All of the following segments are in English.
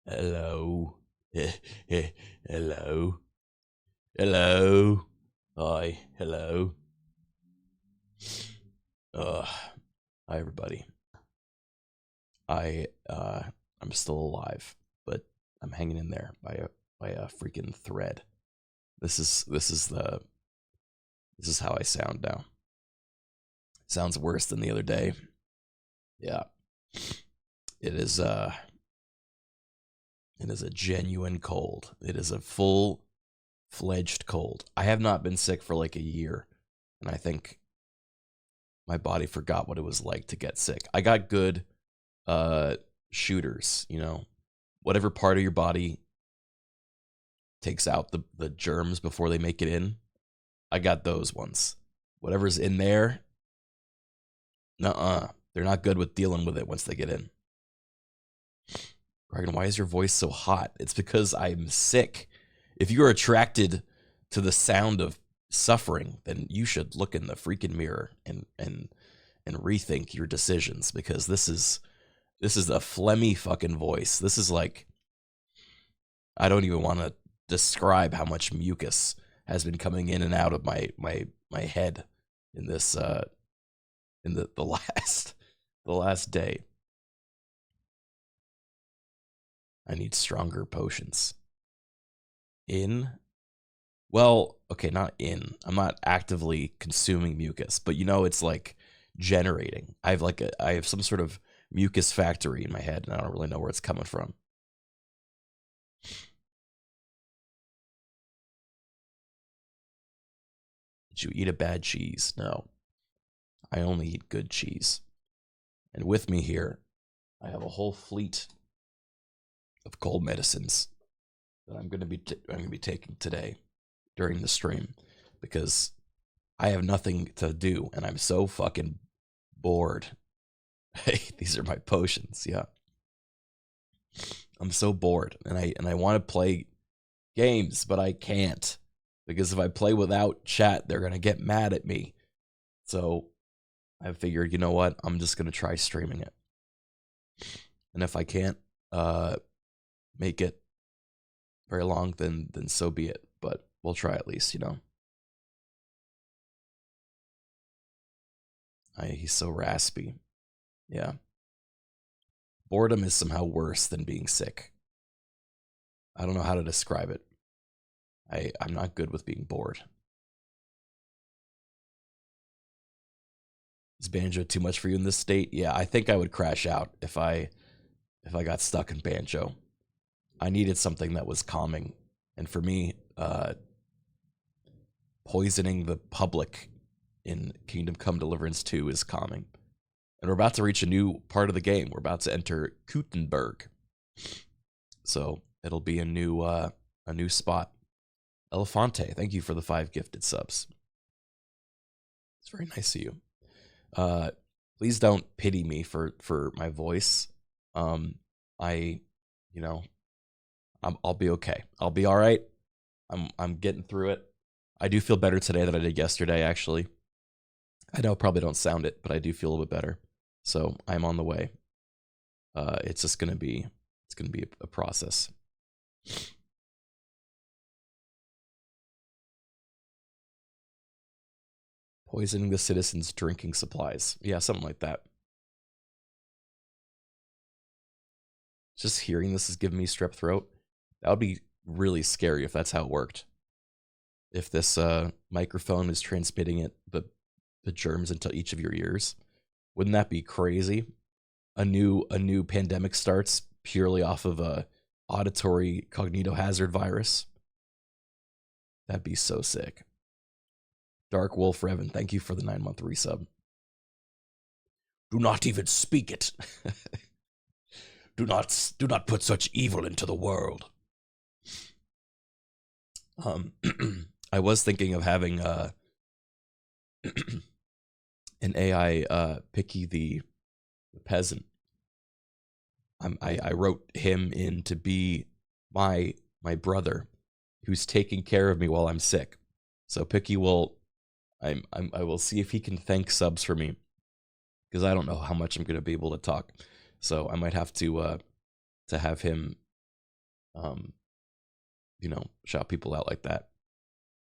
Hello. Hello. Hello. Hi. Hello. Hi everybody. I'm still alive, but I'm hanging in there by a freaking thread. This is how I sound now. Sounds worse than the other day. Yeah. It is a genuine cold. It is a full-fledged cold. I have not been sick for like a year, and I think my body forgot what it was like to get sick. I got good shooters, whatever part of your body takes out the germs before they make it in. I got those ones. Whatever's in there, nuh-uh. They're not good with dealing with it once they get in. Criken, why is your voice so hot? It's because I'm sick. If you're attracted to the sound of suffering, then you should look in the freaking mirror and rethink your decisions, because this is a phlegmy fucking voice. This is like, I don't even want to describe how much mucus has been coming in and out of my head in this in the last day. I need stronger potions. Well, okay, not in. I'm not actively consuming mucus, but it's like generating. I have some sort of mucus factory in my head, and I don't really know where it's coming from. Did you eat a bad cheese? No. I only eat good cheese. And with me here, I have a whole fleet of cold medicines that I'm going to be taking today during the stream, because I have nothing to do and I'm so fucking bored. Hey, these are my potions. Yeah, I'm so bored, and I want to play games, but I can't, because if I play without chat, they're gonna get mad at me. So I figured, you know what? I'm just gonna try streaming it, and if I can't make it very long, then so be it. But we'll try at least, He's so raspy. Yeah. Boredom is somehow worse than being sick. I don't know how to describe it. I'm not good with being bored. Is banjo too much for you in this state? Yeah, I think I would crash out if I got stuck in banjo. I needed something that was calming, and for me, poisoning the public in Kingdom Come Deliverance 2 is calming. And we're about to reach a new part of the game. We're about to enter Kuttenberg, so it'll be a new spot. Elefante, thank you for the 5 gifted subs. It's very nice of you. Please don't pity me for my voice. I'll be okay. I'll be all right. I'm getting through it. I do feel better today than I did yesterday, actually. I know I probably don't sound it, but I do feel a little bit better. So I'm on the way. It's just gonna be a process. Poisoning the citizens' drinking supplies. Yeah, something like that. Just hearing this is giving me strep throat. That would be really scary if that's how it worked. If this microphone is transmitting the germs into each of your ears, wouldn't that be crazy? A new pandemic starts purely off of a auditory cognitohazard virus. That'd be so sick. Dark Wolf Revan, thank you for the 9-month resub. Do not even speak it. do not put such evil into the world. I was thinking of having an AI Picky the peasant. I wrote him in to be my brother, who's taking care of me while I'm sick. So Picky will, I will see if he can thank subs for me, because I don't know how much I'm going to be able to talk. So I might have to have him you know, shout people out like that.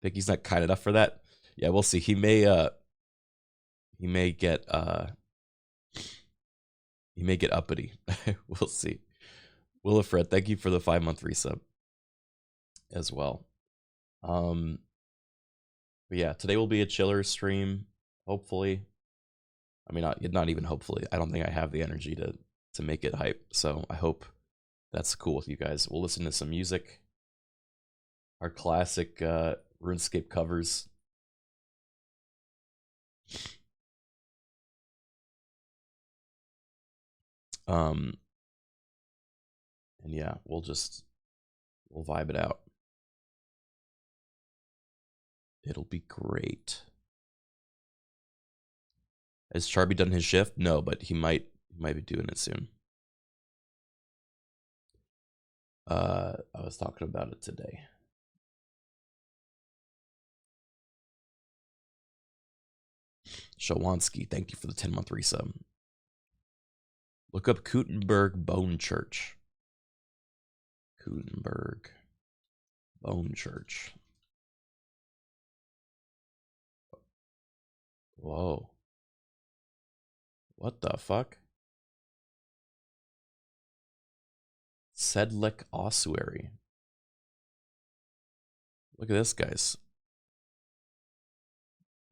Think he's not kind enough for that? Yeah, we'll see. He may get uppity. We'll see. Willifred, thank you for the 5-month resub as well. But yeah, today will be a chiller stream, hopefully. I mean, not even hopefully. I don't think I have the energy to make it hype. So I hope that's cool with you guys. We'll listen to some music. Our classic RuneScape covers. And yeah, we'll vibe it out. It'll be great. Has Charby done his shift? No, but he might be doing it soon. I was talking about it today. Shawansky, thank you for the 10-month resub. Look up Kuttenberg Bone Church. Kuttenberg Bone Church. Whoa. What the fuck? Sedlec Ossuary. Look at this, guys.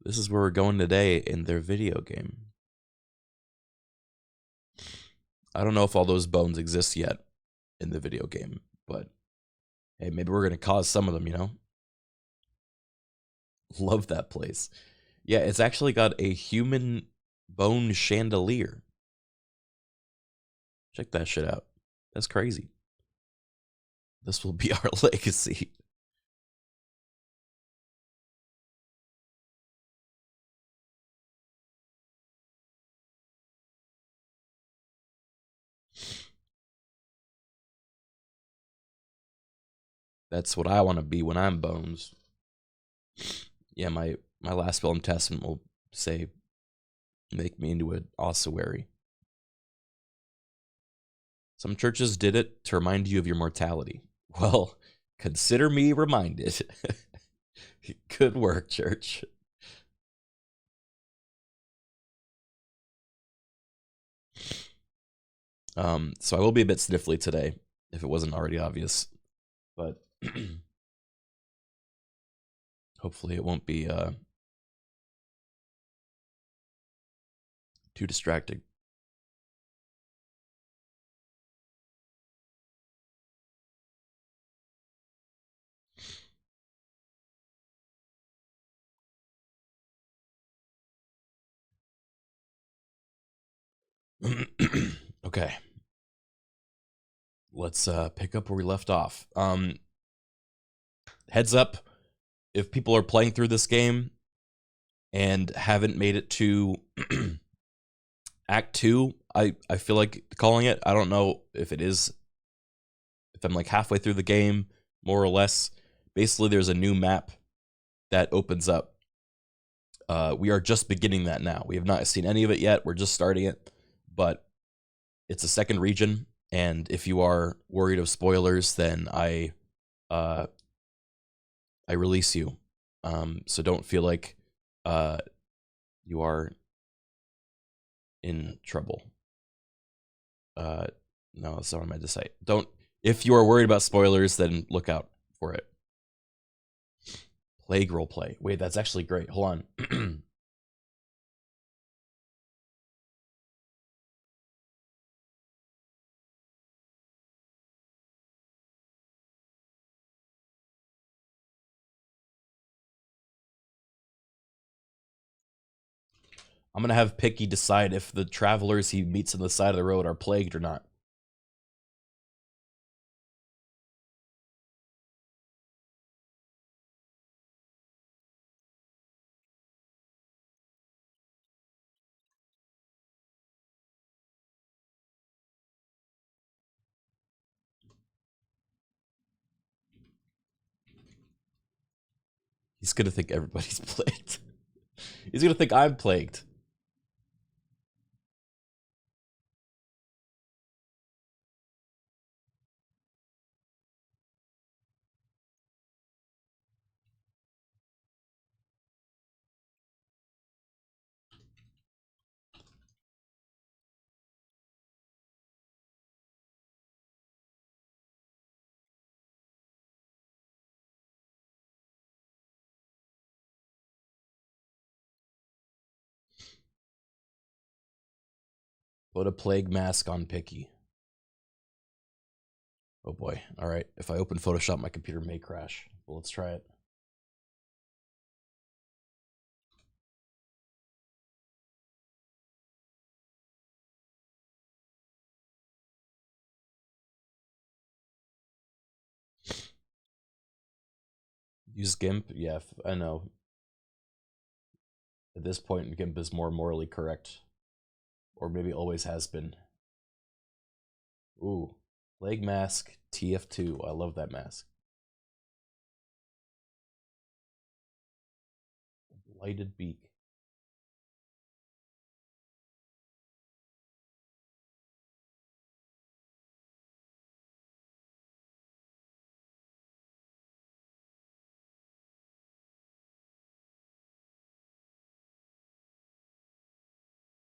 This is where we're going today in their video game. I don't know if all those bones exist yet in the video game, but hey, maybe we're going to cause some of them, you know? Love that place. Yeah, it's actually got a human bone chandelier. Check that shit out. That's crazy. This will be our legacy. That's what I want to be when I'm bones. Yeah, my last will and testament will say, make me into an ossuary. Some churches did it to remind you of your mortality. Well, consider me reminded. Good work, church. So I will be a bit sniffly today, if it wasn't already obvious. But hopefully it won't be too distracting. Okay. Let's pick up where we left off. Heads up, if people are playing through this game and haven't made it to Act 2, I feel like calling it. I don't know if it is, if I'm like halfway through the game, more or less. Basically, there's a new map that opens up. We are just beginning that now. We have not seen any of it yet. We're just starting it, but it's a second region. And if you are worried of spoilers, then I release you. So don't feel like you are in trouble. No, that's not what I meant to say. Don't. If you are worried about spoilers, then look out for it. Plague roleplay. Wait, that's actually great. Hold on. I'm gonna have Picky decide if the travelers he meets on the side of the road are plagued or not. He's gonna think everybody's plagued. He's gonna think I'm plagued. Put a plague mask on Picky. Oh boy. All right. If I open Photoshop, my computer may crash. Well, let's try it. Use GIMP? Yeah, I know. At this point, GIMP is more morally correct. Or maybe always has been. Ooh. Plague mask TF2. I love that mask. Blighted beak.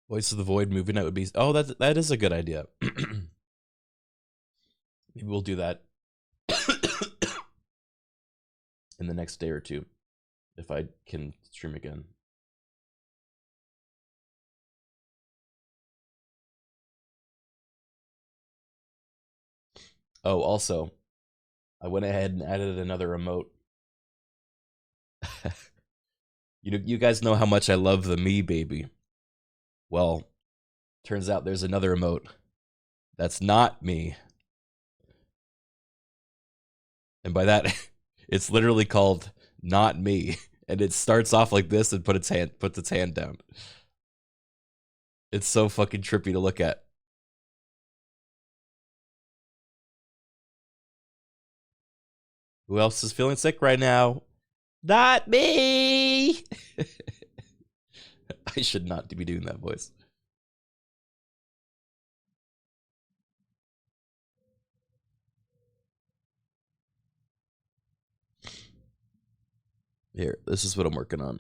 Voice of the Void movie night would be. Oh, that is a good idea. Maybe we'll do that in the next day or two, if I can stream again. Oh, also, I went ahead and added another emote. You guys know how much I love the me baby. Well, turns out there's another emote that's not me. And by that, it's literally called not me. And it starts off like this and puts its hand down. It's so fucking trippy to look at. Who else is feeling sick right now? Not me! I should not be doing that voice. Here, this is what I'm working on.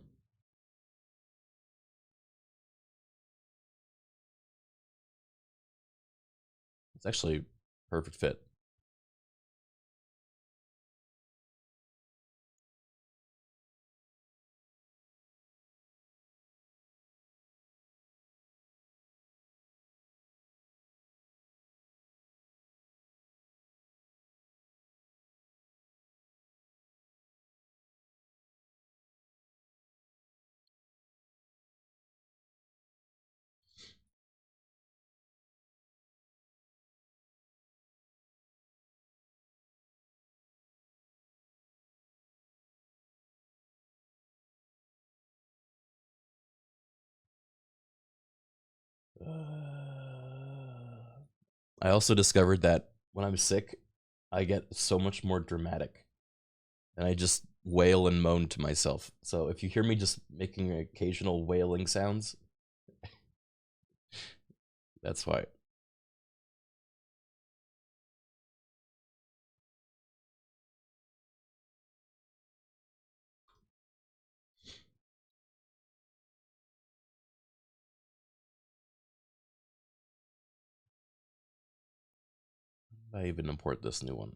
It's actually a perfect fit. I also discovered that when I'm sick, I get so much more dramatic. And I just wail and moan to myself. So if you hear me just making occasional wailing sounds, that's why. I even import this new one.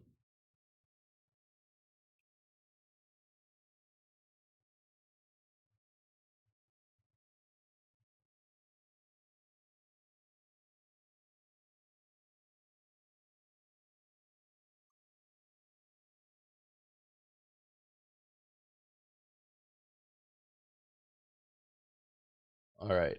All right.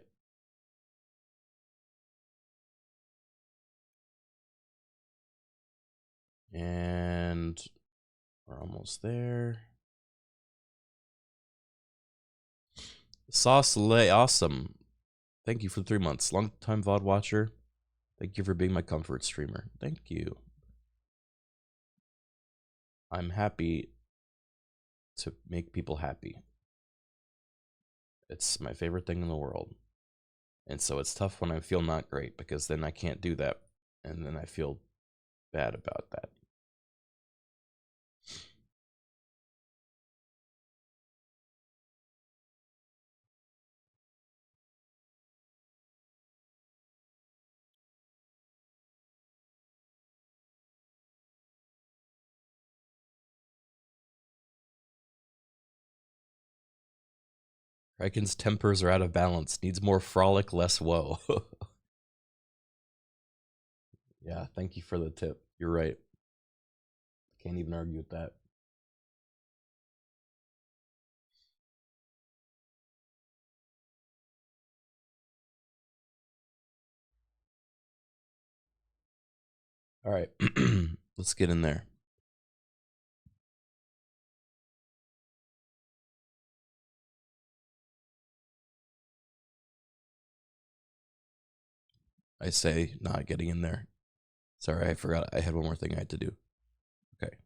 And we're almost there. Sauce Lay, awesome. Thank you for 3 months. Long time VOD watcher. Thank you for being my comfort streamer. Thank you. I'm happy to make people happy. It's my favorite thing in the world. And so it's tough when I feel not great because then I can't do that. And then I feel bad about that. Criken's tempers are out of balance. Needs more frolic, less woe. Yeah, thank you for the tip. You're right. Can't even argue with that. All right, let's get in there. I say not getting in there. Sorry, I forgot. I had one more thing I had to do. Okay.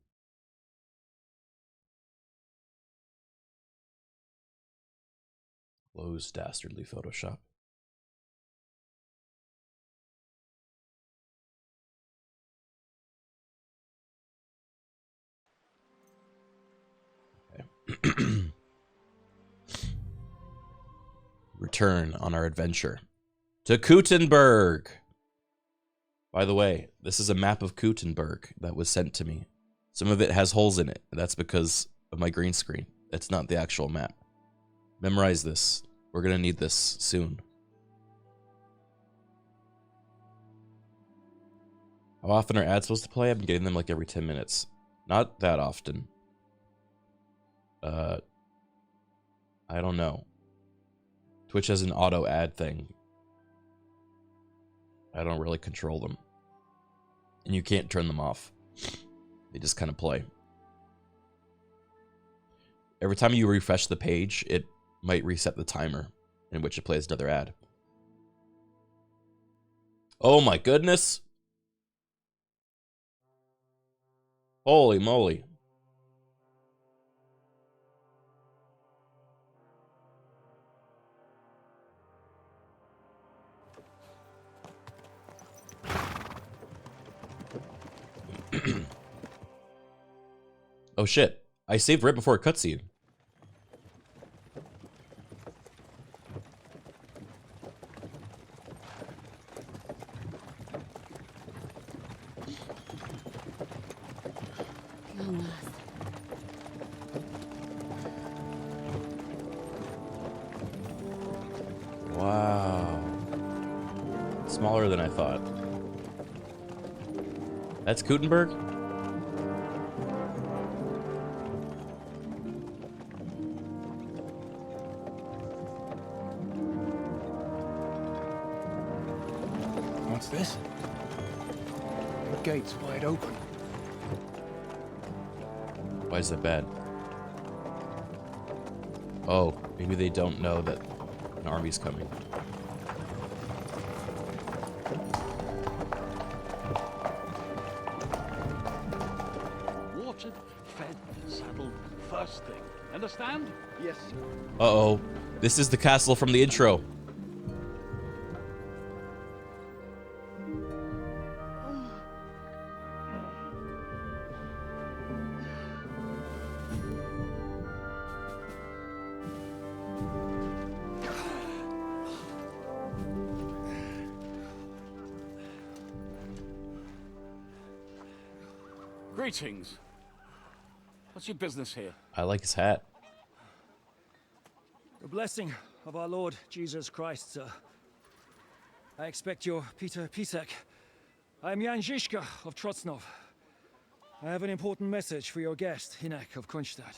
Close dastardly Photoshop. Okay. Return on our adventure to Kuttenberg. By the way, this is a map of Kuttenberg that was sent to me. Some of it has holes in it. That's because of my green screen. It's not the actual map. Memorize this. We're going to need this soon. How often are ads supposed to play? I've been getting them like every 10 minutes. Not that often. I don't know. Twitch has an auto ad thing. I don't really control them. And you can't turn them off. They just kind of play. Every time you refresh the page, it might reset the timer in which it plays another ad. Oh my goodness. Holy moly. Oh shit. I saved right before a cutscene. Wow. Smaller than I thought. That's Kuttenberg? What's this? The gate's wide open. Why is that bad? Oh, maybe they don't know that an army's coming. Watered, fed, saddled, first thing. Understand? Yes, sir. Uh-oh. This is the castle from the intro. Greetings. What's your business here? I like his hat. The blessing of our Lord Jesus Christ, sir. I expect you're Peter Pisek. I'm Jan Žižka of Trocnov. I have an important message for your guest, Hinek of Kunstadt.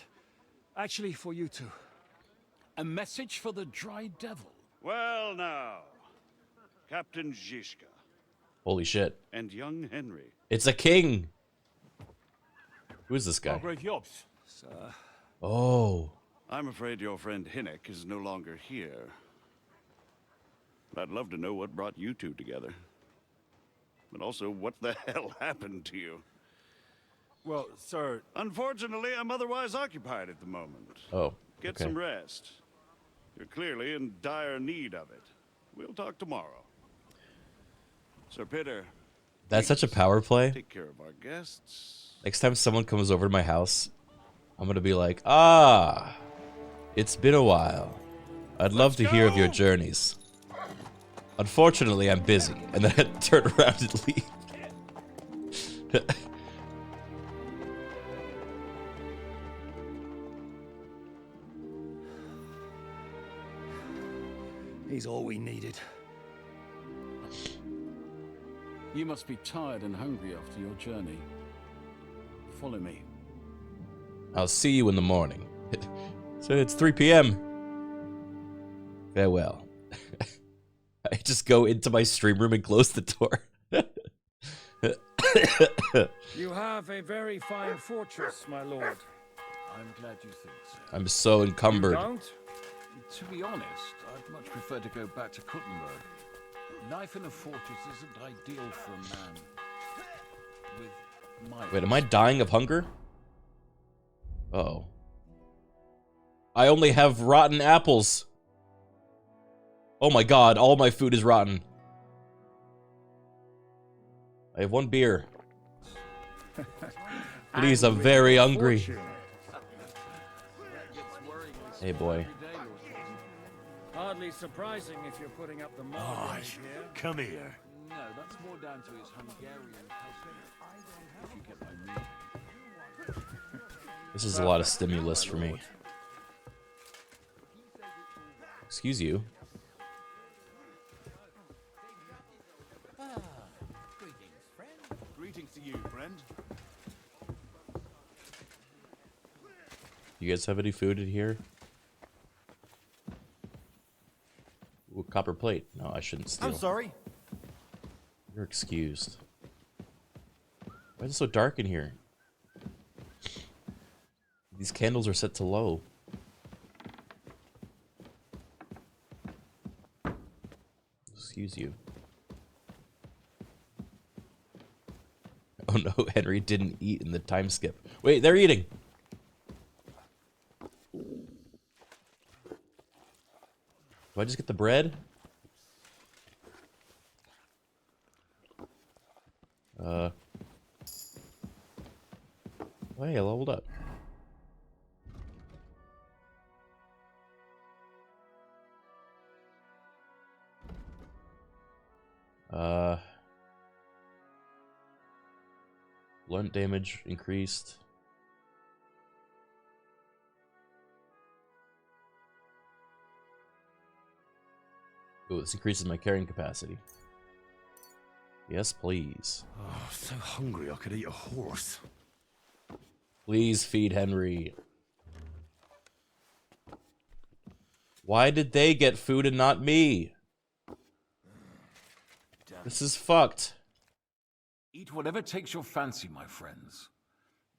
Actually, for you two. A message for the Dry Devil. Well now, Captain Žižka Holy shit. and young Henry. It's a king. Who is this guy? Margrave Jobs. Sir, Oh. I'm afraid your friend Hinek is no longer here. But I'd love to know what brought you two together. But also, what the hell happened to you? Well, sir, Unfortunately, I'm otherwise occupied at the moment. Oh. Get okay. some rest. You're clearly in dire need of it. We'll talk tomorrow. Sir Peter, That's such a power play. take care of our guests. Next time someone comes over to my house, I'm gonna be like, ah, it's been a while. I'd love to hear of your journeys. Unfortunately, I'm busy. And then I turn around and leave. he's all we needed. You must be tired and hungry after your journey. Follow me. I'll see you in the morning. So it's 3 p.m. Farewell. I just go into my stream room and close the door. You have a very fine fortress, my lord. I'm glad you think so. I'm so encumbered. You don't? To be honest, I'd much prefer to go back to Kuttenberg. Life in a fortress isn't ideal for a man with my... Wait, am I dying of hunger? Oh. I only have rotten apples. Oh my god, all my food is rotten. I have 1 beer. Please, I'm very hungry. Hey, boy. Hardly surprising if you're putting up the Aye, margin here. come here. No, that's more down to his Hungarian cousin, if you get my meaning. This is a lot of stimulus for me. Excuse you. Greetings to you, friend. You guys have any food in here? Ooh, copper plate. No, I shouldn't steal. I'm sorry. You're excused. Why is it so dark in here? These candles are set to low. Excuse you. Oh no, Henry didn't eat in the time skip. Wait, they're eating! Do I just get the bread? Oh, hey, I leveled up. Blunt damage increased. Oh, this increases my carrying capacity. Yes, please. Oh, so hungry I could eat a horse. Please feed Henry. Why did they get food and not me? This is fucked. Eat whatever takes your fancy, my friends.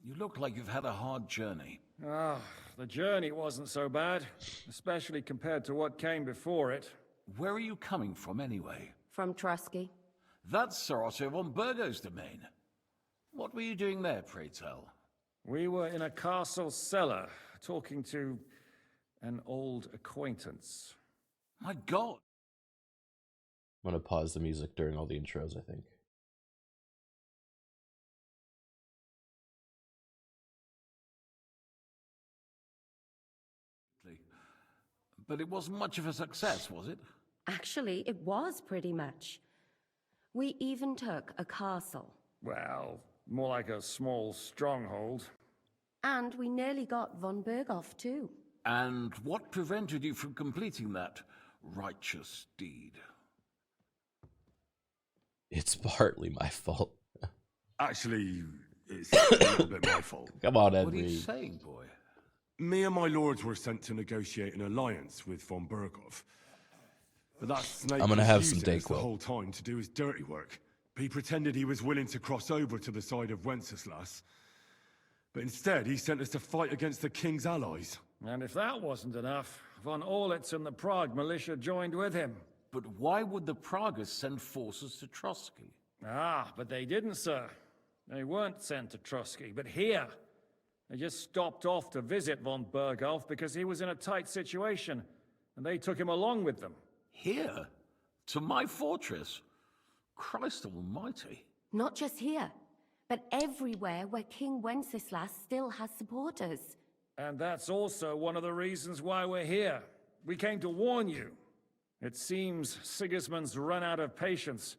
You look like you've had a hard journey. Ah, the journey wasn't so bad, especially compared to what came before it. Where are you coming from, anyway? From Trusky. That's Sir Otto von Burgo's domain. What were you doing there, pray tell? We were in a castle cellar, talking to an old acquaintance. My God! I'm gonna pause the music during all the intros, I think. But it wasn't much of a success, was it? Actually, it was pretty much. We even took a castle. Well, more like a small stronghold. And we nearly got von Berghoff too. And what prevented you from completing that righteous deed? It's partly my fault. Actually, it's a little bit my fault. Come on, What are you Henry. saying, boy? Me and my lords were sent to negotiate an alliance with von Berghoff. But that snake I'm gonna was have some using us the Dayquil. whole time to do his dirty work. He pretended he was willing to cross over to the side of Wenceslas. But instead, he sent us to fight against the king's allies. And if that wasn't enough, von Orlitz and the Prague militia joined with him. But why would the Pragas send forces to Trusky? Ah, but they didn't, sir. They weren't sent to Trusky, but here. They just stopped off to visit von Berghoff because he was in a tight situation, and they took him along with them. Here? To my fortress? Christ almighty. Not just here, but everywhere where King Wenceslas still has supporters. And that's also one of the reasons why we're here. We came to warn you. It seems Sigismund's run out of patience.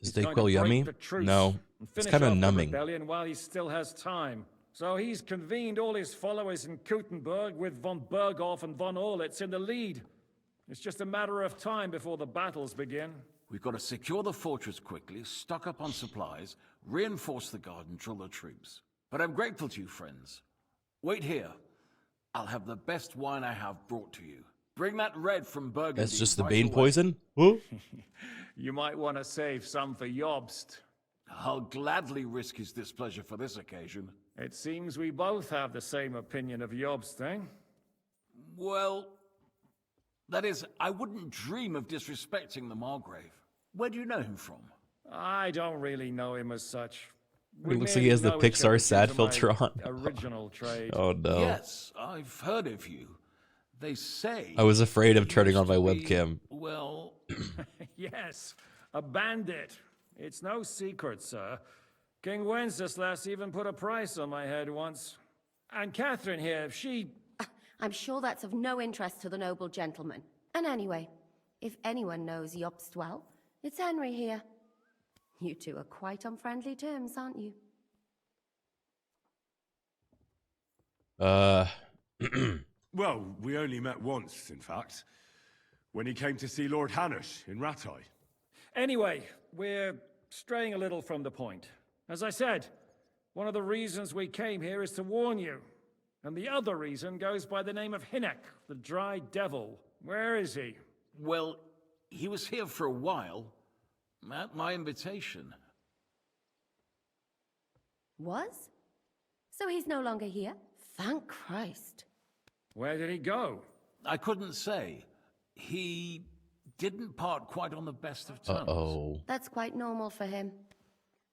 Is He's going to Dayquil break yummy? the truce No. and It's finish kind of off the numbing. rebellion while he still has time. So he's convened all his followers in Kuttenberg with von Berghoff and von Orlitz in the lead. It's just a matter of time before the battles begin. We've got to secure the fortress quickly, stock up on supplies, reinforce the guard, and drill the troops. But I'm grateful to you, friends. Wait here. I'll have the best wine I have brought to you. Bring that red from Burgundy. That's just the right Bane away. poison? Whoa. You might want to save some for Jobst. I'll gladly risk his displeasure for this occasion. It seems we both have the same opinion of Jobst, eh? Well, that is, I wouldn't dream of disrespecting the Margrave. Where do you know him from? I don't really know him as such. It looks like he has the Pixar sad filter on. Original trade. Oh no. Yes, I've heard of you. They say... I was afraid of turning on my used to be, webcam. Well, Yes, a bandit. It's no secret, sir. King Wenceslas even put a price on my head once. And Catherine here, she... I'm sure that's of no interest to the noble gentleman. And anyway, if anyone knows Jobst well, it's Henry here. You two are quite on friendly terms, aren't you? Well, we only met once, in fact. When he came to see Lord Hanush in Rattay. Anyway, we're straying a little from the point. As I said, one of the reasons we came here is to warn you. And the other reason goes by the name of Hinek, the Dry Devil. Where is he? well, he was here for a while. At my invitation. Was? So he's no longer here? Thank Christ. Where did he go? I couldn't say. He didn't part quite on the best of terms. Uh-oh. That's quite normal for him.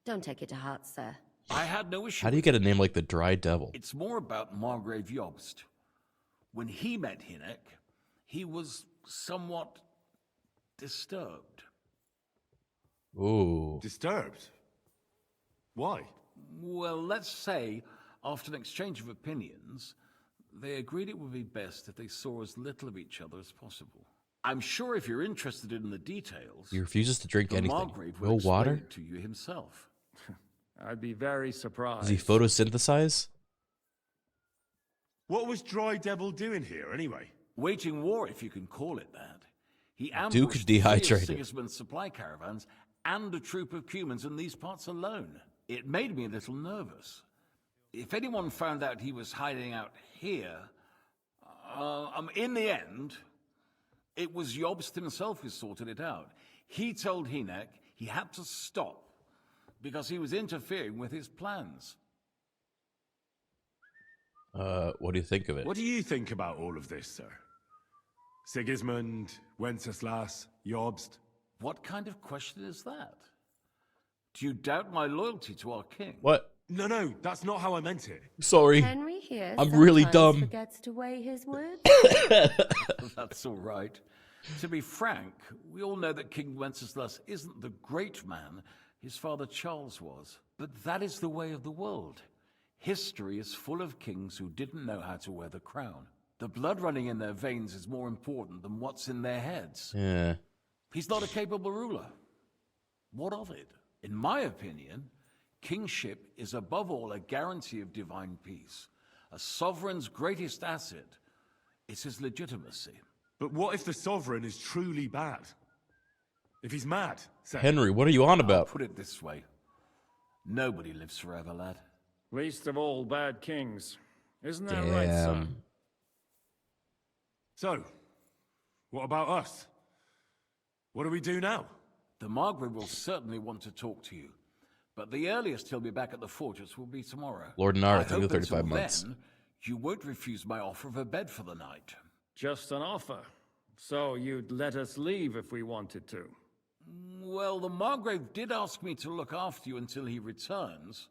Don't take it to heart, sir. I had no issue. How do you get a name like the Dry Devil? It's more about Margrave Jobst. When he met Hinek, he was somewhat disturbed. Ooh. Disturbed? Why? Well, let's say, after an exchange of opinions, they agreed it would be best if they saw as little of each other as possible. I'm sure if you're interested in the details, He refuses to drink the anything. Margrave No will explain water? it to you himself. I'd be very surprised. Does he photosynthesize? What was Dry Devil doing here, anyway? Waging war, if you can call it that. He Duke ambushed dehydrated. Sigismund's supply caravans and a troop of Cumans in these parts alone. It made me a little nervous. If anyone found out he was hiding out here, in the end, it was Jobst himself who sorted it out. He told Hinek he had to stop because he was interfering with his plans. What do you think of it? What do you think about all of this, sir? Sigismund, Wenceslas, Jobst? What kind of question is that? Do you doubt my loyalty to our king? What? No, that's not how I meant it. Sorry. Henry here I'm really sometimes dumb. forgets to weigh his words. That's all right. To be frank, we all know that King Wenceslas isn't the great man his father Charles was. But that is the way of the world. History is full of kings who didn't know how to wear the crown. The blood running in their veins is more important than what's in their heads. Yeah. He's not a capable ruler. What of it? In my opinion, kingship is above all a guarantee of divine peace. A sovereign's greatest asset is his legitimacy. But what if the sovereign is truly bad? If he's mad, say. Henry, what are you on I'll about? put it this way. Nobody lives forever, lad. Least of all bad kings. Isn't that right, son? Damn. So, what about us? What do we do now? The Margrave will certainly want to talk to you. But the earliest he'll be back at the fortress will be tomorrow. Lord Nara, I I think hope the 35 until months. then, you won't refuse my offer of a bed for the night. Just an offer. So you'd let us leave if we wanted to. Well, the Margrave did ask me to look after you until he returns,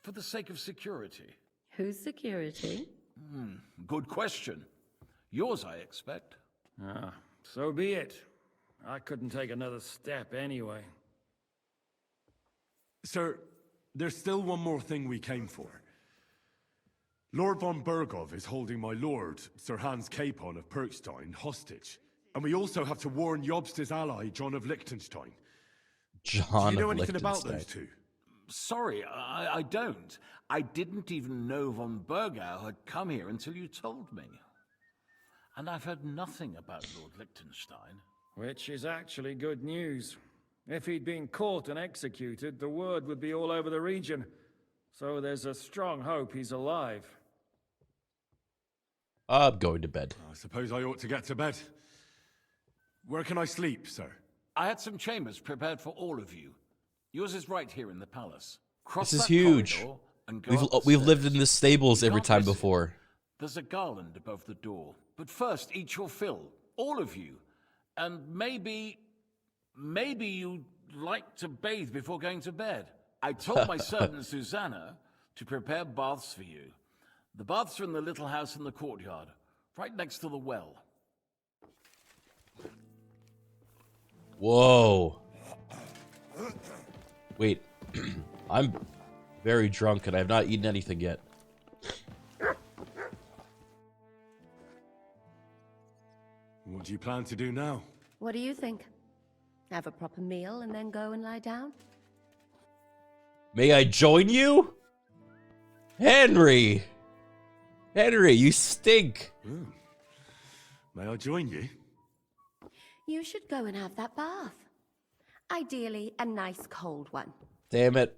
for the sake of security. Whose security? Good question. Yours, I expect. Ah, so be it. I couldn't take another step anyway. Sir, there's still one more thing we came for. Lord von Bergov is holding my lord, Sir Hans Capon of Perkstein, hostage. And we also have to warn Jobst's ally, John of Liechtenstein. John Do you know of anything about Liechtenstein. those two? Sorry, I don't. I didn't even know von Bergau had come here until you told me. And I've heard nothing about Lord Liechtenstein. Which is actually good news. If he'd been caught and executed, the word would be all over the region. So there's a strong hope he's alive. I'm going to bed. I suppose I ought to get to bed. Where can I sleep, sir? I had some chambers prepared for all of you. Yours is right here in the palace. Cross This is that huge. corridor and go up the We've lived stairs. in the stables You every can't time miss it. before. There's a garland above the door. But first, eat your fill. All of you. And maybe you'd like to bathe before going to bed. I told my servant Susanna to prepare baths for you. The baths are in the little house in the courtyard, right next to the well. Whoa. Wait. I'm very drunk and I have not eaten anything yet. What do you plan to do now? What do you think? Have a proper meal and then go and lie down? May I join you? Henry! Henry, you stink! Hmm. May I join you? You should go and have that bath. Ideally, a nice cold one. Damn it.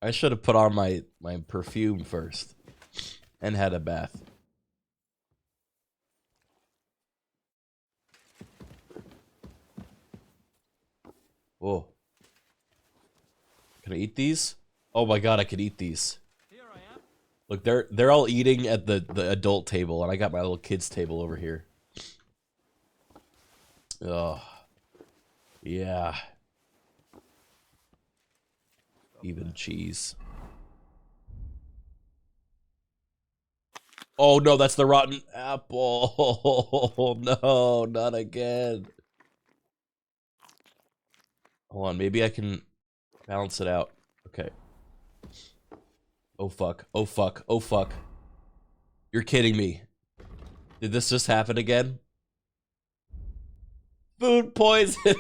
I should have put on my perfume first. And had a bath. Whoa. Can I eat these? Oh my god, I could eat these. Look, they're all eating at the adult table, and I got my little kids table over here. Oh. Yeah. Even cheese. Oh no, that's the rotten apple. No, not again. Hold on, maybe I can balance it out. Okay. Oh fuck, oh fuck, oh fuck. You're kidding me. Did this just happen again? Food poisoning!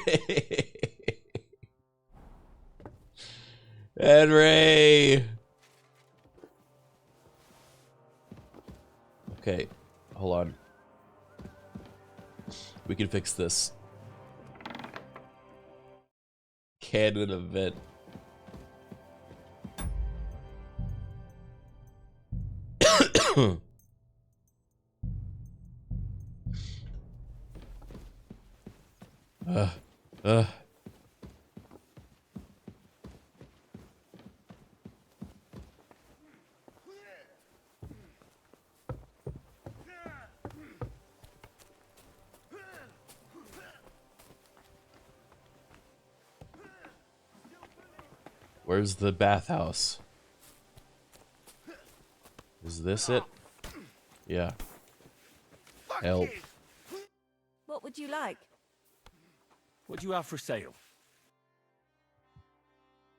Henry! Okay, hold on. We can fix this. Canon event. uh. Where's the bathhouse? Is this it? Yeah. Help. What would you like? What do you have for sale?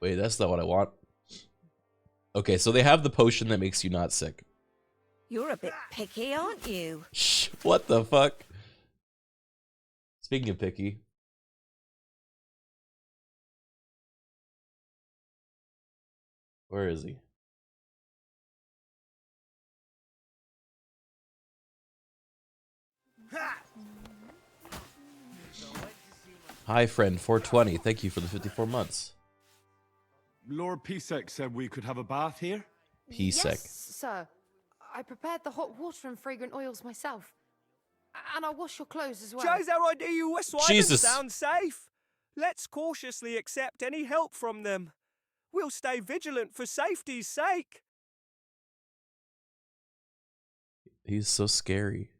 Wait, that's not what I want. Okay, so they have the potion that makes you not sick. You're a bit picky, aren't you? Shh, what the fuck? Speaking of picky. Where is he? Hi, friend, 420. Thank you for the 54 months. Lord Pisek said we could have a bath here? Pisek. Yes, sir. I prepared the hot water and fragrant oils myself. And I'll wash your clothes as well. Shows our idea you West Jesus. sound safe. Let's cautiously accept any help from them. We'll stay vigilant for safety's sake. He's so scary.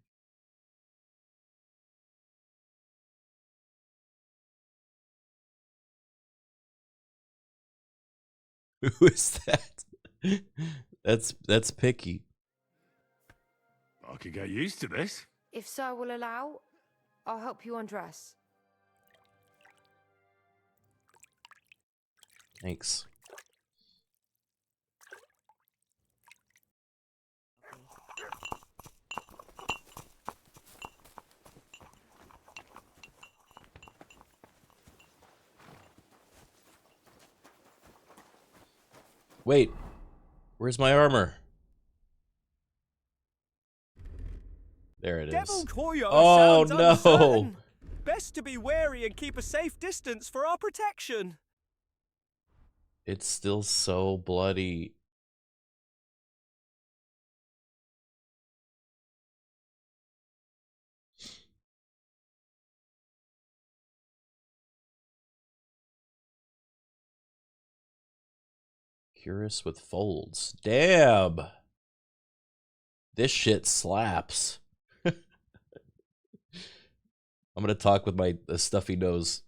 Who is that? That's picky. I could get used to this. If sir will allow, I'll help you undress. Thanks. Wait, where's my armor? There it is. Devil Toyo Oh sounds no! uncertain. Best to be wary and keep a safe distance for our protection. It's still so bloody. Cuirass with folds. Damn! This shit slaps. I'm gonna talk with my stuffy nose.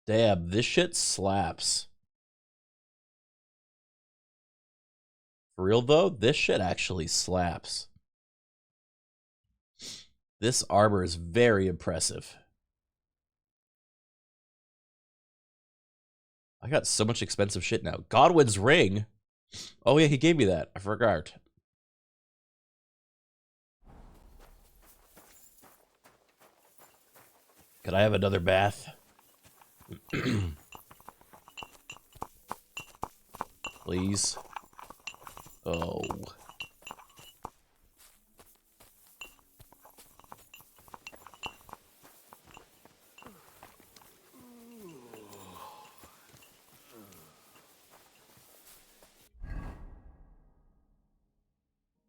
Damn, this shit slaps. For real though, this shit actually slaps. This armor is very impressive. I got so much expensive shit now. Godwin's ring. Oh yeah, he gave me that. I forgot. Could I have another bath? Please. Oh.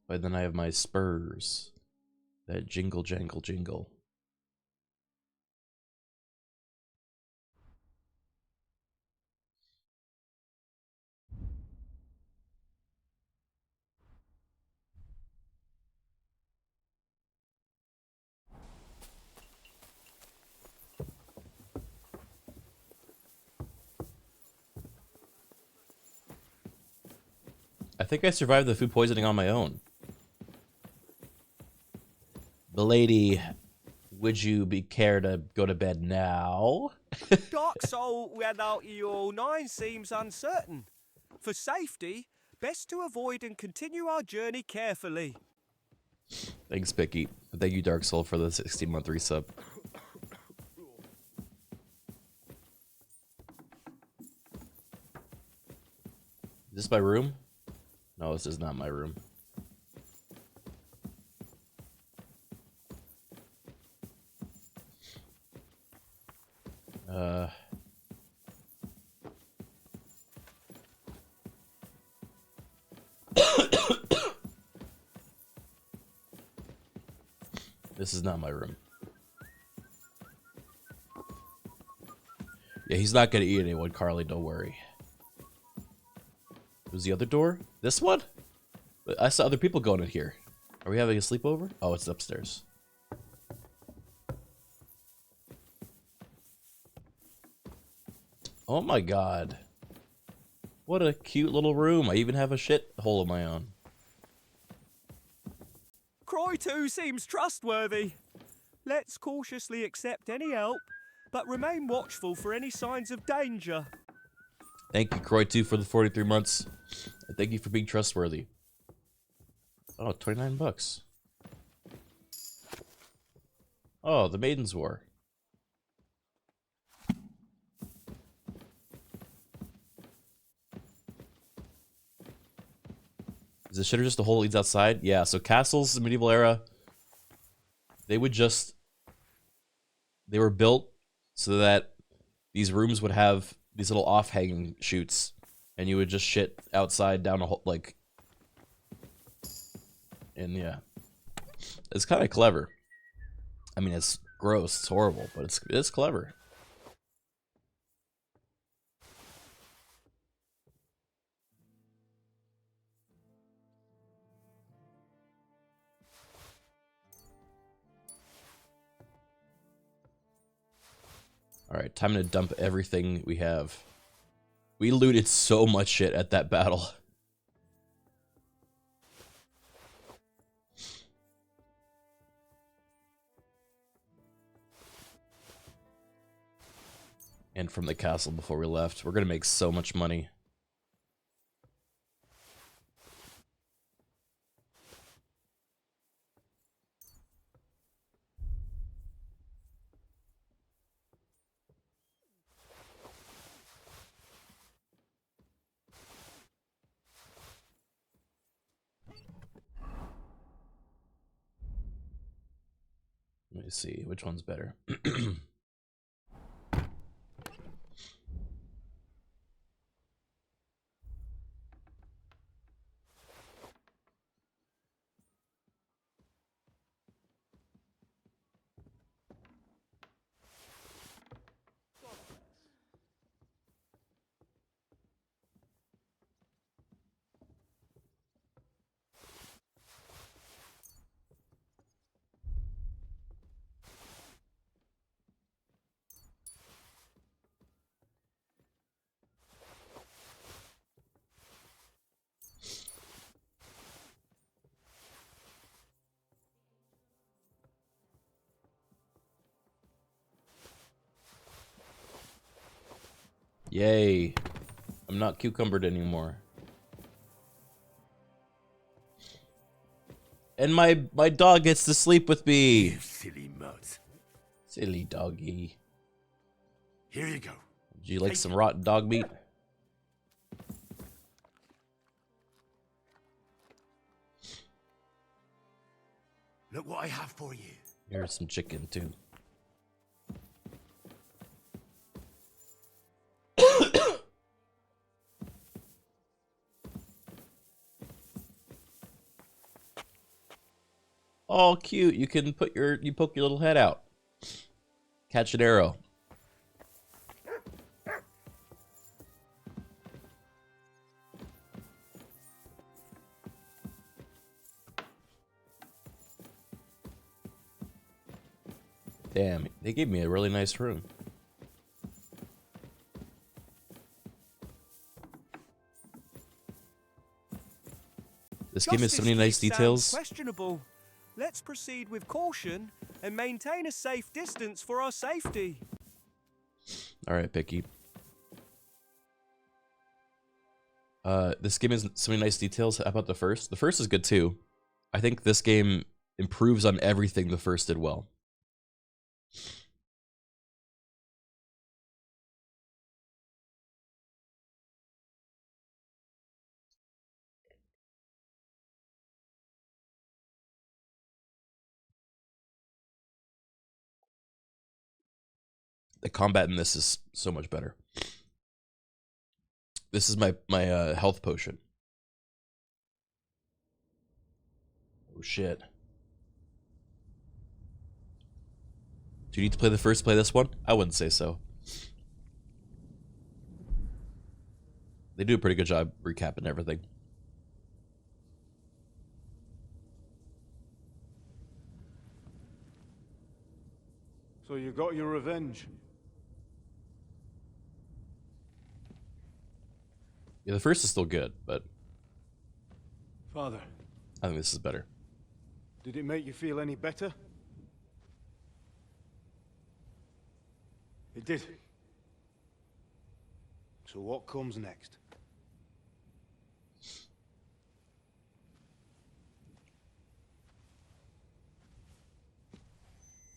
But then I have my spurs that jingle, jangle, jingle. I think I survived the food poisoning on my own. Milady, would you be care to go to bed now? Dark Soul without you all nine seems uncertain. For safety, best to avoid and continue our journey carefully. Thanks, Picky. Thank you, Dark Soul, for the 16-month resub. Is this my room? No, this is not my room. This is not my room. Yeah, he's not gonna eat anyone, Carly, don't worry. Who's the other door? This one? I saw other people going in here. Are we having a sleepover? Oh, it's upstairs. Oh my god. What a cute little room. I even have a shit hole of my own. Croy too seems trustworthy. Let's cautiously accept any help, but remain watchful for any signs of danger. Thank you, Croy 2, for the 43 months. And thank you for being trustworthy. Oh, 29 bucks. Oh, the Maiden's War. Is the shitter just a hole that leads outside? Yeah, so castles in the medieval era, they were built so that these rooms would have these little off-hanging chutes, and you would just shit outside down a hole, like, and yeah. It's kind of clever. I mean, it's gross, it's horrible, but it's clever. Alright, time to dump everything we have. We looted so much shit at that battle. And from the castle before we left. We're gonna make so much money. me see. Which one's better? Yay. I'm not cucumbered anymore. And my dog gets to sleep with me. You silly mutt. Silly doggy. Here you go. Do you like some rotten dog meat? Look what I have for you. Here's some chicken too. Oh, cute! You can poke your little head out. Catch an arrow. Damn, they gave me a really nice room. This game has so many nice details. Questionable. Let's proceed with caution and maintain a safe distance for our safety. All right, Picky. This game has so many nice details. How about the first? The first is good too. I think this game improves on everything the first did well. The combat in this is so much better. This is my health potion. Oh shit. Do you need to play the first, play this one? I wouldn't say so. They do a pretty good job recapping everything. So you got your revenge? Yeah, the first is still good, but Father, I think this is better. did it make you feel any better? It did. So what comes next?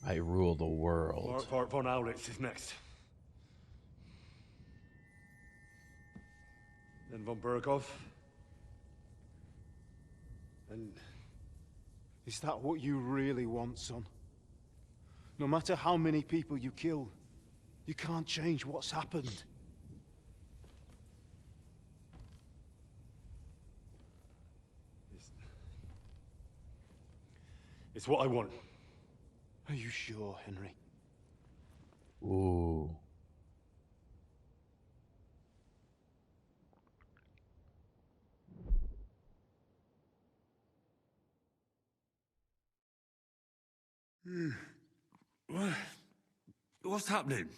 I rule the world. Von Aulitz is next. Then von Berghoff. And is that what you really want, son? No matter how many people you kill, you can't change what's happened. It's what I want. Are you sure, Henry? Ooh. What's happening?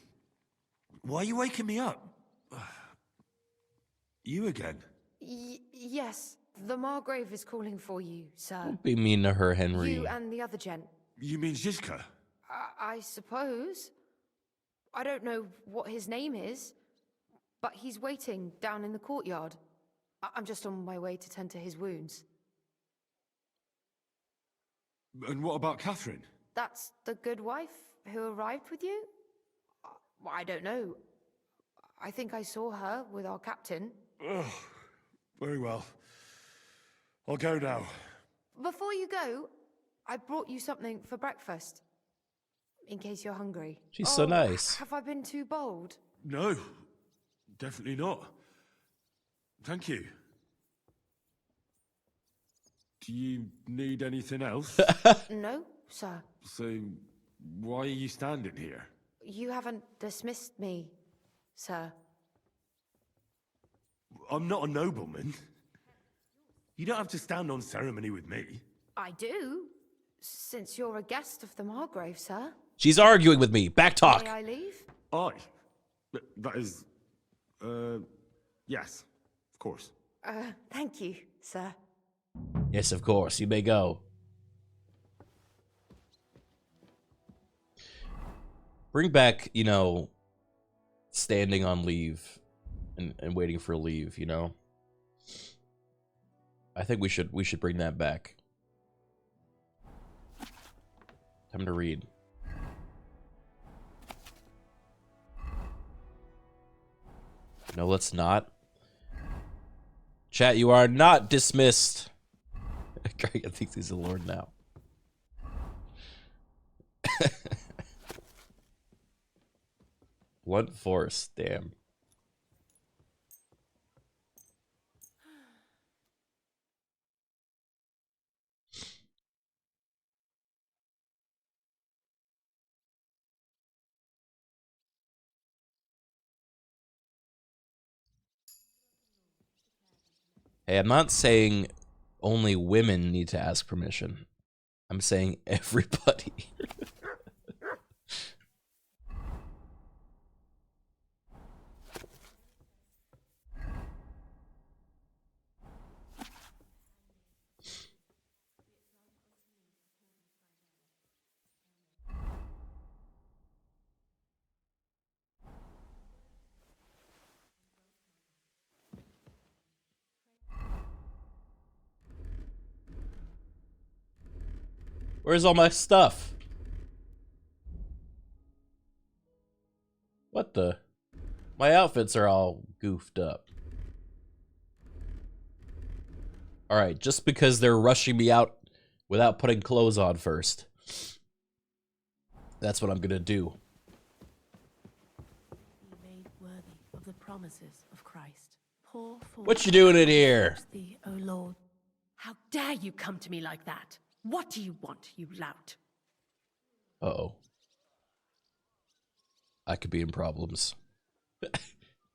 Why are you waking me up? You again? Yes. The Margrave is calling for you, sir. Don't be mean to her, Henry. You and the other gent. You mean Zizka? I suppose. I don't know what his name is, but he's waiting down in the courtyard. I'm just on my way to tend to his wounds. And what about Catherine? That's the good wife who arrived with you? I don't know. I think I saw her with our captain. Ugh. Very well. I'll go now. Before you go, I brought you something for breakfast. in case you're hungry. She's so nice. Have I been too bold? No, definitely not. Thank you. Do you need anything else? No, sir. So, why are you standing here? You haven't dismissed me, sir. I'm not a nobleman. You don't have to stand on ceremony with me. I do, since you're a guest of the Margrave, sir. She's arguing with me. Back talk. May I leave? That is... yes, of course. Thank you, sir. Yes, of course. You may go. Bring back, you know, standing on leave and waiting for leave, you know? I think we should bring that back. Time to read. No, let's not. Chat, you are not dismissed. Criken thinks he's a lord now. Blunt force, damn. Hey, I'm not saying only women need to ask permission. I'm saying everybody. Where's all my stuff? What the? My outfits are all goofed up. Alright, just because they're rushing me out without putting clothes on first. That's what I'm gonna do. Be made worthy of the promises of Christ. Pour forth What you doing in here? thee, O Lord. How dare you come to me like that? What do you want, you lout? Uh-oh. I could be in problems.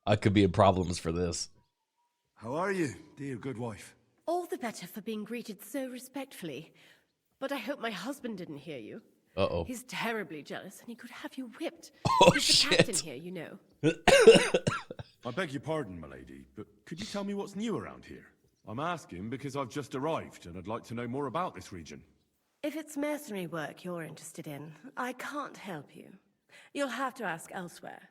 I could be in problems for this. How are you, dear good wife? All the better for being greeted so respectfully. But I hope my husband didn't hear you. Uh-oh. He's terribly jealous and he could have you whipped. Oh, He's the shit. captain here, you know. I beg your pardon, milady, but could you tell me what's new around here? I'm asking because I've just arrived and I'd like to know more about this region. If it's mercenary work you're interested in, I can't help you. You'll have to ask elsewhere.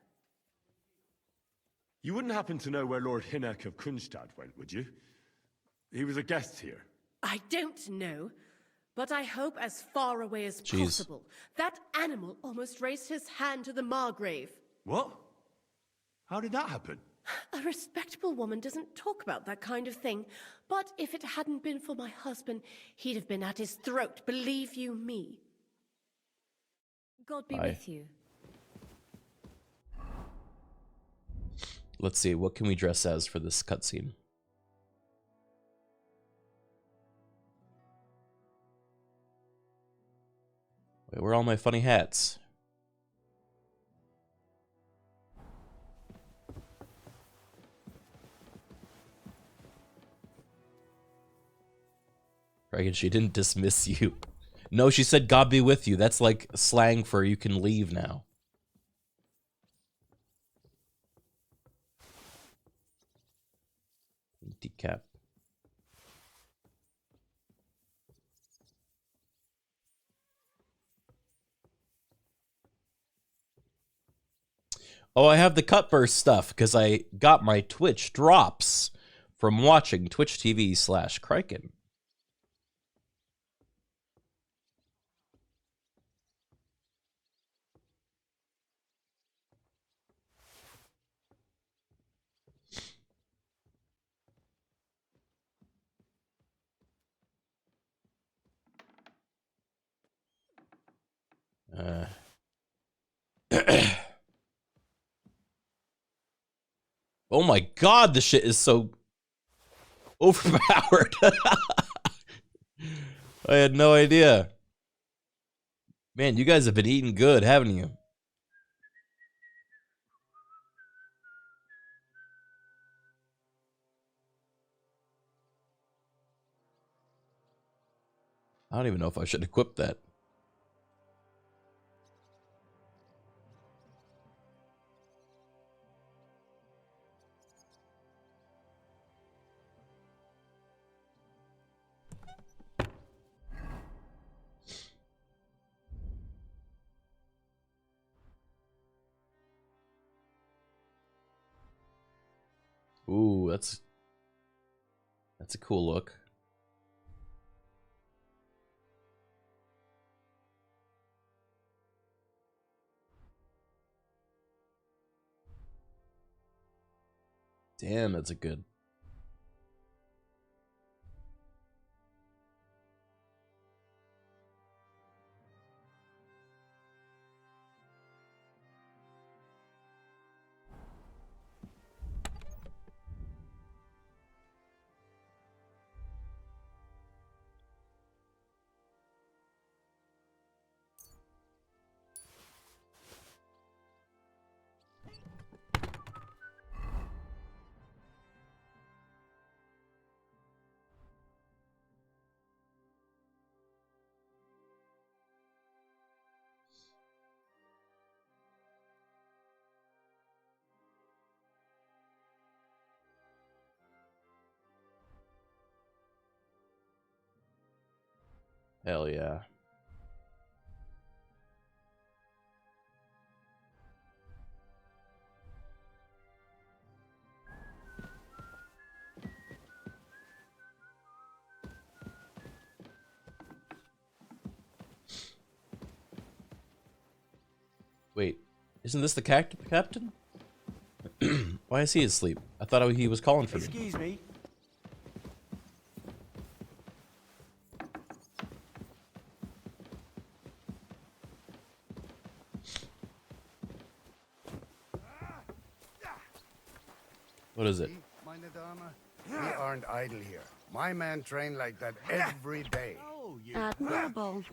You wouldn't happen to know where Lord Hinnek of Kunstad went, would you? He was a guest here. I don't know, but I hope as far away as Jeez. possible. That animal almost raised his hand to the Margrave. What? How did that happen? A respectable woman doesn't talk about that kind of thing, but if it hadn't been for my husband, he'd have been at his throat, believe you me. God be Aye. with you. Let's see, what can we dress as for this cutscene? Wait, where are all my funny hats? Criken, she didn't dismiss you. No, she said God be with you. That's like slang for you can leave now. Decap. Oh, I have the Cutburst stuff because I got my Twitch drops from watching Twitch TV/Criken. Oh my god, this shit is so overpowered. I had no idea. Man, you guys have been eating good, haven't you? I don't even know if I should equip that. Ooh, that's a cool look. Damn, that's a good. Hell yeah. Wait, isn't this the captain? Why is he asleep? I thought he was calling for me. Excuse me. What is it? We aren't idle here. My men train like that every day. Admirable.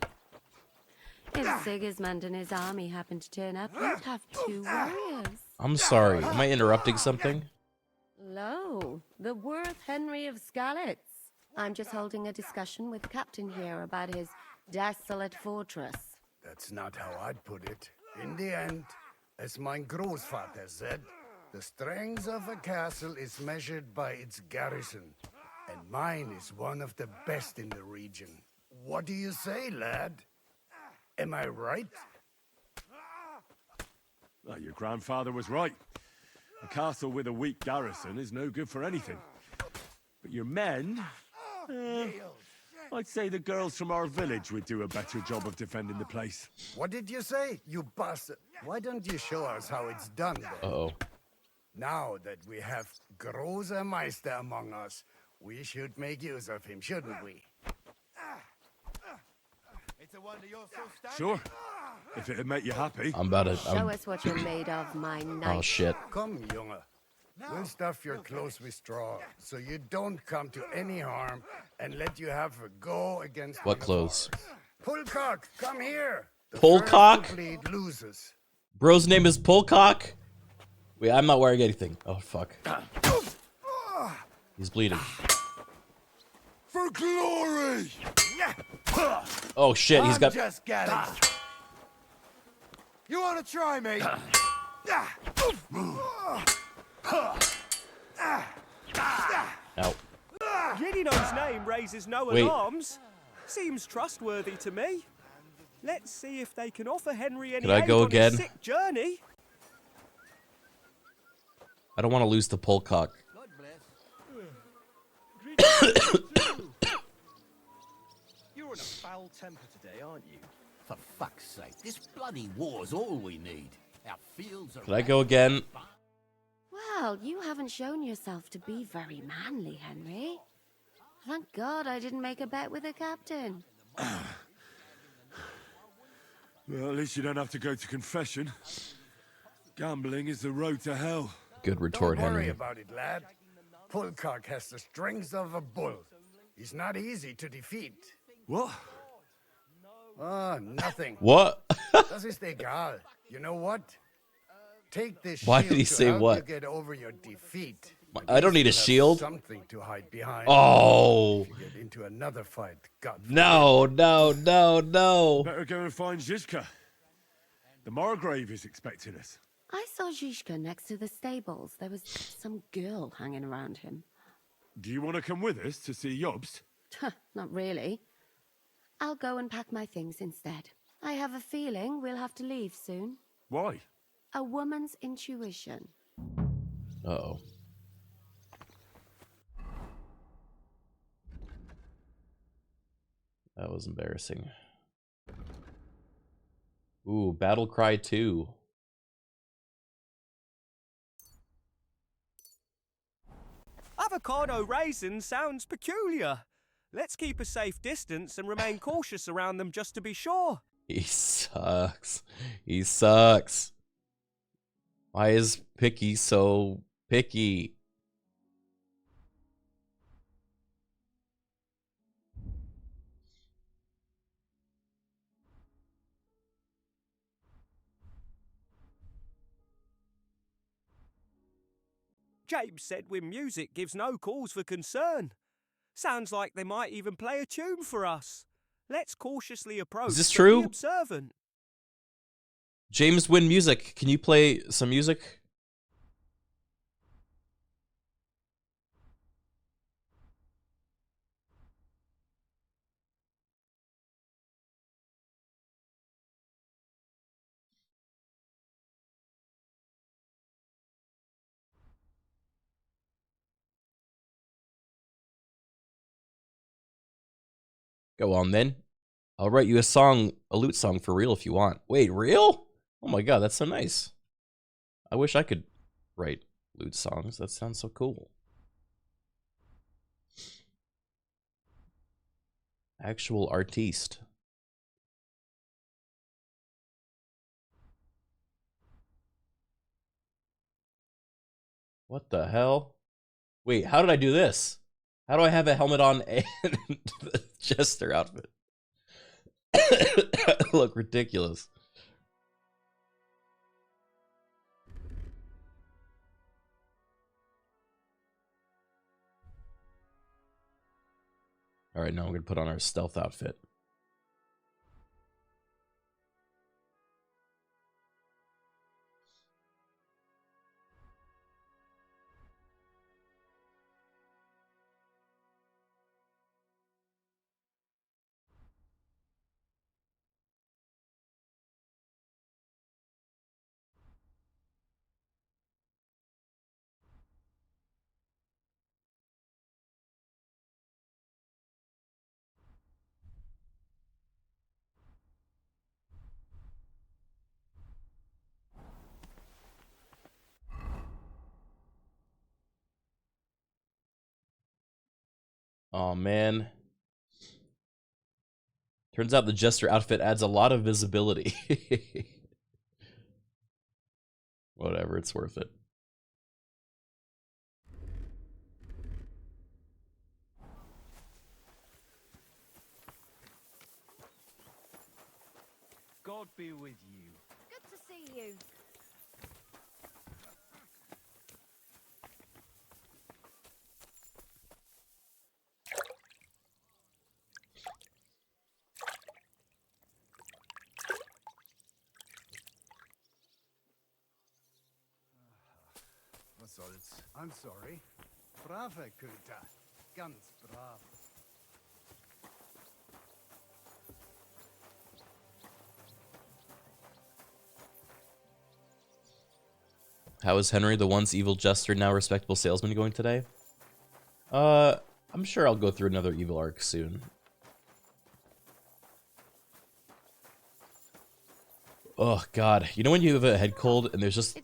If Sigismund and his army happen to turn up, you'd have 2 warriors. I'm sorry. Am I interrupting something? Lo, the worth Henry of Skalitz. I'm just holding a discussion with the captain here about his desolate fortress. That's not how I'd put it. In the end, as my Großvater said, the strength of a castle is measured by its garrison, and mine is one of the best in the region. What do you say, lad? Am I right? Well, your grandfather was right. A castle with a weak garrison is no good for anything. But your men... I'd say the girls from our village would do a better job of defending the place. What did you say, you bastard? Why don't you show us how it's done, then? Uh-oh. Now that we have Großer Meister among us, we should make use of him, shouldn't we? It's a wonder you're so standing. Sure. If it'd make you happy. I'm about to... Show us what you're made of, my knight. Oh, shit. Come, Junge. We'll stuff your clothes with straw, so you don't come to any harm, and let you have a go against What clothes? Pullcock, come here. The Pullcock? first to bleed loses. Bro's name is Pullcock? Wait, I'm not wearing anything. Oh, fuck. He's bleeding. For glory! Oh, shit, he's got... just getting... You want to try me? Ow. Gideon's name raises no Wait. alarms. Seems trustworthy to me. Let's see if they can offer Henry any Could I aid go on again? his sick journey. I don't want to lose to Pullcock. You're in a foul temper today, aren't you? For fuck's sake, this bloody war's all we need. Our fields are... Could I go again? Well, you haven't shown yourself to be very manly, Henry. Thank God I didn't make a bet with the captain. Well, at least you don't have to go to confession. Gambling is the road to hell. Good retort, Don't worry Henry. about it, lad. Pulcock has the strength of a bull. He's not easy to defeat. What? Ah, nothing. What? Das ist egal. You know what? Take this Why shield did he to say help what? you get over your defeat. I don't need a At least you'll have shield. Something to hide behind. Oh. If you get into another fight, God forbid. No, no, no, no. Better go and find Zizka. The Margrave is expecting us. I saw Zhishka next to the stables. There was some girl hanging around him. Do you want to come with us to see Jobst? Not really. I'll go and pack my things instead. I have a feeling we'll have to leave soon. Why? A woman's intuition. Uh-oh. That was embarrassing. Ooh, Battle Cry 2. Avocado raisin sounds peculiar. Let's keep a safe distance and remain cautious around them just to be sure. He sucks. He sucks. Why is Picky so picky? James said when music gives no cause for concern. Sounds like they might even play a tune for us. Let's cautiously approach. Is this but true? Be observant. James Wynn Music. Can you play some music? Go on then. I'll write you a song, a lute song for real if you want. Wait, real? Oh my god, that's so nice. I wish I could write lute songs. That sounds so cool. Actual artiste. What the hell? Wait, how did I do this? How do I have a helmet on and the jester outfit? Look ridiculous. All right, now I'm going to put on our stealth outfit. Oh man. Turns out the jester outfit adds a lot of visibility. Whatever, it's worth it. God be with you. Good to see you. Was soll's? I'm sorry. Brave Köter. Ganz brav. How is Henry, the once evil jester, now respectable salesman, going today? I'm sure I'll go through another evil arc soon. Oh god, you know when you have a head cold and there's just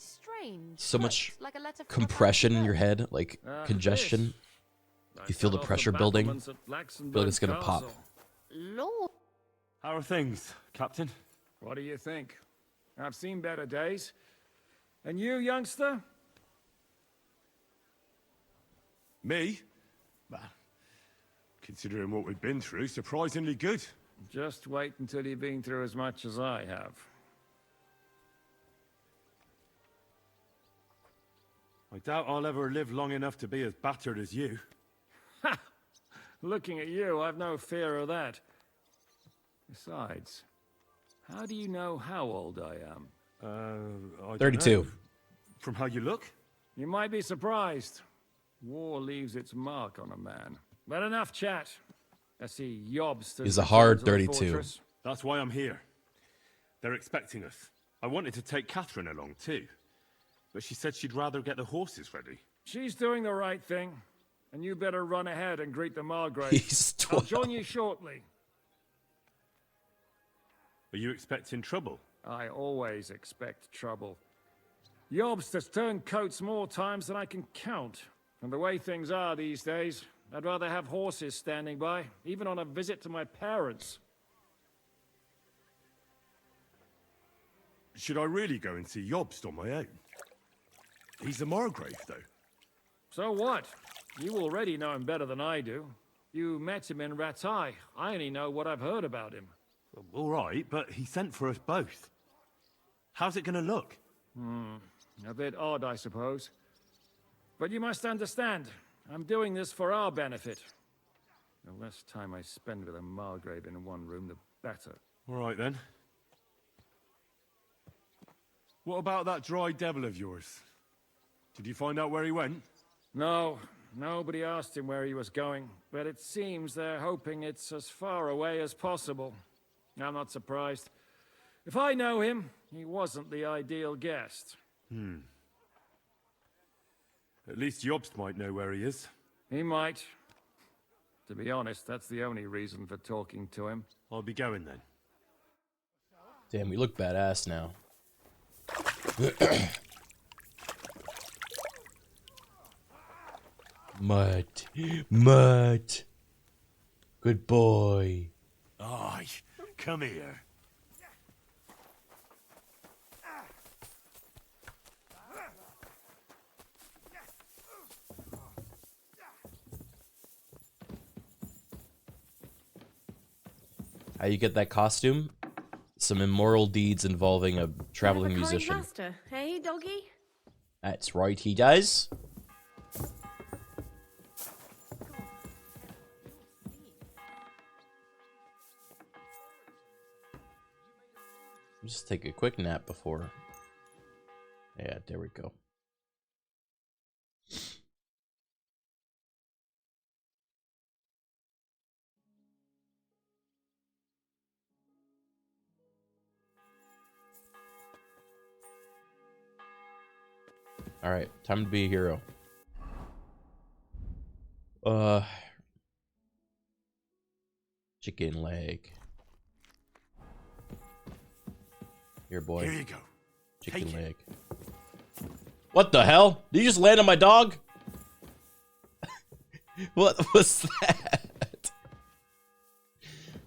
so much compression in your head, like congestion? You feel the pressure building, feel like it's gonna pop. Lord. How are things, Captain? What do you think? I've seen better days. And you, youngster? Me? Well, considering what we've been through, surprisingly good. Just wait until you've been through as much as I have. I doubt I'll ever live long enough to be as battered as you. Ha! Looking at you, I've no fear of that. Besides, how do you know how old I am? I don't 32. know. From how you look? You might be surprised. War leaves its mark on a man. But enough chat. I see Yobsters. He's a hard return to the 32. fortress. That's why I'm here. They're expecting us. I wanted to take Catherine along too, but she said she'd rather get the horses ready. She's doing the right thing, and you better run ahead and greet the Margrave. He's I'll 12. join you shortly. Are you expecting trouble? I always expect trouble. Yobsters turn coats more times than I can count. And the way things are these days, I'd rather have horses standing by, even on a visit to my parents. Should I really go and see Jobst on my own? He's the Margrave, though. So what? You already know him better than I do. You met him in Ratai. I only know what I've heard about him. All right, but he sent for us both. How's it gonna look? A bit odd, I suppose. But you must understand, I'm doing this for our benefit. The less time I spend with a Margrave in one room, the better. All right, then. What about that dry devil of yours? Did you find out where he went? No, nobody asked him where he was going, but it seems they're hoping it's as far away as possible. I'm not surprised. If I know him, he wasn't the ideal guest. At least Jobst might know where he is. He might. To be honest, that's the only reason for talking to him. I'll be going then. Damn, we look badass now. Mutt. Mutt. Good boy. Aye, come here. How you get that costume? Some immoral deeds involving a traveling Kind musician. master, hey, doggy? That's right, he does. Just take a quick nap before. Yeah, there we go. All right, time to be a hero. Chicken leg. Here, boy. Here you go. Chicken Take it. leg. What the hell? Did you just land on my dog? What was that?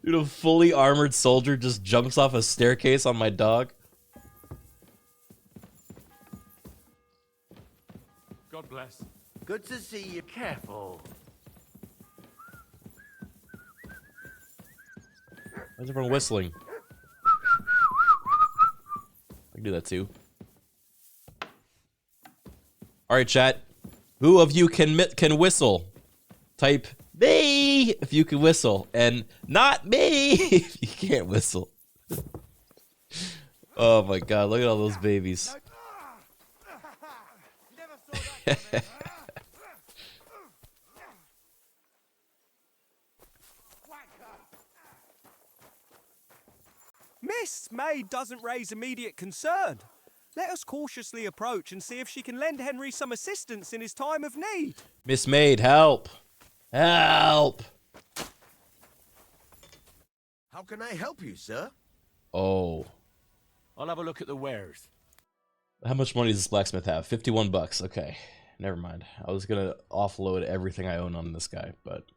Dude, a fully armored soldier just jumps off a staircase on my dog. God bless. Good to see you. Careful. Why is everyone whistling? I can do that too. All right, chat. Who of you can whistle? Type me if you can whistle, and not me if you can't whistle. Oh my god, look at all those babies. Miss Maid doesn't raise immediate concern. Let us cautiously approach and see if she can lend Henry some assistance in his time of need. Miss Maid, help! Help! How can I help you, sir? Oh. I'll have a look at the wares. How much money does this blacksmith have? 51 bucks. Okay. Never mind. I was gonna offload everything I own on this guy, but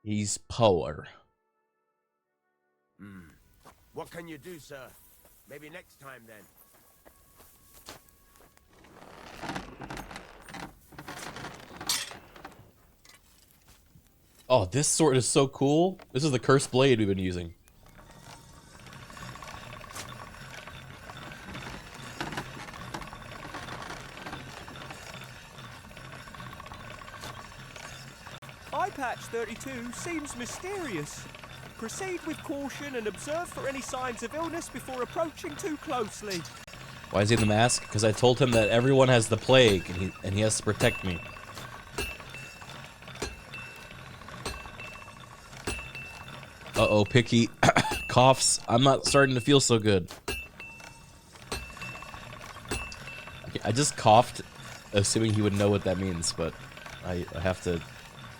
he's poor. What can you do, sir? Maybe next time, then. Oh, this sword is so cool. This is the cursed blade we've been using. Eye patch 32 seems mysterious. Proceed with caution and observe for any signs of illness before approaching too closely. Why is he in the mask? Because I told him that everyone has the plague and he has to protect me. Uh-oh, Picky coughs. I'm not starting to feel so good. Okay, I just coughed, assuming he would know what that means, but I have to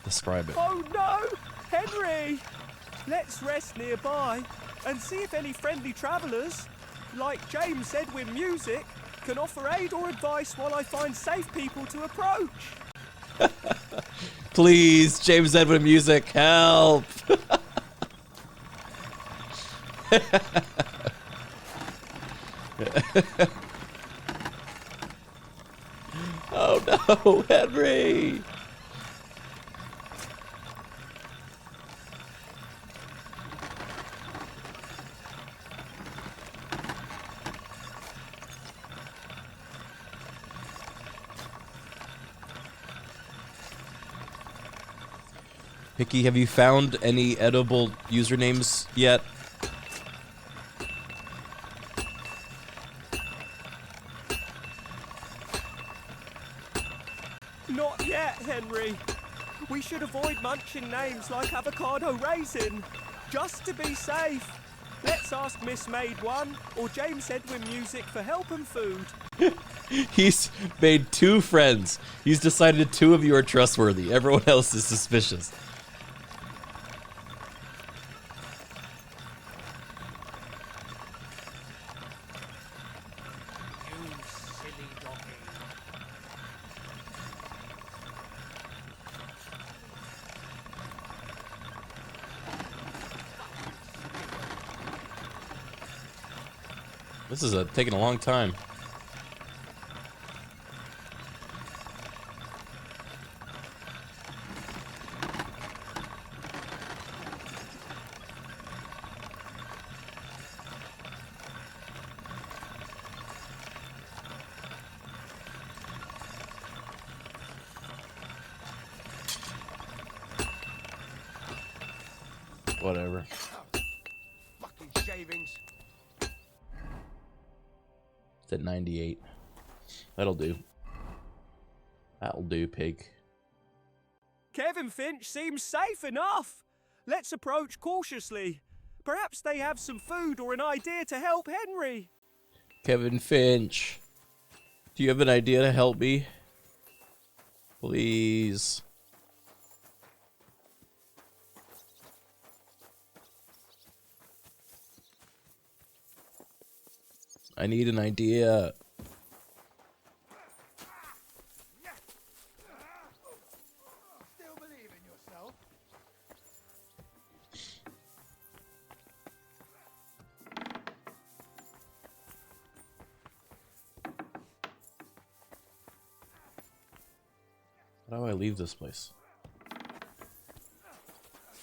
describe it. Oh no! Henry! Let's rest nearby and see if any friendly travellers, like James Edwin Music, can offer aid or advice while I find safe people to approach. Please, James Edwin Music, help! Oh no, Henry! Picky, have you found any edible usernames yet? Not yet, Henry. We should avoid munching names like avocado raisin, just to be safe. Let's ask Miss Maid 1 or James Edwin Music for help and food. He's made 2 friends. He's decided 2 of you are trustworthy. Everyone else is suspicious. This is taking a long time. Whatever. Fucking shavings. It's at 98. That'll do. That'll do, pig. Kevin Finch seems safe enough. Let's approach cautiously. Perhaps they have some food or an idea to help Henry. Kevin Finch, do you have an idea to help me? Please. I need an idea. Still believe in yourself? How do I leave this place?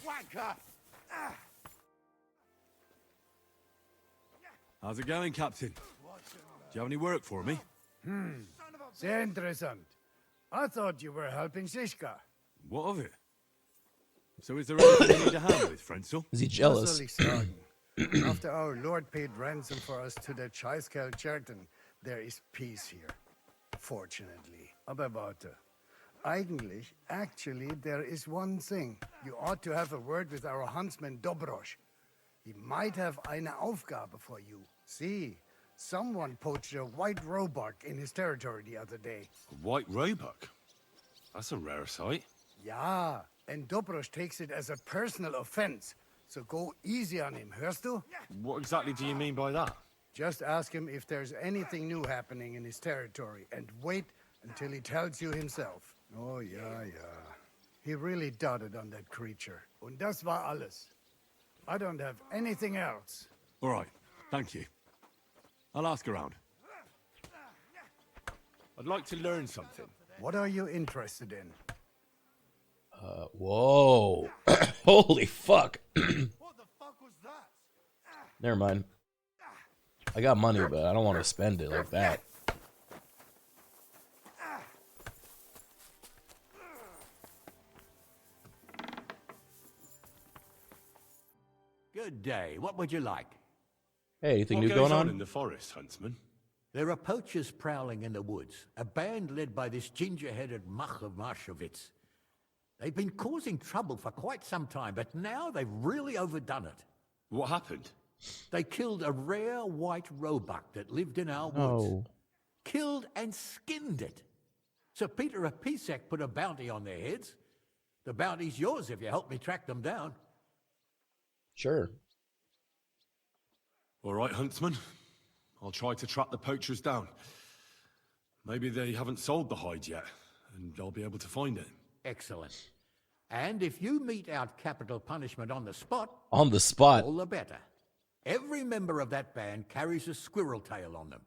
Wanker! How's it going, Captain? Do you have any work for me? Sehr interessant. I thought you were helping Shishka. What of it? So is there anything you need a hand with, Frenzel? Is he jealous? Was soll ich sagen? After our Lord paid ransom for us to the Chaiskel Cherton, there is peace here. Fortunately. Aber warte. Actually, there is one thing. You ought to have a word with our huntsman Dobrosch. He might have eine Aufgabe for you. See, someone poached a white roebuck in his territory the other day. A white roebuck? That's a rare sight. Ja, and Dobrosch takes it as a personal offense. So go easy on him, hörst du? What exactly do you mean by that? Just ask him if there's anything new happening in his territory, and wait until he tells you himself. Oh, ja. He really doted on that creature. Und das war alles. I don't have anything else. All right, thank you. I'll ask around. I'd like to learn something. What are you interested in? Whoa. Holy fuck. What the fuck was that? Never mind. I got money, but I don't want to spend it like that. Good day. What would you like? Hey, anything What new goes going on on? in the forest, Huntsman? There are poachers prowling in the woods, a band led by this ginger-headed muck of Marshowitz. They've been causing trouble for quite some time, but now they've really overdone it. What happened? They killed a rare white roebuck that lived in our woods. Oh. Killed and skinned it. Sir Peter of Pisek put a bounty on their heads. The bounty's yours if you help me track them down. Sure. All right, Huntsman. I'll try to track the poachers down. Maybe they haven't sold the hide yet, and I'll be able to find it. Excellent. And if you mete out capital punishment on the spot... On the spot? All the better. Every member of that band carries a squirrel tail on them.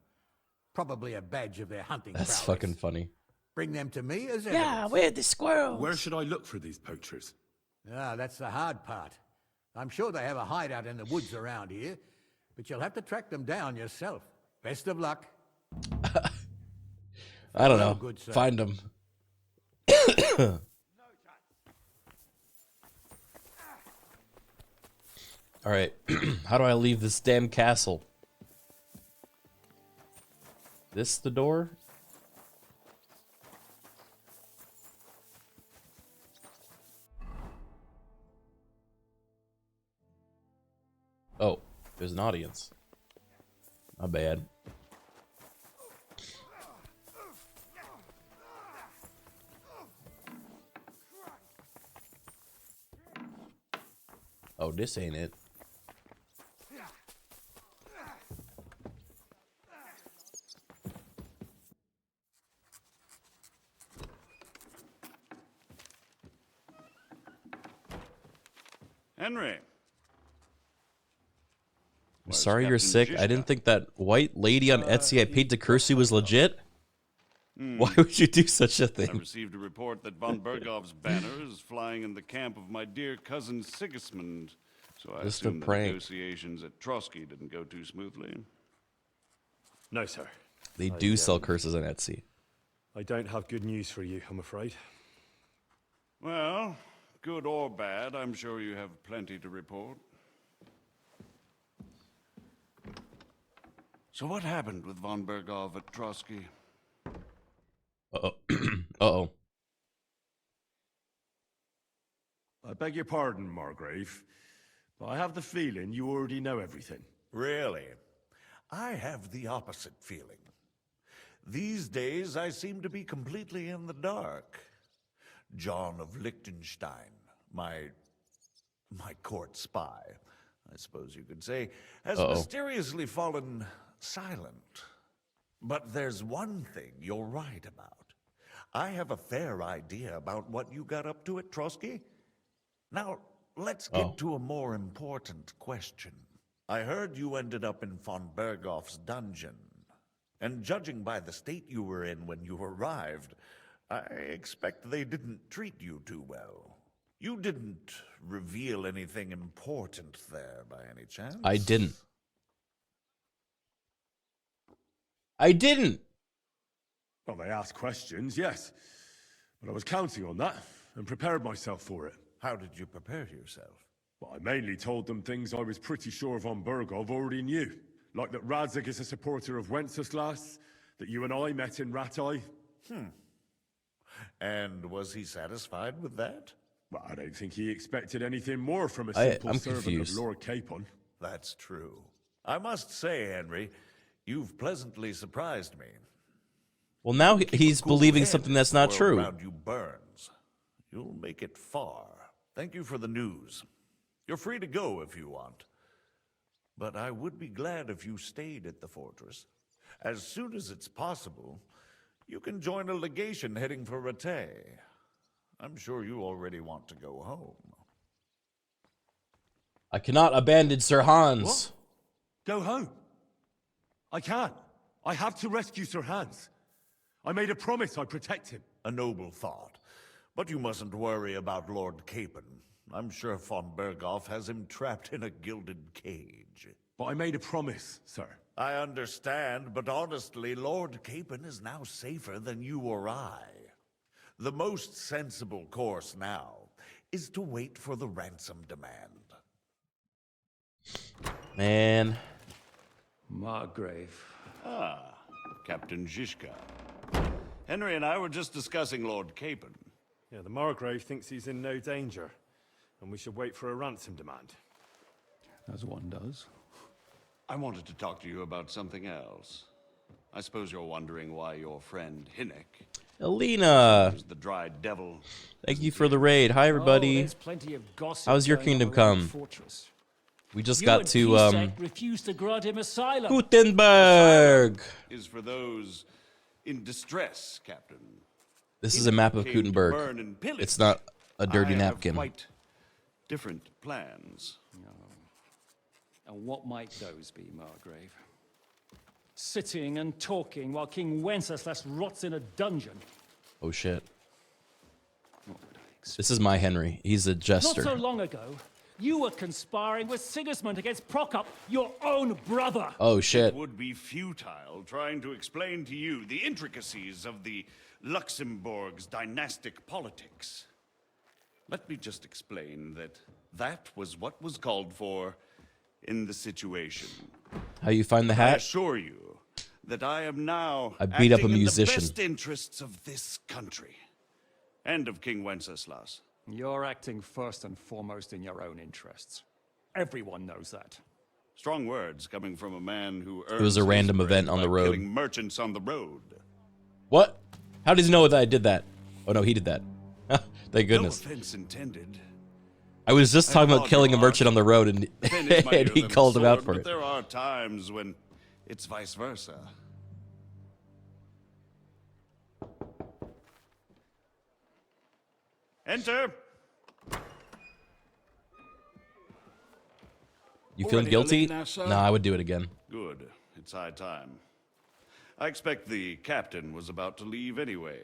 Probably a badge of their hunting That's prowess. fucking funny. Bring them to me as evidence. Yeah, where the squirrels? Where should I look for these poachers? Ah, that's the hard part. I'm sure they have a hideout in the woods around here, but you'll have to track them down yourself. Best of luck. I don't know. Good, sir. Find them. All right. How do I leave this damn castle? This the door? Oh, there's an audience. Not bad. Oh, this ain't it. Henry. I'm sorry you're Captain sick. I Zizka? didn't think that white lady on Etsy I paid to curse you was legit. Why would you do such a I thing? received a report that von Bergov's banner is flying in the camp of my dear cousin Sigismund. So I Just a assume the prank. negotiations at Trotsky didn't go too smoothly. No, sir. They do sell curses on Etsy. I don't have good news for you, I'm afraid. Well, good or bad, I'm sure you have plenty to report. So what happened with von Bergov at Trotsky? Uh-oh. Uh-oh. I beg your pardon, Margrave, but I have the feeling you already know everything. Really? I have the opposite feeling. These days, I seem to be completely in the dark. John of Liechtenstein, my court spy, I suppose you could say, has mysteriously fallen silent. But there's one thing you're right about. I have a fair idea about what you got up to at Trotsky. Now, let's get to a more important question. I heard you ended up in von Bergov's dungeon. And judging by the state you were in when you arrived, I expect they didn't treat you too well. You didn't reveal anything important there by any chance? I didn't. I didn't. Well, they asked questions, yes. But I was counting on that and prepared myself for it. How did you prepare yourself? Well, I mainly told them things I was pretty sure von Bergov already knew. Like that Radzig is a supporter of Wenceslas, that you and I met in Ratai. And was he satisfied with that? Well, I don't think he expected anything more from a simple I'm servant confused. of Lord Capon. That's true. I must say, Henry, you've pleasantly surprised me. Well, now he's Cool believing head something that's if the not world true. around you burns. You'll make it far. Thank you for the news. You're free to go if you want. But I would be glad if you stayed at the fortress. As soon as it's possible, you can join a legation heading for Rattay. I'm sure you already want to go home. I cannot abandon Sir Hans. Go home. I can't. I have to rescue Sir Hans. I made a promise I'd protect him. A noble thought. But you mustn't worry about Lord Capon. I'm sure von Berghoff has him trapped in a gilded cage. But I made a promise, sir. I understand, but honestly, Lord Capon is now safer than you or I. The most sensible course now is to wait for the ransom demand. Man. Margrave. Ah, Captain Zizka. Henry and I were just discussing Lord Capon. Yeah, the Margrave thinks he's in no danger, and we should wait for a ransom demand. As one does. I wanted to talk to you about something else. I suppose you're wondering why your friend Hinnick, Alina. who's the dry devil. Thank you for the raid. Hi, everybody. there's plenty of gossip How's your going kingdom on around come? Fortress. We just You got and to Pisek refused to grant him asylum. Kuttenberg. Is for those in distress, Captain. This is a map of Came to Kuttenberg. burn and pillage. It's not a dirty I napkin. Have quite different plans. And what might those be, Margrave? Sitting and talking while King Wenceslas rots in a dungeon. Oh shit. This is my Henry. He's a jester. Not so long ago, you were conspiring with Sigismund against Prokop, your own brother. Oh shit. It would be futile trying to explain to you the intricacies of the Luxembourg's dynastic politics. Let me just explain that that was what was called for in the situation. How you find the I hat? assure you that I am now I beat up a acting in musician. the best interests of this country and of King Wenceslas. You're acting first and foremost in your own interests. Everyone knows that. Strong words coming from a man who earns It was a his random bread event on by the road. killing merchants on the road. What? How does he know that I did that? Oh no, he did that. Thank goodness. No offense intended. I was just talking about applaud killing a your merchant on the road, and, The pen is mightier and he than the called him out sword, for but it. there are times when it's vice versa. Enter. You feeling Already guilty? late now, sir? Nah, I would do it again. Good. It's high time. I expect the captain was about to leave anyway.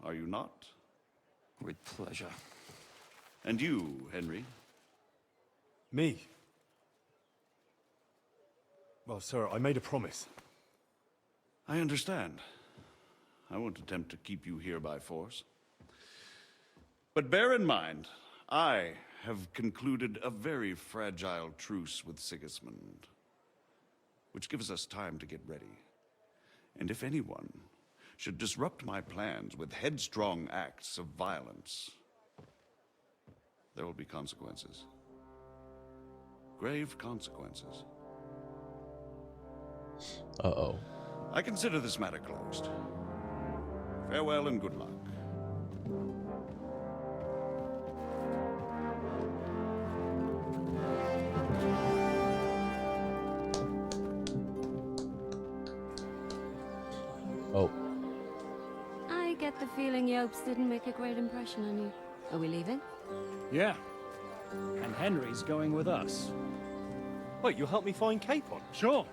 Are you not? With pleasure. And you, Henry? Me? Well, sir, I made a promise. I understand. I won't attempt to keep you here by force. But bear in mind, I have concluded a very fragile truce with Sigismund, which gives us time to get ready. And if anyone should disrupt my plans with headstrong acts of violence, there will be consequences. Grave consequences. Uh-oh. I consider this matter closed. Farewell and good luck. Oh. I get the feeling Yopes didn't make a great impression on you. Are we leaving? Yeah. And Henry's going with us. Wait, you'll help me find Capon? Sure.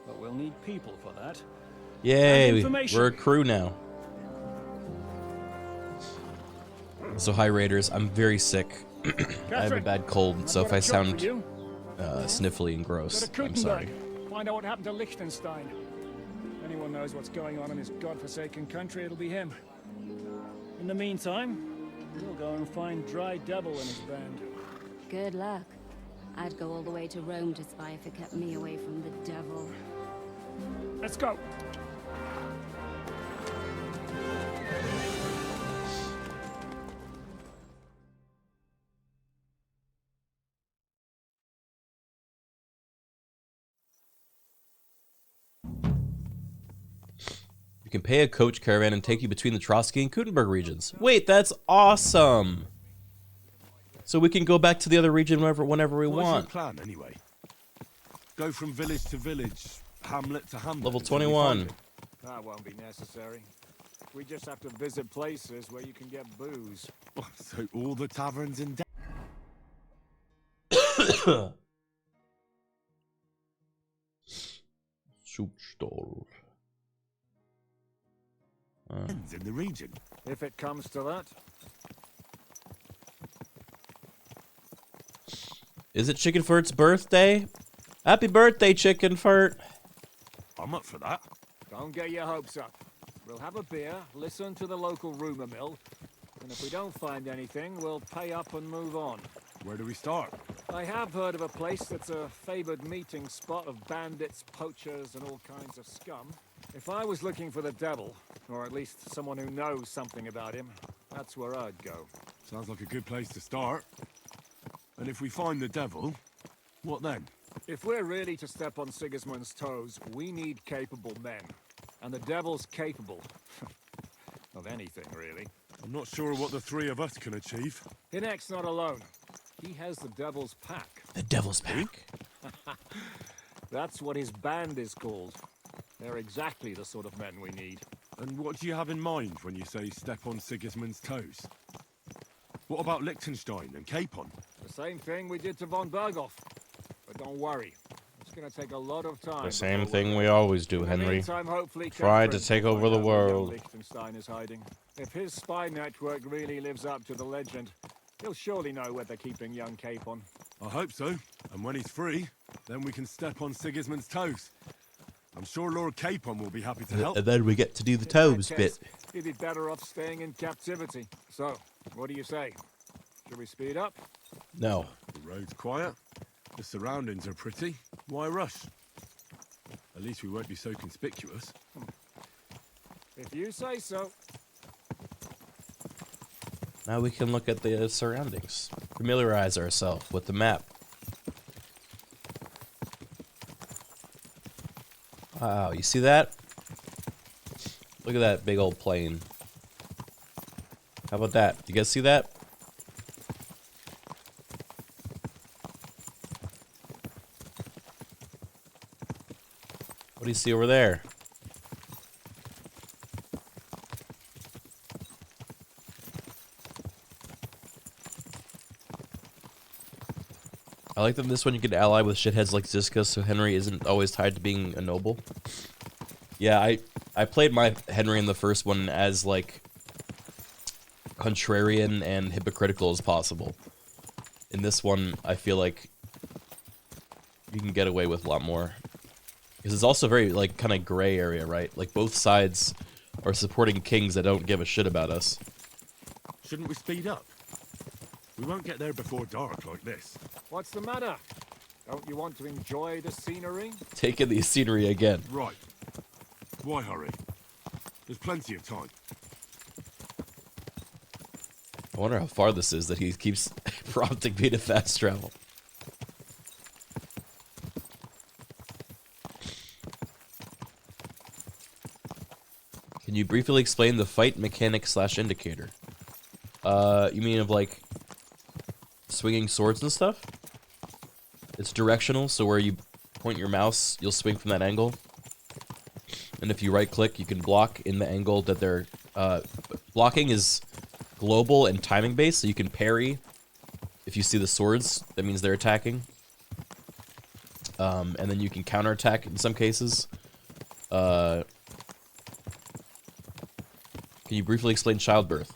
But we'll need people for that. Yay, And information. we're a crew now. So hi Raiders, I'm very sick. I have a Catherine, bad cold, so I've if got I a job sound for you. sniffly and Go gross, to I'm sorry. Kuttenberg. Find out what happened to Liechtenstein. If anyone knows what's going on in this godforsaken country, it'll be him. In the meantime, we'll go and find Dry Devil and his band. Good luck. I'd go all the way to Rome to spy if it kept me away from the devil. Let's go. You can pay a coach caravan and take you between the Trotsky and Kuttenberg regions. Wait, that's awesome! So we can go back to the other region whenever we What's want. your plan, anyway? Go from village to village, hamlet to hamlet. Level until we 21. find it. That won't be necessary. We just have to visit places where you can get booze. Oh, so all the taverns in soup stall. In the region. If it comes to that. Is it Chickenfurt's birthday? Happy birthday, Chickenfurt! I'm up for that. Don't get your hopes up. We'll have a beer, listen to the local rumour mill, and if we don't find anything, we'll pay up and move on. Where do we start? I have heard of a place that's a favoured meeting spot of bandits, poachers, and all kinds of scum. If I was looking for the devil, or at least someone who knows something about him, that's where I'd go. Sounds like a good place to start. And if we find the devil, what then? If we're really to step on Sigismund's toes, we need capable men. And the devil's capable. of anything, really. I'm not sure what the three of us can achieve. Hinek's not alone. He has the Devil's Pack. The Devil's Pack? That's what his band is called. They're exactly the sort of men we need. And what do you have in mind when you say step on Sigismund's toes? What about Liechtenstein and Capon? The same thing we did to von Berghoff. But don't worry. It's going to take a lot of time. The same thing we always do, Henry. Meantime, hopefully Try to take over the world. Liechtenstein is hiding. If his spy network really lives up to the legend, he'll surely know where they're keeping young Capon. I hope so. And when he's free, then we can step on Sigismund's toes. I'm sure Lord Capon will be happy to help. And then we get to do the toes bit. He'd be better off staying in captivity. So, what do you say? Should we speed up? No. The road's quiet. The surroundings are pretty. Why rush? At least we won't be so conspicuous. If you say so. Now we can look at the surroundings. Familiarize ourselves with the map. Wow, you see that? Look at that big old plane. How about that? You guys see that? What do you see over there? I like that in this one you can ally with shitheads like Ziska, so Henry isn't always tied to being a noble. Yeah, I played my Henry in the first one as, like, contrarian and hypocritical as possible. In this one, I feel like you can get away with a lot more. Because it's also very, like, kind of gray area, right? Like, both sides are supporting kings that don't give a shit about us. Shouldn't we speed up? We won't get there before dark like this. What's the matter? Don't you want to enjoy the scenery? Take in the scenery again. Right. Why hurry? There's plenty of time. I wonder how far this is that he keeps prompting me to fast travel. Can you briefly explain the fight mechanic / indicator? You mean of, like, swinging swords and stuff? It's directional, so where you point your mouse, you'll swing from that angle. And if you right-click, you can block in the angle that they're... blocking is global and timing-based, so you can parry. If you see the swords, that means they're attacking. And then you can counterattack in some cases. Can you briefly explain childbirth?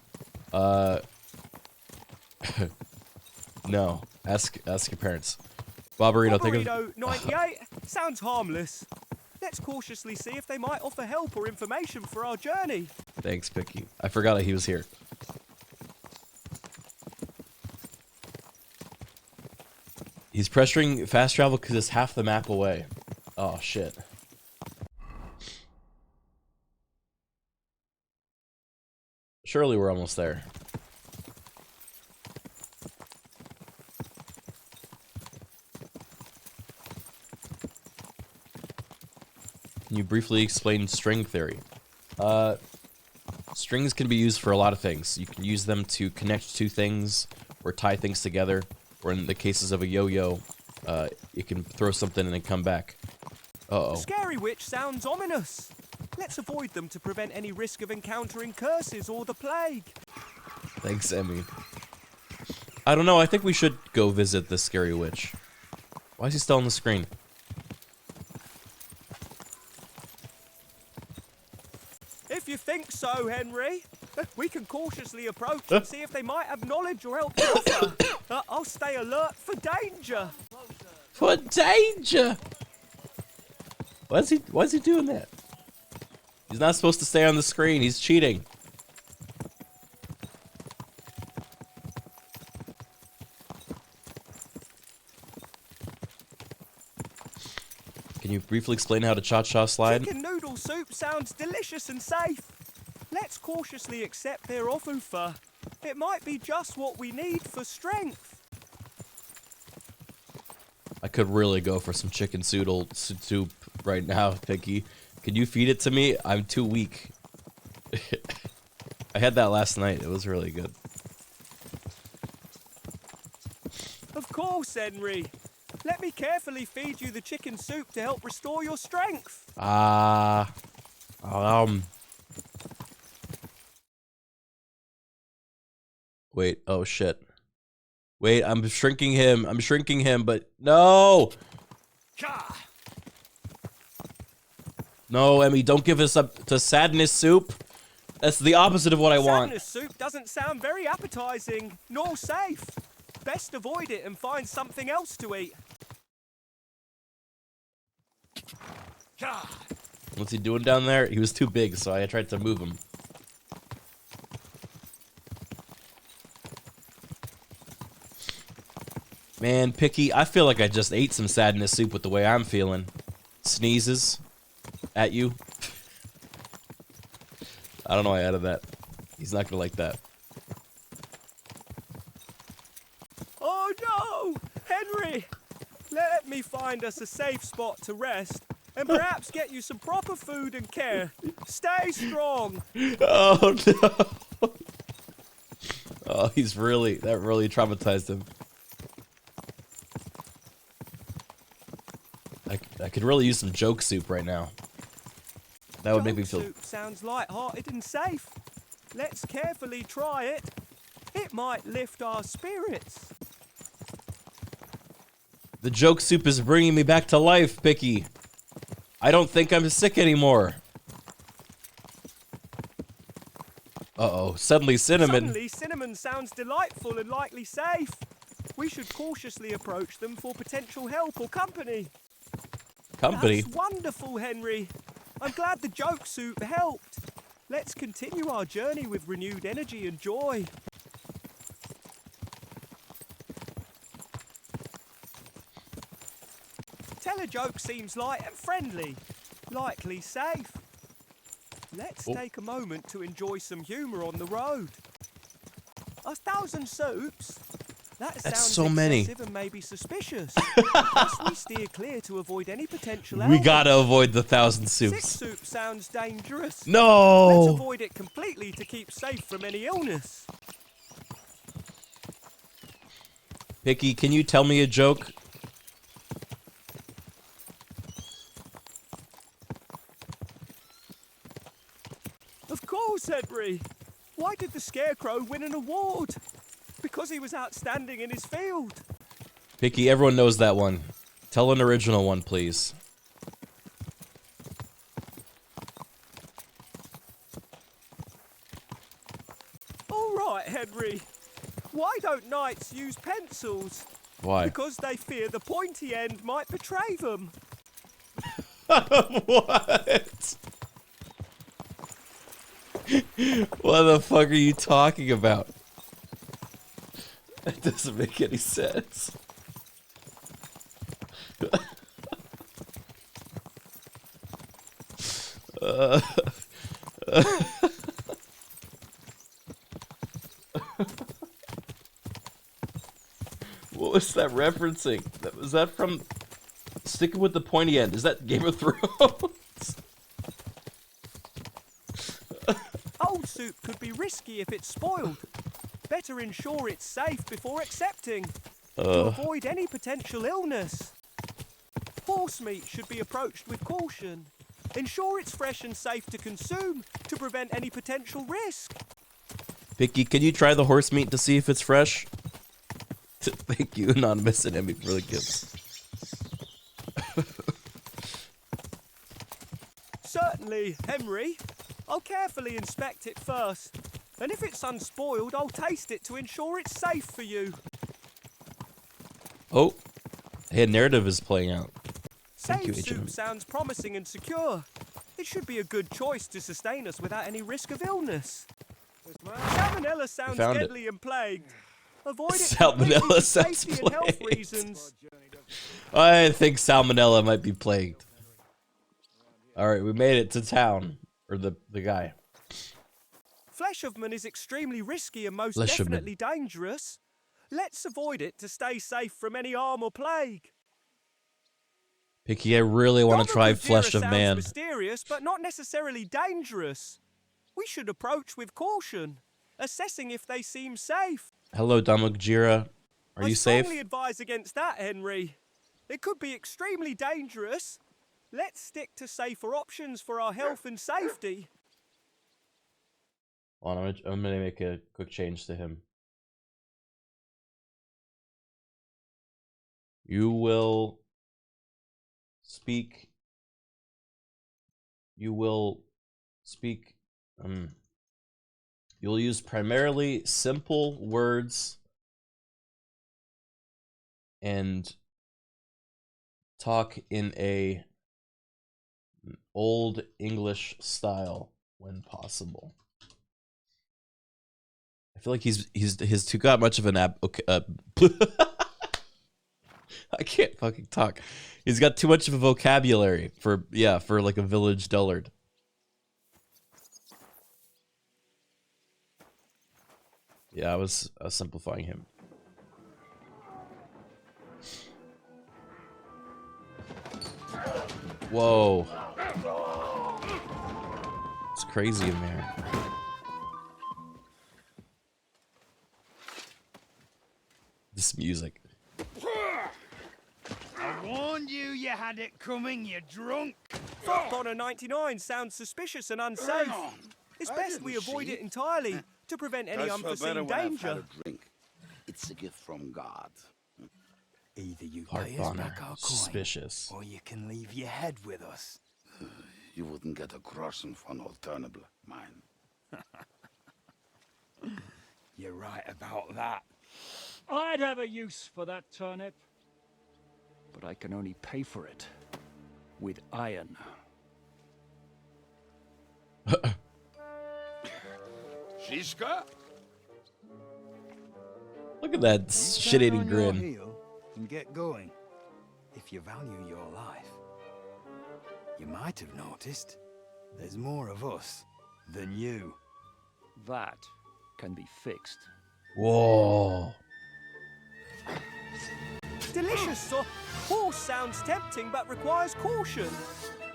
No. Ask your parents. Barbarino, think of... Barbarino 98 sounds harmless. Let's cautiously see if they might offer help or information for our journey. Thanks, Picky. I forgot that he was here. He's pressuring fast travel because it's half the map away. Oh, shit. Surely we're almost there. Can you briefly explain string theory? Strings can be used for a lot of things. You can use them to connect two things or tie things together, or in the cases of a yo-yo, you can throw something and then come back. Uh-oh. Scary witch sounds ominous. Let's avoid them to prevent any risk of encountering curses or the plague. Thanks, Emmy. I don't know, I think we should go visit the scary witch. Why is he still on the screen? go, Henry. We can cautiously approach and see if they might have knowledge or help to offer. I'll stay alert for danger. For danger? Why is he doing that? He's not supposed to stay on the screen. He's cheating. Can you briefly explain how to cha-cha slide? Chicken noodle soup sounds delicious and safe. Let's cautiously accept their offer. It might be just what we need for strength. I could really go for some chicken soup right now, Picky. Can you feed it to me? I'm too weak. I had that last night. It was really good. Of course, Henry. Let me carefully feed you the chicken soup to help restore your strength. Wait, oh shit. Wait, I'm shrinking him, but no! No, Emmy, don't give us up to sadness soup. That's the opposite of what I want. Sadness soup doesn't sound very appetizing, nor safe. Best avoid it and find something else to eat. What's he doing down there? He was too big, so I tried to move him. Man, Picky, I feel like I just ate some sadness soup with the way I'm feeling. Sneezes at you. I don't know why I added that. He's not gonna like that. Oh no! Henry! Let me find us a safe spot to rest, and perhaps get you some proper food and care. Stay strong! Oh no! Oh, that really traumatized him. I could really use some joke soup right now. That would make me feel... Soup sounds light-hearted and safe. Let's carefully try it. It might lift our spirits. The joke soup is bringing me back to life, Picky. I don't think I'm sick anymore. Uh-oh, suddenly cinnamon. Suddenly, cinnamon sounds delightful and likely safe. We should cautiously approach them for potential help or company. Company? That's wonderful, Henry. I'm glad the joke soup helped. Let's continue our journey with renewed energy and joy. Tell a joke seems light and friendly, likely safe. Let's take a moment to enjoy some humour on the road. 1,000 soups? That That's sounds so many. excessive and maybe suspicious. Must we steer clear to avoid any potential We elements? gotta avoid the 1,000 soups. 6 soup sounds dangerous. No! Let's avoid it completely to keep safe from any illness. Picky, can you tell me a joke? Of course, Henry. Why did the Scarecrow win an award? Because he was outstanding in his field. Picky, everyone knows that one. Tell an original one, please. All right, Henry. Why don't knights use pencils? Why? Because they fear the pointy end might betray them. What? What the fuck are you talking about? That doesn't make any sense. What was that referencing? Was that from Sticking with the Pointy End? Is that Game of Thrones? Old soup could be risky if it's spoiled. Better ensure it's safe before accepting. To avoid any potential illness. Horse meat should be approached with caution. Ensure it's fresh and safe to consume to prevent any potential risk. Vicky, can you try the horse meat to see if it's fresh? Thank you, Anonymous and Emmy, for the gifts. Certainly, Henry. I'll carefully inspect it first. And if it's unspoiled, I'll taste it to ensure it's safe for you. Oh, hey, narrative is playing out. Thank you, Save Agent. soup sounds promising and secure. It should be a good choice to sustain us without any risk of illness. Salmonella sounds found it. deadly and plagued. Avoid it Salmonella completely for sounds safety and health plagued. reasons. I think salmonella might be plagued. All right, we made it to town, or the guy. Fleshman is extremely risky and most Fleshman. definitely dangerous. Let's avoid it to stay safe from any harm or plague. Picky, I really want to try Gojira Flesh of sounds Man. mysterious, but not necessarily dangerous. We should approach with caution, assessing if they seem safe. Hello, Damogojira. Are you I strongly safe? advise against that, Henry. It could be extremely dangerous. Let's stick to safer options for our health and safety. Hold on, I'm gonna make a quick change to him. You will speak. You will speak. You'll use primarily simple words and talk in a old English style when possible. I feel like he's too got much of an okay, I can't fucking talk. He's got too much of a vocabulary for like a village dullard. Yeah, I was simplifying him. Whoa. It's crazy in there. This music. I warned you you had it coming, you drunk. Thought Bonner 99 sounds suspicious and unsafe. It's best we avoid it entirely to prevent any unforeseen danger. It's a gift from God. Either you Hart pay us Bonner, back our coin, suspicious. or you can leave your head with us. You wouldn't get a groschen for an alternative, mine. You're right about that. I'd have a use for that turnip. But I can only pay for it with iron. Shishka? Look at that shit-eating grin. And get going. If you value your life. You might have noticed there's more of us than you. That can be fixed. Whoa. Delicious horse sounds tempting but requires caution.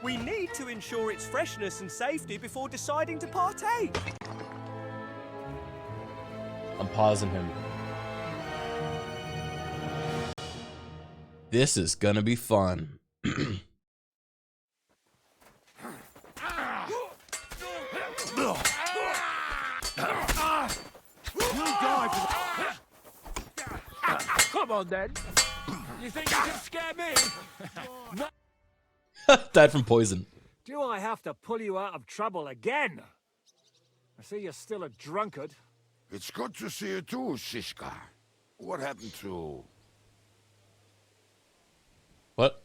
We need to ensure its freshness and safety before deciding to partake. I'm pausing him. This is gonna be fun. Come on then. You think you can scare me? Died from poison. Do I have to pull you out of trouble again? I see you're still a drunkard. It's good to see you too, Shishka. What happened to... What?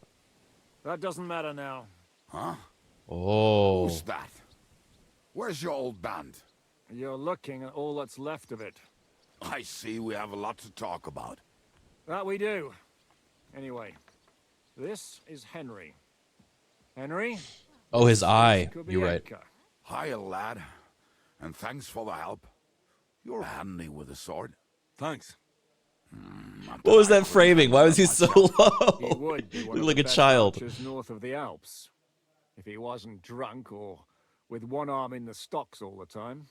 That doesn't matter now. Huh? Oh. Who's that? Where's your old band? You're looking at all that's left of it. I see we have a lot to talk about. That we do. Anyway, this is Henry. Henry? Oh, his eye. You're right. Hiya, lad. And thanks for the help. You're handy with a sword. Thanks. What was that framing? Why was he so low? He would be Looked one of like the a best child. archers north of the Alps. If he wasn't drunk or with one arm in the stocks all the time.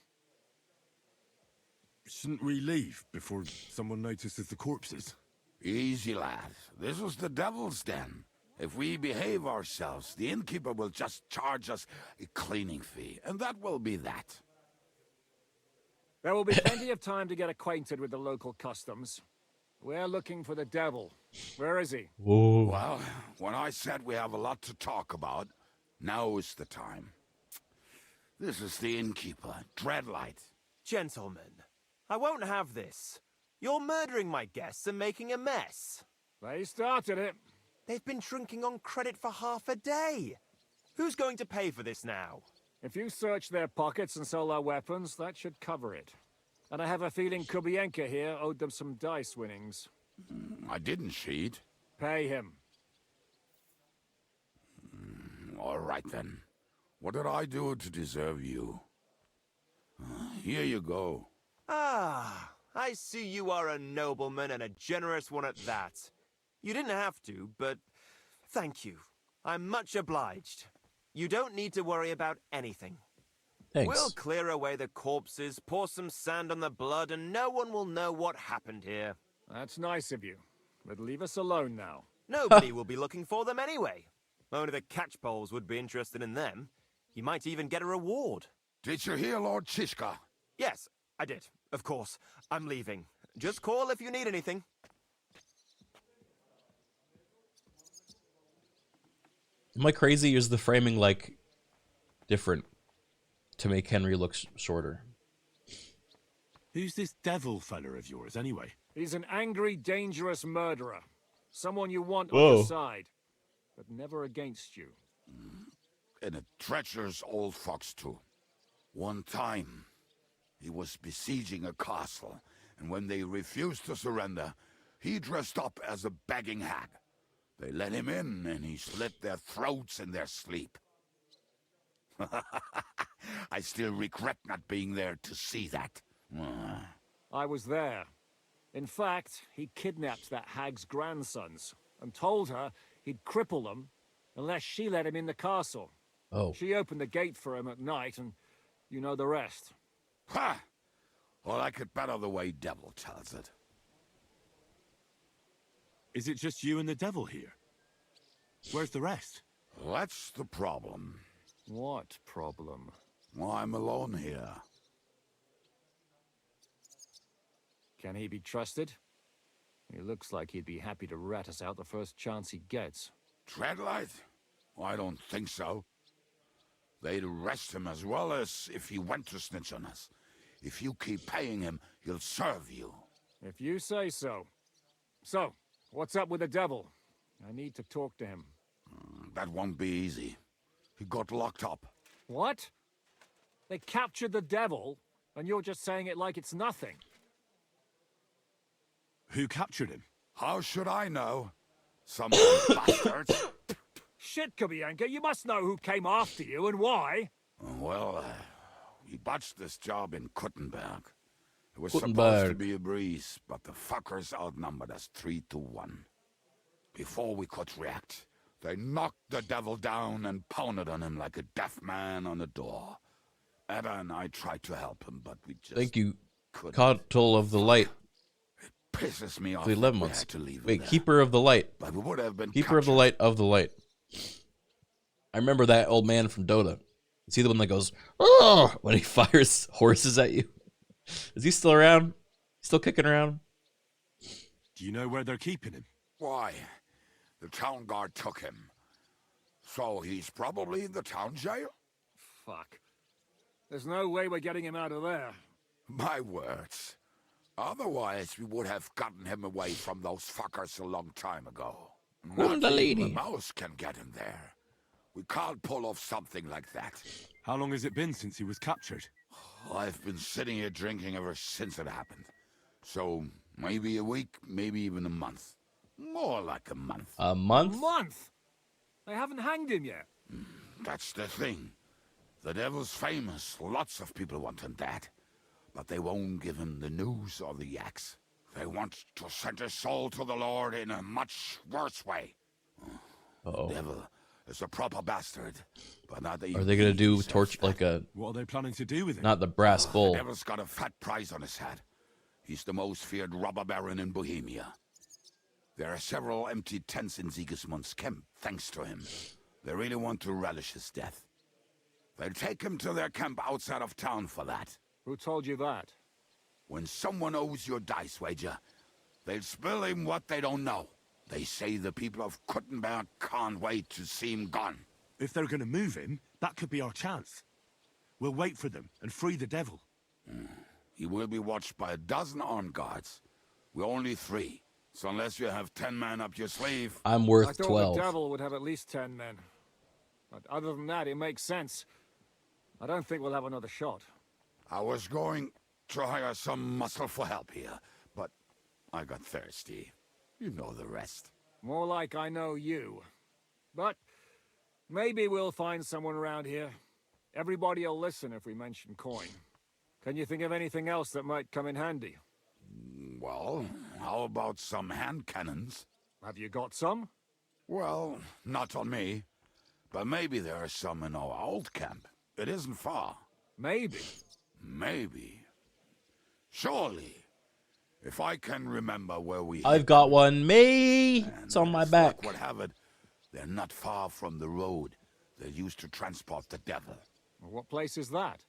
Shouldn't we leave before someone notices the corpses? Easy, lad. This was the devil's den. If we behave ourselves, the innkeeper will just charge us a cleaning fee, and that will be that. There will be plenty of time to get acquainted with the local customs. We're looking for the devil. Where is he? Whoa. Well, when I said we have a lot to talk about, now is the time. This is the innkeeper, Dreadlight. Gentlemen, I won't have this. You're murdering my guests and making a mess. They started it. They've been drinking on credit for half a day. Who's going to pay for this now? If you search their pockets and sell their weapons, that should cover it. And I have a feeling Kubienka here owed them some dice winnings. I didn't cheat. Pay him. All right then. What did I do to deserve you? Here you go. Ah, I see you are a nobleman and a generous one at that. You didn't have to, but thank you. I'm much obliged. You don't need to worry about anything. Thanks. We'll clear away the corpses, pour some sand on the blood, and no one will know what happened here. That's nice of you. But leave us alone now. Nobody will be looking for them anyway. Only the catchpoles would be interested in them. You might even get a reward. Did you hear Lord Chishka? Yes, I did. Of course. I'm leaving. Just call if you need anything. Am I crazy? Is the framing like different to make Henry look shorter? Who's this devil fella of yours, anyway? He's an angry, dangerous murderer. Someone you want on Whoa. your side, but never against you. And a treacherous old fox, too. One time, he was besieging a castle, and when they refused to surrender, he dressed up as a begging hag. They let him in, and he slit their throats in their sleep. I still regret not being there to see that. I was there. In fact, he kidnapped that hag's grandsons and told her he'd cripple them unless she let him in the castle. Oh. She opened the gate for him at night, and you know the rest. Ha! Well, I could better the way Devil tells it. Is it just you and the devil here? Where's the rest? That's the problem. What problem? Well, I'm alone here. Can he be trusted? He looks like he'd be happy to rat us out the first chance he gets. Dreadlight? Well, I don't think so. They'd arrest him as well as if he went to snitch on us. If you keep paying him, he'll serve you. If you say so. So, what's up with the devil? I need to talk to him. That won't be easy. He got locked up. What? They captured the devil, and you're just saying it like it's nothing. Who captured him? How should I know? Some bastards. Shit, Kubienka, you must know who came after you and why. Well, we botched this job in Kuttenberg. It was Kuttenberg. supposed to be a breeze, but the fuckers outnumbered us 3-1. Before we could react, they knocked the devil down and pounded on him like a deaf man on a door. Etta and I tried to help him, but we just Thank you, couldn't. Cottle of the Light. Pisses me off. The 11 that we months. had to leave it Wait, there. Keeper of the Light. But we would have been Keeper of the Light of the Light. I remember that old man from Dota. Is he the one that goes, oh, when he fires horses at you? Is he still around? Still kicking around? Do you know where they're keeping him? Why? The town guard took him. So he's probably in the town jail? Fuck. There's no way we're getting him out of there. My words. Otherwise, we would have gotten him away from those fuckers a long time ago. Not even a mouse can get him there. We can't pull off something like that. How long has it been since he was captured? I've been sitting here drinking ever since it happened. So, maybe a week, maybe even a month. More like a month. A month? A month? They haven't hanged him yet. That's the thing. The devil's famous. Lots of people want him dead. But they won't give him the news or the axe. They want to send his soul to the Lord in a much worse way. Uh-oh. Devil is a proper bastard, but not the. Are they gonna do torch like a? What are they planning to do with him? Not the brass bull. The devil's got a fat price on his head. He's the most feared robber baron in Bohemia. There are several empty tents in Sigismund's camp, thanks to him. They really want to relish his death. They'll take him to their camp outside of town for that. Who told you that? When someone owes you a dice wager, they'll spill him what they don't know. They say the people of Kuttenberg can't wait to see him gone. If they're going to move him, that could be our chance. We'll wait for them and free the devil. He will be watched by a dozen armed guards. We're only 3. So unless you have 10 men up your sleeve... I'm worth I thought 12. the devil would have at least 10 men. But other than that, it makes sense. I don't think we'll have another shot. I was going to hire some muscle for help here, but I got thirsty. You know the rest. More like I know you. But maybe we'll find someone around here. Everybody will listen if we mention coin. Can you think of anything else that might come in handy? Well, how about some hand cannons? Have you got some? Well, not on me. But maybe there are some in our old camp. It isn't far. Maybe. Maybe. Surely. If I can remember where we... I've got one. Me! It's on my back. What have it? They're not far from the road. They're used to transport the devil. What place is that?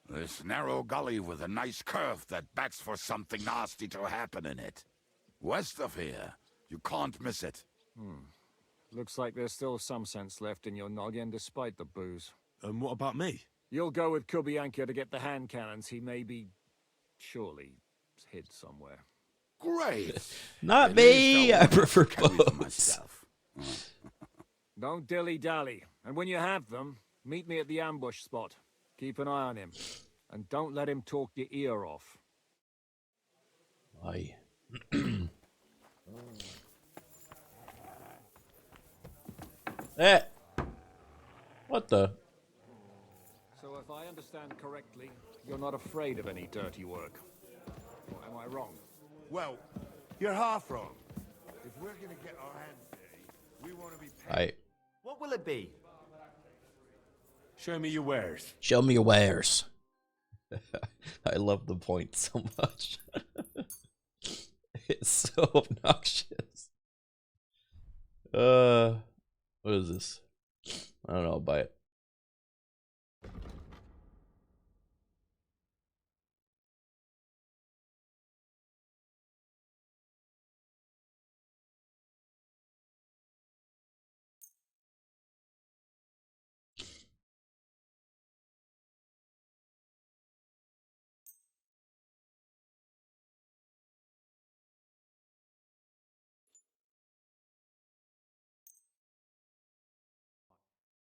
This narrow gully with a nice curve that backs for something nasty to happen in it. West of here. You can't miss it. Looks like there's still some sense left in your noggin despite the booze. And what about me? You'll go with Kubianka to get the hand cannons. He may be... surely hid somewhere. Great! Not me! I prefer bows. Don't dilly-dally. And when you have them, meet me at the ambush spot. Keep an eye on him. And don't let him talk your ear off. Aye. Eh! What the? So if I understand correctly, you're not afraid of any dirty work. Or am I wrong? Well, you're half wrong. If we're gonna get our hands dirty, we want to be paid. Aye. What will it be? Show me your wares. Show me your wares. I love the point so much. It's so obnoxious. What is this? I don't know, I'll buy it.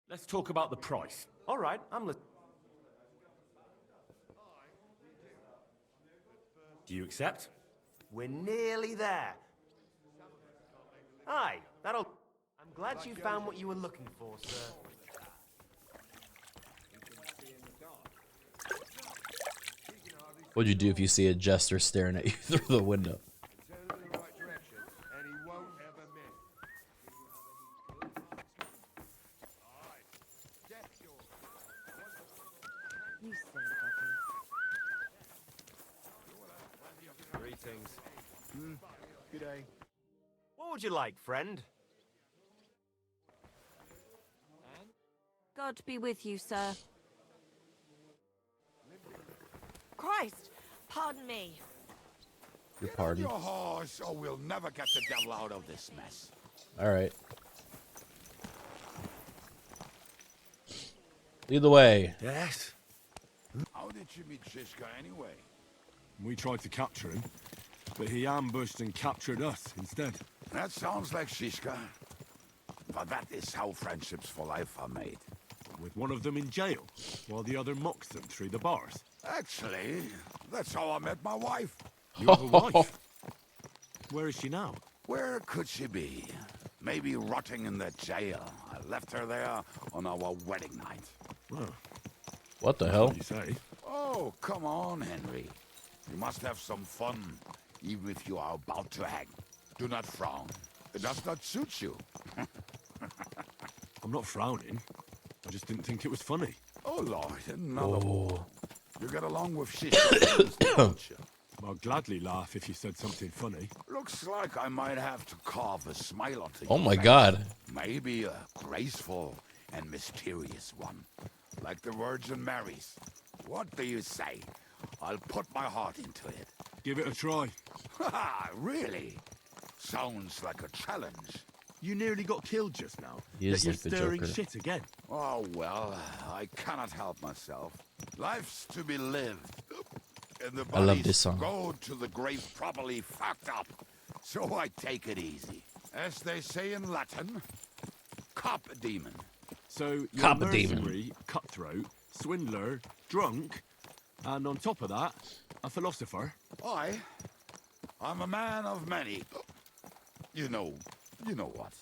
Let's talk about the price. All right, I'm listening. Do you accept? We're nearly there. Aye, that'll... I'm glad you found what you were looking for, sir. What'd you do if you see a jester staring at you through the window? Greetings. Good day. What would you like, friend? God be with you, sir. Christ! Pardon me. Your pardon. Your horse, or we'll never get the devil out of this mess. Alright. Lead the way. Yes. How did you meet Shishka anyway? We tried to capture him, but he ambushed and captured us instead. That sounds like Shishka. But that is how friendships for life are made. With one of them in jail, while the other mocks them through the bars. Actually, that's how I met my wife. You have a wife? Where is she now? Where could she be? Maybe rotting in the jail. I left her there on our wedding night. Well, what the hell? You say? Oh, come on, Henry. You must have some fun, even if you are about to hang. Do not frown. It does not suit you. I'm not frowning. I just didn't think it was funny. Oh, Lord, another one. You get along with Shishka, don't you? I'll gladly laugh if you said something funny. Looks like I might have to carve a smile onto Oh your my face. God. Maybe a graceful and mysterious one. Like the Virgin Mary's. What do you say? I'll put my heart into it. Give it a try. Ha! Really? Sounds like a challenge. You nearly got killed just now. He is Yet like the you're stirring Joker. shit again. Oh, well, I cannot help myself. Life's to be lived. And the I love bodies this song. go to the grave properly fucked up. So I take it easy. As they say in Latin, cop a demon. So you're Cop a mercenary, demon. cutthroat, swindler, drunk, and on top of that, a philosopher. I'm a man of many. You know what.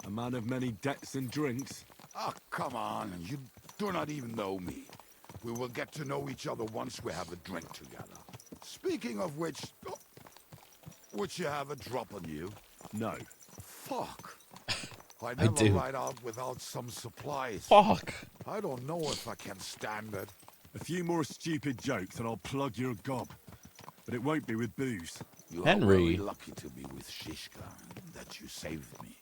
A man of many debts and drinks. Oh, come on, you do not even know me. We will get to know each other once we have a drink together. Speaking of which, would you have a drop on you? No. Fuck. I never do. ride out without some supplies. Fuck. I don't know if I can stand it. A few more stupid jokes and I'll plug your gob. But it won't be with booze. You Henry. are very lucky to be with Shishka, that you saved me.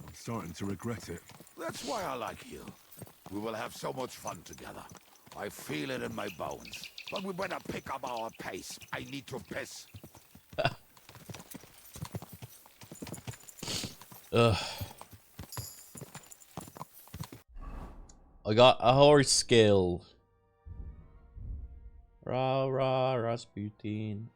I'm starting to regret it. That's why I like you. We will have so much fun together. I feel it in my bones. But we better pick up our pace. I need to piss. Ugh. I got a horse skill. Rah rah Rasputin.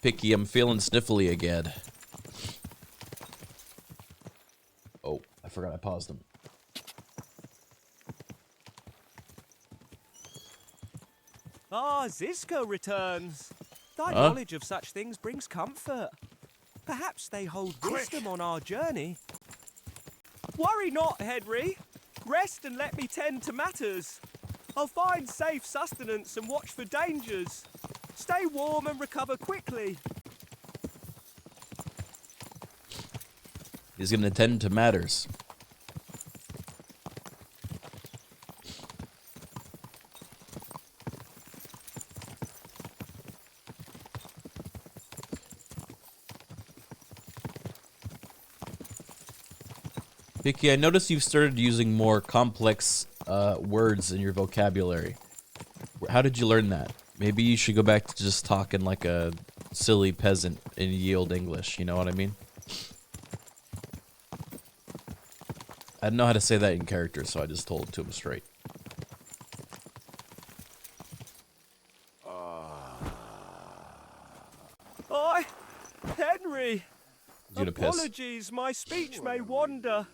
Picky, I'm feeling sniffly again. Oh, I forgot I paused him. Ah, Ziska returns. Thy Huh? knowledge of such things brings comfort. Perhaps they hold wisdom on our journey. Worry not, Henry. Rest and let me tend to matters. I'll find safe sustenance and watch for dangers. Stay warm and recover quickly. He's gonna tend to matters. Vicky, I noticed you've started using more complex words in your vocabulary. How did you learn that? Maybe you should go back to just talking like a silly peasant in yield English, you know what I mean? I didn't know how to say that in character, so I just told it to him straight. Oi, Henry! You gonna piss? Apologies, my speech may wander.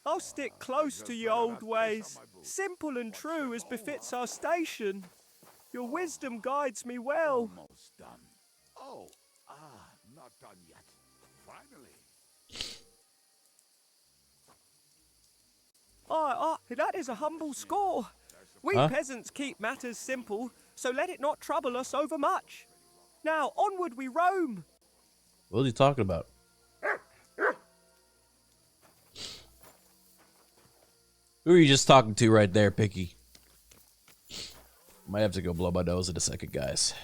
I'll stick close to your old ways, simple and true as befits our station. Your wisdom guides me well. Almost done. Oh, not done yet. Finally. That is a humble score. We Huh? peasants keep matters simple, so let it not trouble us overmuch. Now, onward we roam. What are you talking about? Who are you just talking to right there, Picky? Might have to go blow my nose in a second, guys.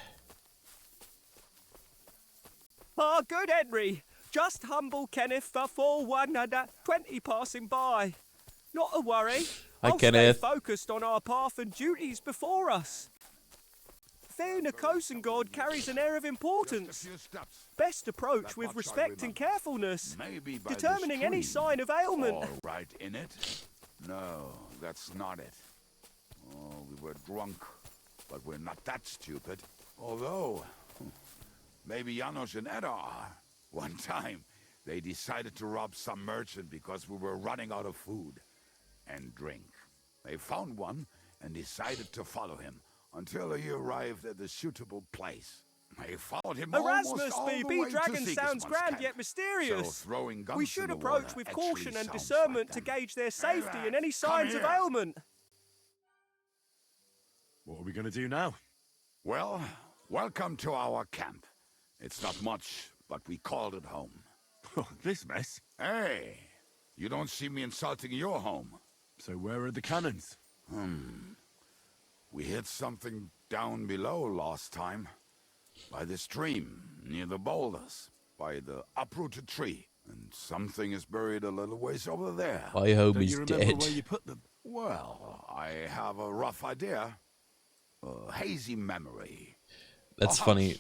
Ah, good Henry. Just humble Kenneth for 4-1-20 passing by. Not a worry. Hi, I'll Kenneth. stay focused on our path and duties before us. Fair Kosengod carries an air of importance. Best approach with respect and carefulness, Maybe by the determining any stream. sign of ailment. All right in it? No, that's not it. Oh, we were drunk, but we're not that stupid. Although, maybe Janos and Edda are. One time, they decided to rob some merchant because we were running out of food and drink. They found one and decided to follow him until he arrived at a suitable place. They followed him almost Erasmus, all the BB way to Dragon sounds Sigismund's grand camp. yet mysterious. So throwing guns We should in the approach water with actually caution and sounds discernment like to them. gauge their safety and any Come signs of here. ailment. What are we going to do now? Well, welcome to our camp. It's not much, but we called it home. This mess? Hey, you don't see me insulting your home. So where are the cannons? We hit something down below last time. By the stream, near the boulders, by the uprooted tree. And something is buried a little ways over there. I hope Don't he's you remember dead. where you put them? Well, I have a rough idea. A hazy memory. That's funny.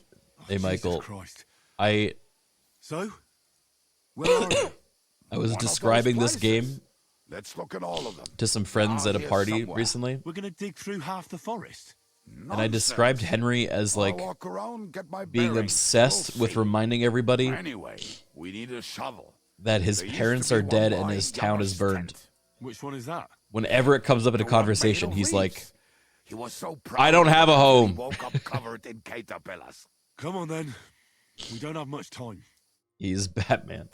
Hey, Michael. Christ. So? Where are you? I was describing this game Let's look at all of them. to some friends at a party recently. We're gonna dig through half the forest. And I described Henry as like I'll walk around, get my being bearings. obsessed with reminding everybody Anyway, we need a shovel. that his There used parents to be are one dead by and his town is Yama's burned. tent. Which one is that? Whenever it comes up in a The one made conversation, of he's like, leaves. He was so proud I don't have a that he home. woke up covered in caterpillars. Come on then. We don't have much time. He's Batman.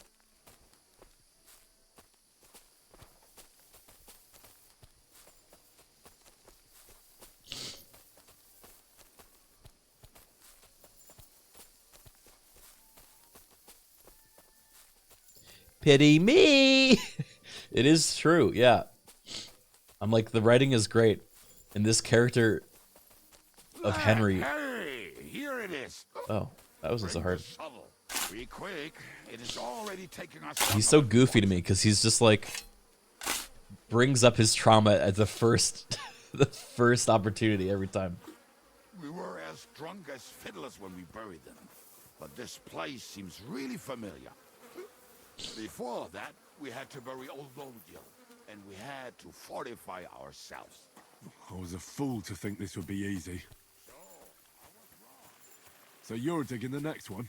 Pity me. It is true, yeah. I'm like, the writing is great. And this character of Henry. Hey, here it is. Oh, that wasn't so hard. Shovel. Be quick. It is already taking us. He's so goofy to me because he's just like brings up his trauma at the first the first opportunity every time. We were as drunk as fiddlers when we buried them. But this place seems really familiar. Before that, we had to bury old Lodiel, and we had to fortify ourselves. I was a fool to think this would be easy. So you're digging the next one?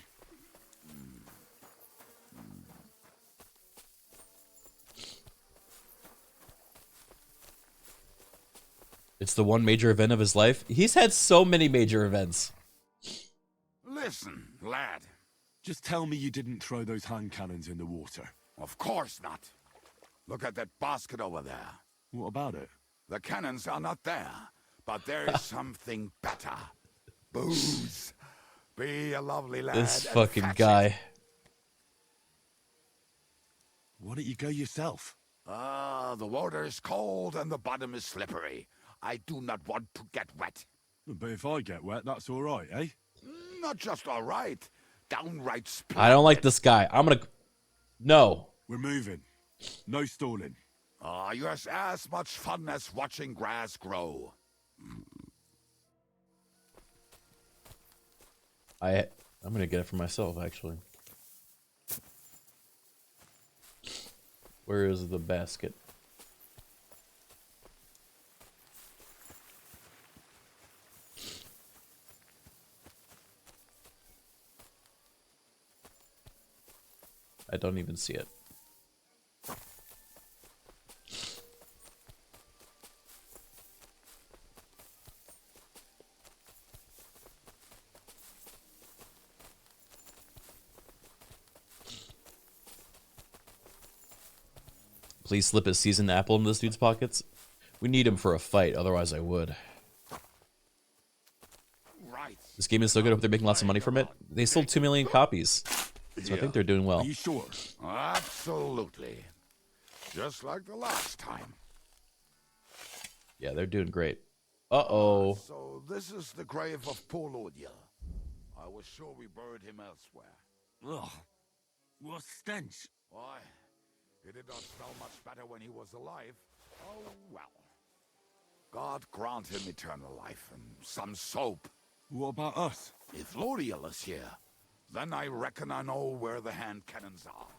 It's the one major event of his life. He's had so many major events. Listen, lad. Just tell me you didn't throw those hand cannons in the water. Of course not. Look at that basket over there. What about it? The cannons are not there, but there is something better. Booze. Be a lovely lad. This and fucking fetch guy. it. Why don't you go yourself? The water is cold and the bottom is slippery. I do not want to get wet. But if I get wet, that's all right, eh? Not just all right. Downright splendid. I don't like this guy. I'm gonna. No. We're moving. No stalling. You're as much fun as watching grass grow. I'm gonna get it for myself, actually. Where is the basket? I don't even see it. Please slip a seasoned apple in this dude's pockets. We need him for a fight, otherwise I would. Right. This game is so good, I hope they're making lots of money from it. They sold 2 million copies, so I think they're doing well. Are you sure? Absolutely. Just like the last time. Yeah, they're doing great. Uh-oh. So this is the grave of poor Lodiel. I was sure we buried him elsewhere. Ugh. What stench. Why? He did not smell much better when he was alive. Oh, well. God grant him eternal life and some soap. What about us? If Lodiel is here, then I reckon I know where the hand cannons are.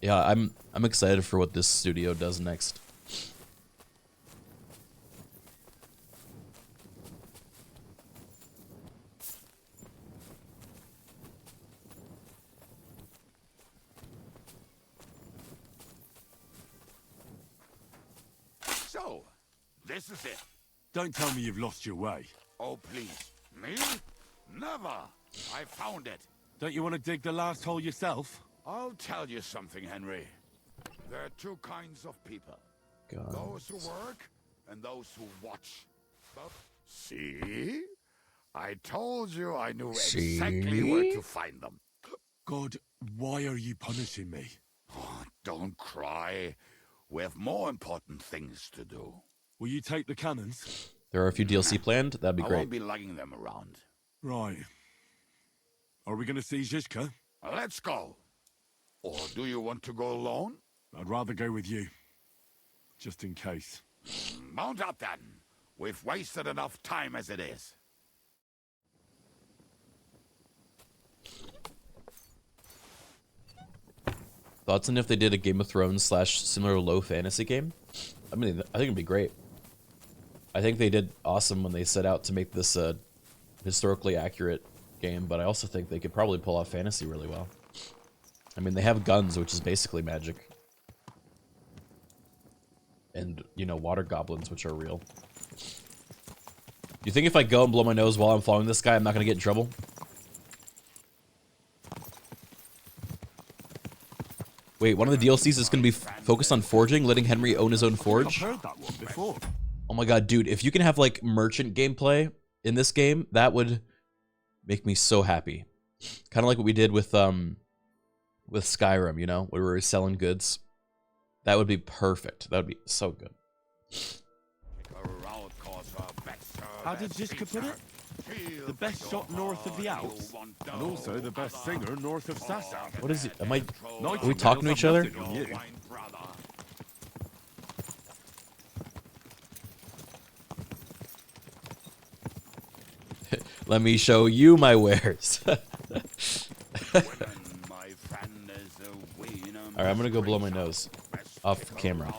Yeah, I'm excited for what this studio does next. So, this is it. Don't tell me you've lost your way. Oh, please. Me? Never. I found it. Don't you want to dig the last hole yourself? I'll tell you something, Henry. There are two kinds of people. God. Those who work and those who watch. See? I told you I knew exactly where to find them. God, why are you punishing me? Oh, don't cry. We have more important things to do. Will you take the cannons? There are a few DLC planned. That'd be I great. won't be lugging them around. Right. Are we going to see Zizka? Let's go. Or do you want to go alone? I'd rather go with you. Just in case. Mount up then. We've wasted enough time as it is. Thoughts on if they did a Game of Thrones / similar low fantasy game? I mean, I think it'd be great. I think they did awesome when they set out to make this a historically accurate game, but I also think they could probably pull off fantasy really well. I mean, they have guns, which is basically magic. And, you know, water goblins, which are real. You think if I go and blow my nose while I'm following this guy, I'm not going to get in trouble? Wait, one of the DLCs is going to be focused on forging, letting Henry own his own forge? I've heard that one before. Oh my god, dude, if you can have, like, merchant gameplay in this game, that would make me so happy. Kind of like what we did with Skyrim, you know, where we were selling goods. That would be perfect. That would be so good. How did Zizka put it? The best shot north of the Alps, and also the best singer north of Sassa. What is it? Are we talking to each other? Let me show you my wares. Alright, I'm gonna go blow my nose. Off camera.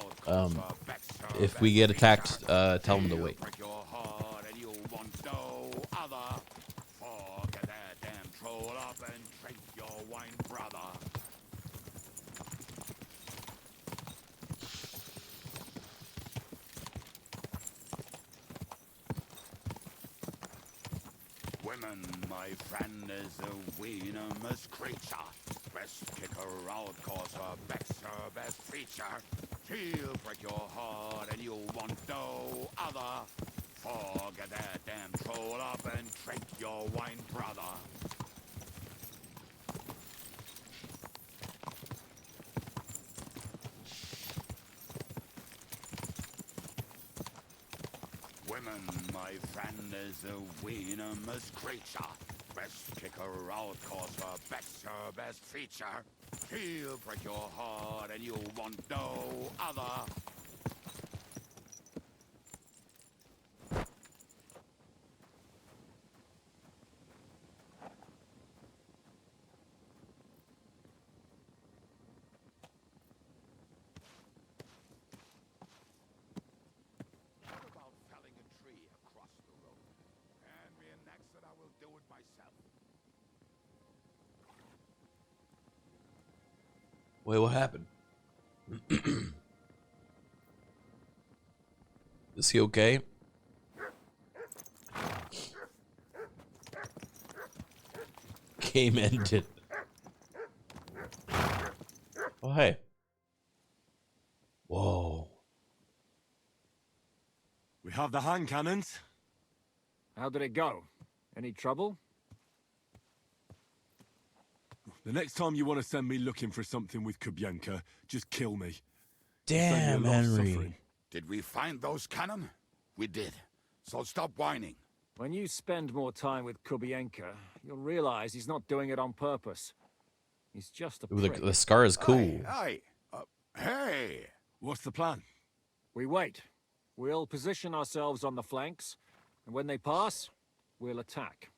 If we get attacked, tell them to wait. Women, my friend, is a venomous creature. Best kick her out, cause her back's her best feature. She'll break your heart and you'll want no other. Forget that damn troll up and drink your wine, brother. Women, my friend, is a venomous creature. Best kick her out, cause her back's her best feature. She'll break your heart and you'll want no other. Wait, what happened? Is he okay? Game ended. Oh, hey. Whoa. We have the hand cannons. How did it go? Any trouble? The next time you want to send me looking for something with Kubienka, just kill me. Damn, Henry. Did we find those cannon? We did. So stop whining. When you spend more time with Kubienka, you'll realize he's not doing it on purpose. He's just a prick. The scar is cool. Hey! What's the plan? We wait. We'll position ourselves on the flanks, and when they pass, we'll attack.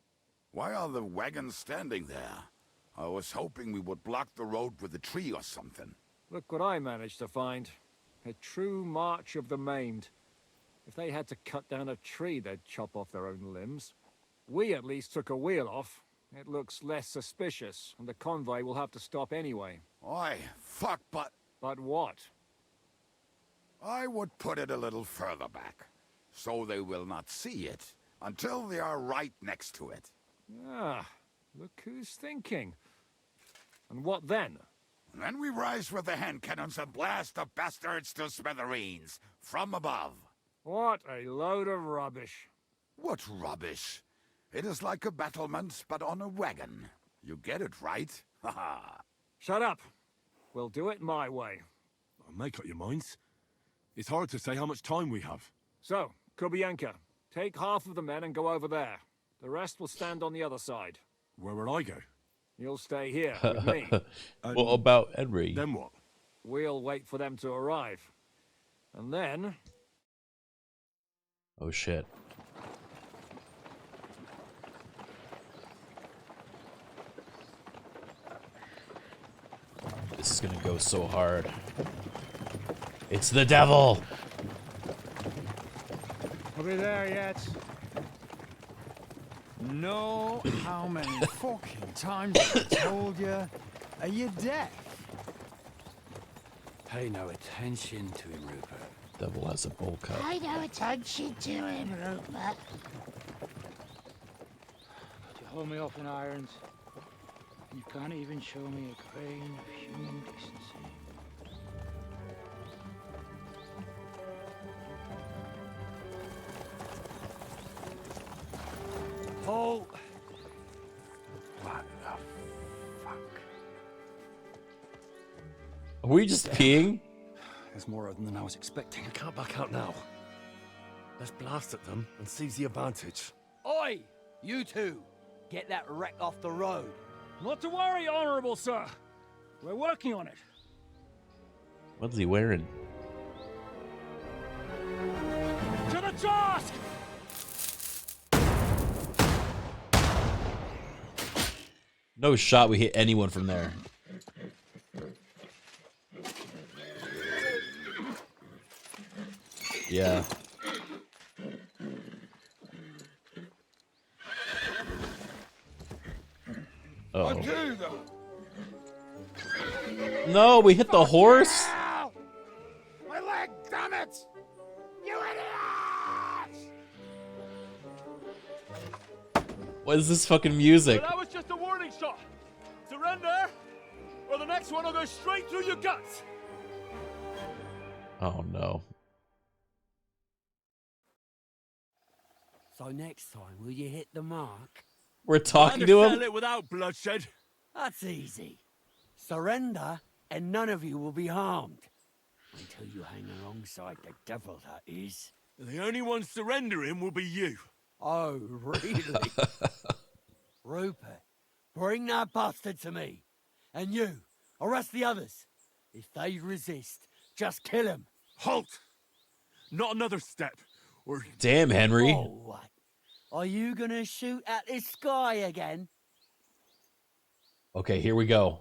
Why are the wagons standing there? I was hoping we would block the road with a tree or something. Look what I managed to find. A true march of the maimed. If they had to cut down a tree, they'd chop off their own limbs. We at least took a wheel off. It looks less suspicious, and the convoy will have to stop anyway. Oi, fuck, but... But what? I would put it a little further back, so they will not see it until they are right next to it. Ah, look who's thinking. And what then? Then we rise with the hand cannons and blast the bastards to smithereens, from above. What a load of rubbish. What rubbish? It is like a battlement, but on a wagon. You get it, right? Haha. Shut up. We'll do it my way. Make up your minds. It's hard to say how much time we have. So, Kubienka, take half of the men and go over there. The rest will stand on the other side. Where will I go? You'll stay here with me. What about Henry? Then what? We'll wait for them to arrive. And then... Oh shit. This is gonna go so hard. It's the devil! Are we there yet? No, how many fucking times have I told you? Are you deaf? Pay no attention to him, Rupert. Devil has a bowl cut. Pay no attention to him, Rupert. You hold me up in irons. You can't even show me a grain of human decency. Paul! What the fuck? Are we just peeing? There's more of them than I was expecting. We can't back out now. Let's blast at them and seize the advantage. Oi! You two! Get that wreck off the road. Not to worry, Honorable Sir. We're working on it. What's he wearing? To the task! No shot we hit anyone from there. Yeah. Oh. No, we hit the horse? My leg, damn it! You idiots! What is this fucking music? But that was just a warning shot. Surrender, or the next one will go straight through your guts. Oh no. So next time, will you hit the mark? We're talking to him? It without bloodshed. That's easy. Surrender, and none of you will be harmed. Until you hang alongside the devil, that is. The only one surrendering will be you. Oh, really? Rupert, bring that bastard to me. And you, arrest the others. If they resist, just kill him. Halt! Not another step, or... Damn, Henry. Oh, what? Are you gonna shoot at this sky again? Okay, here we go.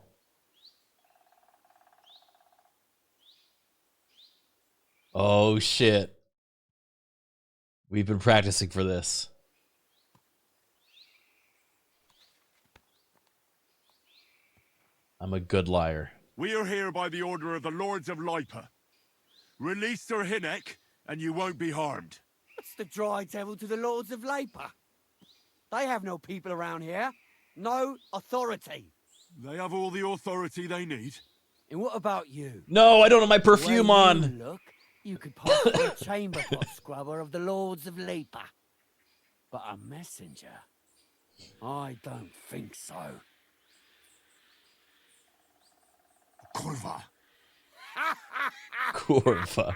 Oh shit. We've been practicing for this. I'm a good liar. We are here by the order of the Lords of Lipa. Release Sir Hinnek, and you won't be harmed. What's the dry devil to the Lords of Lipa? They have no people around here. No authority. They have all the authority they need. And what about you? No, I don't have my perfume Where on. You look, you could pass for a chamber pot scrubber of the Lords of Lipa. But a messenger? I don't think so. Kurva. Kurva.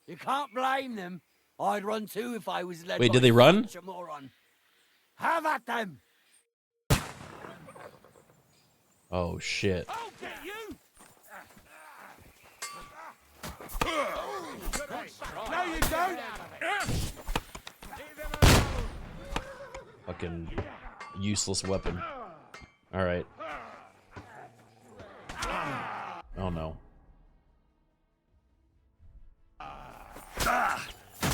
You can't blame them. I'd run too if I was led Wait, by did they run? such a moron. Have at them! Oh shit. I'll get you! No, you don't! Fucking useless weapon. Alright. Oh no.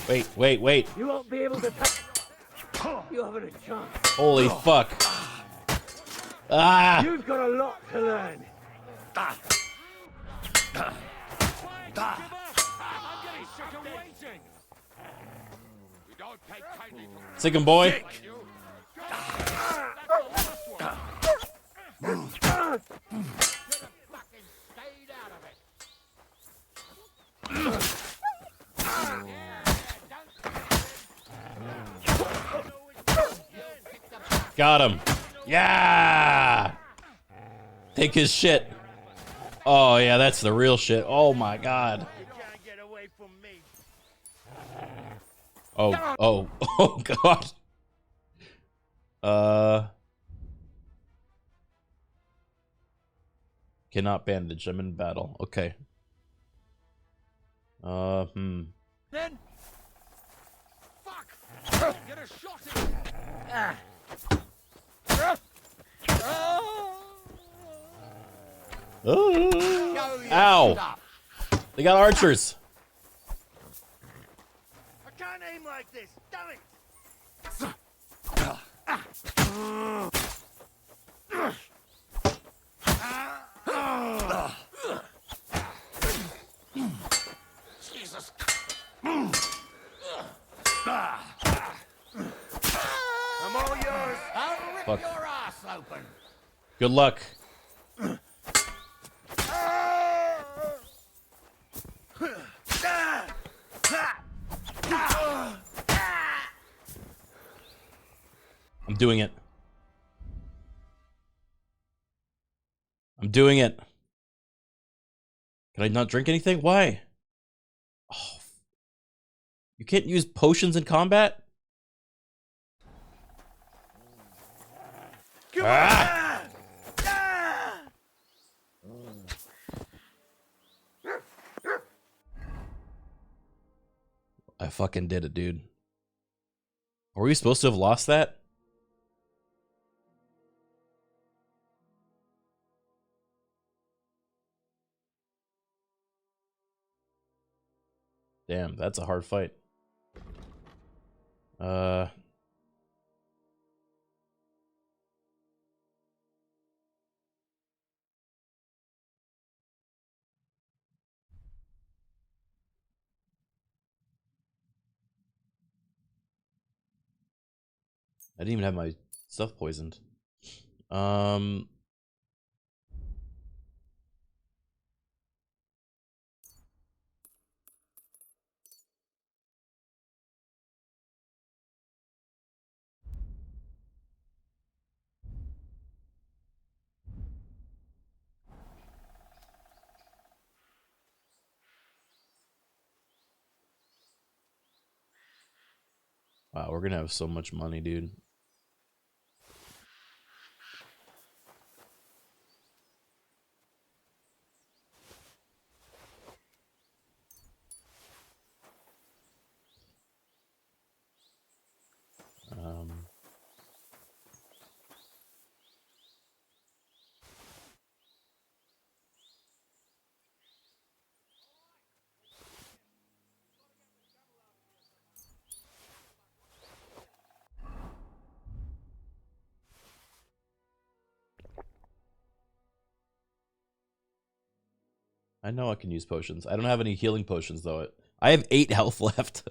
Wait. You won't be able to touch. You haven't a chance. Holy fuck. Ah! You've got a lot to learn. Sick 'em, boy. Got him. Yeah! Take his shit. Oh, yeah, that's the real shit. Oh, my God. Oh, oh, oh god. Cannot bandage. I'm in battle. Okay. Then. Fuck! Get a shot in. Ow! They got archers. I can't aim like this. Damn it! Jesus. I'm all yours. I'll rip Fuck. your ass open. Good luck. I'm doing it. I'm doing it. Can I not drink anything? Why? Oh. You can't use potions in combat? Ah! I fucking did it, dude. Were we supposed to have lost that? Damn, that's a hard fight. I didn't even have my stuff poisoned. Wow, we're gonna have so much money, dude. I know I can use potions. I don't have any healing potions, though. I have 8 health left.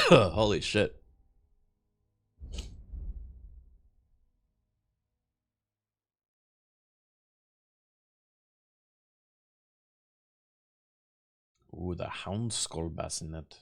Holy shit. Ooh, the Hound Skull Bassinet.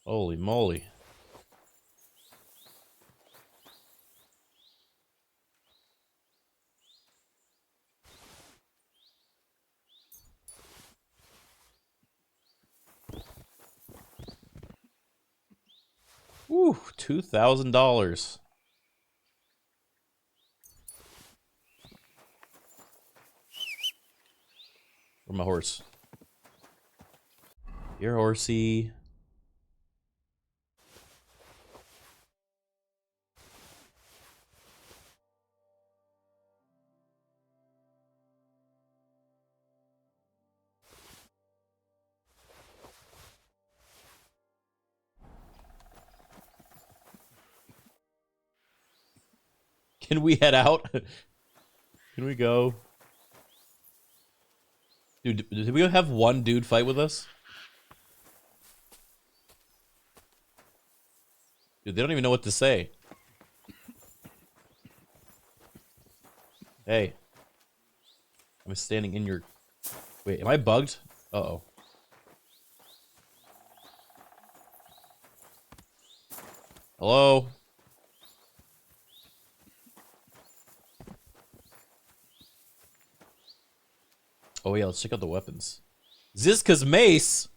Holy moly. Ooh, $2,000. Where's my horse? Your horsey. Can we head out? Can we go? Dude, did we have one dude fight with us? Dude, they don't even know what to say. Hey. I'm standing in your... Wait, am I bugged? Uh-oh. Hello? Oh yeah, let's check out the weapons. Zizka's mace!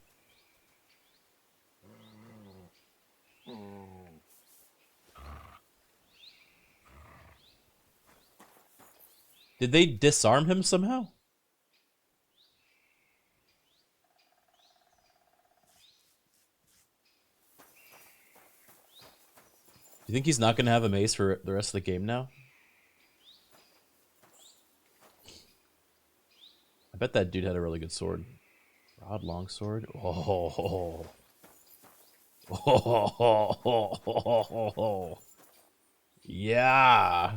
Did they disarm him somehow? You think he's not going to have a mace for the rest of the game now? I bet that dude had a really good sword. Broad longsword. Oh. Oh. Yeah.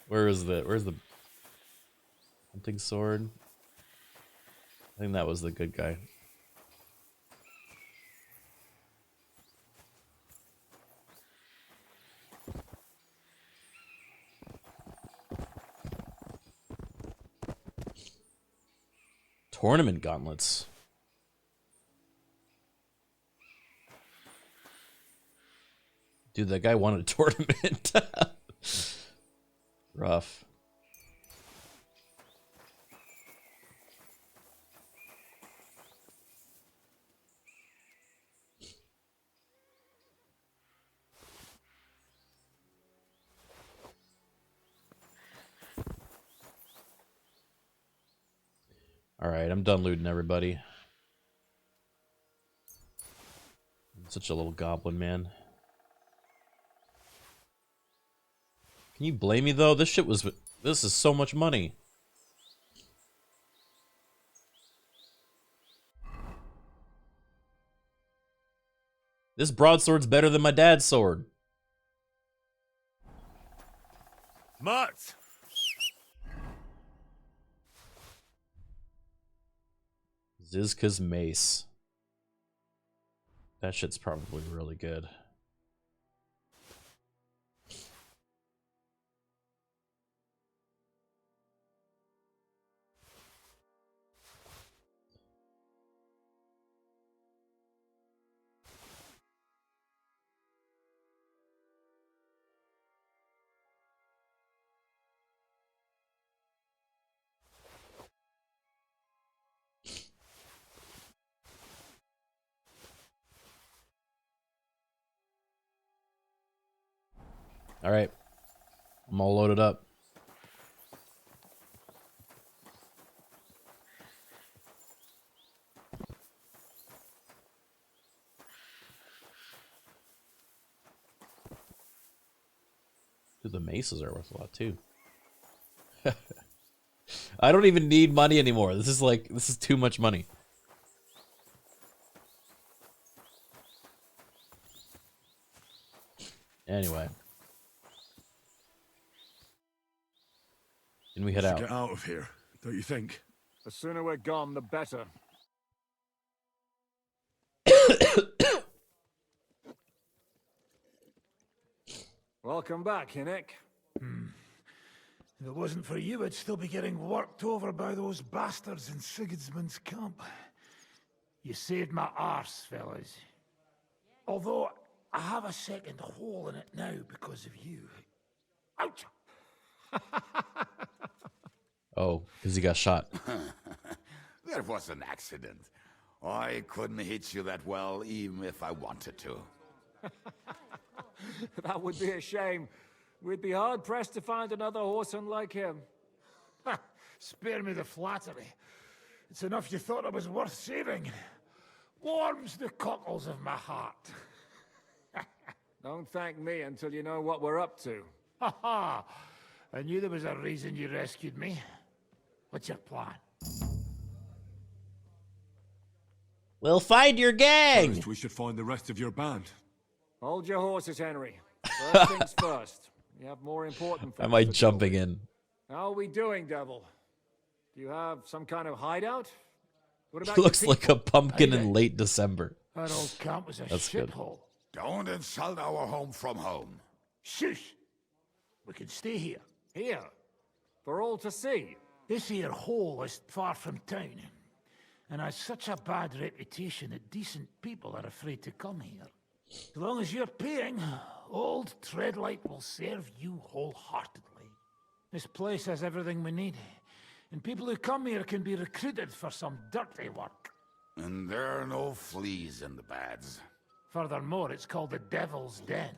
Where's the hunting sword? I think that was the good guy. Tournament gauntlets. Dude, that guy won a tournament. Rough. Alright, I'm done looting everybody. I'm such a little goblin, man. Can you blame me, though? This is so much money. This broadsword's better than my dad's sword. Mutt! Zizka's mace. That shit's probably really good. All right, I'm all loaded up. Dude, the maces are worth a lot too. I don't even need money anymore. This is too much money. Anyway. Can we head out? Get out of here, don't you think? The sooner we're gone, the better. Welcome back, Hinnick. If it wasn't for you, I'd still be getting worked over by those bastards in Sigismund's camp. You saved my arse, fellas. Although, I have a second hole in it now because of you. Ouch! Oh, because he got shot. That was an accident. I couldn't hit you that well, even if I wanted to. That would be a shame. We'd be hard-pressed to find another horseman like him. Spare me the flattery. It's enough you thought I was worth saving. Warms the cockles of my heart. Don't thank me until you know what we're up to. Ha ha! I knew there was a reason you rescued me. What's your plan? We'll find your gang! First, we should find the rest of your band. Hold your horses, Henry. First things first. You have more important things. Am I to jumping do. in? How are we doing, Devil? Do you have some kind of hideout? What about Looks your like a people? pumpkin in late December. That old camp was a That's good. shithole. Don't insult our home from home. Shush! We can stay here. Here? For all to see? This here hole is far from town, and has such a bad reputation that decent people are afraid to come here. As long as you're paying, old Treadlight will serve you wholeheartedly. This place has everything we need, and people who come here can be recruited for some dirty work. And there are no fleas in the beds. Furthermore, it's called the Devil's Den,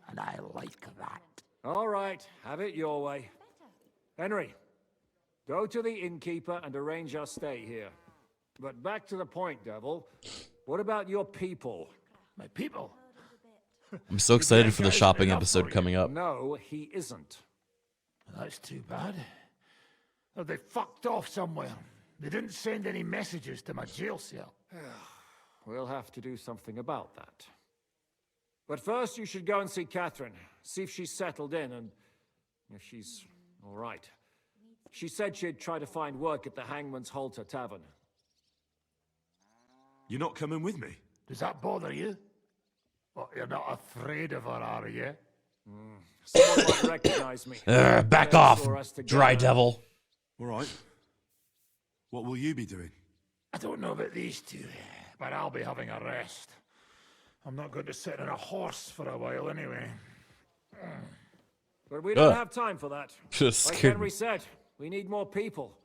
and I like that. All right, have it your way. Henry, go to the innkeeper and arrange our stay here. But back to the point, Devil. What about your people? My people? I'm so excited for the shopping episode coming up. No, he isn't. That's too bad. Oh, they fucked off somewhere. They didn't send any messages to my jail cell. We'll have to do something about that. But first, you should go and see Catherine. See if she's settled in and if she's all right. She said she'd try to find work at the Hangman's Halter Tavern. You're not coming with me? Does that bother you? Well, you're not afraid of her, are you? Someone might recognize me. Back off, dry devil. All right. What will you be doing? I don't know about these two, but I'll be having a rest. I'm not going to sit on a horse for a while anyway. But we don't have time for that. Just like scared Henry me. said, we need more people.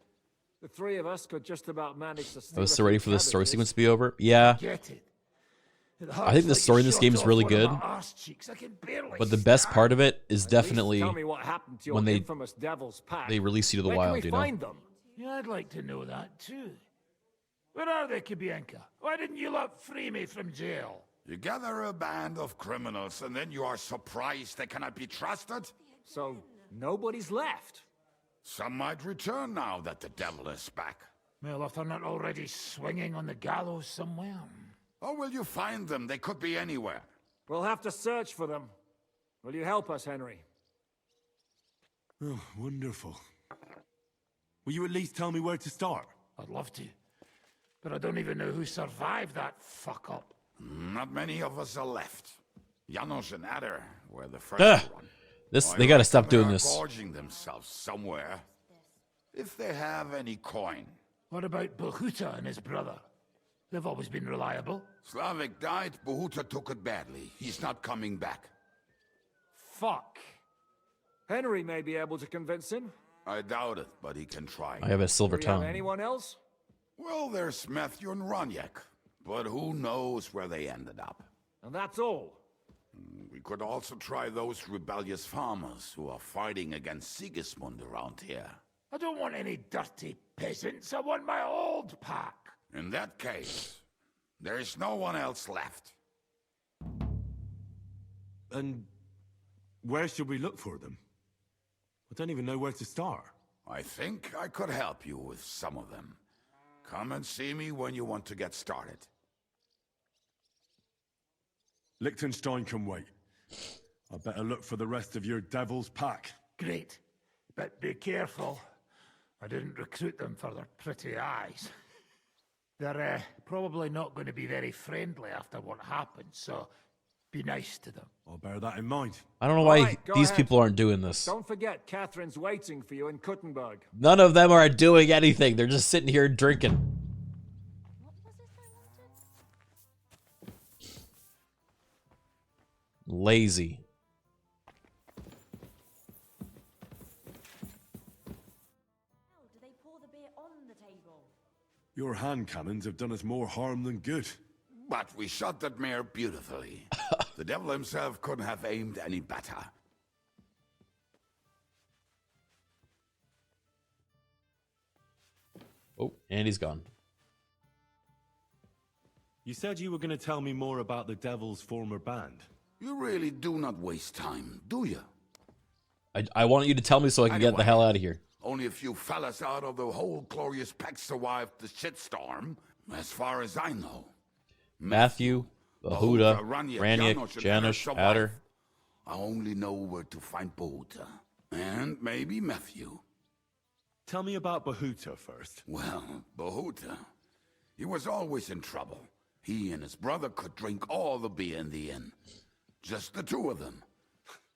The three of us could just about manage to steal I was a so few ready for this story cabbages. sequence to be over. Yeah. Get it? I think the story in this game is really good. But the best part of it is definitely Tell me what happened to your when infamous devil's pack. they release you to the Where wild, can we you know? find them? Yeah, I'd like to know that too. Where are they, Kabienka? Why didn't you lot free me from jail? You gather a band of criminals and then you are surprised they cannot be trusted? So nobody's left? Some might return now that the devil is back. Well, if they're not already swinging on the gallows somewhere. Or will you find them? They could be anywhere. We'll have to search for them. Will you help us, Henry? Oh, wonderful. Will you at least tell me where to start? I'd love to. But I don't even know who survived that fuck-up. Not many of us are left. Janos and Adder were the first one. They gotta stop doing They're this. gorging themselves somewhere. If they have any coin. What about Bahuta and his brother? They've always been reliable. Slavik died, Bahuta took it badly. He's not coming back. Fuck. Henry may be able to convince him. I doubt it, but he can try. I have a silver Do we have tongue. anyone else? Well, there's Matthew and Roniak, but who knows where they ended up. And that's all. We could also try those rebellious farmers who are fighting against Sigismund around here. I don't want any dirty peasants. I want my old pack. In that case, there is no one else left. And where should we look for them? I don't even know where to start. I think I could help you with some of them. Come and see me when you want to get started. Liechtenstein can wait. I better look for the rest of your devil's pack. Great. But be careful. I didn't recruit them for their pretty eyes. They're probably not going to be very friendly after what happened, so be nice to them. I'll bear that in mind. I don't know why Alright, go these ahead. people aren't doing this. Don't forget, Catherine's waiting for you in Kuttenberg. None of them are doing anything. They're just sitting here drinking. Lazy. Do they pour the beer on the table? Your hand cannons have done us more harm than good. But we shot that mare beautifully. The devil himself couldn't have aimed any better. Oh, and he's gone. You said you were going to tell me more about the devil's former band. You really do not waste time, do you? I want you to tell me so I can get the hell out of here. Only a few fellas out of the whole glorious pack survived the shitstorm, as far as I know. Matthew, Bahuta, Raniak, Raniak, Janusz, Adder. I only know where to find Bahuta. And maybe Matthew. Tell me about Bahuta first. Well, Bahuta, he was always in trouble. He and his brother could drink all the beer in the inn. Just the two of them.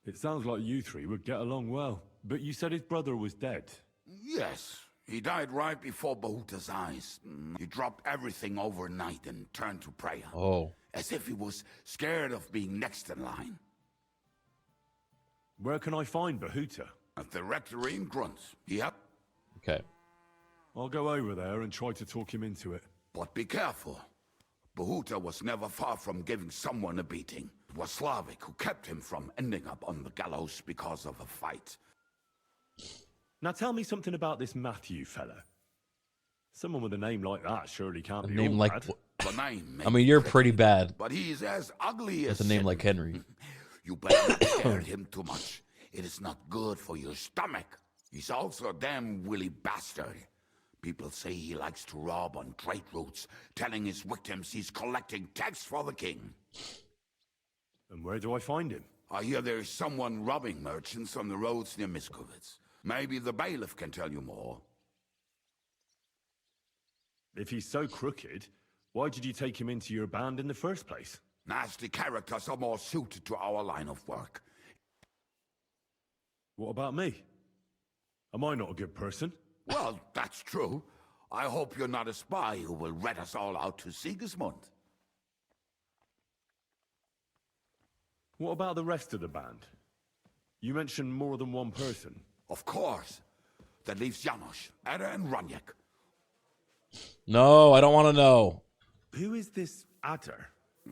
It sounds like you three would get along well. But you said his brother was dead. Yes, he died right before Bahuta's eyes. He dropped everything overnight and turned to prayer. Oh. As if he was scared of being next in line. Where can I find Bahuta? At the rectory in Grunts. Yep. Okay. I'll go over there and try to talk him into it. But be careful. Bahuta was never far from giving someone a beating. It was Slavic who kept him from ending up on the gallows because of a fight. Now tell me something about this Matthew fella. Someone with a name like that surely can't A be name all like... bad. The name I mean, you're pretty bad. But he's as ugly as with a name like Henry. You better not scare him too much. It is not good for your stomach. He's also a damn willy bastard. People say he likes to rob on trade routes, telling his victims he's collecting tax for the king. And where do I find him? I hear there is someone robbing merchants on the roads near Miskovitz. Maybe the bailiff can tell you more. If he's so crooked, why did you take him into your band in the first place? Nasty characters are more suited to our line of work. What about me? Am I not a good person? Well, that's true. I hope you're not a spy who will rat us all out to Sigismund. What about the rest of the band? You mentioned more than one person. Of course. That leaves Janos, Ada and Raniek. No, I don't want to know. Who is this Adder?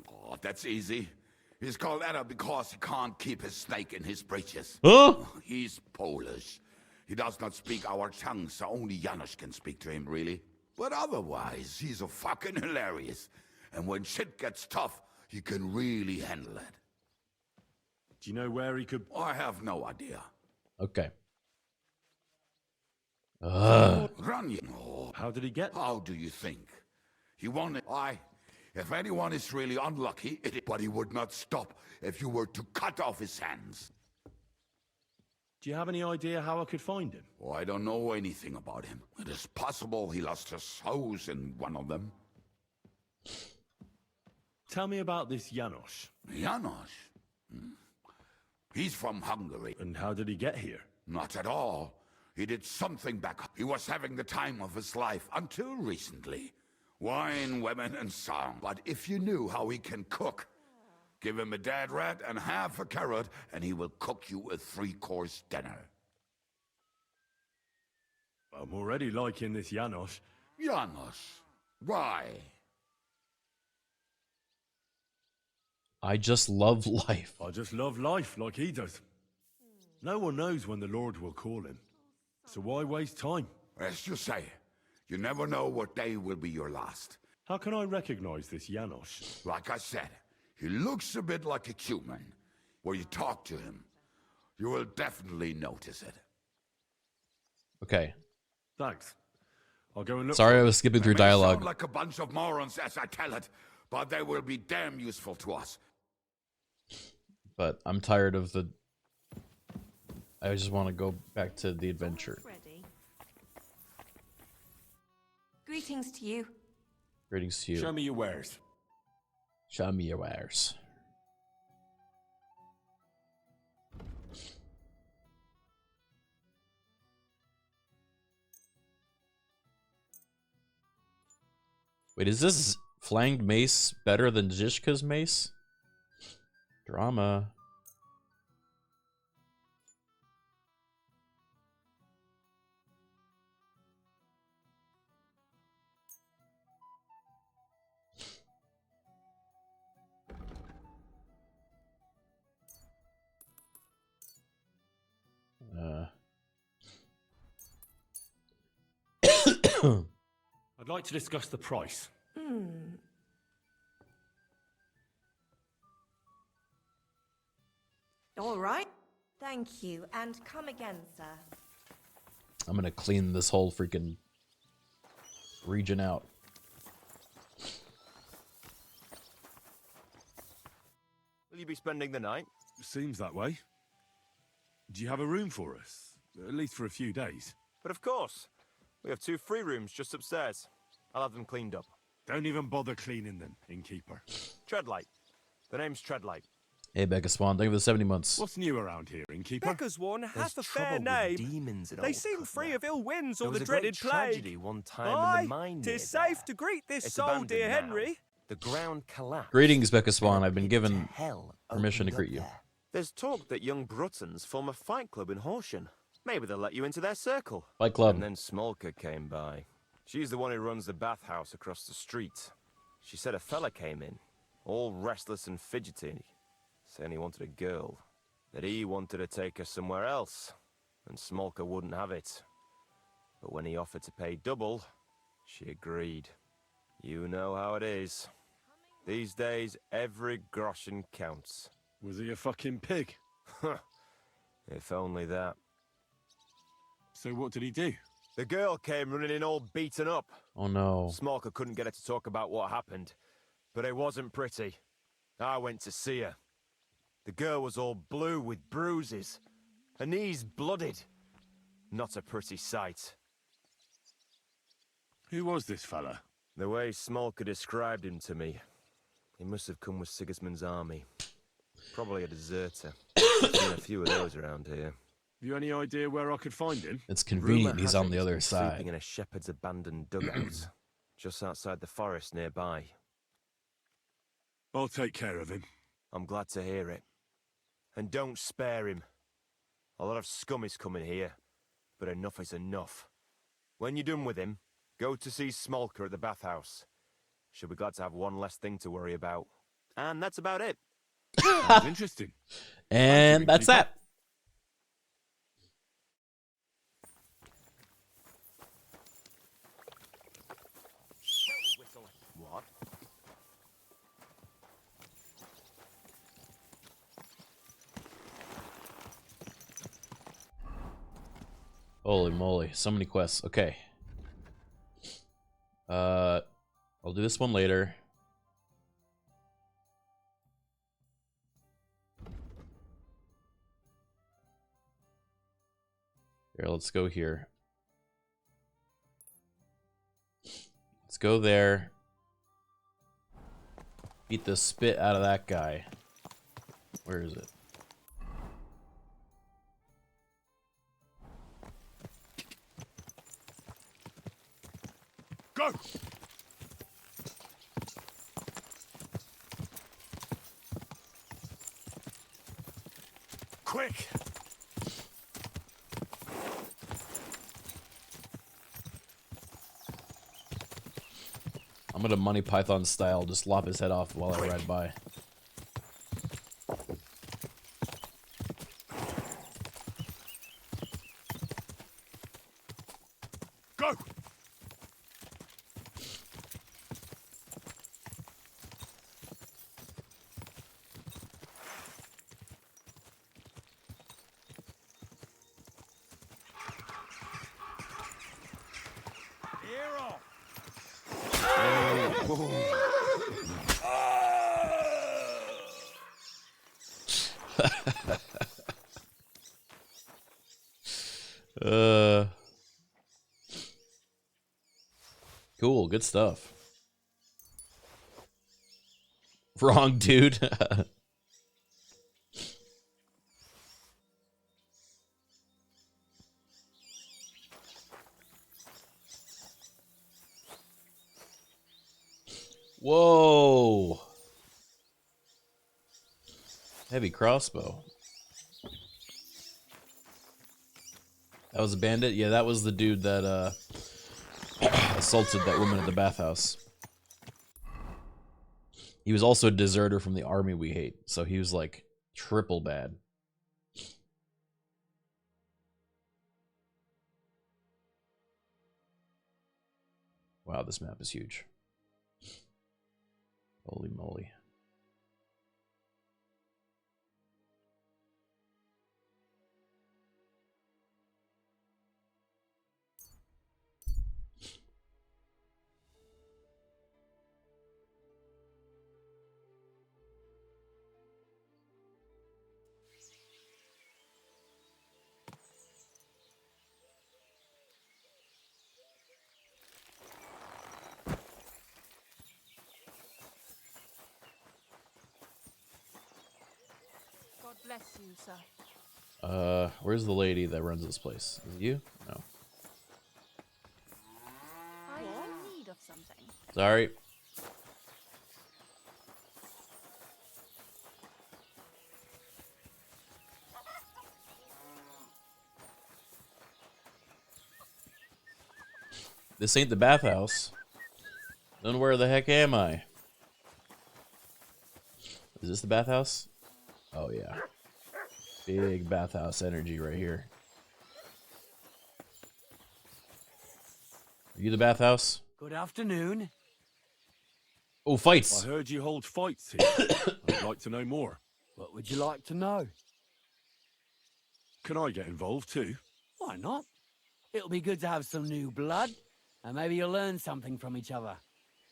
Oh, that's easy. He's called Ada because he can't keep his snake in his breeches. Huh? He's Polish. He does not speak our tongue, so only Janos can speak to him, really. But otherwise, he's a fucking hilarious. And when shit gets tough, he can really handle it. Do you know where he could... I have no idea. Okay. Raniek. Oh, how did he get... How do you think? He wanted... If anyone is really unlucky, but he would not stop if you were to cut off his hands. Do you have any idea how I could find him? Oh, I don't know anything about him. It is possible he lost his hose in one of them. Tell me about this Janos. Janos? He's from Hungary. And how did he get here? Not at all. He did something back up. He was having the time of his life until recently. Wine, women, and song. But if you knew how he can cook, give him a dead rat and half a carrot, and he will cook you a 3-course dinner. I'm already liking this Janos. Janos? Why? I just love life. I just love life like he does. No one knows when the Lord will call him. So why waste time? As you say, you never know what day will be your last. How can I recognize this Janos? Like I said, he looks a bit like a human. When you talk to him, you will definitely notice it. Okay. Thanks. I'll go and look. Sorry, I was skipping through dialogue. Sound like a bunch of morons as I tell it, but they will be damn useful to us. But I'm tired of the... I just want to go back to the adventure. Greetings to you. Greetings to you. Show me your wares. Show me your wares. Wait, is this flanged mace better than Zishka's mace? Drama. I'd like to discuss the price. All right. Thank you, and come again, sir. I'm gonna clean this whole freaking region out. Will you be spending the night? Seems that way. Do you have a room for us? At least for a few days. But of course. We have 2 free rooms just upstairs. I'll have them cleaned up. Don't even bother cleaning them, innkeeper. Treadlight. The name's Treadlight. Hey, Becca Swan, thank you for the 70 months. What's new around here, innkeeper? Becca's one hath a fair trouble with name. demons in They old seem free of ill winds There or was the a great dreaded tragedy plague. one time Aye, in the mine near 'tis safe to greet this It's soul, abandoned dear now. Henry. The ground collapsed. Greetings, Becca Swan. I've been given hell permission to opened greet up you. there. There's talk that young Bruttons form a fight club in Horsham. Maybe they'll let you into their circle. Fight club. And then Smolka came by. She's the one who runs the bathhouse across the street. She said a fella came in, all restless and fidgety, saying he wanted a girl, that he wanted to take her somewhere else, and Smolka wouldn't have it. But when he offered to pay double, she agreed. You know how it is. These days, every groschen counts. Was he a fucking pig? If only that. So what did he do? The girl came running in all beaten up. Oh no. Smolka couldn't get her to talk about what happened, but it wasn't pretty. I went to see her. The girl was all blue with bruises, her knees blooded. Not a pretty sight. Who was this fella? The way Smolka described him to me, he must have come with Sigismund's army. Probably a deserter. Seen a few of those around here. Have you any idea where I could find him? It's convenient Rumour he's has on it the he's other been side. sleeping in a shepherd's abandoned dugout, just outside the forest nearby. I'll take care of him. I'm glad to hear it. And don't spare him. A lot of scum is coming here, but enough is enough. When you're done with him, go to see Smolka at the bathhouse. She'll be glad to have one less thing to worry about. And that's about it. Sounds interesting. And that's that. What? Holy moly, so many quests. Okay. I'll do this one later. Here, let's go here. Let's go there. Beat the spit out of that guy. Where is it? Go! Quick! I'm gonna Monty Python style just lop his head off while I ride by. Go! Ear off! Cool, good stuff. Wrong dude. Whoa. Heavy crossbow. That was a bandit? Yeah, that was the dude that assaulted that woman at the bathhouse. He was also a deserter from the army we hate, so he was like triple bad. Wow, this map is huge. Holy moly. Bless you, sir. Where's the lady that runs this place? Is it you? No. Are you in need of something? Sorry. This ain't the bathhouse. Then where the heck am I? Is this the bathhouse? Oh yeah. Big bathhouse energy right here. Are you the bathhouse? Good afternoon. Oh, fights. I heard you hold fights here. I'd like to know more. What would you like to know? Can I get involved too? Why not? It'll be good to have some new blood, and maybe you'll learn something from each other.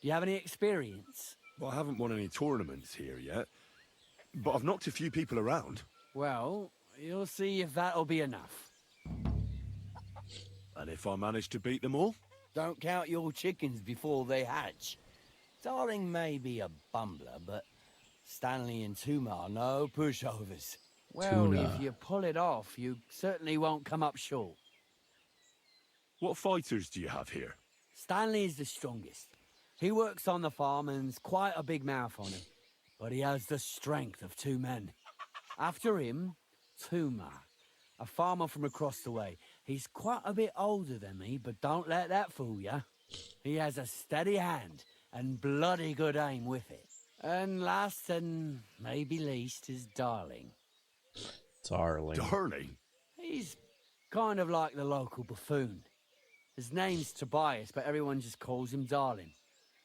Do you have any experience? Well, I haven't won any tournaments here yet, but I've knocked a few people around. Well, you'll see if that'll be enough. And if I manage to beat them all? Don't count your chickens before they hatch. Darling may be a bumbler, but Stanley and Tuma are no pushovers. Well, Tuna. if you pull it off, you certainly won't come up short. What fighters do you have here? Stanley is the strongest. He works on the farm and's quite a big mouth on him, but he has the strength of 2 men. After him, Tuma, a farmer from across the way. He's quite a bit older than me, but don't let that fool ya. He has a steady hand and bloody good aim with it. And last and maybe least is Darling. Darling. Darling? He's kind of like the local buffoon. His name's Tobias, but everyone just calls him Darling.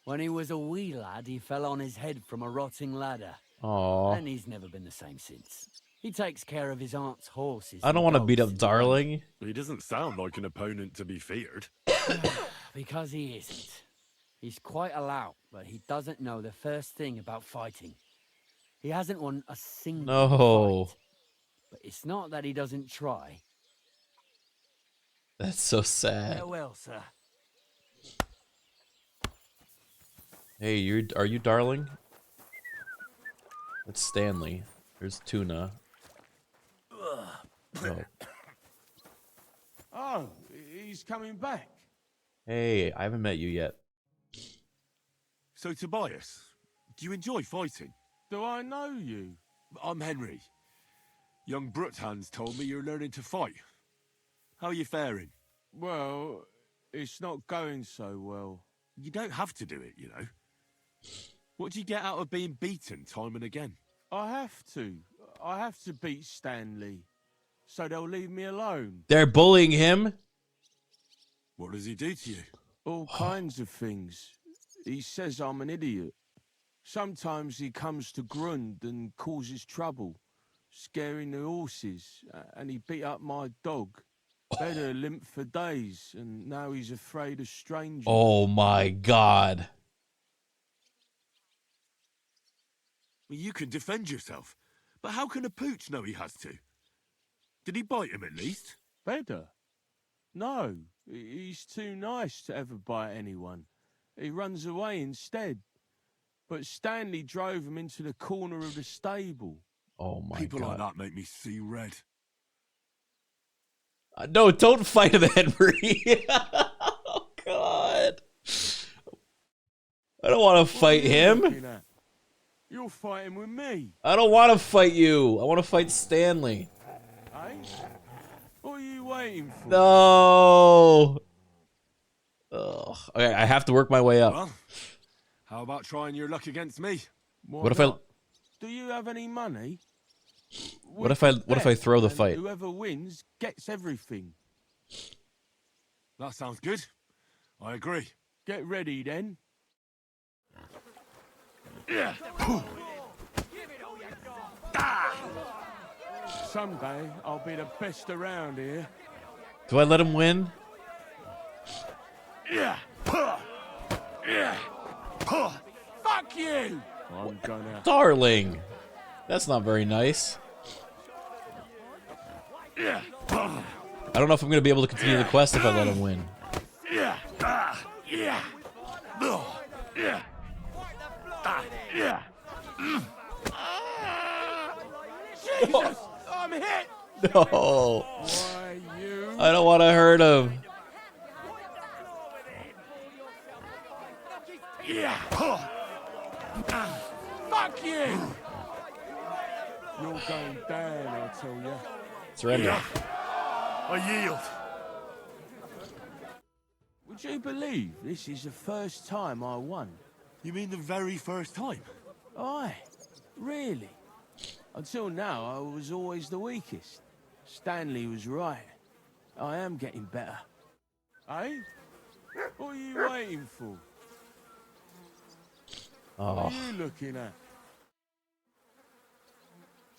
When he was a wee lad, he fell on his head from a rotting ladder. Aww. And he's never been the same since. He takes care of his aunt's horses. I don't want to beat up Darling. He doesn't sound like an opponent to be feared. Because he isn't. He's quite a lout, but he doesn't know the first thing about fighting. He hasn't won a single No. fight. But it's not that he doesn't try. That's so sad. Farewell, sir. Hey, are you Darling? It's Stanley. There's Tuna. Oh. Oh, he's coming back. Hey, I haven't met you yet. So, Tobias, do you enjoy fighting? Do I know you? I'm Henry. Young Bruthans told me you're learning to fight. How are you faring? Well, it's not going so well. You don't have to do it, you know. What do you get out of being beaten time and again? I have to. I have to beat Stanley. So they'll leave me alone. They're bullying him? What does he do to you? All kinds of things. He says I'm an idiot. Sometimes he comes to Grund and causes trouble, scaring the horses, and he beat up my dog. Had her limp for days, and now he's afraid of strangers. Oh my god. You can defend yourself, but how can a pooch know he has to? Did he bite him at least? Better? No, he's too nice to ever bite anyone. He runs away instead. But Stanley drove him into the corner of the stable. Oh my People god. like that make me see red. No, don't fight him, Henry. Oh god. I don't want to fight him. You're fighting with me. I don't want to fight you. I want to fight Stanley. Eh? What are you waiting for? No. Ugh. Okay, I have to work my way up. Well, how about trying your luck against me? What if I? Do you have any money? What if I throw the fight? Whoever wins gets everything. That sounds good. I agree. Get ready then. Yeah. Someday I'll be the best around here. Do I let him win? Yeah. Yeah. Fuck you! I'm gonna. Darling. That's not very nice. Yeah. I don't know if I'm going to be able to continue the quest if I let him win. Yeah. Yeah. Yeah. Yeah. Jesus! I'm hit! No. Why, you... I don't want to hurt him. Yeah! Fuck you! You're going down, I tell you. Surrender. I yield. Would you believe this is the first time I won? You mean the very first time? Aye, really. Until now, I was always the weakest. Stanley was right. I am getting better. Eh? What are you waiting for? Oh. What are you looking at?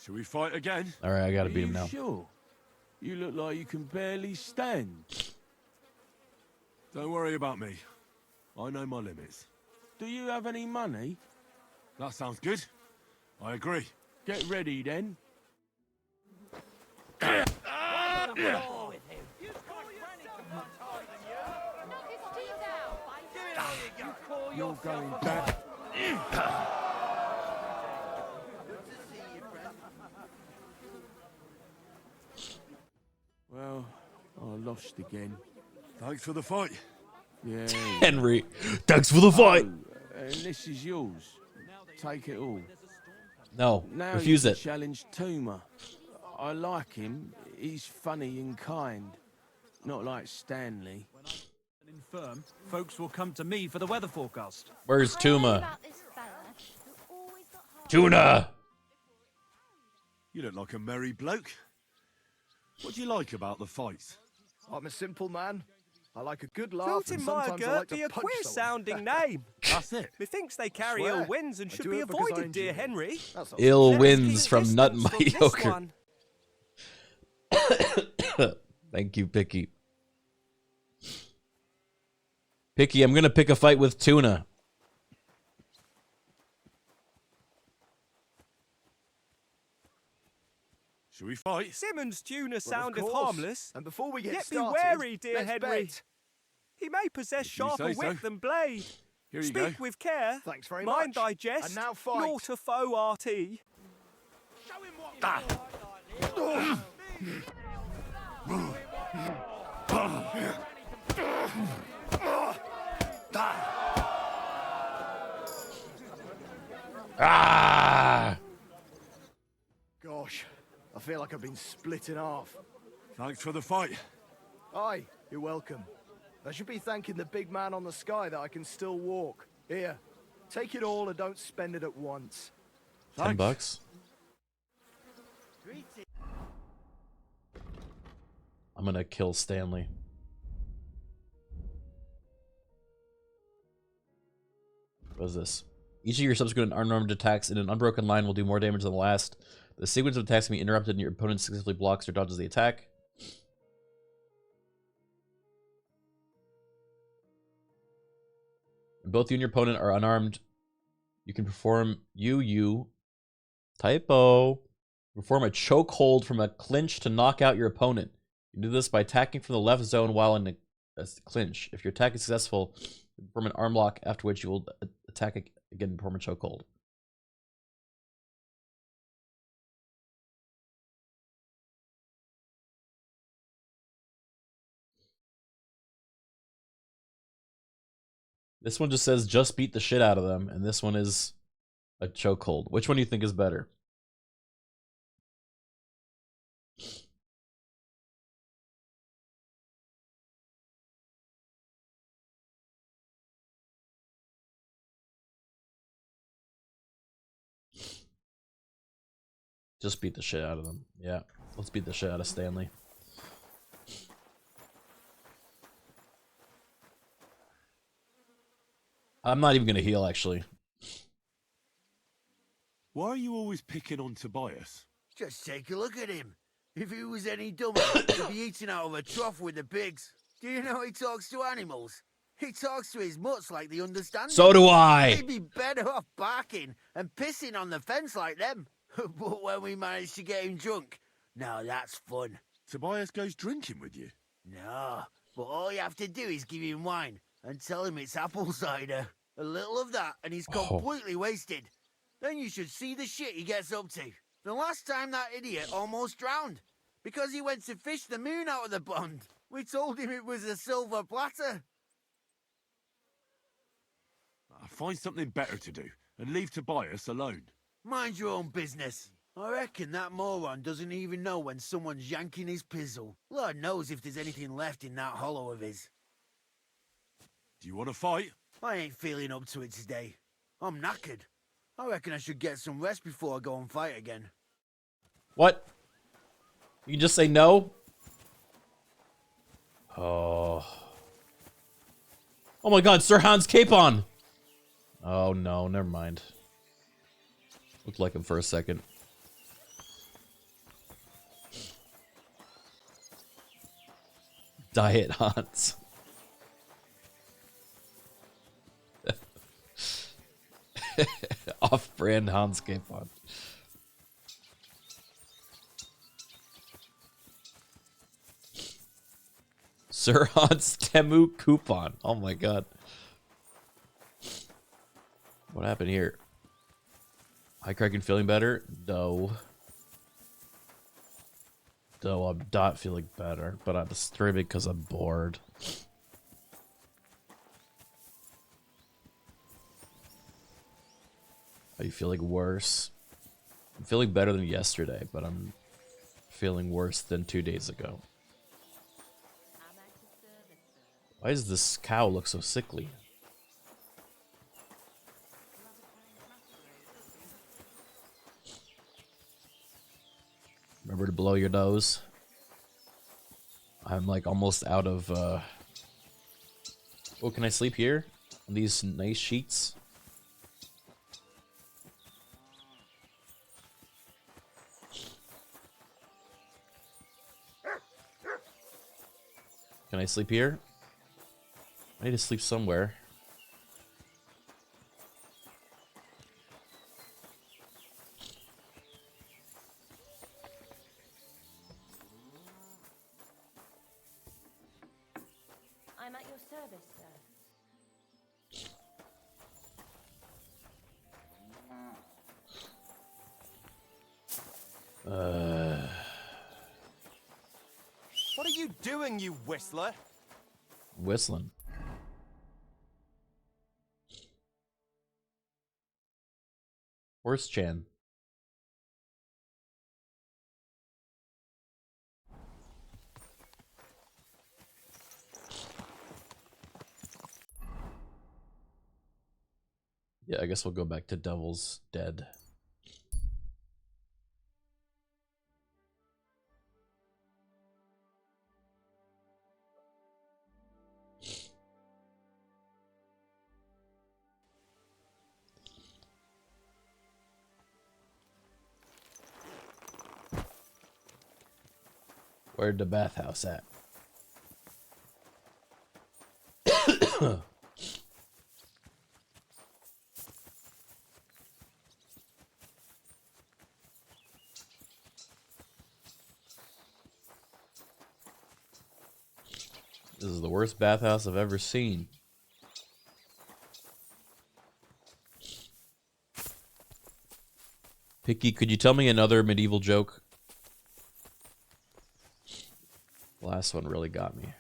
Shall we fight again? All right, I gotta Are beat him you now. Sure? You look like you can barely stand. Don't worry about me. I know my limits. Do you have any money? That sounds good. I agree. Get ready then. You're going back. Well, I lost again. Thanks for the fight. Yeah. Henry, thanks for the fight. Oh, and this is yours. Take it all. No, Now refuse you it. challenge Tuma. I like him. He's funny and kind. Not like Stanley. Infirm, folks will come to me for the weather forecast. Where's Tuma? Tuna! You look like a merry bloke. What do you like about the fights? I'm a simple man. I like a good laugh, and Filton sometimes I like be to a punch queer someone. sounding name. That's it. Methinks they carry Swear. ill winds and I should do be it because I avoided, dear enjoy it. Henry. That's all. Ill Let us winds keep from Nut distance this Mediocre. one. Thank you, Picky. Picky, I'm gonna pick a fight with Tuna. Shall we fight? Simmons' tuna Well, soundeth of course. harmless. And before we get Yet started, be wary, dear let's Henry. bet. He may possess If you sharper say wit so. than blade. Here you Speak go. with care. Thanks very Mind much. thy jest. And now fight. Nor to foe art he. Ah! Gosh, I feel like I've been split in half. Thanks for the fight. Aye, you're welcome. I should be thanking the big man on the sky that I can still walk. Here, take it all and don't spend it at once. $10. I'm gonna kill Stanley. What is this? Each of your subsequent unarmed attacks in an unbroken line will do more damage than the last. The sequence of attacks can be interrupted and your opponent successfully blocks or dodges the attack. When both you and your opponent are unarmed, you can perform perform a chokehold from a clinch to knock out your opponent. You do this by attacking from the left zone while in a clinch. If your attack is successful, you perform an arm lock, after which you will attack again and perform a chokehold. This one just says just beat the shit out of them, and this one is a chokehold. Which one do you think is better? Just beat the shit out of them. Yeah, let's beat the shit out of Stanley. I'm not even gonna heal, actually. Why are you always picking on Tobias? Just take a look at him. If he was any dumber, he'd be eating out of a trough with the pigs. Do you know he talks to animals? He talks to his mutts like they understand So him. do I. He'd be better off barking and pissing on the fence like them. But when we manage to get him drunk, now that's fun. Tobias goes drinking with you? No, but all you have to do is give him wine and tell him it's apple cider. A little of that and he's completely wasted. Then you should see the shit he gets up to. The last time that idiot almost drowned because he went to fish the moon out of the pond. We told him it was a silver platter. Find something better to do and leave Tobias alone. Mind your own business. I reckon that moron doesn't even know when someone's yanking his pizzle. Lord knows if there's anything left in that hollow of his. Do you want to fight? I ain't feeling up to it today. I'm knackered. I reckon I should get some rest before I go and fight again. What? You can just say no? Oh. Oh my god, Sir Hans Capon! Oh no, never mind. Looked like him for a second. Diet Hans. Off-brand Hans Capon. Sir Hans Temu Coupon. Oh my god. What happened here? Hi, Criken, feeling better? No. No, I'm not feeling better, but I'm streaming because I'm bored. Are you feeling worse? I'm feeling better than yesterday, but I'm feeling worse than 2 days ago. Why does this cow look so sickly? Remember to blow your nose. I'm like almost out of Oh, can I sleep here? On these nice sheets? Can I sleep here? I need to sleep somewhere. I'm at your service, sir. What are you doing, you whistler? Whistling. Where's Chan? Yeah, I guess we'll go back to Devil's Dead. Where'd the bathhouse at? This is the worst bathhouse I've ever seen. Picky, could you tell me another medieval joke? The last one really got me.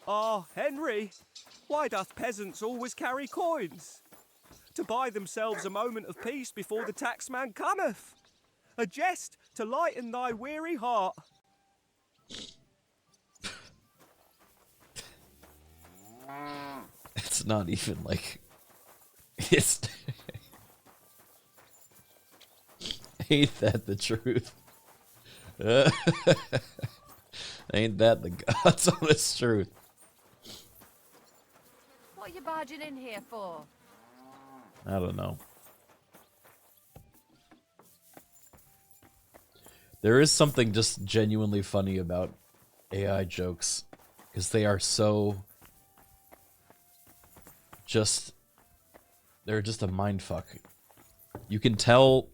Ah, Henry, why doth peasants always carry coins? To buy themselves a moment of peace before the taxman cometh. A jest to lighten thy weary heart. It's not even like... It's... Ain't that the truth? Ain't that the God's honest truth? What are you barging in here for? I don't know. There is something just genuinely funny about AI jokes, because they are so just... They're just a mindfuck. You can tell...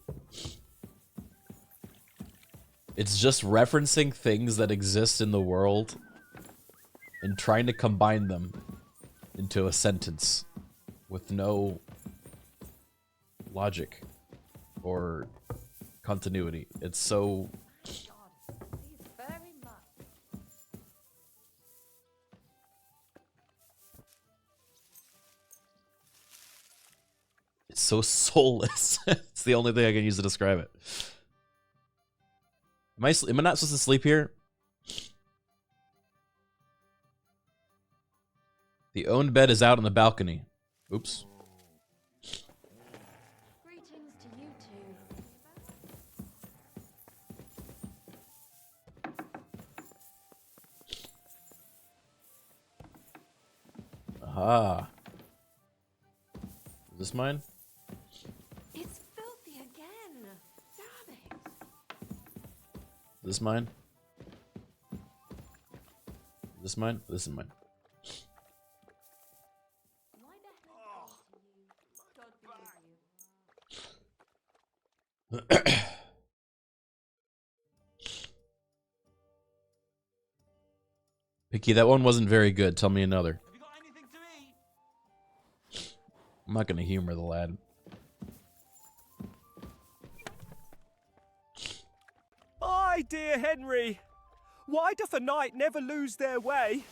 It's just referencing things that exist in the world and trying to combine them into a sentence with no logic. or continuity. It's so... Very much. It's so soulless. It's the only thing I can use to describe it. Am I not supposed to sleep here? The owned bed is out on the balcony. Oops. Greetings to you two. Aha. Is this mine? It's filthy again. Damn it. Is this mine? Is this mine? This is mine. Picky, that one wasn't very good. Tell me another. I'm not gonna humor the lad. Aye, dear Henry. Why doth a knight never lose their way?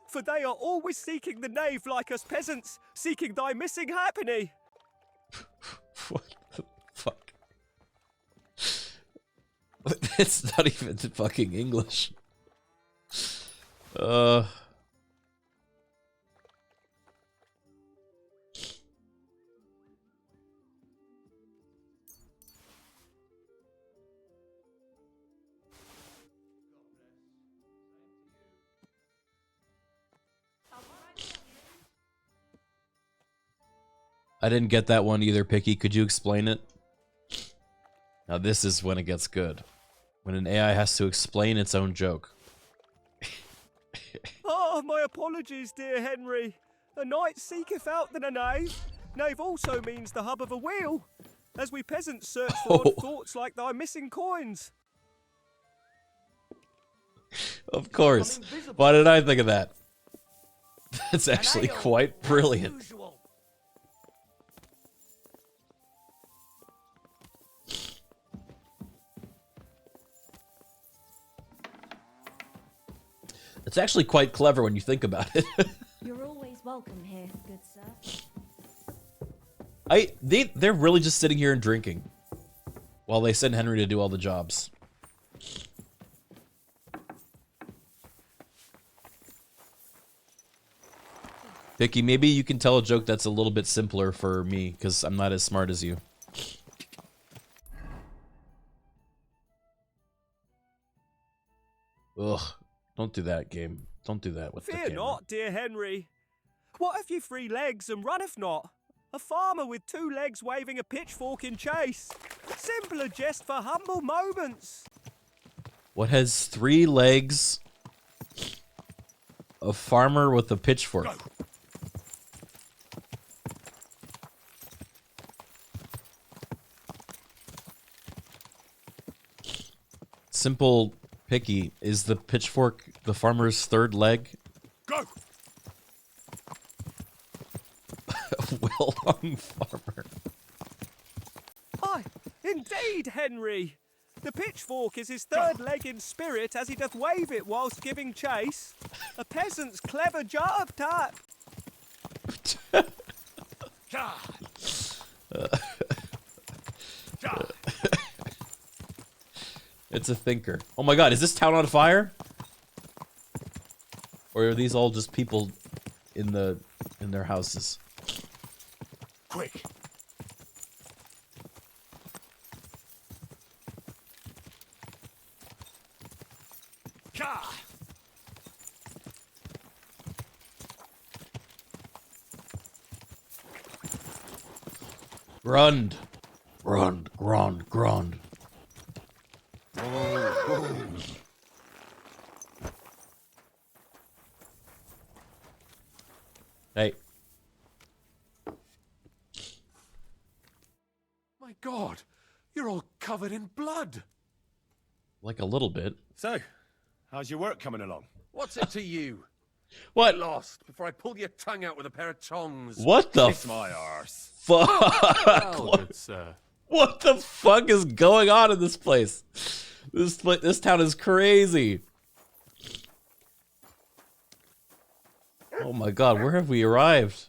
For they are always seeking the knave like us peasants, seeking thy missing halfpenny. What the fuck? It's not even fucking English. I didn't get that one either, Picky. Could you explain it? Now this is when it gets good. When an AI has to explain its own joke. Ah, my apologies, dear Henry. A knight seeketh out than a knave. Knave also means the hub of a wheel, as we peasants search for odd thoughts like thy missing coins. Of course. Why did I think of that? That's actually quite brilliant. It's actually quite clever when you think about it. You're always welcome here, good sir. They're really just sitting here and drinking while they send Henry to do all the jobs. Vicky, maybe you can tell a joke that's a little bit simpler for me, because I'm not as smart as you. Ugh. Don't do that, game. Don't do that with the camera. Fear not, dear Henry. What if you 3 legs and runneth not? A farmer with 2 legs waving a pitchfork in chase. Simpler jest for humble moments. What has 3 legs? A farmer with a pitchfork. Go. Simple, Picky. Is the pitchfork the farmer's 3rd leg? Go. Well-hung farmer. Aye, indeed, Henry. The pitchfork is his 3rd leg in spirit as he doth wave it whilst giving chase. A peasant's clever job, tap. It's a thinker. Oh my god, is this town on fire? Or are these all just people in their houses? Quick. Grund. Grund. Hey. My God, you're all covered in blood. Like a little bit. So, how's your work coming along? What's it to you? What? Get lost before I pull your tongue out with a pair of tongs. What the Kiss my arse. fuck? Well, What? it's What the fuck is going on in this place? This town is crazy. Oh my god, where have we arrived?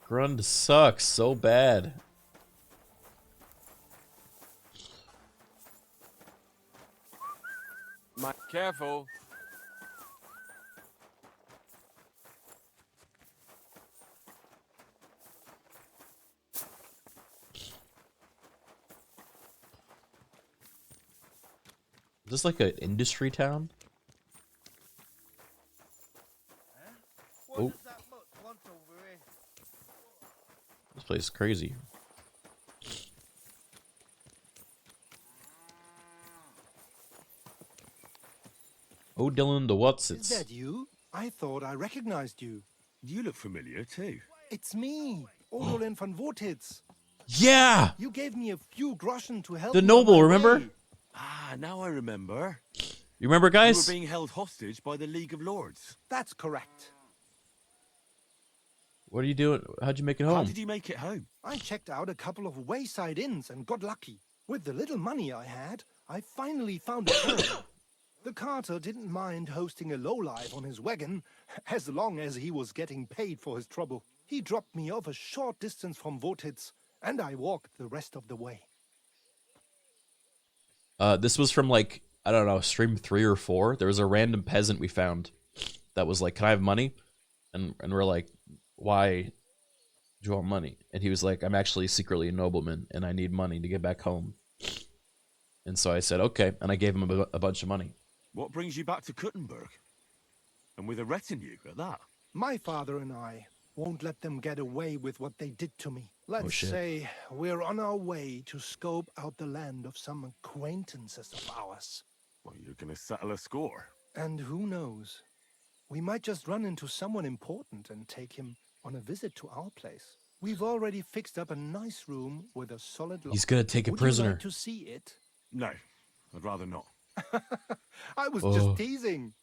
Grund sucks so bad. Careful. Is this like an industry town? Oh. This place is crazy. Oh, Dylan, the what's Is that you? I thought I recognized you. You look familiar too. It's me, Odolin von Wotitz. Yeah! You gave me a few groschen to help The me noble, on my remember? way. Ah, now I remember. You remember, guys? You were being held hostage by the League of Lords. That's correct. What are you doing? How'd you make it How home? did you make it home? I checked out a couple of wayside inns and got lucky. With the little money I had, I finally found a tavern. The carter didn't mind hosting a lowlife on his wagon, as long as he was getting paid for his trouble. He dropped me off a short distance from Wotitz, and I walked the rest of the way. This was from like, I don't know, stream 3 or 4. There was a random peasant we found that was like, "Can I have money?" And we're like, "Why do you want money?" And he was like, "I'm actually secretly a nobleman and I need money to get back home." And so I said, "Okay," and I gave him a bunch of money. What brings you back to Kuttenberg? And with a retinue at that? My father and I won't let them get away with what they did to me. Let's shit. say we're on our way to scope out the land of some acquaintances of ours. Well, you're gonna settle a score. And who knows? We might just run into someone important and take him on a visit to our place. We've already fixed up a nice room with a solid lock. He's gonna take a Would prisoner. you like to see it? No, I'd rather not. I was Oh. just teasing.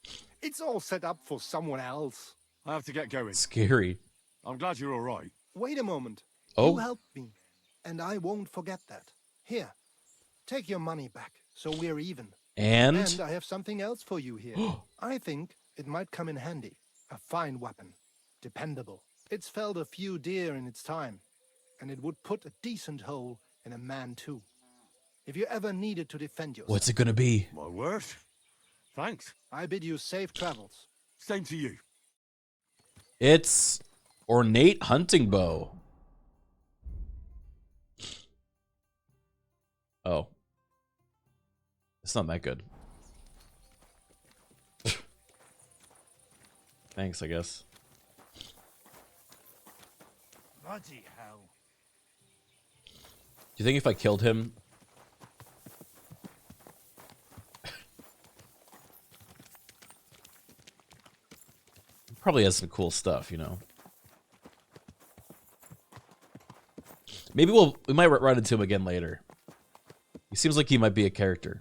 It's all set up for someone else. I have to get going. Scary. I'm glad you're all right. Wait a moment. Oh. You helped me, and I won't forget that. Here, take your money back, so we're even. And? And I have something else for you here. I think it might come in handy. A fine weapon. Dependable. It's felled a few deer in its time, and it would put a decent hole in a man too. If you ever needed to defend yourself. What's it gonna be? My word. Thanks. I bid you safe travels. Same to you. It's ornate hunting bow. Oh. It's not that good. Thanks, I guess. Bloody hell. Do you think if I killed him... He probably has some cool stuff, you know. Maybe we might run into him again later. He seems like he might be a character.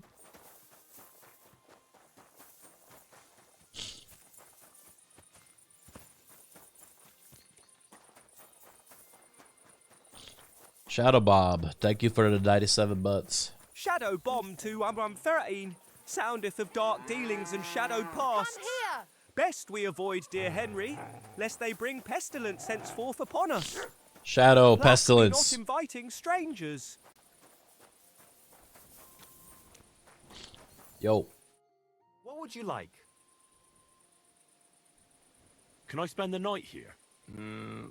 Shadow Bob, thank you for the 97 butts. Shadow Bomb 2113 soundeth of dark dealings and shadowed past. Come here! Best we avoid, dear Henry, lest they bring pestilence henceforth upon us. Shadow Thus, pestilence. be not inviting strangers. Yo. What would you like? Can I spend the night here?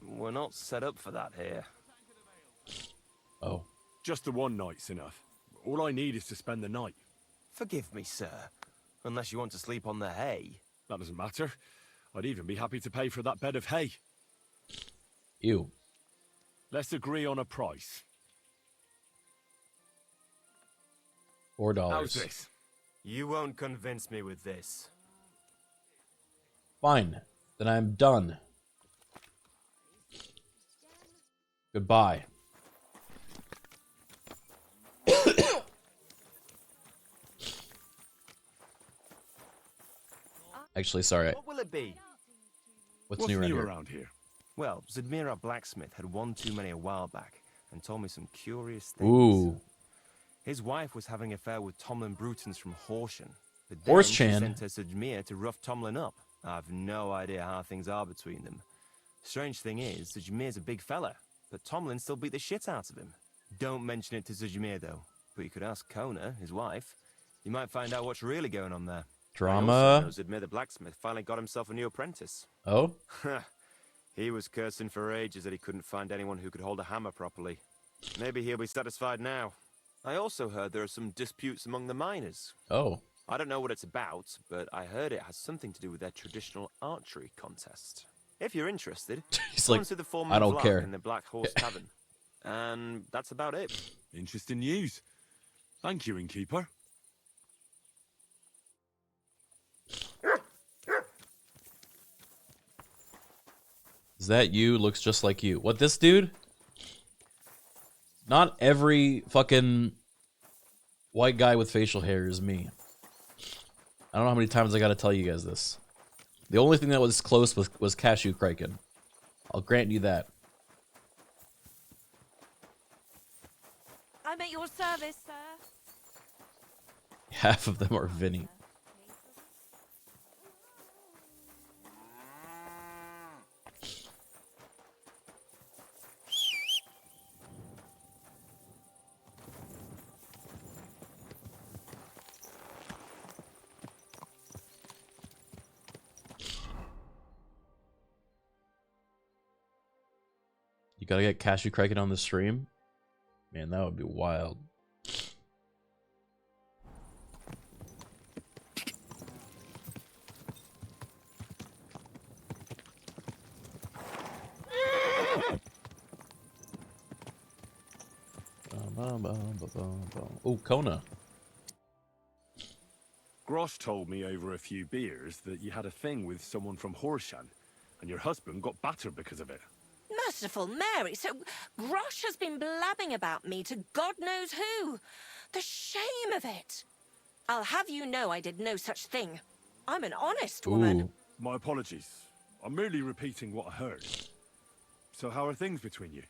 We're not set up for that here. Oh. Just the one night's enough. All I need is to spend the night. Forgive me, sir. Unless you want to sleep on the hay. That doesn't matter. I'd even be happy to pay for that bed of hay. Ew. Let's agree on a price. $4. How's this? You won't convince me with this. Fine. Then I'm done. Goodbye. Actually, sorry. What will it be? What's new around here? around here? Well, Zedmira Blacksmith had one too many a while back and told me some curious things. Ooh. His wife was having an affair with Tomlin Brutons from Horsham, but then Horse she Chan. sent her Zedmir to rough Tomlin up. I've no idea how things are between them. Strange thing is, Zedmir's a big fella, but Tomlin still beat the shit out of him. Don't mention it to Zedmir though, but you could ask Kona, his wife. You might find out what's really going on there. Drama. I also know Zedmir the blacksmith finally got himself a new apprentice. Oh? He was cursing for ages that he couldn't find anyone who could hold a hammer properly. Maybe he'll be satisfied now. I also heard there are some disputes among the miners. Oh. I don't know what it's about, but I heard it has something to do with their traditional archery contest. If you're interested, He's come like, to the Foreman I of don't Lark care. in the Black Horse Tavern. And that's about it. Interesting news. Thank you, innkeeper. Is that you? Looks just like you. What, this dude? Not every fucking white guy with facial hair is me. I don't know how many times I gotta tell you guys this. The only thing that was close was Cashew Criken. I'll grant you that. I'm at your service, sir. Half of them are Vinny. You gotta get Cashew Criken on the stream? Man, that would be wild. Oh, Kona. Grosh told me over a few beers that you had a thing with someone from Horsham, and your husband got battered because of it. Merciful Mary, so Grosh has been blabbing about me to God knows who. The shame of it. I'll have you know I did no such thing. I'm an honest woman. My apologies. I'm merely repeating what I heard. So how are things between you?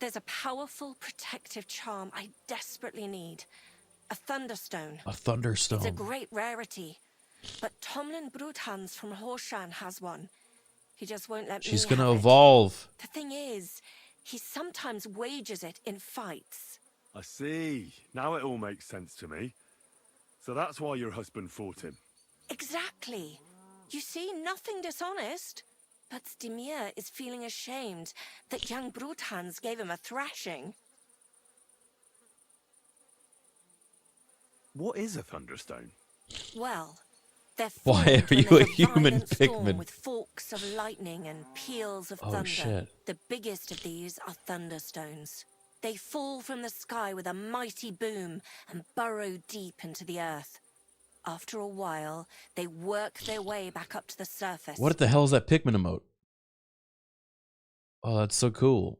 There's a powerful protective charm I desperately need. A Thunderstone. A Thunderstone. It's a great rarity. But Tomlin Bruthans from Horsham has one. He just won't let me She's gonna have it. evolve. The thing is, he sometimes wagers it in fights. I see. Now it all makes sense to me. So that's why your husband fought him. Exactly. You see, nothing dishonest. But Zdemir is feeling ashamed that young Bruthans gave him a thrashing. What is a Thunderstone? Well, they're Why formed are when you there's a human violent storm pigman? with forks of lightning and peals of Oh, thunder. shit. The biggest of these are Thunderstones. They fall from the sky with a mighty boom and burrow deep into the earth. After a while, they work their way back up to the surface. What the hell is that Pikmin emote? Oh, that's so cool.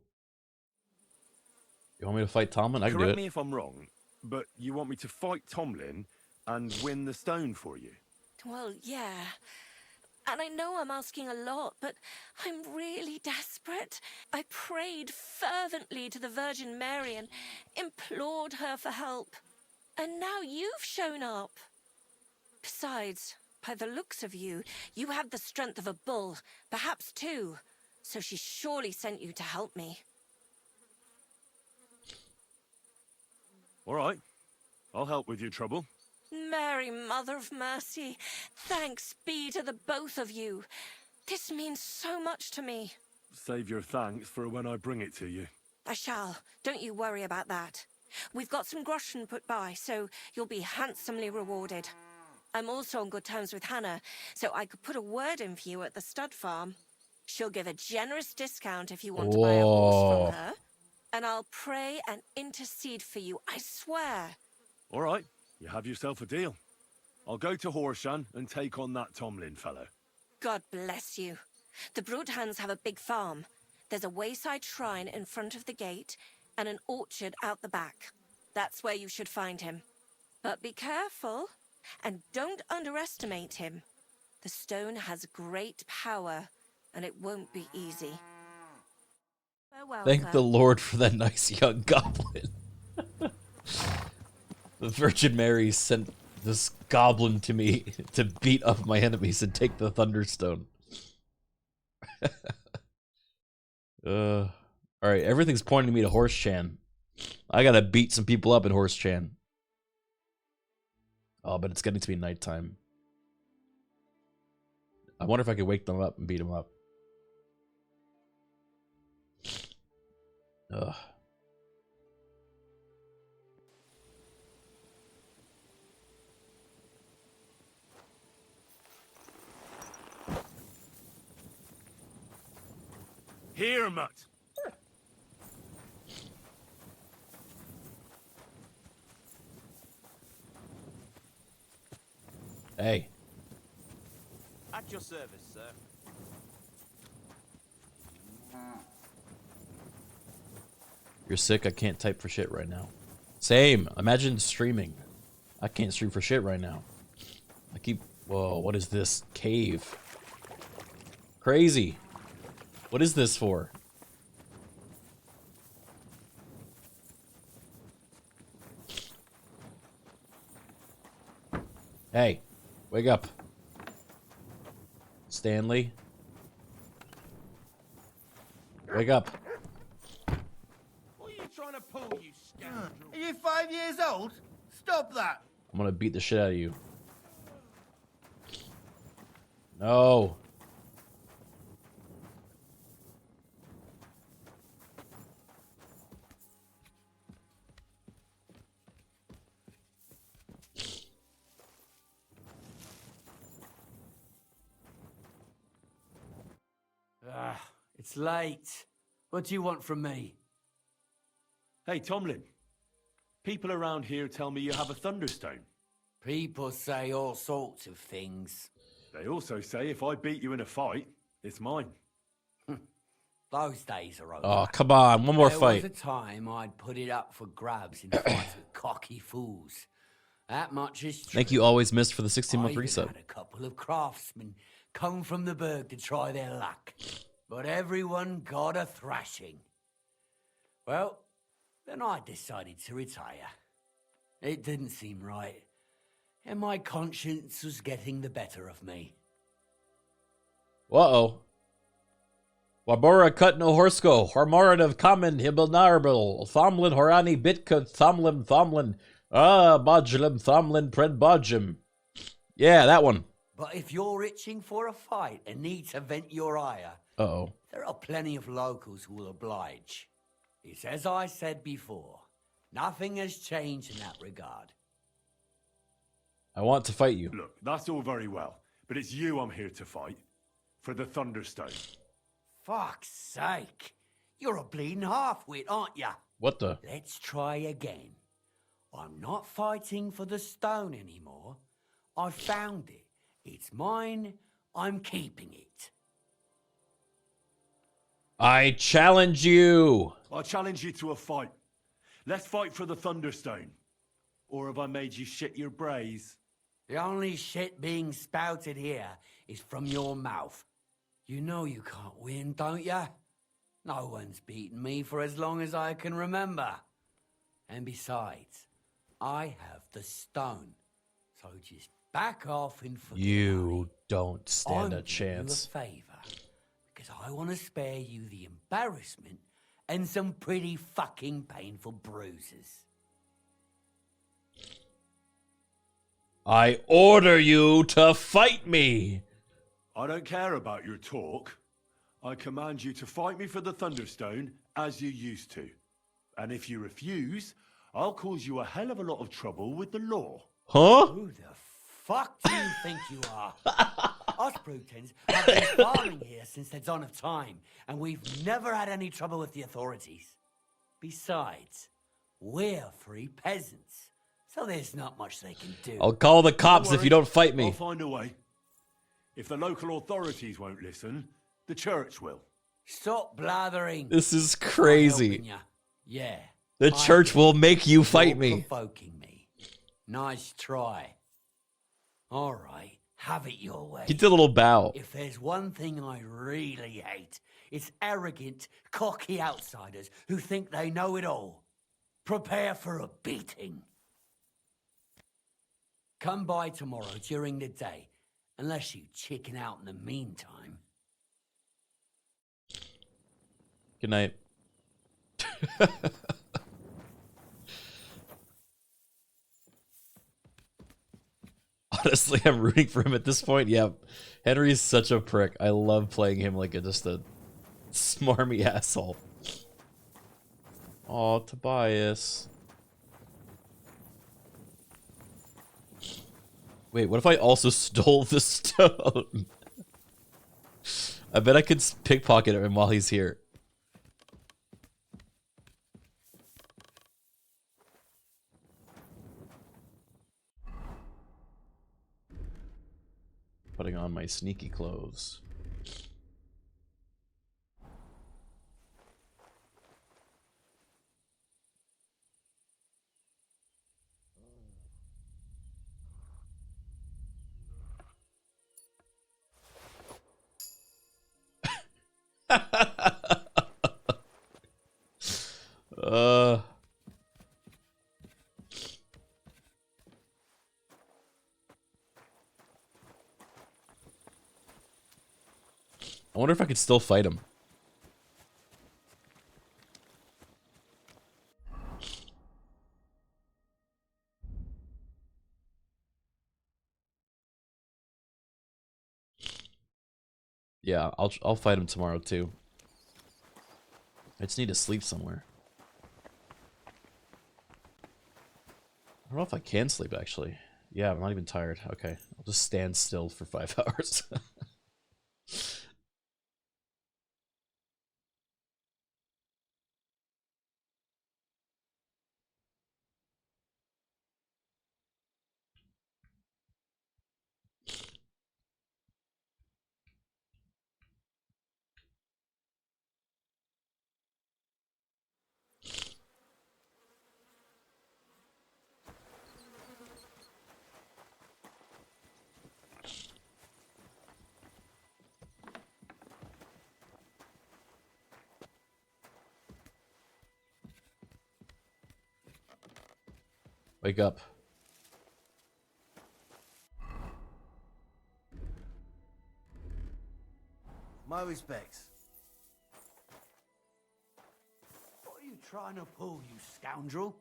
You want me to fight Tomlin? I can do Correct it. me if I'm wrong, but you want me to fight Tomlin and win the stone for you? Well, yeah. And I know I'm asking a lot, but I'm really desperate. I prayed fervently to the Virgin Mary and implored her for help. And now you've shown up. Besides, by the looks of you, you have the strength of a bull, perhaps two. So she surely sent you to help me. All right. I'll help with your trouble. Mary, Mother of Mercy, thanks be to the both of you. This means so much to me. Save your thanks for when I bring it to you. I shall. Don't you worry about that. We've got some groschen put by, so you'll be handsomely rewarded. I'm also on good terms with Hannah, so I could put a word in for you at the stud farm. She'll give a generous discount if you want to buy a horse from her. And I'll pray and intercede for you, I swear. All right. You have yourself a deal. I'll go to Horsham and take on that Tomlin fellow. God bless you. The Bruthans have a big farm. There's a wayside shrine in front of the gate and an orchard out the back. That's where you should find him. But be careful and don't underestimate him. The stone has great power, and it won't be easy. Farewell, Thank sir. the Lord for that nice young goblin. The Virgin Mary sent this goblin to me to beat up my enemies and take the Thunderstone. Alright, everything's pointing me to Horse Chan. I gotta beat some people up in Horse Chan. Oh, but it's getting to be nighttime. I wonder if I could wake them up and beat them up. Ugh. Here, Mutt. Hey. At your service, sir. You're sick? I can't type for shit right now. Same. Imagine streaming. I can't stream for shit right now. I keep... Whoa, what is this? Cave. Crazy. What is this for? Hey. Wake up. Stanley. Wake up. What are you trying to pull, you scoundrel? Are you 5 years old? Stop that! I'm gonna beat the shit out of you. No. It's late. What do you want from me? Hey, Tomlin. People around here tell me you have a Thunderstone. People say all sorts of things. They also say if I beat you in a fight, it's mine. Those days are over. Oh, come on. One more fight. There was a time I'd put it up for grabs in fights with cocky fools. That much is true. Thank you, Always Missed, for the 16-month I even resub. had a couple of craftsmen come from the Berg to try their luck. But everyone got a thrashing. Well, then I decided to retire. It didn't seem right, and my conscience was getting the better of me. Uh-oh. Wabora cut no horsko. Hormoran of common hibelnarble. Thomlin horani bitka thomlin. Bodulum thomlin pred bodgum. Yeah, that one. But if you're itching for a fight and need to vent your ire, Uh-oh. there are plenty of locals who will oblige. It's as I said before. Nothing has changed in that regard. I want to fight you. Look, that's all very well, but it's you I'm here to fight. For the Thunderstone. Fuck's sake. You're a bleeding half-wit, aren't ya? What the? Let's try again. I'm not fighting for the stone anymore. I found it. It's mine. I'm keeping it. I challenge you. I challenge you to a fight. Let's fight for the Thunderstone. Or have I made you shit your brays? The only shit being spouted here is from your mouth. You know you can't win, don't ya? No one's beaten me for as long as I can remember. And besides, I have the stone. So just back off and forget. You don't stand I'm a chance. doing you a favor, because I want to spare you the embarrassment and some pretty fucking painful bruises. I order you to fight me. I don't care about your talk. I command you to fight me for the Thunderstone as you used to. And if you refuse, I'll cause you a hell of a lot of trouble with the law. Huh? Who the fuck do you think you are? Us Brutons have been farming here since the dawn of time, and we've never had any trouble with the authorities. Besides, we're free peasants, so there's not much they can do. I'll call the cops if you don't fight me. I'll find a way. If the local authorities won't listen, the church will. Stop blathering. This is crazy. Yeah. The church will make you fight You're me. provoking me. Nice try. All right. have it your way. He did a little bow. If there's one thing I really hate, it's arrogant, cocky outsiders who think they know it all. Prepare for a beating. Come by tomorrow during the day, unless you chicken out in the meantime. Good night. Honestly, I'm rooting for him at this point. Yeah, Henry's such a prick. I love playing him like just a smarmy asshole. Oh, Tobias. Wait, what if I also stole the stone? I bet I could pickpocket him while he's here. Putting on my sneaky clothes. I wonder if I could still fight him. Yeah, I'll fight him tomorrow too. I just need to sleep somewhere. I don't know if I can sleep actually. Yeah, I'm not even tired. Okay, I'll just stand still for 5 hours. Wake up. My respects. What are you trying to pull, you scoundrel?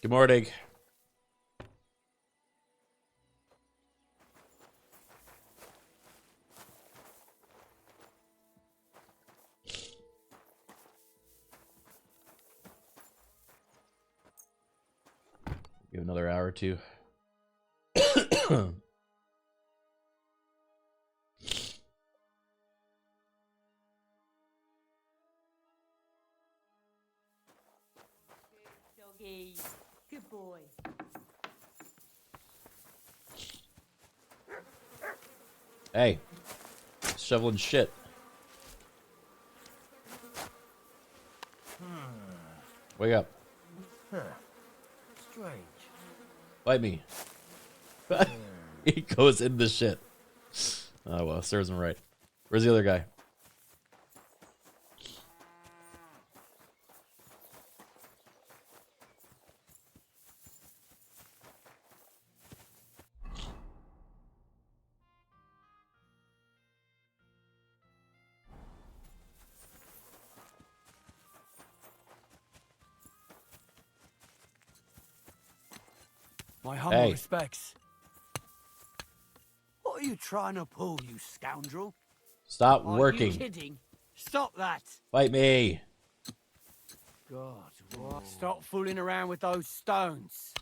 Good morning. Give another hour or two. Doggy. Good boy. Hey, shoveling shit. Wake up. Huh. Strange. Bite me. He goes in the shit. Oh well, serves him right. Where's the other guy? My humble Hey. respects. What are you trying to pull, you scoundrel? Stop Are working. you kidding? Stop that! Bite me. God, what? Stop fooling around with those stones.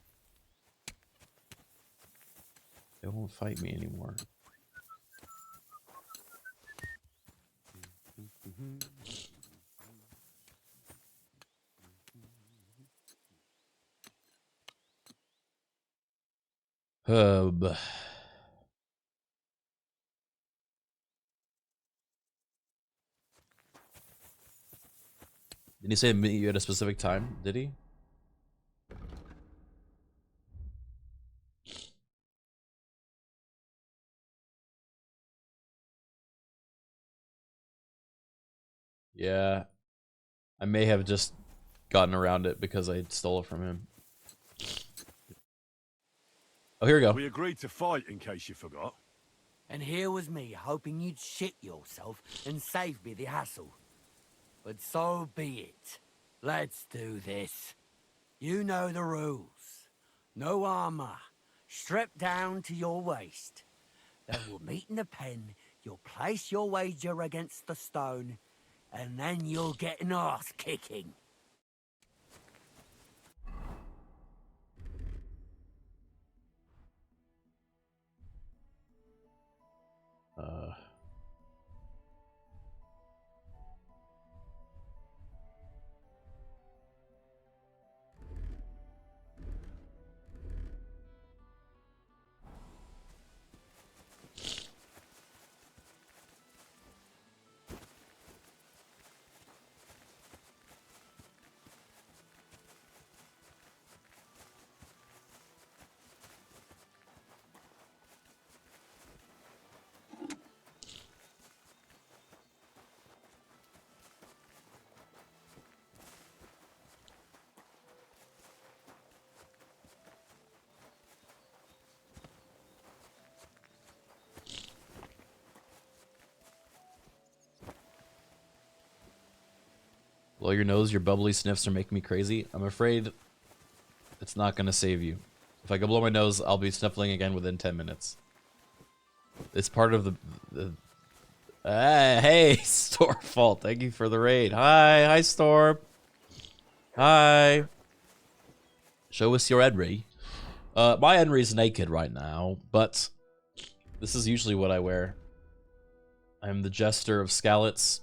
They won't fight me anymore. Hub. Did he say meet you at a specific time? Did he? Yeah. I may have just gotten around it because I stole it from him. Oh, here we go. We agreed to fight, in case you forgot. And here was me hoping you'd shit yourself and save me the hassle. But so be it. Let's do this. You know the rules. No armor. Stripped down to your waist. Then we'll meet in the pen. You'll place your wager against the stone. And then you'll get an arse kicking. Blow your nose, your bubbly sniffs are making me crazy. I'm afraid it's not going to save you. If I go blow my nose, I'll be sniffling again within 10 minutes. It's part of the hey, Stormfault, thank you for the raid. Hi, Storm. Hi. Show us your Henry. My Henry is naked right now, but this is usually what I wear. I'm the Jester of Skalitz.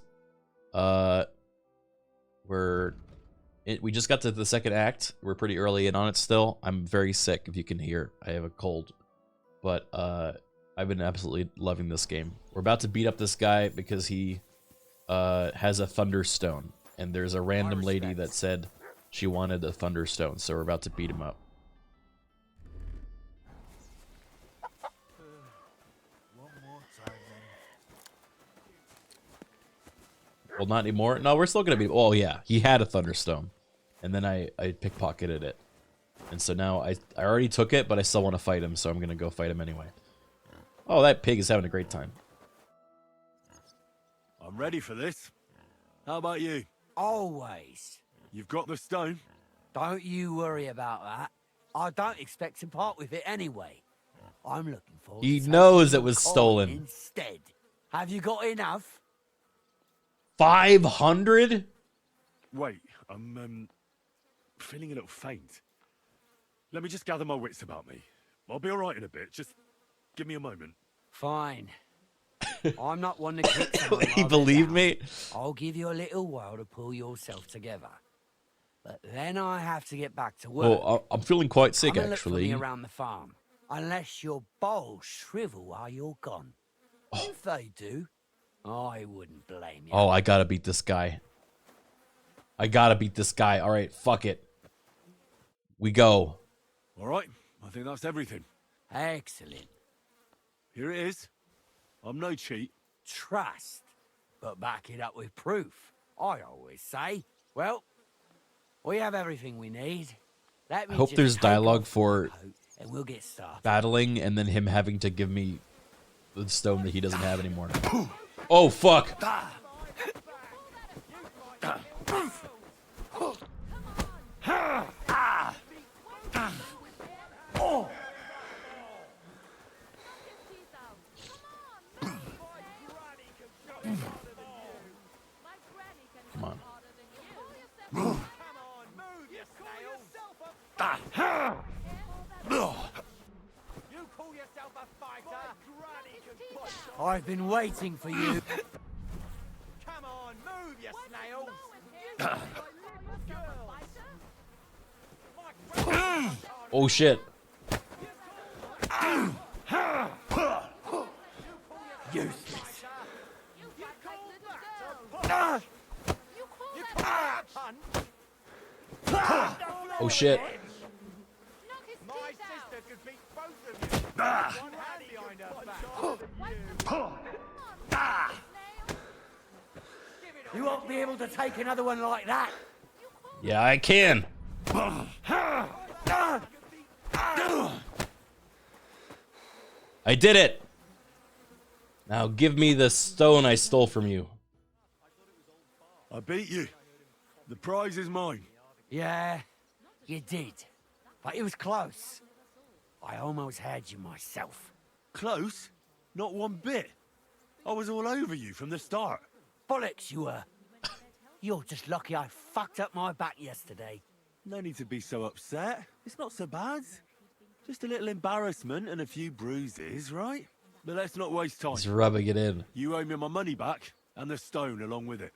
We just got to the second act. We're pretty early in on it still. I'm very sick, if you can hear. I have a cold. But I've been absolutely loving this game. We're about to beat up this guy because he has a Thunderstone. And there's a random lady that said she wanted a Thunderstone, so we're about to beat him up. Well, not anymore. No, we're still gonna be. Oh yeah, he had a Thunderstone, and then I pickpocketed it, and so now I already took it, but I still want to fight him, so I'm gonna go fight him anyway. Oh, that pig is having a great time. I'm ready for this. How about you? Always. You've got the stone? Don't you worry about that. I don't expect to part with it anyway. I'm looking for. He knows it was stolen. Instead, have you got enough? 500? Wait, I'm feeling a little faint. Let me just gather my wits about me. I'll be all right in a bit. Just give me a moment. Fine. I'm not one to kick someone. He believed me? I'll give you a little while to pull yourself together. But then I have to get back to work. Oh, I'm feeling quite sick, Come and actually. look for me around the farm. Unless your bowls shrivel while you're gone. Oh. If they do, I wouldn't blame you. Oh, I gotta beat this guy. I gotta beat this guy. All right, fuck it. We go. All right, I think that's everything. Excellent. Here it is. I'm no cheat. Trust, but back it up with proof. I always say. Well, we have everything we need. Let me I hope just there's take dialogue off for my coat and we'll get started. battling and then him having to give me the stone that he doesn't have anymore. Oh, fuck. Come on. I've been waiting for you. Come on, move, you snails! Oh, shit. Useless. Oh, shit. My sister could beat both of you. One hand behind her back. Give it You won't be able to take another one like that. Yeah, I can. I did it. Now give me the stone I stole from you. I beat you. The prize is mine. Yeah, you did. But it was close. I almost had you myself. Close? Not one bit. I was all over you from the start. Bollocks you were. You're just lucky I fucked up my back yesterday. No need to be so upset. It's not so bad. Just a little embarrassment and a few bruises, right? But let's not waste time. He's rubbing it in. You owe me my money back, and the stone along with it.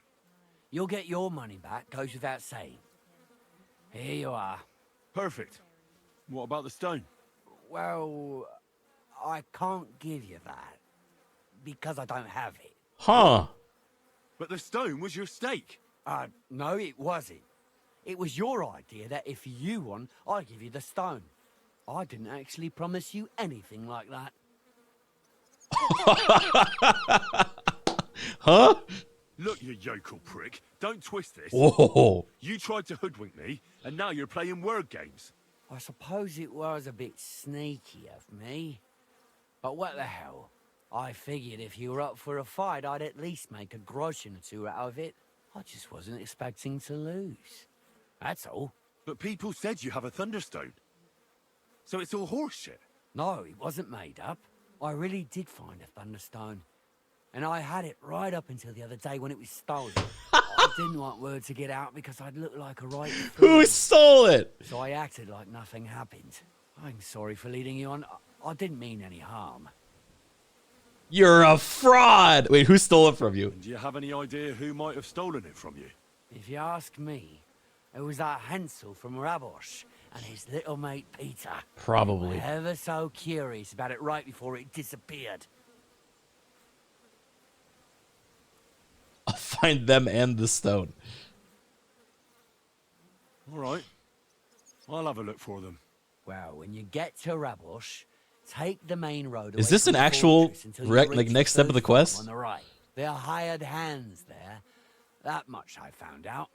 You'll get your money back, goes without saying. Here you are. Perfect. What about the stone? Well, I can't give you that. Because I don't have it. Huh. But the stone was your stake. No, it wasn't. It was your idea that if you won, I'd give you the stone. I didn't actually promise you anything like that. Huh? Look, you yokel prick. Don't twist this. Whoa. You tried to hoodwink me, and now you're playing word games. I suppose it was a bit sneaky of me. But what the hell? I figured if you were up for a fight, I'd at least make a groschen or two out of it. I just wasn't expecting to lose. That's all. But people said you have a Thunderstone. So it's all horseshit. No, it wasn't made up. I really did find a Thunderstone. And I had it right up until the other day when it was stolen. I didn't want word to get out because I'd look like a right fool. Who stole it? So I acted like nothing happened. I'm sorry for leading you on. I didn't mean any harm. You're a fraud. Wait, who stole it from you? Do you have any idea who might have stolen it from you? If you ask me, it was that Hensel from Rabosh and his little mate Peter. Probably. Ever so curious about it right before it disappeared. I'll find them and the stone. All right. I'll have a look for them. Well, when you get to Rabosh, take the main road. Is this an actual like next step of the quest? On the right. There are hired hands there. That much I found out.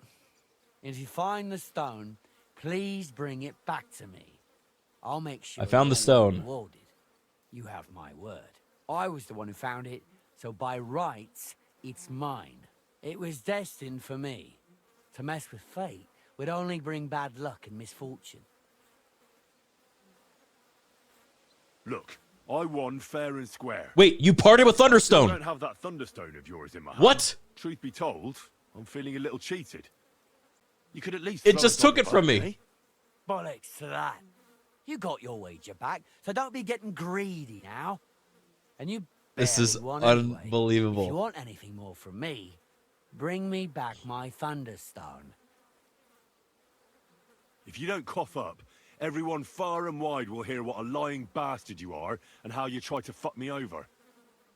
If you find the stone, please bring it back to me. I'll make sure. I found the you're stone. rewarded. You have my word. I was the one who found it, so by rights, it's mine. It was destined for me. To mess with fate would only bring bad luck and misfortune. Look, I won fair and square. Wait, you parted with I Thunderstone. don't have that Thunderstone of yours in my hand. What? Truth be told, I'm feeling a little cheated. You could at least. It just took it from me. Eh? Bollocks to that. You got your wager back, so don't be getting greedy now. And you This is barely won anyway. unbelievable. If you want anything more from me, bring me back my Thunderstone. If you don't cough up, everyone far and wide will hear what a lying bastard you are and how you try to fuck me over.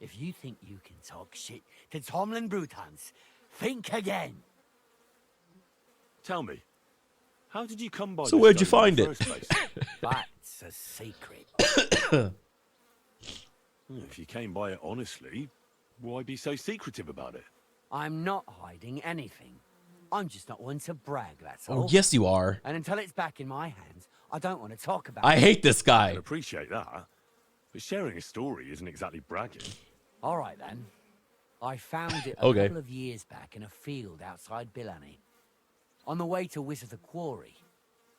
If you think you can talk shit to Tomlin Brutans, think again. Tell me, how did you come by So this where'd you stone in find the it? first place? That's a secret. If you came by it honestly, why be so secretive about it? I'm not hiding anything. I'm just not one to brag, that's all. Oh, yes, you are. And until it's back in my hands, I don't want to talk about I it. hate this I guy. can appreciate that, but sharing a story isn't exactly bragging. All right, then. I found it a Okay. couple of years back in a field outside Billany. On the way to Wizard the Quarry.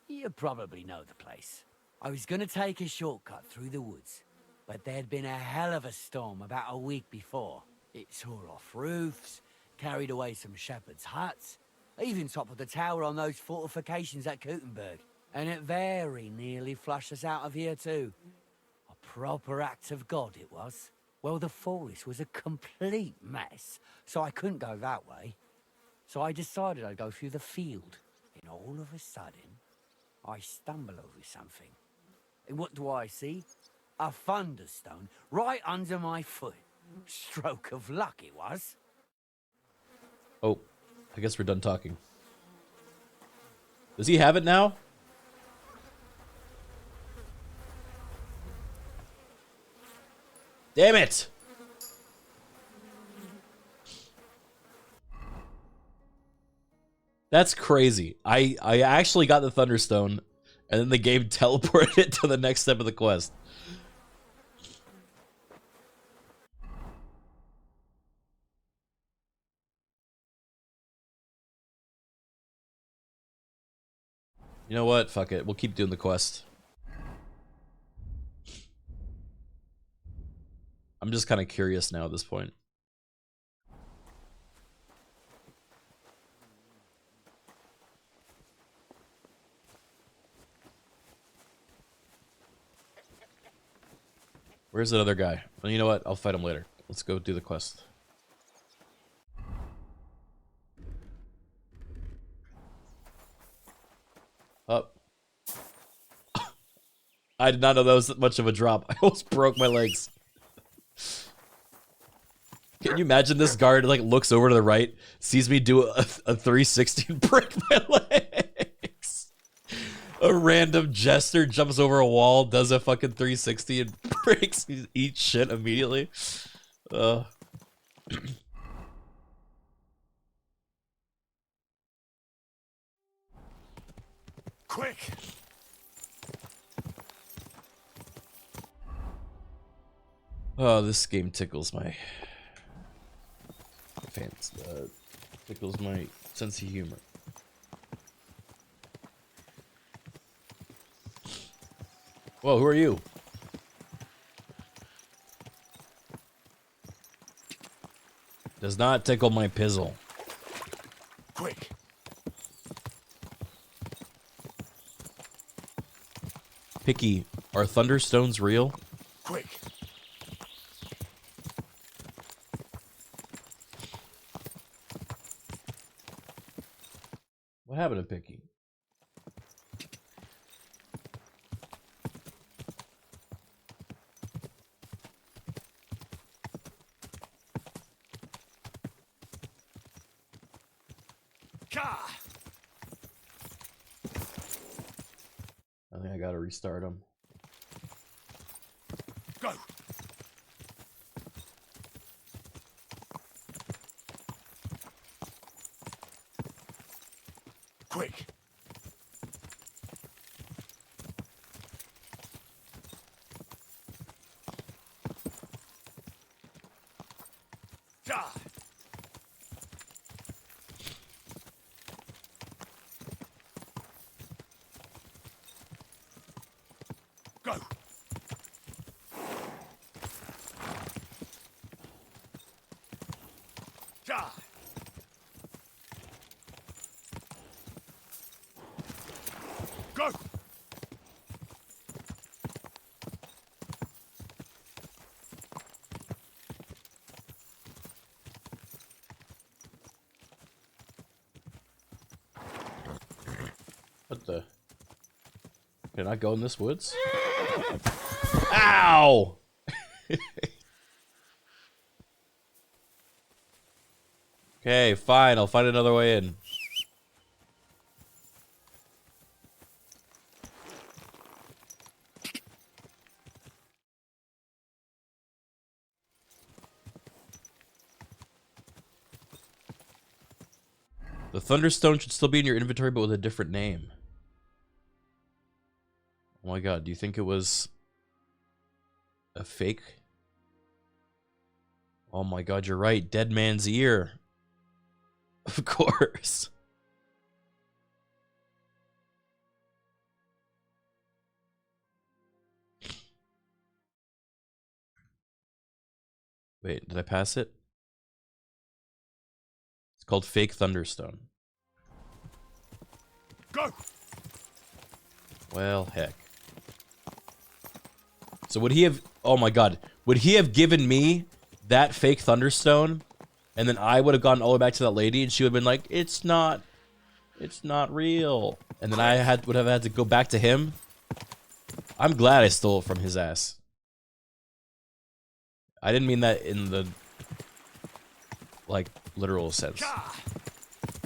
You probably know the place. I was going to take a shortcut through the woods, but there'd been a hell of a storm about a week before. It tore off roofs, carried away some shepherds' huts, even toppled the tower on those fortifications at Kuttenberg. And it very nearly flushed us out of here too. A proper act of God it was. Well, the forest was a complete mess, so I couldn't go that way. So I decided I'd go through the field. And all of a sudden, I stumble over something. And what do I see? A Thunderstone right under my foot. Stroke of luck it was. Oh, I guess we're done talking. Does he have it now? Damn it! That's crazy. I actually got the Thunderstone, and then the game teleported it to the next step of the quest. You know what? Fuck it. We'll keep doing the quest. I'm just kind of curious now at this point. Where's that other guy? Well, you know what? I'll fight him later. Let's go do the quest. Up. I did not know that was much of a drop. I almost broke my legs. Can you imagine this guard like looks over to the right, sees me do a 360 and break my legs? A random jester jumps over a wall, does a fucking 360 and breaks eats shit immediately. Quick! Oh, this game tickles my fans. Tickles my sense of humor. Whoa, who are you? Does not tickle my pizzle. Quick! Picky, are Thunderstones real? Quick! What happened to Picky? I think I gotta restart him. Go! Quick! Go! Die! Go! What the? Can I go in this woods? Ow! Okay, fine. I'll find another way in. The Thunderstone should still be in your inventory, but with a different name. Oh my god, do you think it was a fake? Oh my god, you're right. Dead man's ear. Of course. Wait, did I pass it? It's called Fake Thunderstone. Go! Well, heck. So would he have... Oh my god. Would he have given me that fake Thunderstone? And then I would have gone all the way back to that lady and she would have been like, it's not real. And then I would have had to go back to him. I'm glad I stole it from his ass. I didn't mean that in the, like, literal sense.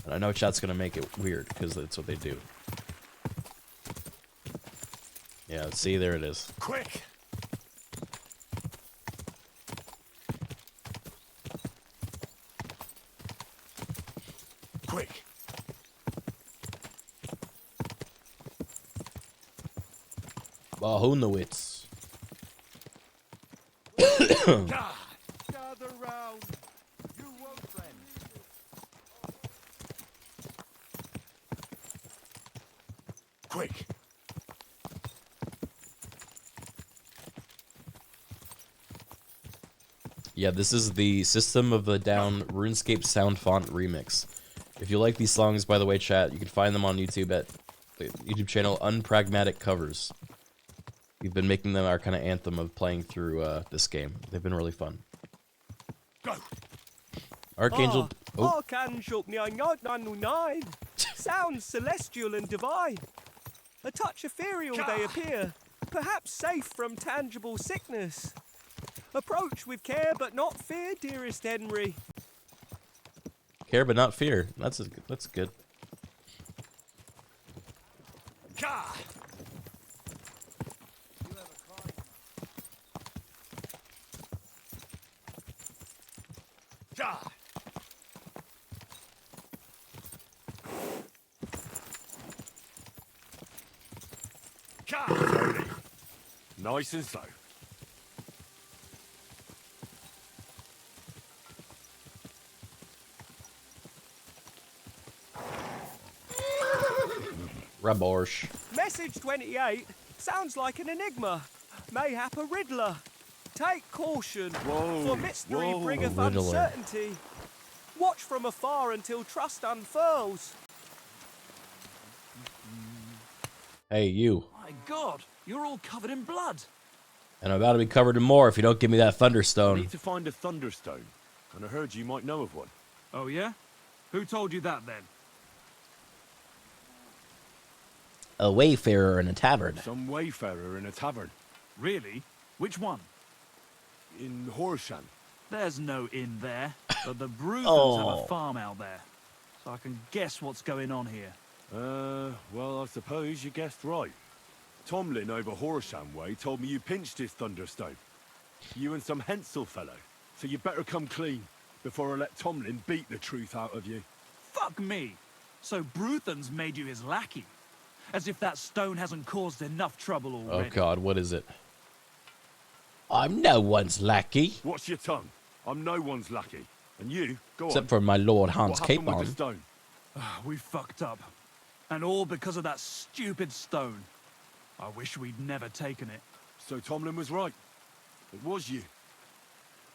And I know chat's gonna make it weird, because that's what they do. Yeah, see, there it is. Quick! Quick! Bahunowitz. Gather round. You won't, friend. Quick! Yeah, this is the System of a Down RuneScape Sound Font Remix. If you like these songs, by the way, chat, you can find them on YouTube at the YouTube channel Unpragmatic Covers. We've been making them our kind of anthem of playing through this game. They've been really fun. Go. Archangel. Archangel 999. Sounds celestial and divine. A touch ethereal they appear, perhaps safe from tangible sickness. Approach with care but not fear, dearest Henry. Care but not fear. That's good. Gah! Gah! Slowly. Nice and slow. Raborsh. Message 28 sounds like an enigma, mayhap a riddler. Take caution, for mystery bringeth Riddler. uncertainty. Watch from afar until trust unfurls. Hey, you. My God, you're all covered in blood. And I'm about to be covered in more if you don't give me that I Thunderstone. need to find a Thunderstone, and I heard you might know of one. Oh, yeah? Who told you that, then? A wayfarer in a tavern. Some wayfarer in a tavern. Really? Which one? In Horshan. There's no inn there, but the Bruthans have Oh. a farm out there. So I can guess what's going on here. Well, I suppose you guessed right. Tomlin over Horsham way told me you pinched his Thunderstone. You and some Hensel fellow. So you better come clean before I let Tomlin beat the truth out of you. Fuck me! So Bruthans made you his lackey? As if that stone hasn't caused enough trouble Oh already. god, what is it? I'm no one's lackey. Watch your tongue. I'm no one's lackey. And you, go Except on. for my Lord Hans What happened with Capon. the stone? We fucked up. And all because of that stupid stone. I wish we'd never taken it. So Tomlin was right. It was you.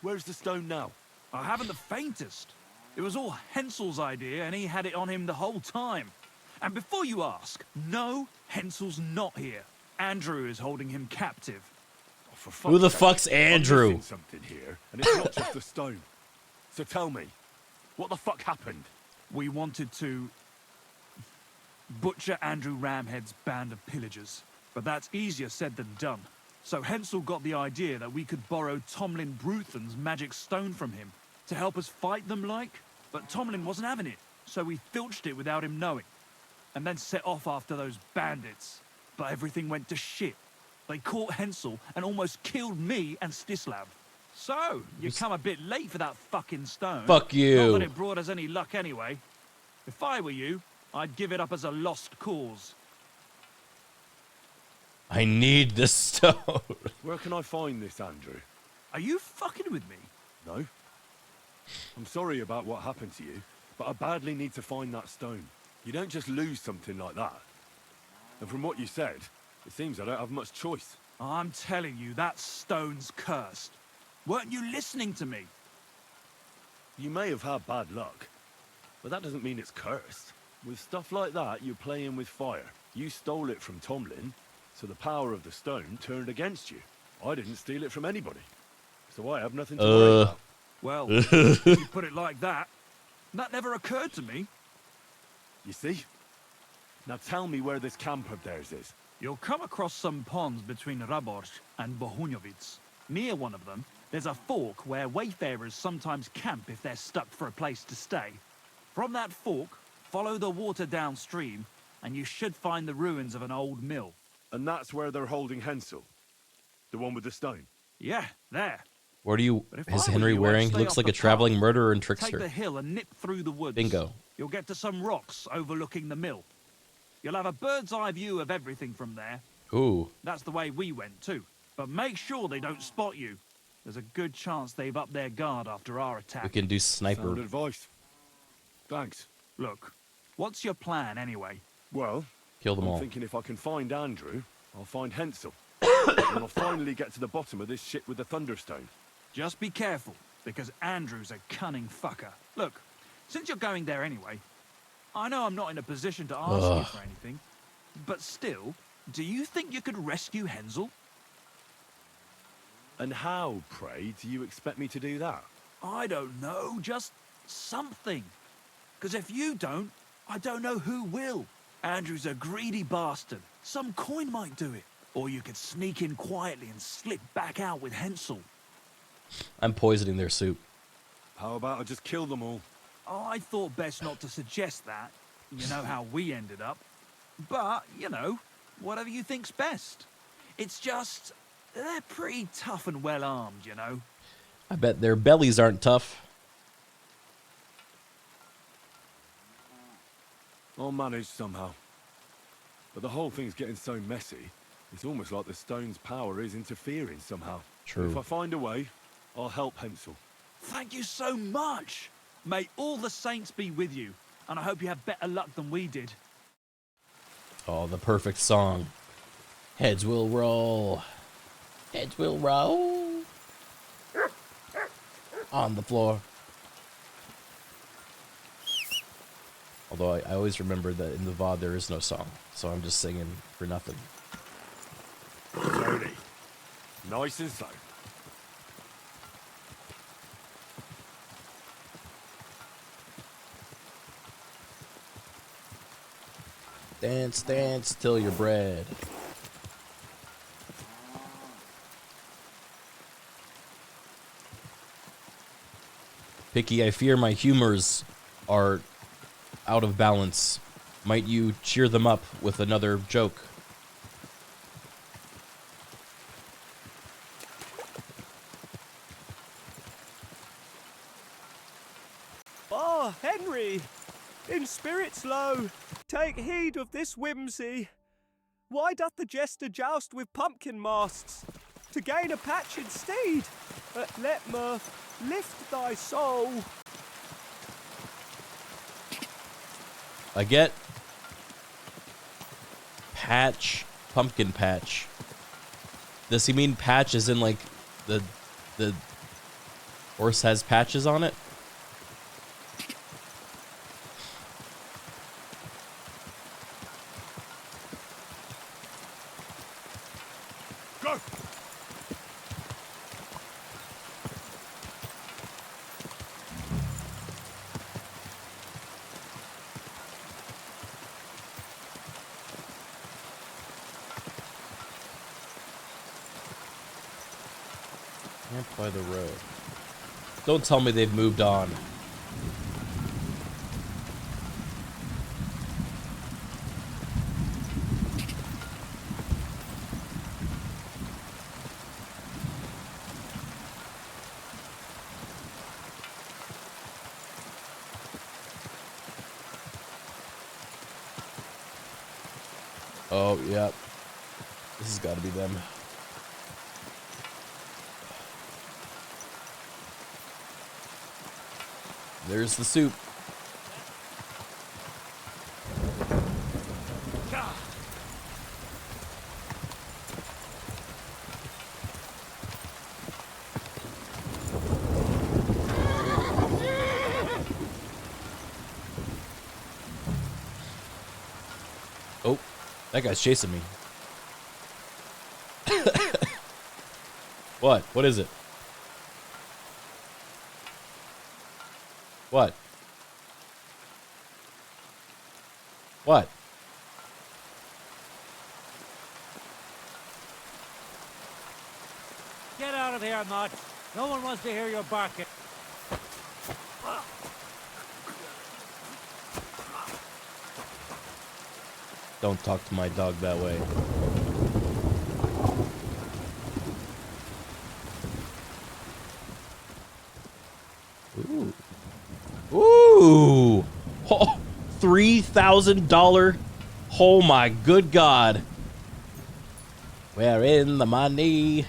Where's the stone now? I haven't the faintest. It was all Hensel's idea, and he had it on him the whole time. And before you ask, no, Hensel's not here. Andrew is holding him captive. Oh, for Who the fuck's fuck's sake, Andrew? I'm missing something here, and it's not just a stone. So tell me, what the fuck happened? We wanted to butcher Andrew Ramhead's band of pillagers, but that's easier said than done. So Hensel got the idea that we could borrow Tomlin Bruthan's magic stone from him to help us fight them like, but Tomlin wasn't having it, so we filched it without him knowing, and then set off after those bandits. But everything went to shit. They caught Hensel and almost killed me and Stislav. So, you come a bit late for that fucking stone. Fuck you. Not that it brought us any luck anyway. If I were you, I'd give it up as a lost cause. I need this stone. Where can I find this, Andrew? Are you fucking with me? No. I'm sorry about what happened to you, but I badly need to find that stone. You don't just lose something like that. And from what you said, it seems I don't have much choice. I'm telling you, that stone's cursed. Weren't you listening to me? You may have had bad luck, but that doesn't mean it's cursed. With stuff like that, you're playing with fire. You stole it from Tomlin, so the power of the stone turned against you. I didn't steal it from anybody, so I have nothing to worry about. Well, if you put it like that, that never occurred to me. You see? Now tell me where this camp of theirs is. You'll come across some ponds between Raborz and Bohunjovic. Near one of them, there's a fork where wayfarers sometimes camp if they're stuck for a place to stay. From that fork, follow the water downstream, and you should find the ruins of an old mill. And that's where they're holding Hensel? The one with the stone? Yeah, there. What are you, But if is I were Henry you, I'd wearing? He stay looks off like the a traveling path. murderer and Take trickster. the hill and nip through the woods. Bingo. You'll get to some rocks overlooking the mill. You'll have a bird's eye view of everything from there. Ooh. That's the way we went too. But make sure they don't spot you. There's a good chance they've upped their guard after our attack. We can do sniper. Sound advice. Thanks. Look, what's your plan anyway? Well, kill them I'm all. thinking if I can find Andrew, I'll find Hensel. And I'll finally get to the bottom of this shit with the Thunderstone. Just be careful, because Andrew's a cunning fucker. Look, since you're going there anyway, I know I'm not in a position to ask you for anything, but still, do you think you could rescue Hensel? And how, pray, do you expect me to do that? I don't know, just something. Because if you don't, I don't know who will. Andrew's a greedy bastard. Some coin might do it. Or you could sneak in quietly and slip back out with Hensel. I'm poisoning their soup. How about I just kill them all? I thought best not to suggest that. You know how we ended up. But, you know, whatever you think's best. It's just, they're pretty tough and well armed, you know. I bet their bellies aren't tough. I'll manage somehow. But the whole thing's getting so messy, it's almost like the stone's power is interfering somehow. True. If I find a way, I'll help Hensel. Thank you so much. May all the saints be with you. And I hope you have better luck than we did. Oh, the perfect song. Heads will roll. Heads will roll. On the floor. Although I always remember that in the VOD there is no song. So I'm just singing for nothing. Tony, nice and slow. Dance, dance till you're bread. Picky, I fear my humors are out of balance. Might you cheer them up with another joke? Ah, Henry! In spirits low, take heed of this whimsy. Why doth the jester joust with pumpkin masts? To gain a patched steed. Let mirth lift thy soul. I get patch, pumpkin patch. Does he mean patch as in like the horse has patches on it? Go! Camp by the road. Don't tell me they've moved on. Oh, yeah. This has got to be them. There's the soup. Oh, that guy's chasing me. What? What is it? What? What? Get out of here, Mutt. No one wants to hear your barking. Don't talk to my dog that way. Ooh. Ooh! Oh, $3,000. Oh my good God. We're in the money.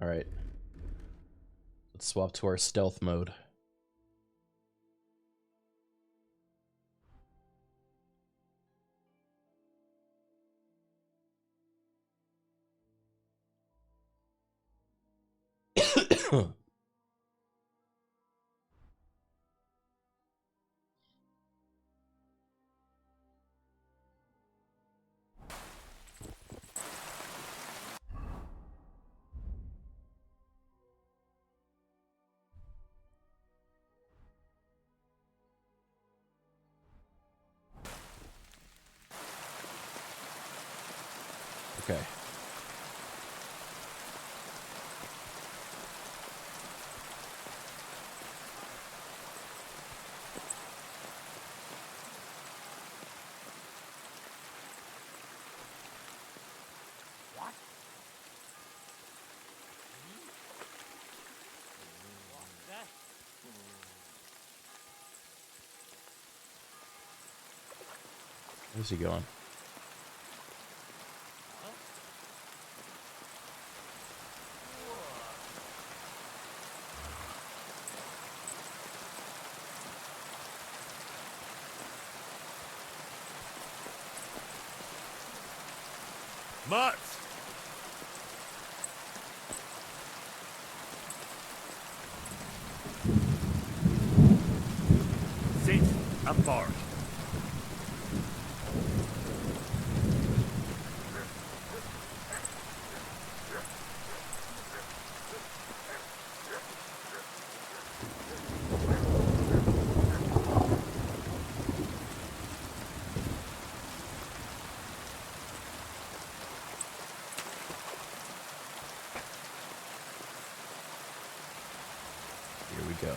All right. Let's swap to our stealth mode. Okay. Where's he going? Mutt! Sit and bark. Here we go.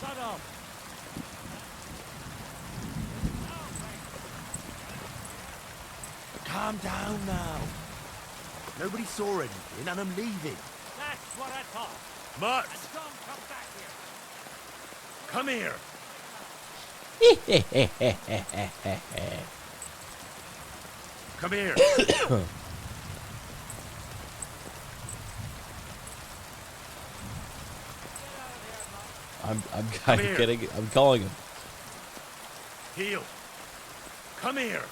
Shut up! Calm down now. Nobody saw anything, and I'm leaving. That's what I thought. Mutt! And don't come back here. Come here! Come here! I'm calling him. Heel! Come here!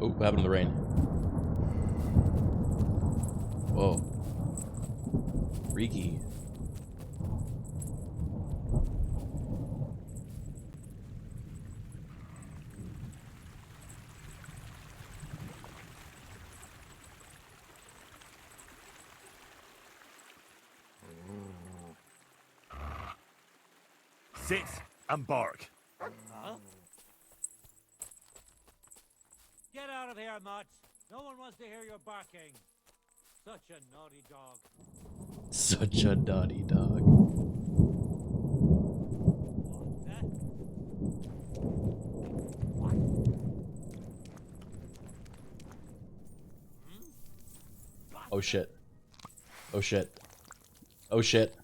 Oh, what happened to the rain? Whoa. Freaky. Sit and bark. Huh? Get out of here, Mutt. No one wants to hear your barking. Such a naughty dog. Such a naughty dog. Oh shit. Oh shit. Oh shit.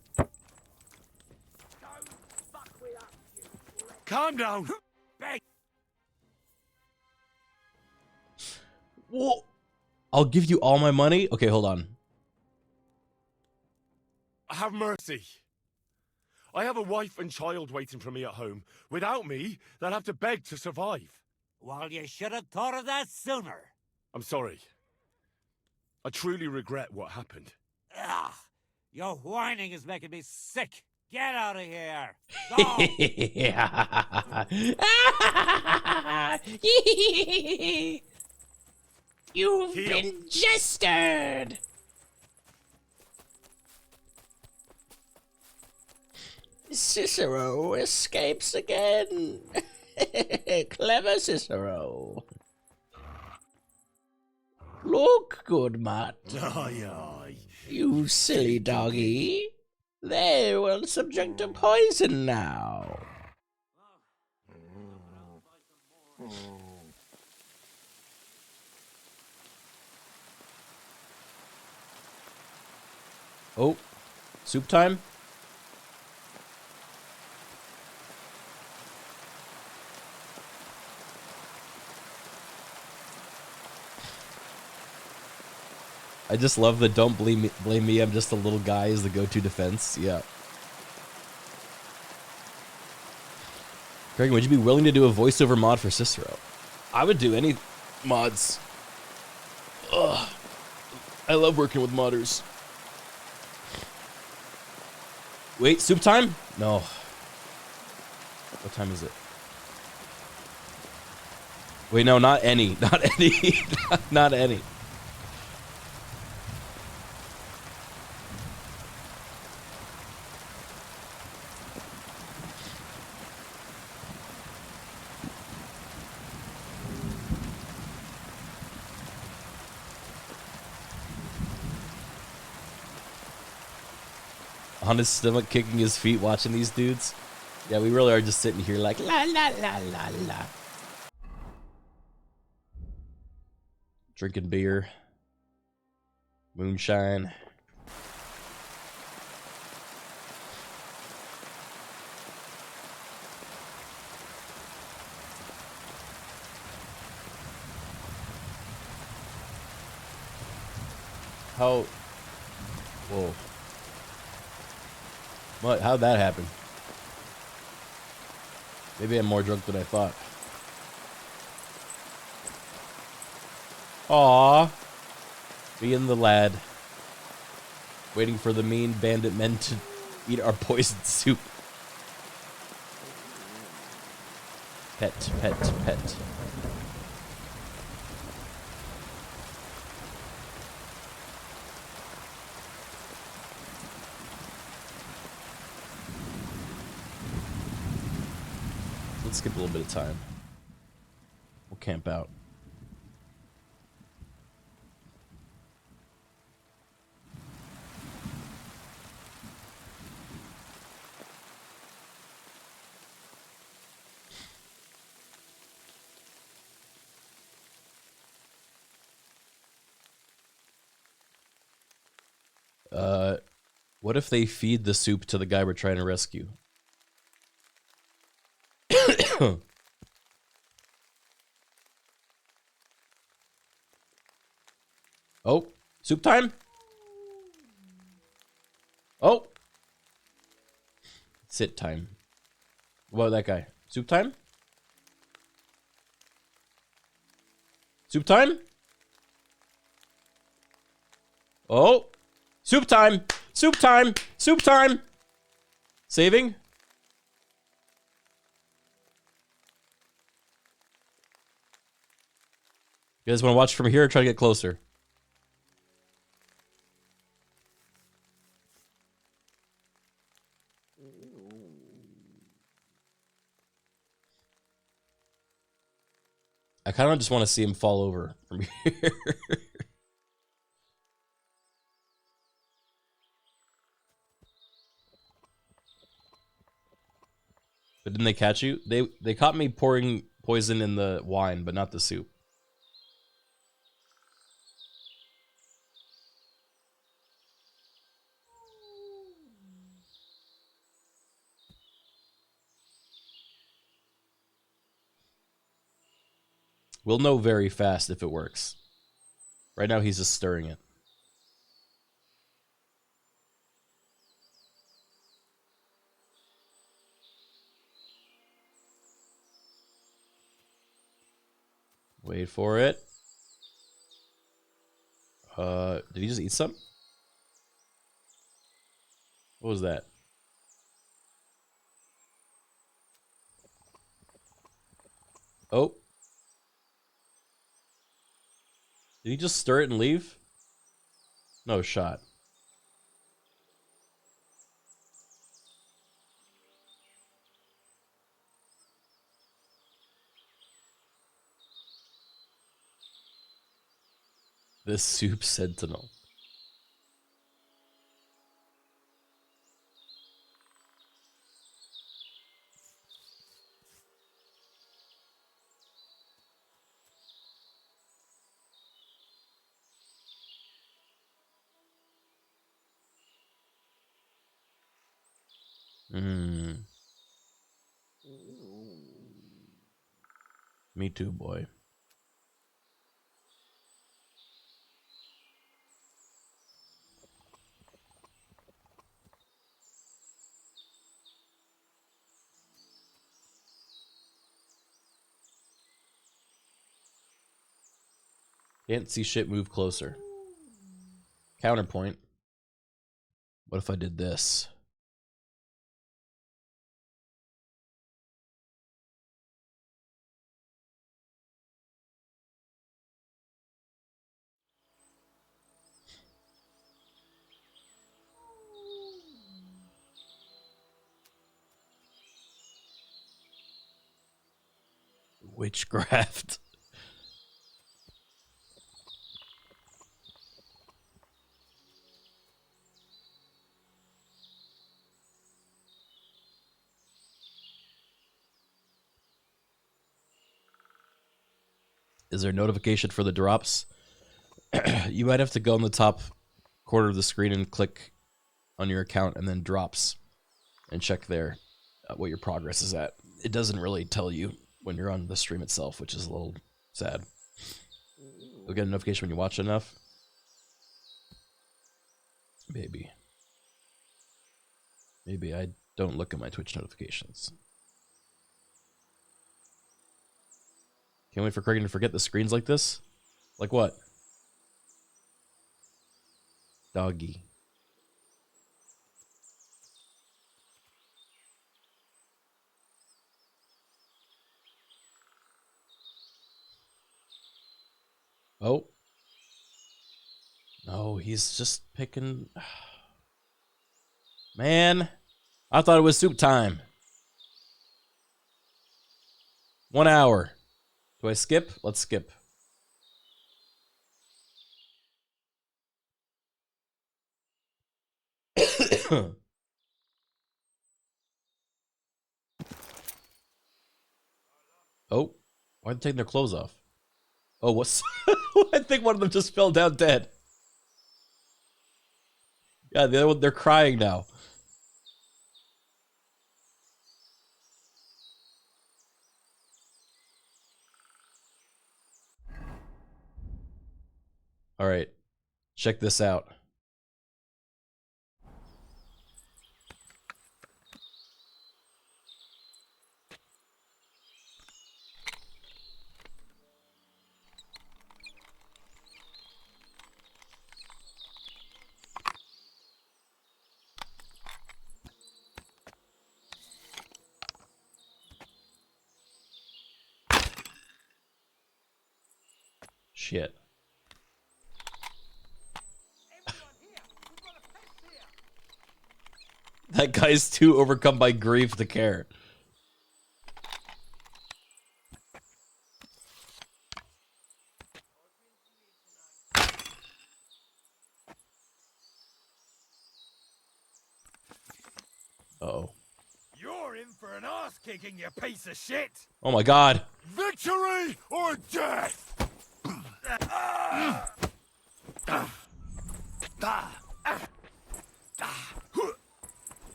Calm down! Whoa. I'll give you all my money? Okay, hold on. Have mercy. I have a wife and child waiting for me at home. Without me, they'll have to beg to survive. Well, you should have thought of that sooner. I'm sorry. I truly regret what happened. Ugh, your whining is making me sick. Get out of here. You've been jestered. Cicero escapes again. Clever Cicero. Look, good Matt. Aye, aye. You silly doggy. They will subject to poison now. Oh, soup time? I just love the don't blame me, I'm just a little guy as the go-to defense. Yeah. Criken, would you be willing to do a voiceover mod for Cicero? I would do any mods. Ugh. I love working with modders. Wait, soup time? No. What time is it? Wait, no, not any. Not any. Not any. On his stomach, kicking his feet, watching these dudes. Yeah, we really are just sitting here like la la la la la. Drinking beer. Moonshine. How? Whoa. What? How'd that happen? Maybe I'm more drunk than I thought. Aww. Being the lad. Waiting for the mean bandit men to eat our poisoned soup. Pet, pet, pet. Let's skip a little bit of time. We'll camp out. What if they feed the soup to the guy we're trying to rescue? Oh, soup time? Oh. Sit time. What about that guy? Soup time? Soup time? Oh. Soup time. Soup time. Soup time. Saving? You guys want to watch from here or try to get closer? I kind of just want to see him fall over from here. But didn't they catch you? They caught me pouring poison in the wine, but not the soup. We'll know very fast if it works. Right now he's just stirring it. Wait for it. Did he just eat some? What was that? Oh. Did he just stir it and leave? No shot. The soup sentinel. Me too, boy. Can't see shit, move closer. Counterpoint. What if I did this? Witchcraft. Is there a notification for the drops? You might have to go on the top corner of the screen and click on your account and then drops and check there what your progress is at. It doesn't really tell you when you're on the stream itself, which is a little sad. You'll get a notification when you watch enough. Maybe. Maybe I don't look at my Twitch notifications. Can't wait for Criken to forget the screens like this. Like what? Doggy. Oh. No, he's just picking... Man, I thought it was soup time. 1 hour. Do I skip? Let's skip. Oh, why are they taking their clothes off? Oh, what's... I think one of them just fell down dead. Yeah, the other one, they're crying now. All right, check this out. Shit. That guy's too overcome by grief to care. Uh-oh. You're in for an ass kicking, you piece of shit! Oh my god. Victory or death!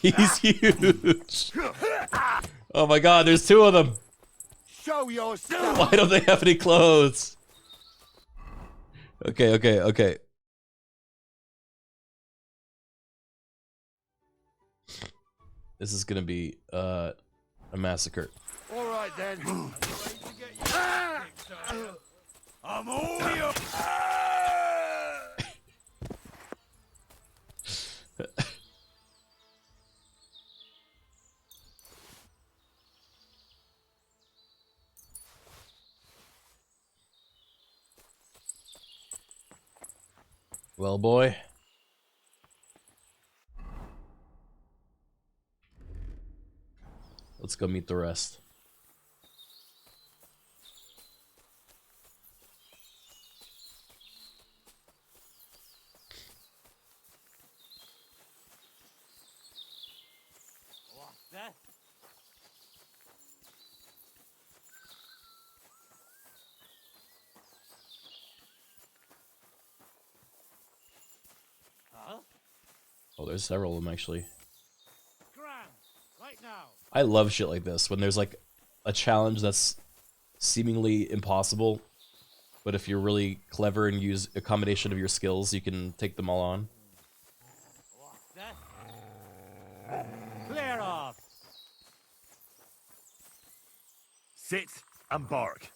He's huge. Oh my god, there's two of them. Show yourself! Why don't they have any clothes? Okay. This is gonna be a massacre. All right then. I'm all yours. Well, boy. Let's go meet the rest. What's that? Huh? Oh, there's several of them actually. Scram! Right now! I love shit like this when there's like a challenge that's seemingly impossible, but if you're really clever and use a combination of your skills, you can take them all on. What's that? Clear off! Sit and bark.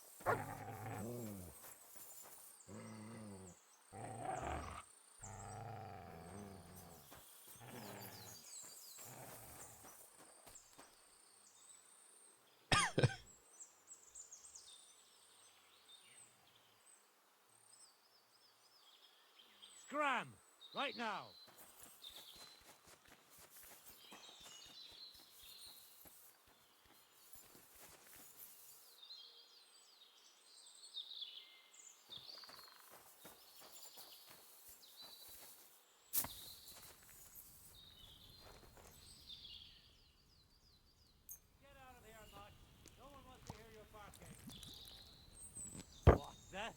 Scram! Right now! Get out of here, mutt! No one wants to hear your barking. What's that?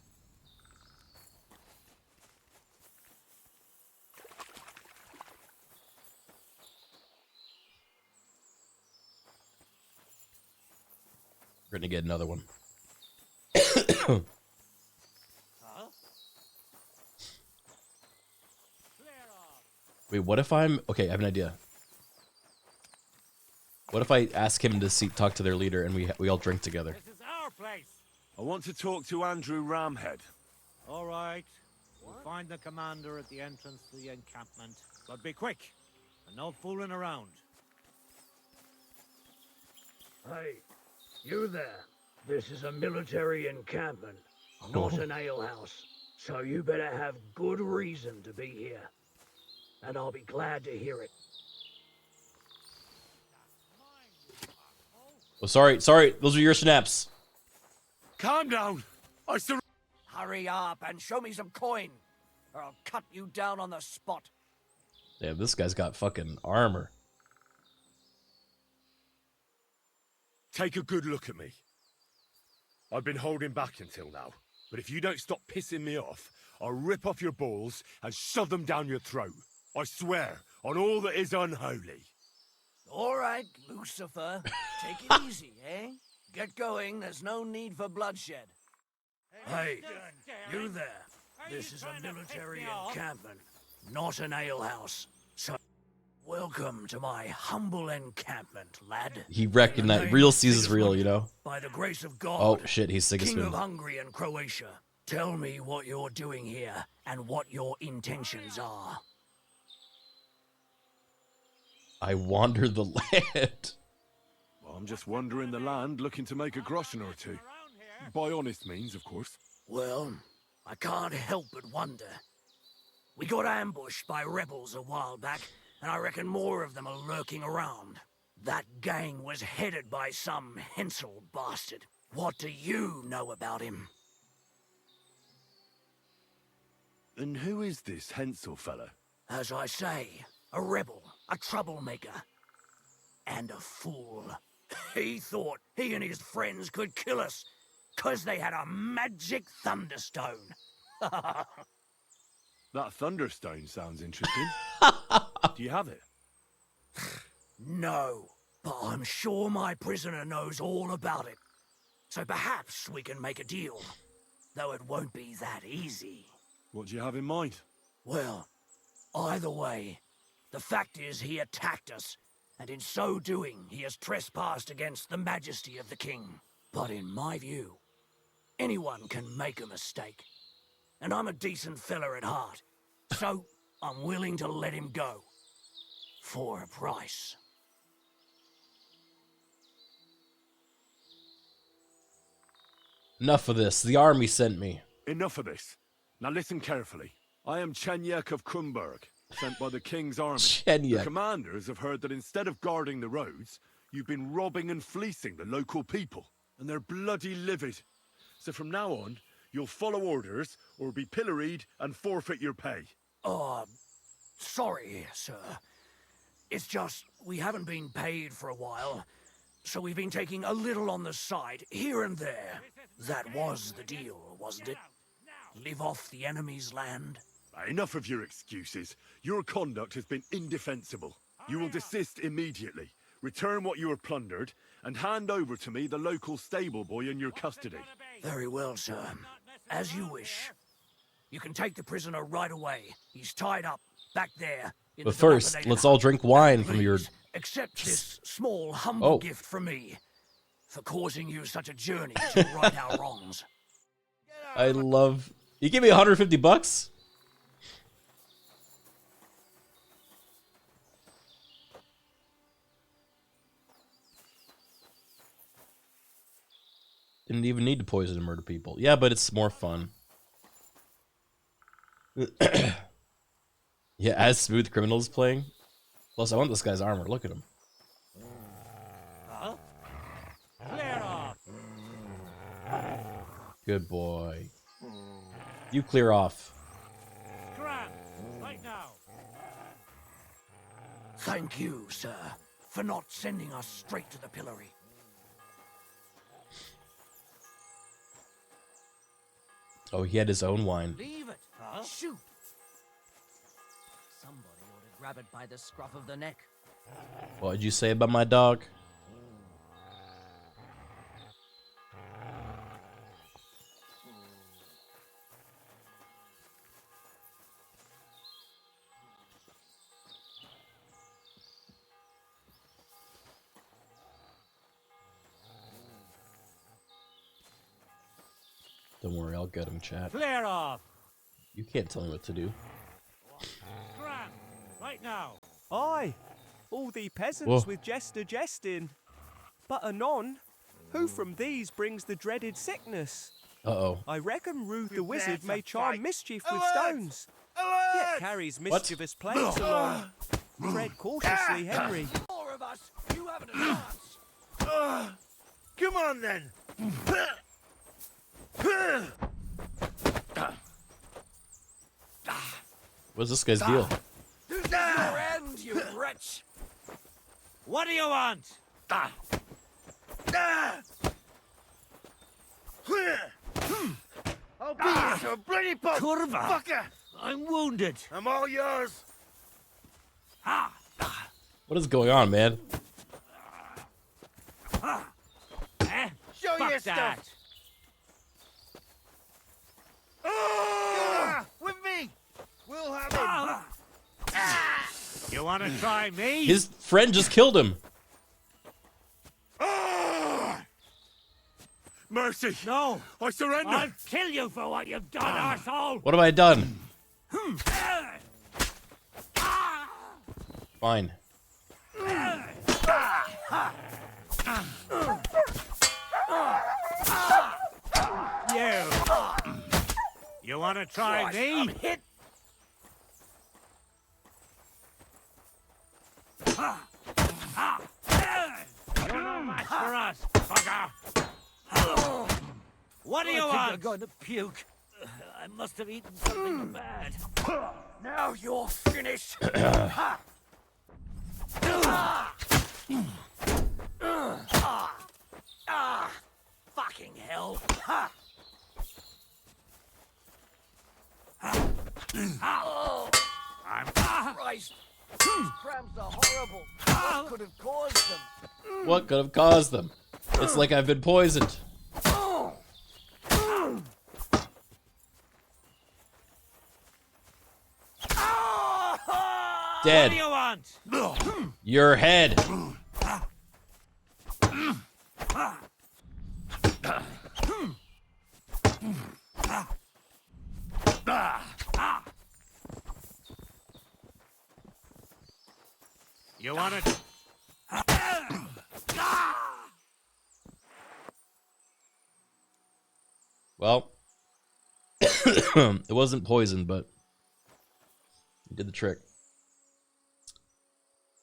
We're gonna get another one. Huh? Wait, what if I'm... Okay, I have an idea. What if I ask him to talk to their leader and we all drink together? This is our place! I want to talk to Andrew Ramhead. All right. We'll find the commander at the entrance to the encampment. But be quick, and no fooling around. Hey, you there. This is a military encampment, not an alehouse. So you better have good reason to be here. And I'll be glad to hear it. Oh, sorry. Those are your snaps. Calm down. Hurry up and show me some coin, or I'll cut you down on the spot. Damn, this guy's got fucking armor. Take a good look at me. I've been holding back until now, but if you don't stop pissing me off, I'll rip off your balls and shove them down your throat. I swear, on all that is unholy. All right, Lucifer. Take it easy, eh? Get going. There's no need for bloodshed. Hey, you there. This is a military encampment, not an alehouse. So, welcome to my humble encampment, lad. He recognized... Real sees real, you know? By the grace of God. Oh, shit, he's King of Sigismund. Hungary and Croatia. Tell me what you're doing here and what your intentions are. I wander the land. Well, I'm just wandering the land looking to make a groschen or two. By honest means, of course. Well, I can't help but wonder. We got ambushed by rebels a while back, and I reckon more of them are lurking around. That gang was headed by some Hensel bastard. What do you know about him? And who is this Hensel fella? As I say, a rebel, a troublemaker, and a fool. He thought he and his friends could kill us, 'cause they had a magic Thunderstone. That Thunderstone sounds interesting. Do you have it? No, but I'm sure my prisoner knows all about it. So perhaps we can make a deal, though it won't be that easy. What do you have in mind? Well, either way, the fact is he attacked us, and in so doing he has trespassed against the majesty of the king. But in my view, anyone can make a mistake. And I'm a decent fella at heart, so I'm willing to let him go. For a price. Enough of this. The army sent me. Enough of this. Now listen carefully. I am Chenyek of Kuttenberg, sent by the king's army. Chenyek. The commanders have heard that instead of guarding the roads, you've been robbing and fleecing the local people, and they're bloody livid. So from now on, you'll follow orders or be pilloried and forfeit your pay. Sorry, sir. It's just we haven't been paid for a while, so we've been taking a little on the side, here and there. That was the deal, wasn't it? Live off the enemy's land? Enough of your excuses. Your conduct has been indefensible. You will desist immediately, return what you were plundered, and hand over to me the local stable boy in your custody. Very well, sir. As you wish. You can take the prisoner right away. He's tied up, back there. But first, let's all drink wine from your... Accept this small, humble gift from me for causing you such a journey to right our wrongs. I love... You give me 150 bucks? Didn't even need to poison and murder people. Yeah, but it's more fun. Yeah, as Smooth Criminal is playing. Plus, I want this guy's armor. Look at him. Clear off. Good boy. You clear off. Grant, right now. Thank you, sir, for not sending us straight to the pillory. Oh, he had his own wine. Leave it. Shoot. Somebody ought to grab it by the scruff of the neck. What did you say about my dog? Don't worry, I'll get him, chat. Clear off. You can't tell me what to do. Grant, right now. Aye, all the peasants Whoa. with jester jesting. But anon, who from these brings the dreaded sickness? Uh-oh. I reckon Ruth the Prepare wizard to may charm fight. mischief with Alert! stones. Yet carries mischievous plagues along. Tread cautiously, Henry. More of us, you haven't a chance. Come on then. What's this guy's deal? This is your end, you wretch. What do you want? I'll beat you to a bloody pulp, fucker! I'm wounded. I'm all yours. What is going on, man? Show Fuck your that. stuff. With me. We'll have him. You want to try me? His friend just killed him. Mercy! No! I surrender! I'll kill you for what you've done, arsehole! What have I done? Fine. You want to try me? I'm hit. You're no match for us, bugger! What do you I think want? I'm going to puke. I must have eaten something bad. Now you're finished. Fucking hell. Oh, Christ. These cramps are horrible. What could have caused them? What could have caused them? It's like I've been poisoned. Dead. What do you want? Your head. You want to... Well, it wasn't poison, but Did the trick.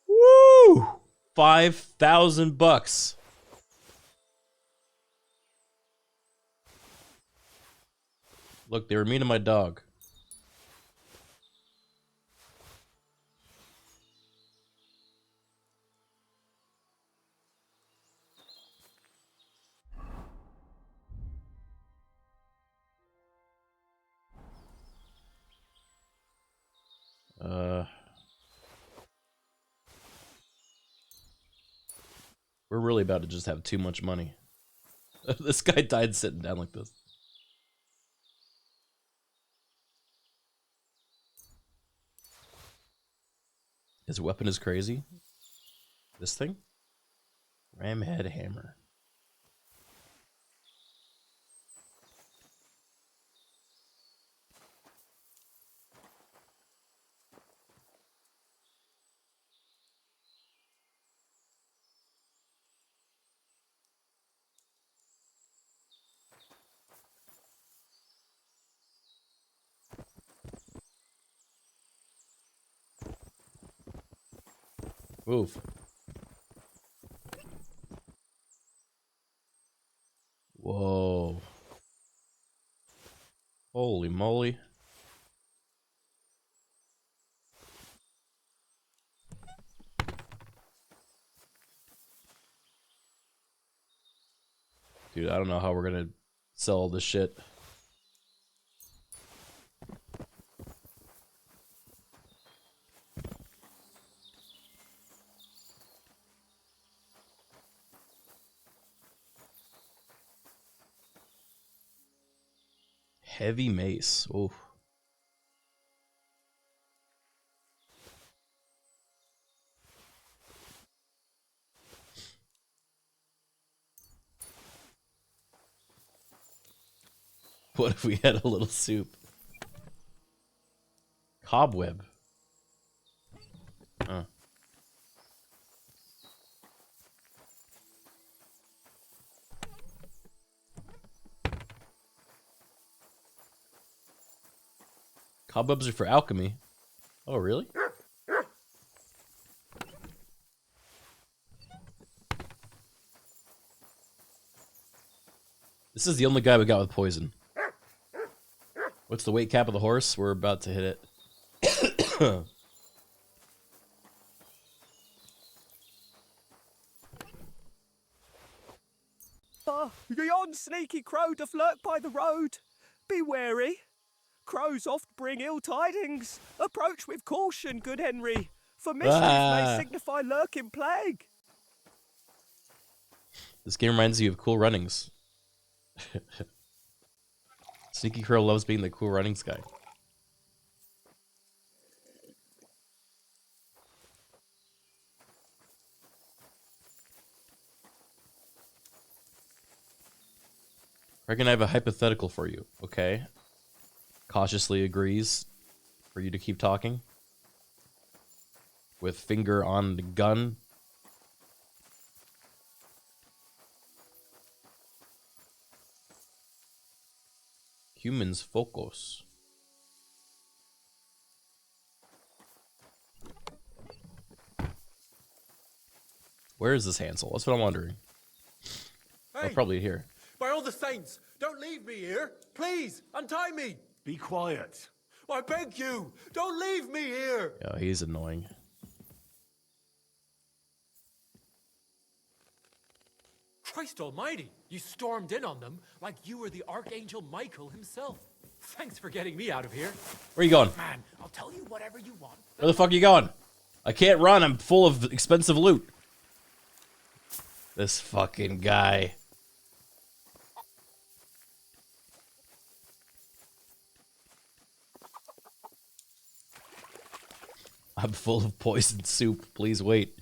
Woo! $5,000. Look, they were mean to my dog. We're really about to just have too much money. This guy died sitting down like this. His weapon is crazy. This thing? Ramhead hammer. Move. Whoa. Holy moly. Dude, I don't know how we're gonna sell all this shit. Heavy mace. Oh. What if we had a little soup? Cobweb. Huh. Cobwebs are for alchemy. Oh, really? This is the only guy we got with poison. What's the weight cap of the horse? We're about to hit it. Yon sneaky crow doth lurk by the road. Be wary. Crows oft bring ill tidings. Approach with caution, good Henry, for mischief may signify lurking plague. This game reminds you of Cool Runnings. Sneaky Crow loves being the Cool Runnings guy. Criken, I have a hypothetical for you, okay? Cautiously agrees for you to keep talking. With finger on the gun. Humans focus. Where is this Hansel? That's what I'm wondering. Hey, oh, probably here. By all the saints, don't leave me here. Please, untie me. Be quiet. I beg you, don't leave me here. Yeah, he's annoying. Christ almighty, you stormed in on them like you were the Archangel Michael himself. Thanks for getting me out of here. Where are you going? Man, I'll tell you whatever you want. Where the fuck are you going? I can't run. I'm full of expensive loot. This fucking guy. I'm full of poison soup. Please wait.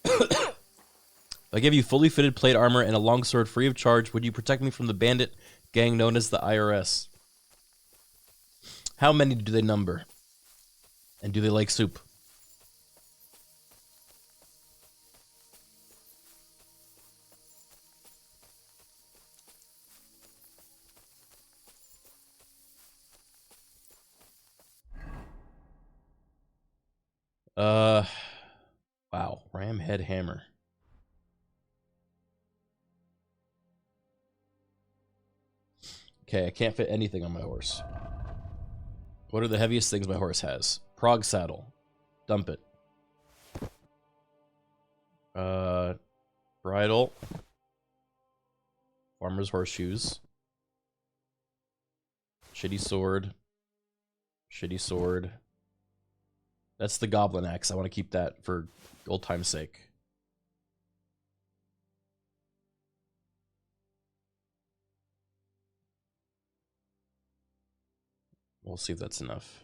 If I give you fully fitted plate armor and a longsword free of charge, would you protect me from the bandit gang known as the IRS? How many do they number? And do they like soup? Wow. Ramhead hammer. Okay, I can't fit anything on my horse. What are the heaviest things my horse has? Prog saddle. Dump it. Bridle. Farmer's horseshoes. Shitty sword. Shitty sword. That's the goblin axe. I want to keep that for old time's sake. We'll see if that's enough.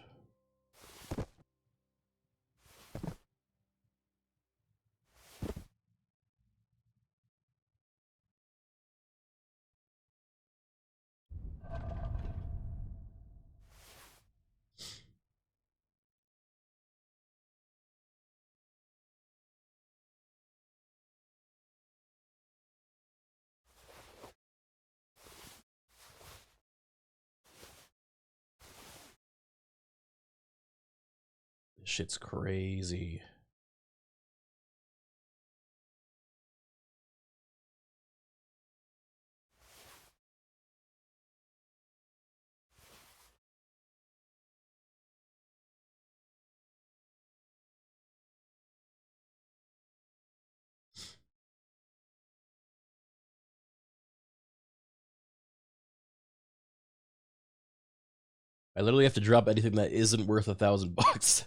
This shit's crazy. I literally have to drop anything that isn't worth $1,000.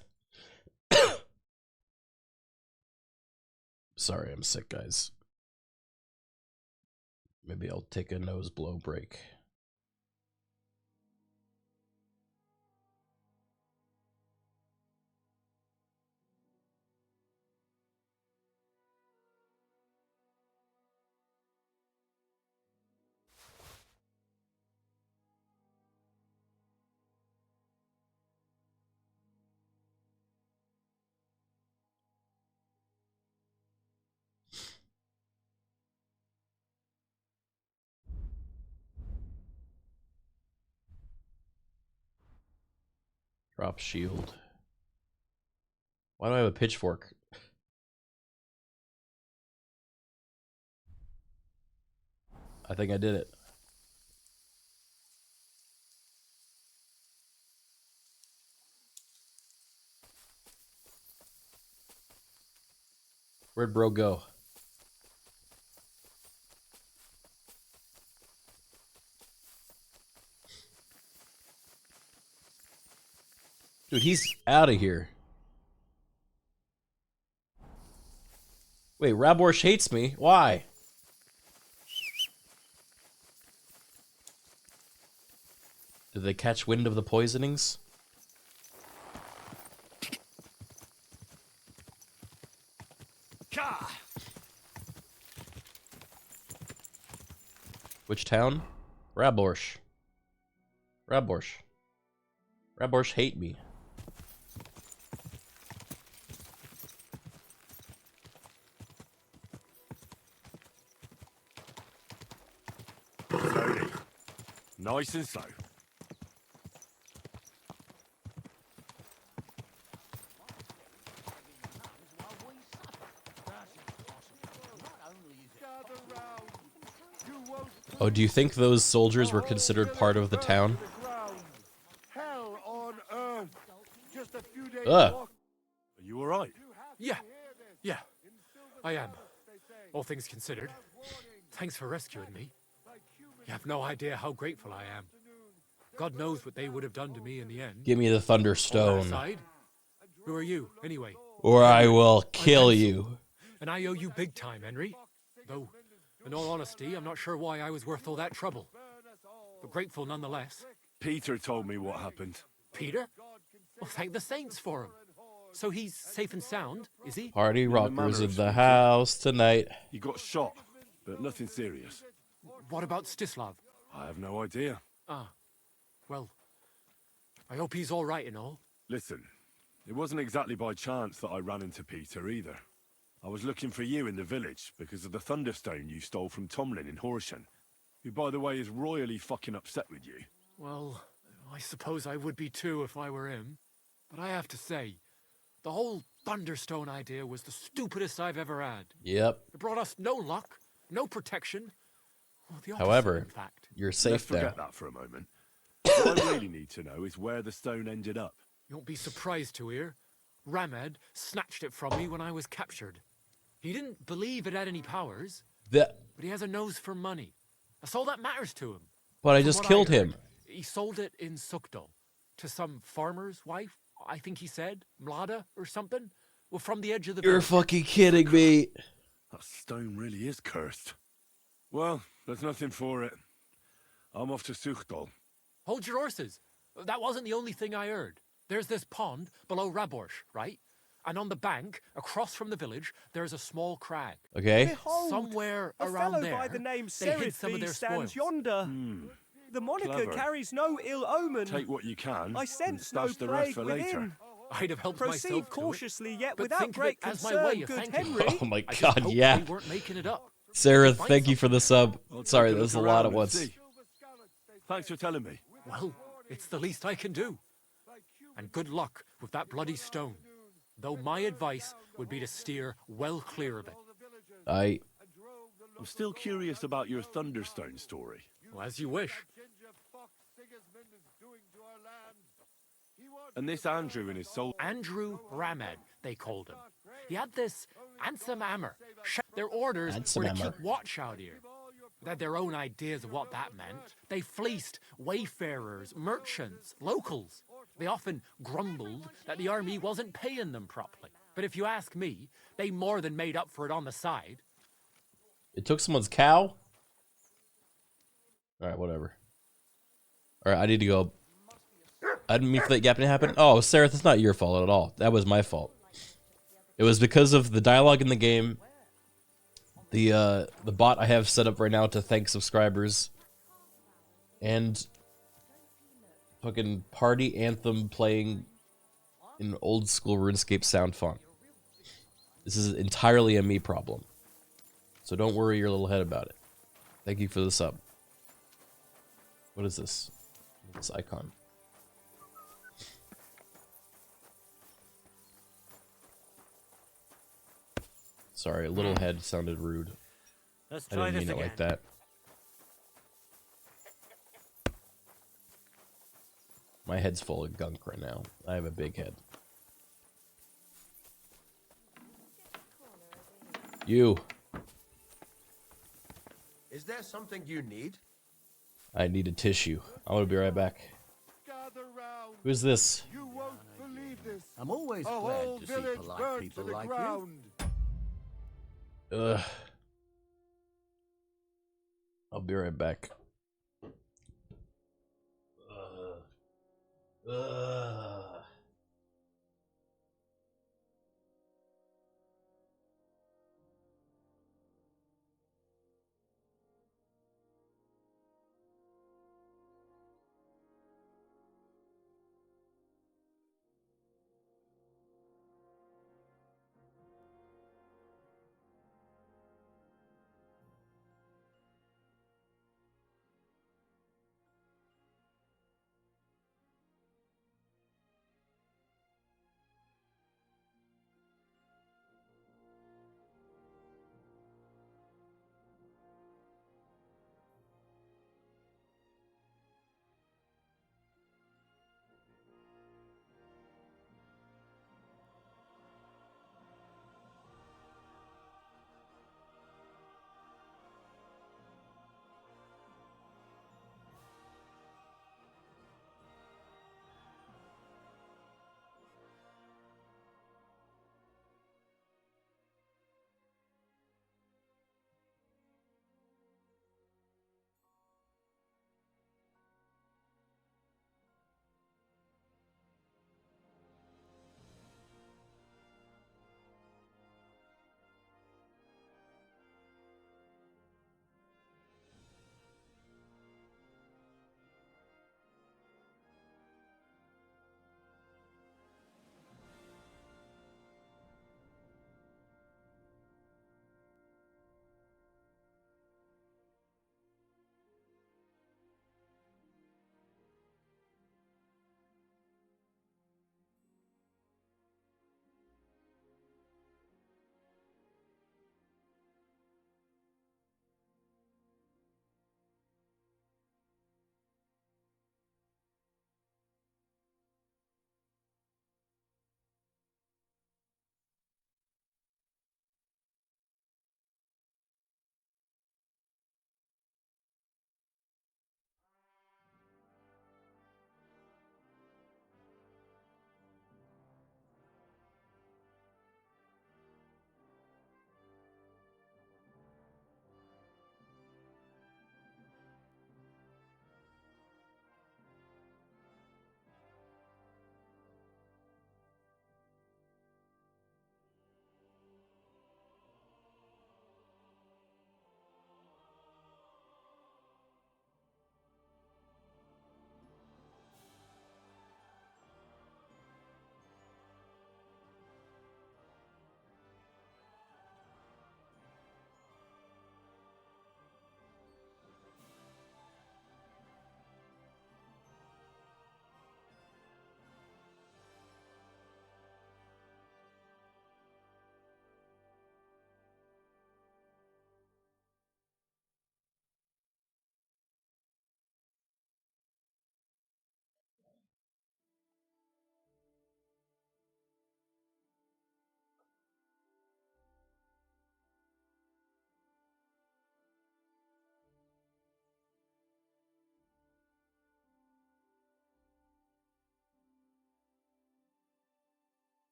Sorry, I'm sick, guys. Maybe I'll take a nose blow break. Drop shield. Why do I have a pitchfork? I think I did it. Where'd bro go? Dude, he's out of here. Wait, Raborsh hates me. Why? Did they catch wind of the poisonings? Which town? Raborsh. Raborsh. Raborsh hate me. Slowly. Nice and slow. Oh, do you think those soldiers were considered part of the town? Hell on earth. Just a few days Ugh. walk. Are you alright? Yeah. I am. All things considered. Thanks for rescuing me. You have no idea how grateful I am. God knows what they would have done to me in the end. Give me the On that Thunderstone, side, who are you, anyway? or I will I'm kill Hensel, you. And I owe you big time, Henry. Though, in all honesty, I'm not sure why I was worth all that trouble. But grateful nonetheless. Peter told me what happened. Peter? Well, thank the saints for him. So he's safe and sound, is he? Party In the rockers manner in of the speaking. house tonight. He got shot, but nothing serious. What about Stislav? I have no idea. Ah, well, I hope he's all right and all. Listen, it wasn't exactly by chance that I ran into Peter either. I was looking for you in the village because of the Thunderstone you stole from Tomlin in Horsham, who, by the way, is royally fucking upset with you. Well, I suppose I would be too if I were him. But I have to say, the whole Thunderstone idea was the stupidest I've ever had. Yep. It brought us no luck, no protection. Well, the opposite, However, in fact. you're Let's safe now. forget that for a moment. What I really need to know is where the stone ended up. You won't be surprised to hear. Ramed snatched it from me when I was captured. He didn't believe it had any powers, but he has a nose for money. That's all that matters to him. But I From just what killed heard, him. He sold it in Sukdal to some farmer's wife, I think he said, Mlada or something. Well, from the edge of the You're village. fucking kidding me. That stone really is cursed. Well, there's nothing for it. I'm off to Sukdal. Hold your horses. That wasn't the only thing I heard. There's this pond below Raborsh, right? And on the bank, across from the village, there's a small crag. Okay. Behold, Somewhere a around fellow there, by the name they hid some of Seraphi their stands spoils. yonder. The moniker Clever. carries no ill omen. Take what you can. I and sense no stash the rest plague for within. later. I'd have helped Proceed myself to cautiously, yet but without think of great it as my concern, way of good thanking Henry. Oh my I just god, hope yeah. they weren't making it up. Sarah, thank you for the sub. I'll Sorry, take that was a look lot around at and once. see. Thanks for telling me. Well, it's the least I can do. And good luck with that bloody stone. Though my advice would be to steer well clear of it. I'm still curious about your Thunderstone story. Well, as you wish. And this Andrew and his soul... Andrew Ramed, they called him. He had this handsome hammer. Their orders Handsome were to hammer. keep watch out here. They had their own ideas of what that meant. They fleeced wayfarers, merchants, locals. They often grumbled that the army wasn't paying them properly. But if you ask me, they more than made up for it on the side. It took someone's cow? Alright, whatever. Alright, I need to go. I didn't mean for that gap to happen. Oh, Sarah, that's not your fault at all. That was my fault. It was because of the dialogue in the game. The bot I have set up right now to thank subscribers. And fucking party anthem playing in old school RuneScape sound font. This is entirely a me problem. So don't worry your little head about it. Thank you for the sub. What is this? This icon. Sorry, little head sounded rude. Let's I try didn't this mean it like again. that. My head's full of gunk right now. I have a big head. You. Is there something you need? I need a tissue. I'm gonna be right back. Who's this? You won't believe this. I'm always A glad whole to see village polite burnt people to the like ground. Ugh. I'll be right back.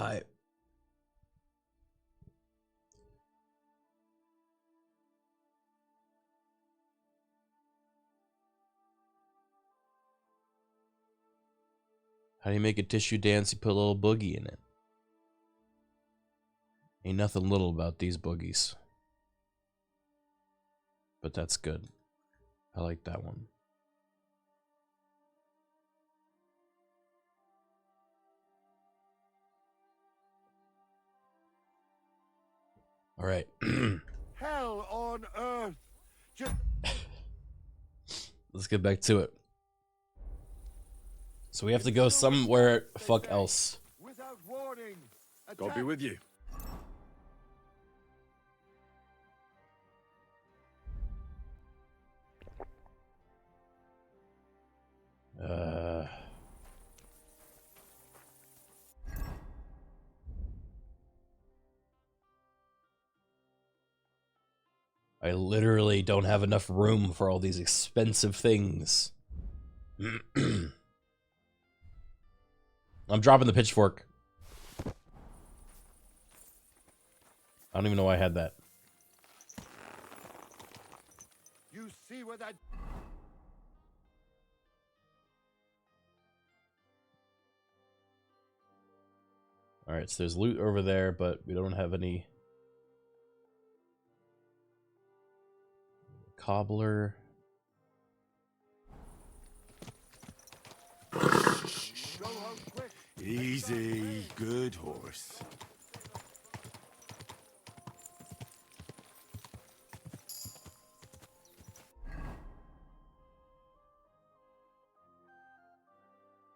Hi. How do you make a tissue dance? You put a little boogie in it. Ain't nothing little about these boogies. But that's good. I like that one. All right. Hell on earth. Just Let's get back to it. So we have to go somewhere fuck else. without warning. God be with you. I literally don't have enough room for all these expensive things. I'm dropping the pitchfork. I don't even know why I had that. You see where that Alright, so there's loot over there, but we don't have any... Cobbler. Easy, good horse.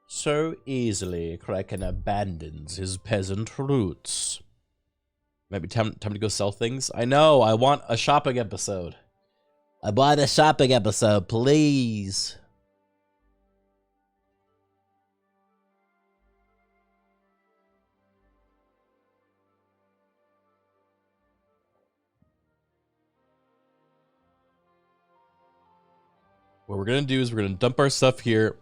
So easily, Criken abandons his peasant roots. Might be time to go sell things. I know, I want a shopping episode. I want a shopping episode, please. What we're gonna do is we're gonna dump our stuff here.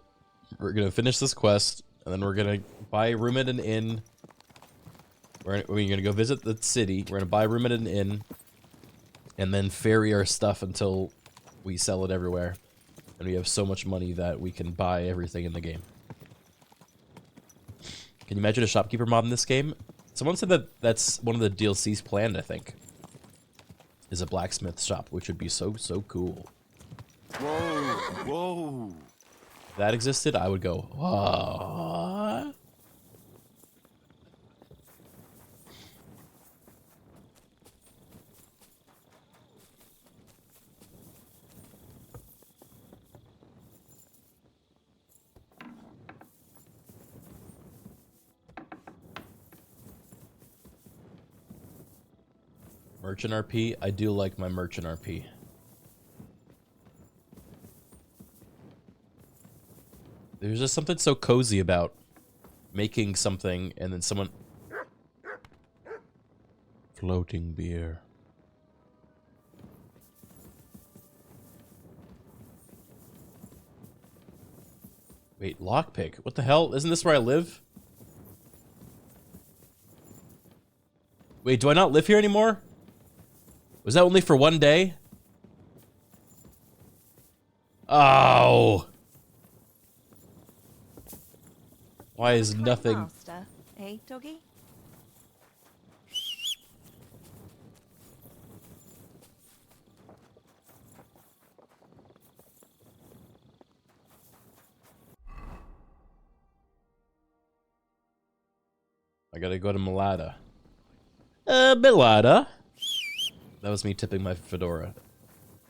We're gonna finish this quest, and then we're gonna buy a room at an inn. We're gonna go visit the city. We're gonna buy a room at an inn, and then ferry our stuff until we sell it everywhere. And we have so much money that we can buy everything in the game. Can you imagine a shopkeeper mod in this game? Someone said that that's one of the DLCs planned, I think. Is a blacksmith shop, which would be so cool. Whoa, whoa. If that existed, I would go, what? Merchant RP? I do like my merchant RP. There's just something so cozy about making something and then someone... Floating beer. Wait, lockpick? What the hell? Isn't this where I live? Wait, do I not live here anymore? Was that only for one day? Oh! Why is nothing... Master, eh, doggy? I gotta go to Malada. Malada? That was me tipping my fedora.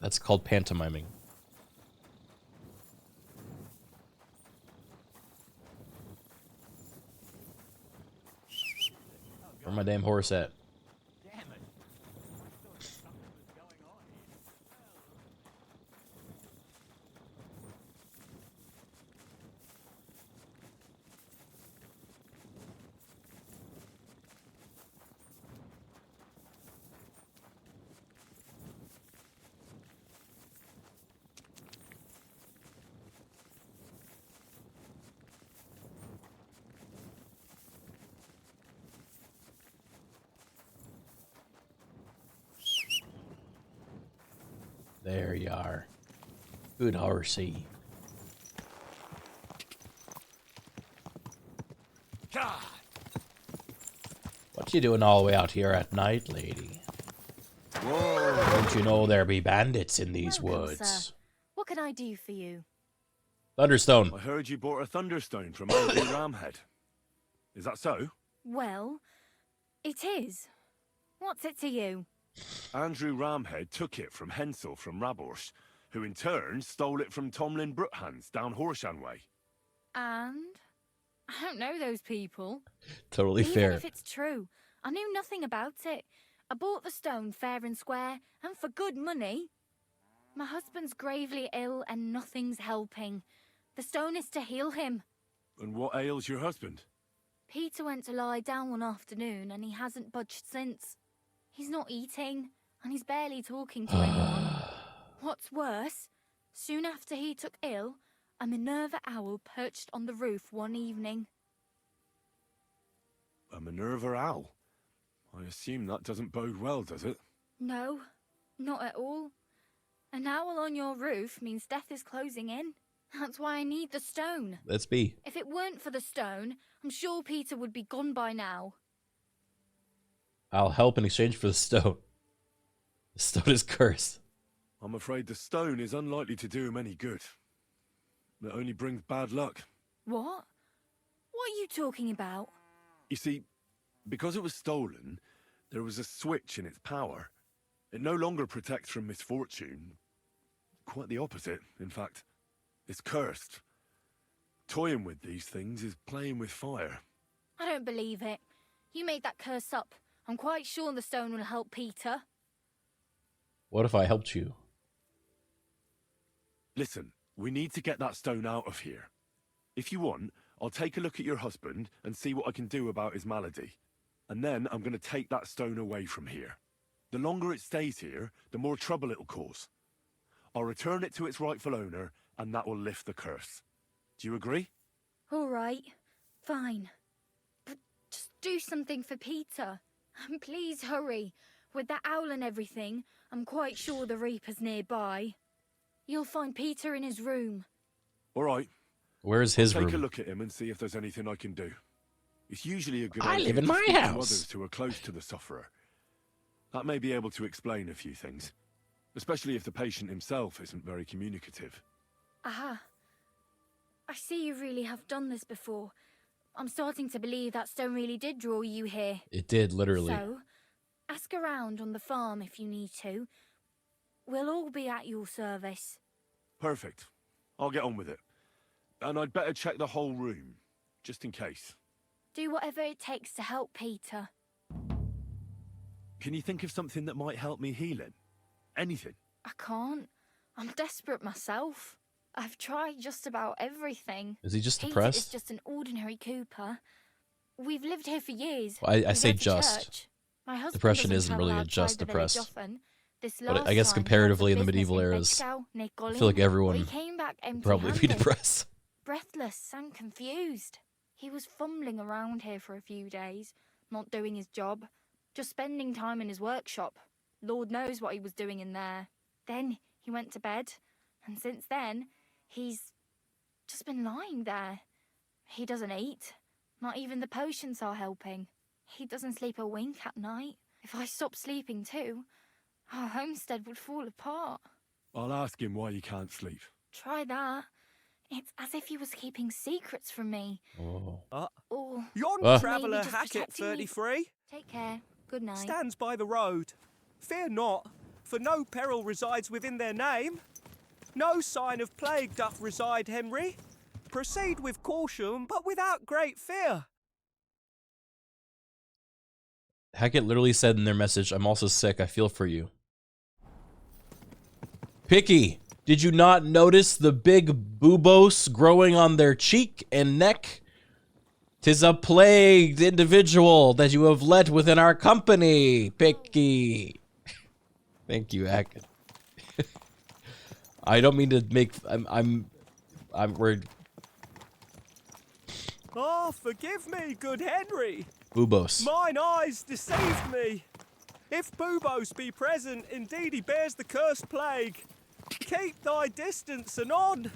That's called pantomiming. Where's my damn horse at? There you are. Good horsey. God. What you doing all the way out here at night, lady? Whoa. Don't you know there be bandits in these Welcome, woods? sir. What can I do for you? Thunderstone. I heard you bought a Thunderstone from Andrew Ramhead. Is that so? Well, it is. What's it to you? Andrew Ramhead took it from Hensel from Raborsh, who in turn stole it from Tomlin Brookhans down Horshan way. And? I don't know those people. Totally Even fair. if it's true, I knew nothing about it. I bought the stone fair and square, and for good money. My husband's gravely ill and nothing's helping. The stone is to heal him. And what ails your husband? Peter went to lie down one afternoon and he hasn't budged since. He's not eating, and he's barely talking to anyone. What's worse, soon after he took ill, a Minerva owl perched on the roof one evening. A Minerva owl? I assume that doesn't bode well, does it? No, not at all. An owl on your roof means death is closing in. That's why I need the stone. Let's be. If it weren't for the stone, I'm sure Peter would be gone by now. I'll help in exchange for the stone. The stone is cursed. I'm afraid the stone is unlikely to do him any good. It only brings bad luck. What? What are you talking about? You see, because it was stolen, there was a switch in its power. It no longer protects from misfortune. Quite the opposite, in fact. It's cursed. Toying with these things is playing with fire. I don't believe it. You made that curse up. I'm quite sure the stone will help Peter. What if I helped you? Listen, we need to get that stone out of here. If you want, I'll take a look at your husband and see what I can do about his malady. And then I'm going to take that stone away from here. The longer it stays here, the more trouble it'll cause. I'll return it to its rightful owner, and that will lift the curse. Do you agree? All right, fine. But just do something for Peter. And please hurry. With that owl and everything, I'm quite sure the Reaper's nearby. You'll find Peter in his room. All right. Where's his I'll take room? a look at him and see if there's anything I can do. It's usually a good I idea live in to my speak to house. others who are close to the sufferer. That may be able to explain a few things, especially if the patient himself isn't very communicative. Aha. I see you really have done this before. I'm starting to believe that stone really did draw you here. It did, literally. So, ask around on the farm if you need to. We'll all be at your service. Perfect. I'll get on with it. And I'd better check the whole room, just in case. Do whatever it takes to help Peter. Can you think of something that might help me heal him? Anything? I can't. I'm desperate myself. I've tried just about everything. Is he just Peter depressed? is just an ordinary cooper. We've lived here for years. Well, I We say go to just. church. My husband Depression doesn't isn't travel really a outside just the village depressed. often. This But I last guess time he had comparatively in the some medieval business in eras, Bedcow, near I feel like Golling, everyone but he came back would probably be empty-handed, depressed. breathless and confused. He was fumbling around here for a few days, not doing his job, just spending time in his workshop. Lord knows what he was doing in there. Then he went to bed, and since then, he's just been lying there. He doesn't eat. Not even the potions are helping. He doesn't sleep a wink at night. If I stopped sleeping too, our homestead would fall apart. I'll ask him why he can't sleep. Try that. It's as if he was keeping secrets from me. Oh. Or Yon Ah. Traveller maybe just Hackett, protecting me. 33, Take care. Good night. stands by the road. Fear not, for no peril resides within their name. No sign of plague doth reside, Henry. Proceed with caution, but without great fear. Hackett literally said in their message, "I'm also sick. I feel for you." Picky, did you not notice the big boobos growing on their cheek and neck? 'Tis a plagued individual that you have let within our company, Picky. Thank you, Hackett. I don't mean to make. We're Oh, forgive me, good Henry. boobos. Mine eyes deceived me. If Boobos be present, indeed he bears the cursed plague. Keep thy distance and on.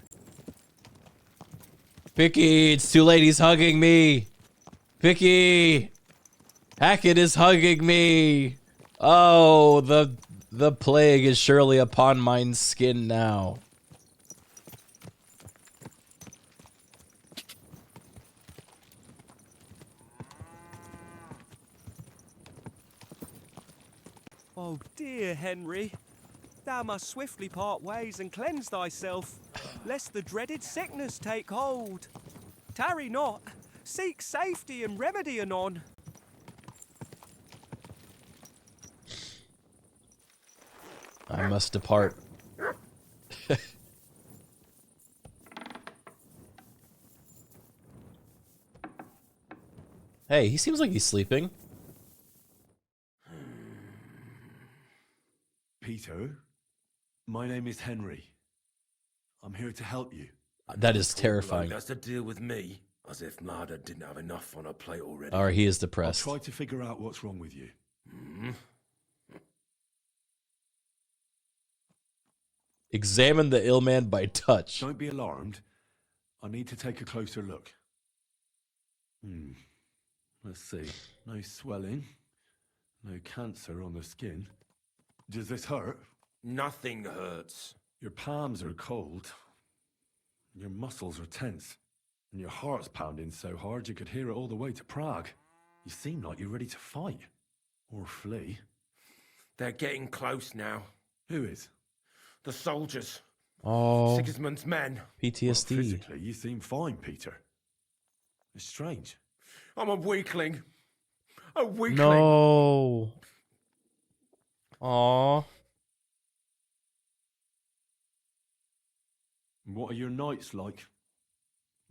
Vicky, it's too late. He's hugging me. Vicky, Hackett is hugging me. Oh, the plague is surely upon mine skin now. Oh dear, Henry. Thou must swiftly part ways and cleanse thyself, lest the dreaded sickness take hold. Tarry not, seek safety and remedy anon. I must depart. Hey, he seems like he's sleeping. Peter, my name is Henry. I'm here to help you. That is terrifying. That's to deal with me, as if Marder didn't have enough on her plate already. Or he is depressed. I'll try to figure out what's wrong with you. Examine the ill man by touch. Don't be alarmed. I need to take a closer look. Let's see. No swelling. No cancer on the skin. Does this hurt? Nothing hurts. Your palms are cold. Your muscles are tense. And your heart's pounding so hard you could hear it all the way to Prague. You seem like you're ready to fight. Or flee. They're getting close now. Who is? The soldiers. Oh. Sigismund's men. PTSD. Well, physically, you seem fine, Peter. It's strange. I'm a weakling. A weakling. No. Aww. What are your nights like?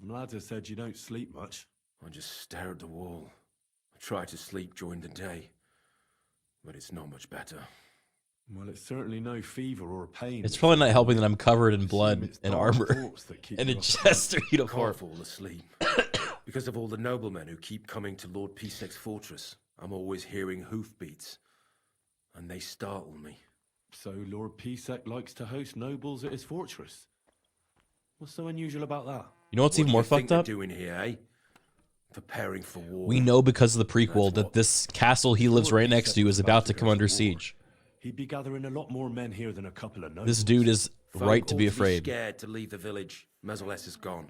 Mladza said you don't sleep much. I just stare at the wall. I try to sleep during the day, but it's not much better. Well, it's certainly no fever or pain. It's probably not helping that I'm covered in blood and armor and a Chester uniform. Can't fall asleep. Because of all the noblemen who keep coming to Lord Pisek's fortress, I'm always hearing hoofbeats, and they startle me. So Lord Pisek likes to host nobles at his fortress? What's so unusual about that? You know what's even more fucked up? Doing here, eh? Preparing for war. We know because of the prequel that this castle he lives right next to is about to come under siege. He'd be gathering a lot more men here than a couple of nobles. This dude is right to be Folk ought afraid. Scared to leave the village. Mezoles is gone.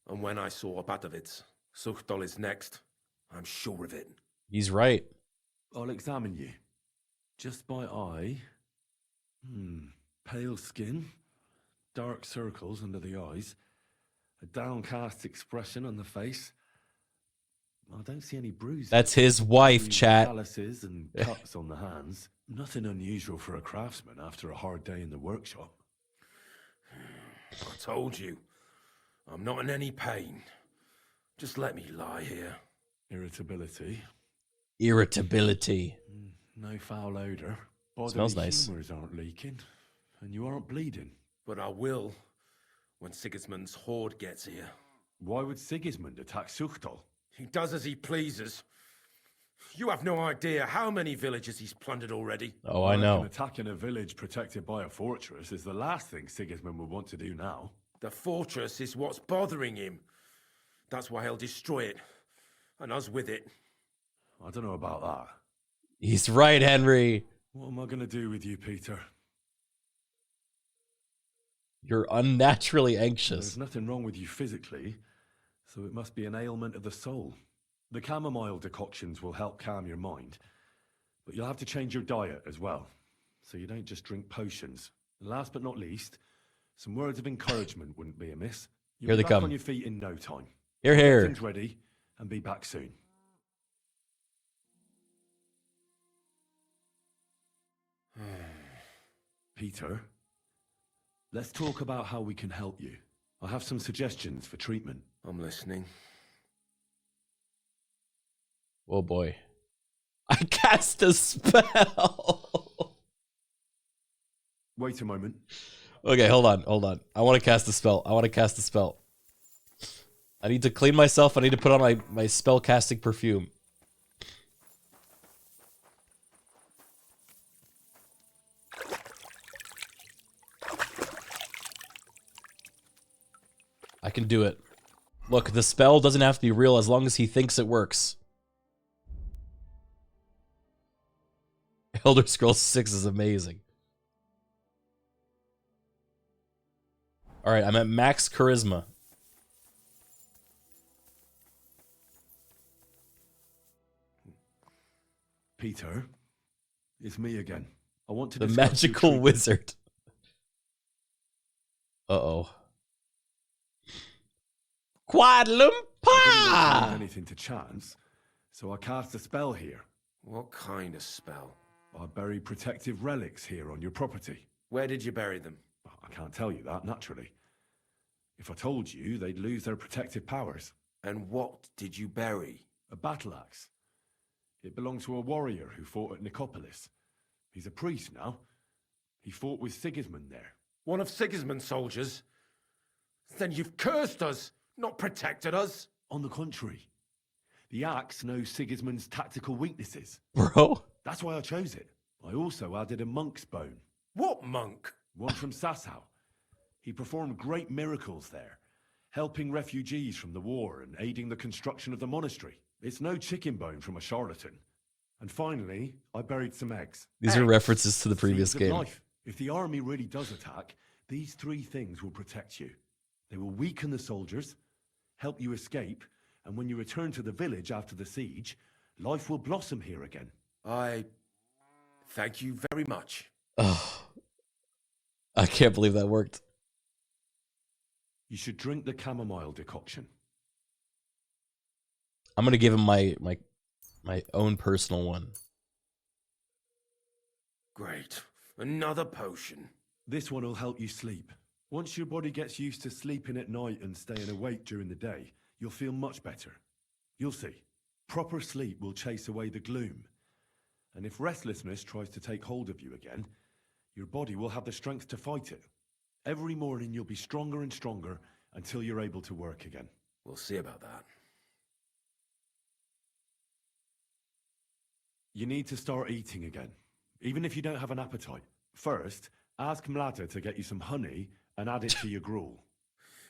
And when I saw Abatovitz, Suchtol is next. I'm sure of it. He's right. I'll examine you. Just by eye. Pale skin. Dark circles under the eyes. A downcast expression on the face. I don't see any bruises. That's his wife, chat. Calluses and cuts on the hands. Nothing unusual for a craftsman after a hard day in the workshop. I told you. I'm not in any pain. Just let me lie here. Irritability. Irritability. No foul odor. Smells nice. Humors aren't leaking. And you aren't bleeding. But I will when Sigismund's horde gets here. Why would Sigismund attack Suchtol? He does as he pleases. You have no idea how many villages he's plundered already. Oh, I know. Attacking a village protected by a fortress is the last thing Sigismund would want to do now. The fortress is what's bothering him. That's why he'll destroy it. And us with it. I don't know about that. He's right, Henry. What am I going to do with you, Peter? You're unnaturally anxious. There's nothing wrong with you physically, so it must be an ailment of the soul. The chamomile decoctions will help calm your mind, but you'll have to change your diet as well, so you don't just drink potions. And last but not least, some words of encouragement wouldn't be amiss. You'll Here they be back come. on your feet in no time. Here, here. Get things ready, and be back soon. Peter, let's talk about how we can help you. I have some suggestions for treatment. I'm listening. Oh boy. I cast a spell. Wait a moment. Okay, hold on. I want to cast a spell. I need to clean myself. I need to put on my spell casting perfume. I can do it. Look, the spell doesn't have to be real as long as he thinks it works. Elder Scrolls 6 is amazing. Alright, I'm at max charisma. Peter, it's me again. I want to The discuss magical your treatment. wizard. Uh-oh. I didn't want to Quadlumpa! leave anything to chance, so I cast a spell here. What kind of spell? I buried protective relics here on your property. Where did you bury them? I can't tell you that, naturally. If I told you, they'd lose their protective powers. And what did you bury? A battle axe. It belonged to a warrior who fought at Nicopolis. He's a priest now. He fought with Sigismund there. One of Sigismund's soldiers? Then you've cursed us, not protected us. On the contrary. The axe knows Sigismund's tactical weaknesses. Bro? That's why I chose it. I also added a monk's bone. What monk? One from Sasau. He performed great miracles there, helping refugees from the war and aiding the construction of the monastery. It's no chicken bone from a charlatan. And finally, I buried some eggs. These are references to the previous Seeds of game. life. If the army really does attack, these three things will protect you. They will weaken the soldiers, help you escape, and when you return to the village after the siege, life will blossom here again. I thank you very much. Oh, I can't believe that worked. You should drink the chamomile decoction. I'm gonna give him my own personal one. Great. Another potion. This one will help you sleep. Once your body gets used to sleeping at night and staying awake during the day, you'll feel much better. You'll see. Proper sleep will chase away the gloom. And if restlessness tries to take hold of you again, your body will have the strength to fight it. Every morning you'll be stronger and stronger until you're able to work again. We'll see about that. You need to start eating again, even if you don't have an appetite. First, ask Mlada to get you some honey and add it to your gruel.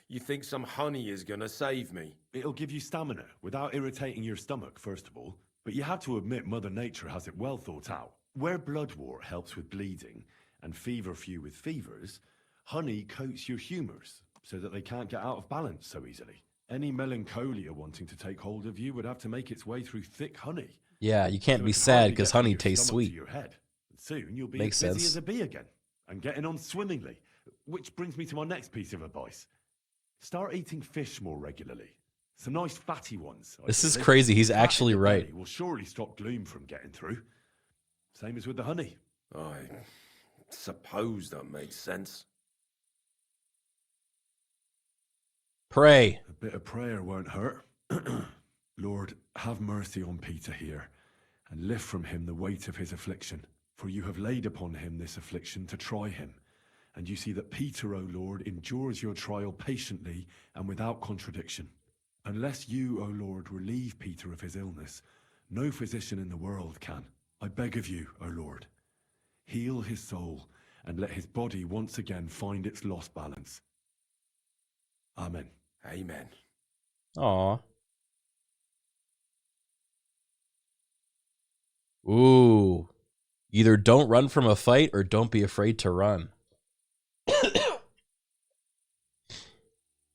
You think some honey is gonna save me? It'll give you stamina without irritating your stomach, first of all. But you have to admit Mother Nature has it well thought out. Where bloodwort helps with bleeding and feverfew with fevers, honey coats your humours so that they can't get out of balance so easily. Any melancholia wanting to take hold of you would have to make its way through thick honey. Yeah, you can't So be it can sad hardly because get from honey your tastes stomach to sweet. your head. And soon you'll be Makes as busy sense. as a bee again and getting on swimmingly. Which brings me to my next piece of advice. Start eating fish more regularly. Some nice fatty ones. This is ideally. crazy. He's Fat in actually your right. belly will surely stop gloom from getting through. Same as with the honey. I suppose that makes sense. Pray. A bit of prayer won't hurt. Lord, have mercy on Peter here, and lift from him the weight of his affliction. For you have laid upon him this affliction to try him. And you see that Peter, O Lord, endures your trial patiently and without contradiction. Unless you, O Lord, relieve Peter of his illness, no physician in the world can. I beg of you, O Lord, heal his soul and let his body once again find its lost balance. Amen. Amen. Aw. Ooh. Either don't run from a fight or don't be afraid to run.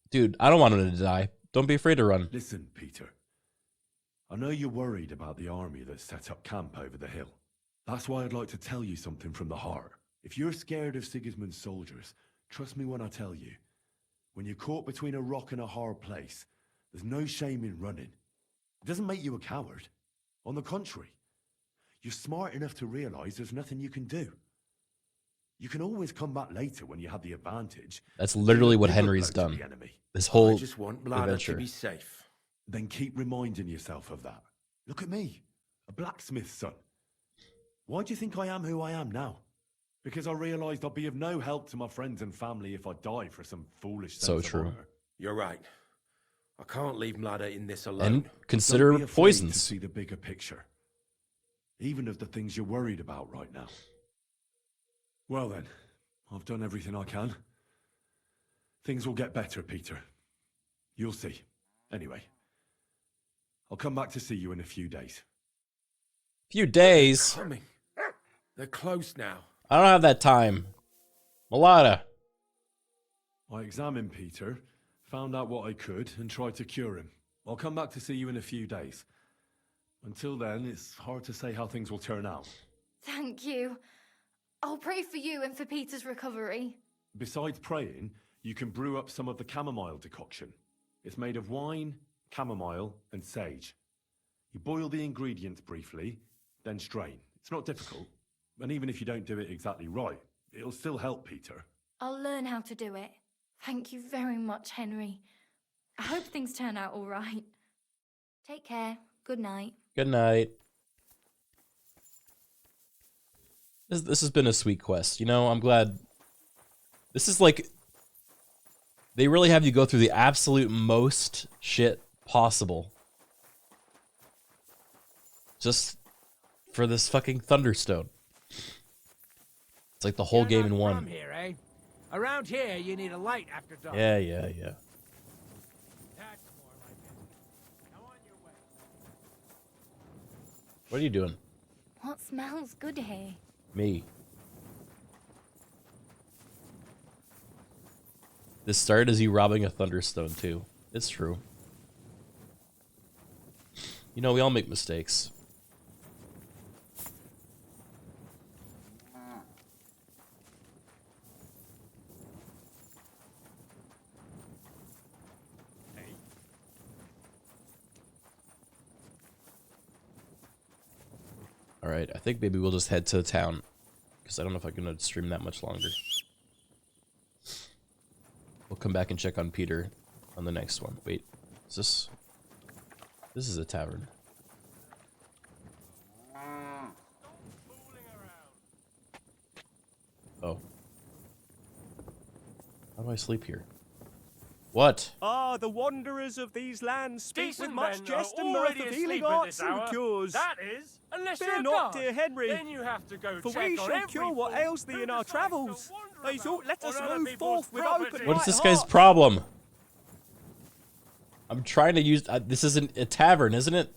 Dude, I don't want him to die. Don't be afraid to run. Listen, Peter. I know you're worried about the army that set up camp over the hill. That's why I'd like to tell you something from the heart. If you're scared of Sigismund's soldiers, trust me when I tell you. When you're caught between a rock and a hard place, there's no shame in running. It doesn't make you a coward. On the contrary, you're smart enough to realize there's nothing you can do. You can always come back later when you have the advantage. That's literally what Give a Henry's blow to done. the enemy. This whole I just want Mlada adventure. to be safe. Then keep reminding yourself of that. Look at me, a blacksmith's son. Why do you think I am who I am now? Because I realized I'd be of no help to my friends and family if I die for some foolish sense So of true. honor. You're right. I can't leave Mlada in this alone. And Don't consider be afraid to poisons. see the bigger picture, even of the things you're worried about right now. Well then, I've done everything I can. Things will get better, Peter. You'll see. Anyway, I'll come back to see you in a few days. Few days? Coming. They're close now. I don't have that time. Mulata. I examined Peter, found out what I could, and tried to cure him. I'll come back to see you in a few days. Until then, it's hard to say how things will turn out. Thank you. I'll pray for you and for Peter's recovery. Besides praying, you can brew up some of the chamomile decoction. It's made of wine, chamomile, and sage. You boil the ingredients briefly, then strain. It's not difficult, and even if you don't do it exactly right, it'll still help Peter. I'll learn how to do it. Thank you very much, Henry. I hope things turn out all right. Take care. Good night. Good night. This has been a sweet quest. You know, I'm glad. This is like, they really have you go through the absolute most shit possible. Just for this fucking Thunderstone. It's like the whole game in one. From here, eh? Around here, you need a light after dark. Yeah. That's more like it. Now on your way. What are you doing? What smells good here? Me. This started as you robbing a Thunderstone, too. It's true. You know, we all make mistakes. Alright, I think maybe we'll just head to the town. Because I don't know if I'm going to stream that much longer. We'll come back and check on Peter on the next one. Wait, is this... This is a tavern. Oh. How do I sleep here? What? Ah, the wanderers of these lands speak Decent with much men jest are and mirth already of asleep healing at arts this and hour. cures. That is, unless Fear you're a not, guard. dear Henry. Then you have to go For check we on shall every cure what fool ails thee who in our decides to travels. wander Thou let us about on other move people's forth with property. open What is this right guy's hearts. problem? I'm trying to use... this isn't a tavern, isn't it?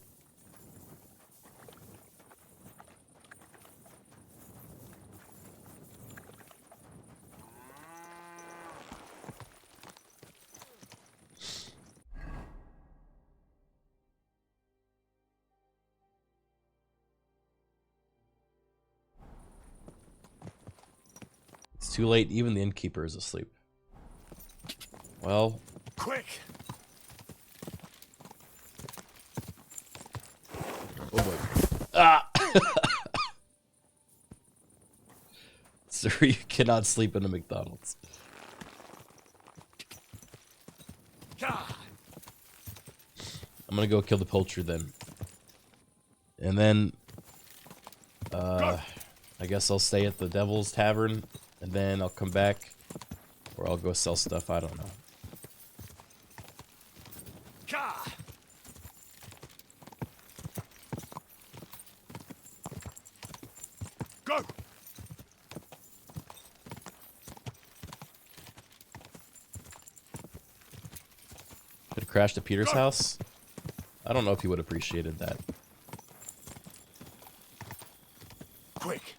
It's too late. Even the innkeeper is asleep. Well... Quick! Oh boy. Ah! Sir, you cannot sleep in a McDonald's. I'm gonna go kill the poacher then. And then... I guess I'll stay at the Devil's Tavern, and then I'll come back, or I'll go sell stuff, I don't know. Go! Could have crashed at Peter's house? I don't know if he would have appreciated that. Quick!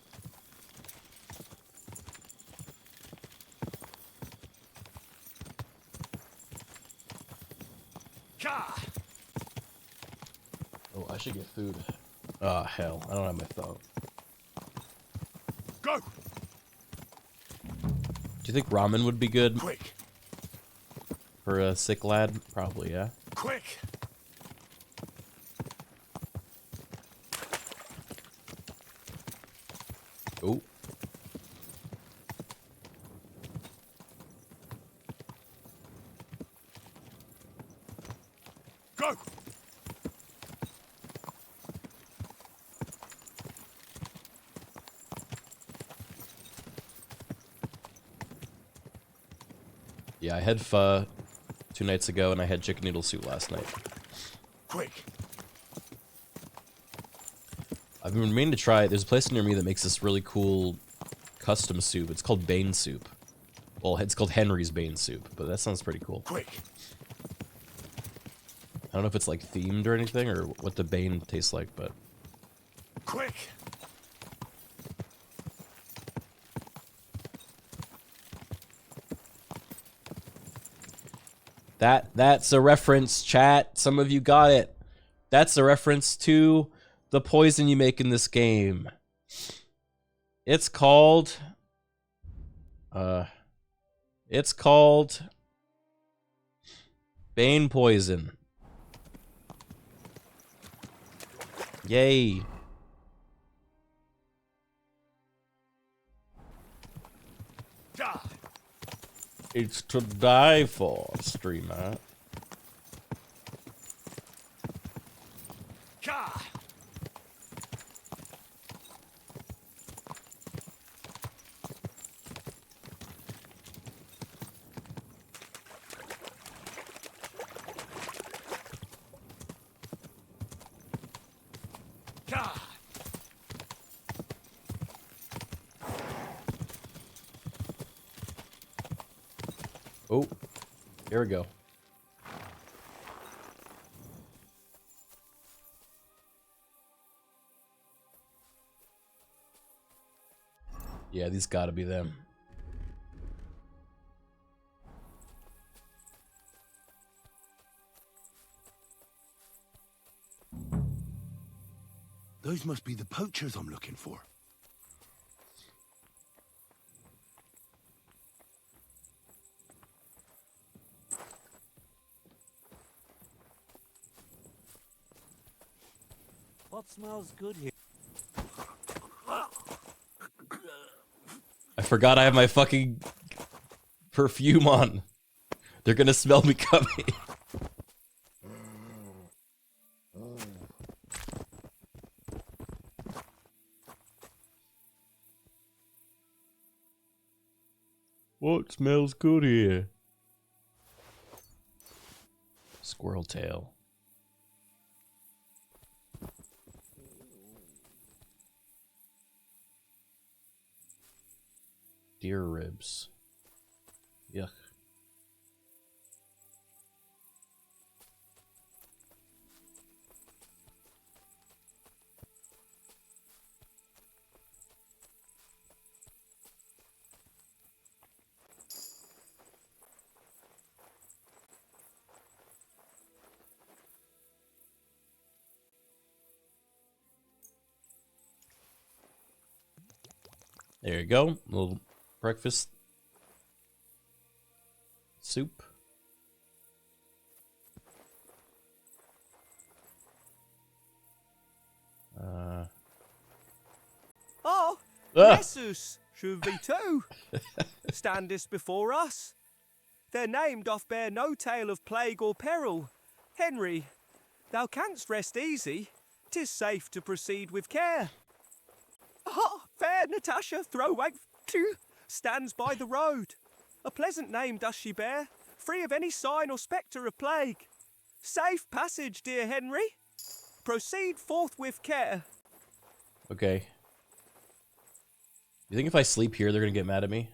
Oh, I should get food. Oh, hell. I don't have my phone. Go! Do you think ramen would be good? Quick! For a sick lad? Probably, yeah. Quick! Oh. Go! Yeah, I had pho 2 nights ago, and I had chicken noodle soup last night. Quick! I've been meaning to try it. There's a place near me that makes this really cool custom soup. It's called Bane Soup. Well, it's called Henry's Bane Soup, but that sounds pretty cool. Quick! don't know if it's like themed or anything or what the Bane tastes like, but Quick! that's a reference, chat. Some of you got it. That's a reference to the poison you make in this game. It's called Bane poison. Yay. It's to die for, streamer. Oh, here we go. Yeah, these gotta be them. Those must be the poachers I'm looking for. What smells good here? I forgot I have my fucking perfume on. They're gonna smell me coming. What smells good here? Squirrel tail. Deer ribs. Yuck. There you go. A little breakfast soup. Oh, Ah. Jesus, should be two. Standest before us. They're named off bear no tale of plague or peril. Henry, thou canst rest easy. 'Tis safe to proceed with care. Ah, fair Natasha Throwaway stands by the road. A pleasant name does she bear, free of any sign or spectre of plague. Safe passage, dear Henry. Proceed forth with care. Okay. You think if I sleep here, they're gonna get mad at me?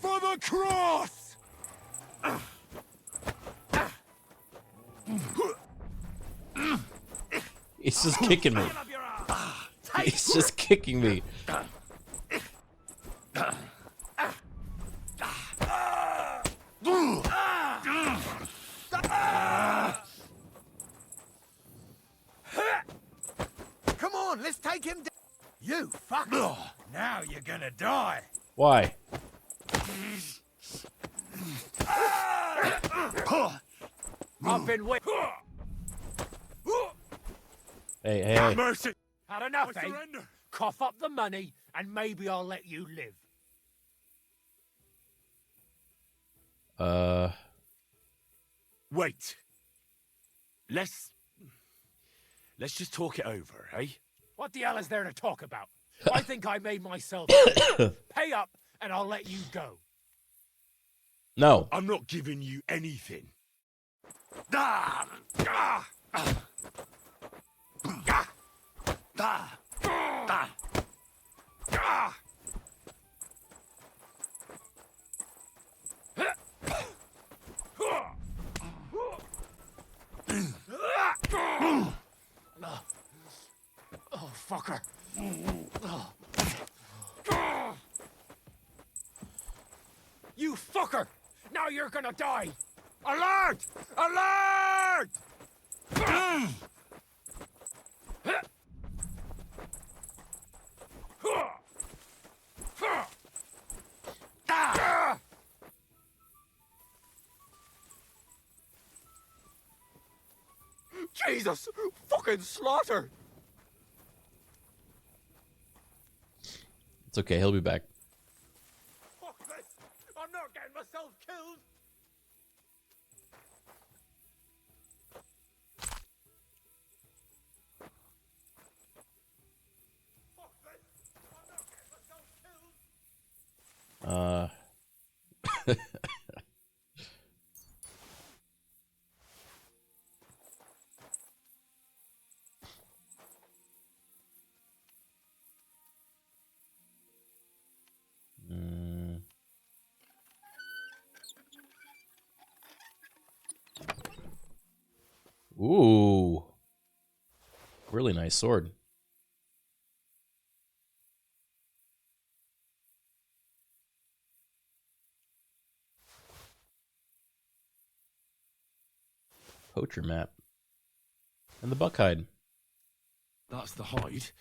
For the cross! He's just kicking me. He's just kicking me. Come on, let's take him down. You fucker. Now you're gonna die. Why? I've been waiting. Hey, hey. Mercy! Had enough, I eh? surrender. Cough up the money, and maybe I'll let you live. Wait. Let's just talk it over, eh? What the hell is there to talk about? I think I made myself. Pay up, and I'll let you go. No. I'm not giving you anything. Oh, fucker. You fucker! Now you're gonna die! Alert! Alert! Jesus! Fucking slaughter! It's okay, he'll be back. Fuck this! I'm not getting myself killed! Ooh. Really nice sword. Poacher map. And the buck hide. That's the hide.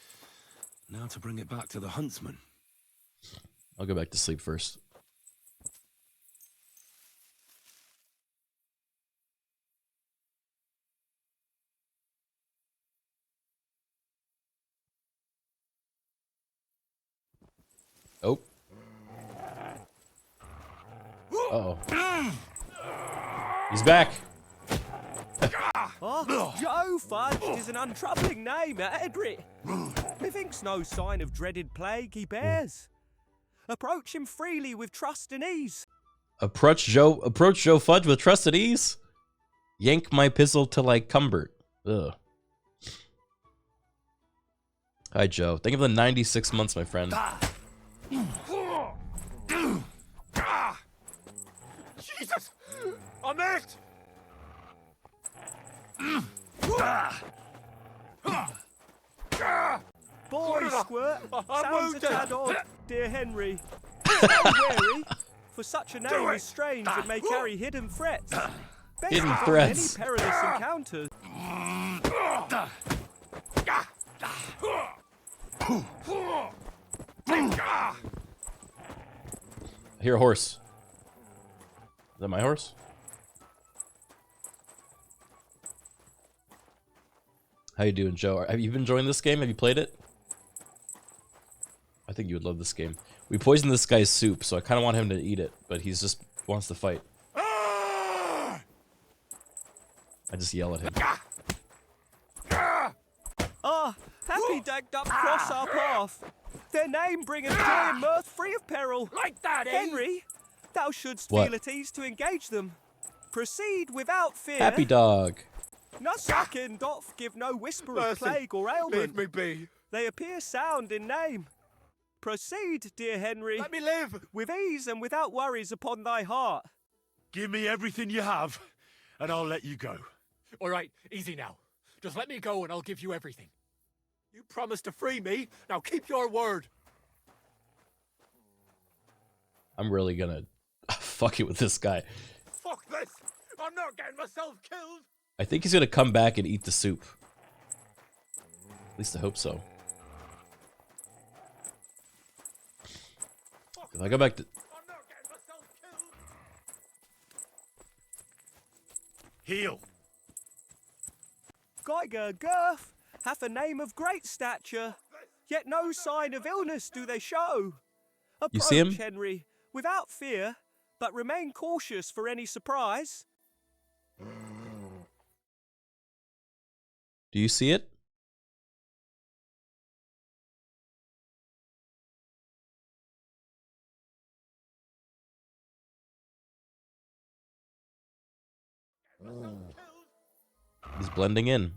Now to bring it back to the huntsman. I'll go back to sleep first. Oh. Uh-oh. He's back. Oh, Joe Fudge is an untroubling name, Edric. Methinks no sign of dreaded plague he bears. Approach him freely with trust and ease. Approach Joe Fudge with trust and ease. Yank my pizzle till I cumber. Ugh. Hi, Joe. Think of the 96 months, my friend. Jesus! I missed! Boy, Squirt. Sounds a tad odd, dear Henry. Stay wary, for such a name is strange and may carry hidden threats. Best Hidden avoid threats. Any perilous encounters. I hear a horse. Is that my horse? How you doing, Joe? Have you been enjoying this game? Have you played it? I think you would love this game. We poisoned this guy's soup, so I kind of want him to eat it, but he's just wants to fight. I just yell at him. Ah, happy dagged up cross our path. Their name bringeth joy and mirth free of peril. Like that, eh? Henry, thou shouldst What? feel at ease to engage them. Proceed without fear. Happy dog. Nussakin doth give no whisper of Mercy, plague or ailment. leave me be. They appear sound in name. Proceed, dear Henry. Let me live. With ease and without worries upon thy heart. Give me everything you have, and I'll let you go. All right, easy now. Just let me go and I'll give you everything. You promised to free me. Now keep your word. I'm really gonna fuck it with this guy. Fuck this. I'm not getting myself killed. I think he's gonna come back and eat the soup. At least I hope so. If I go back to... I'm not getting myself killed. Heal. Geiger Girth hath a name of great stature, yet no sign of illness do they show. Approach, You see him? Henry, without fear, but remain cautious for any surprise. Do you see it? He's blending in.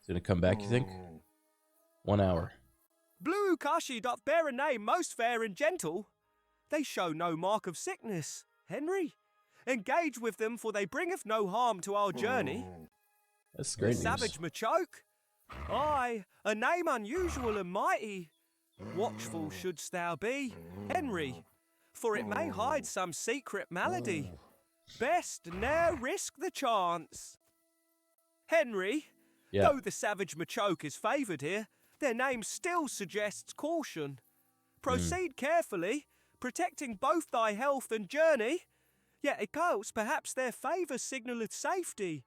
gonna come back, you think? 1 hour. Blue Kashi doth bear a name most fair and gentle. They show no mark of sickness, Henry. Engage with them, for they bringeth no harm to our journey. That's great news. Savage Machoke. Aye, a name unusual and mighty. Watchful shouldst thou be, Henry, for it may hide some secret malady. Best ne'er risk the chance. Henry, though the savage Machoke is favoured here, their name still suggests caution. Proceed carefully, protecting both thy health and journey, yet else perhaps their favour signalleth safety.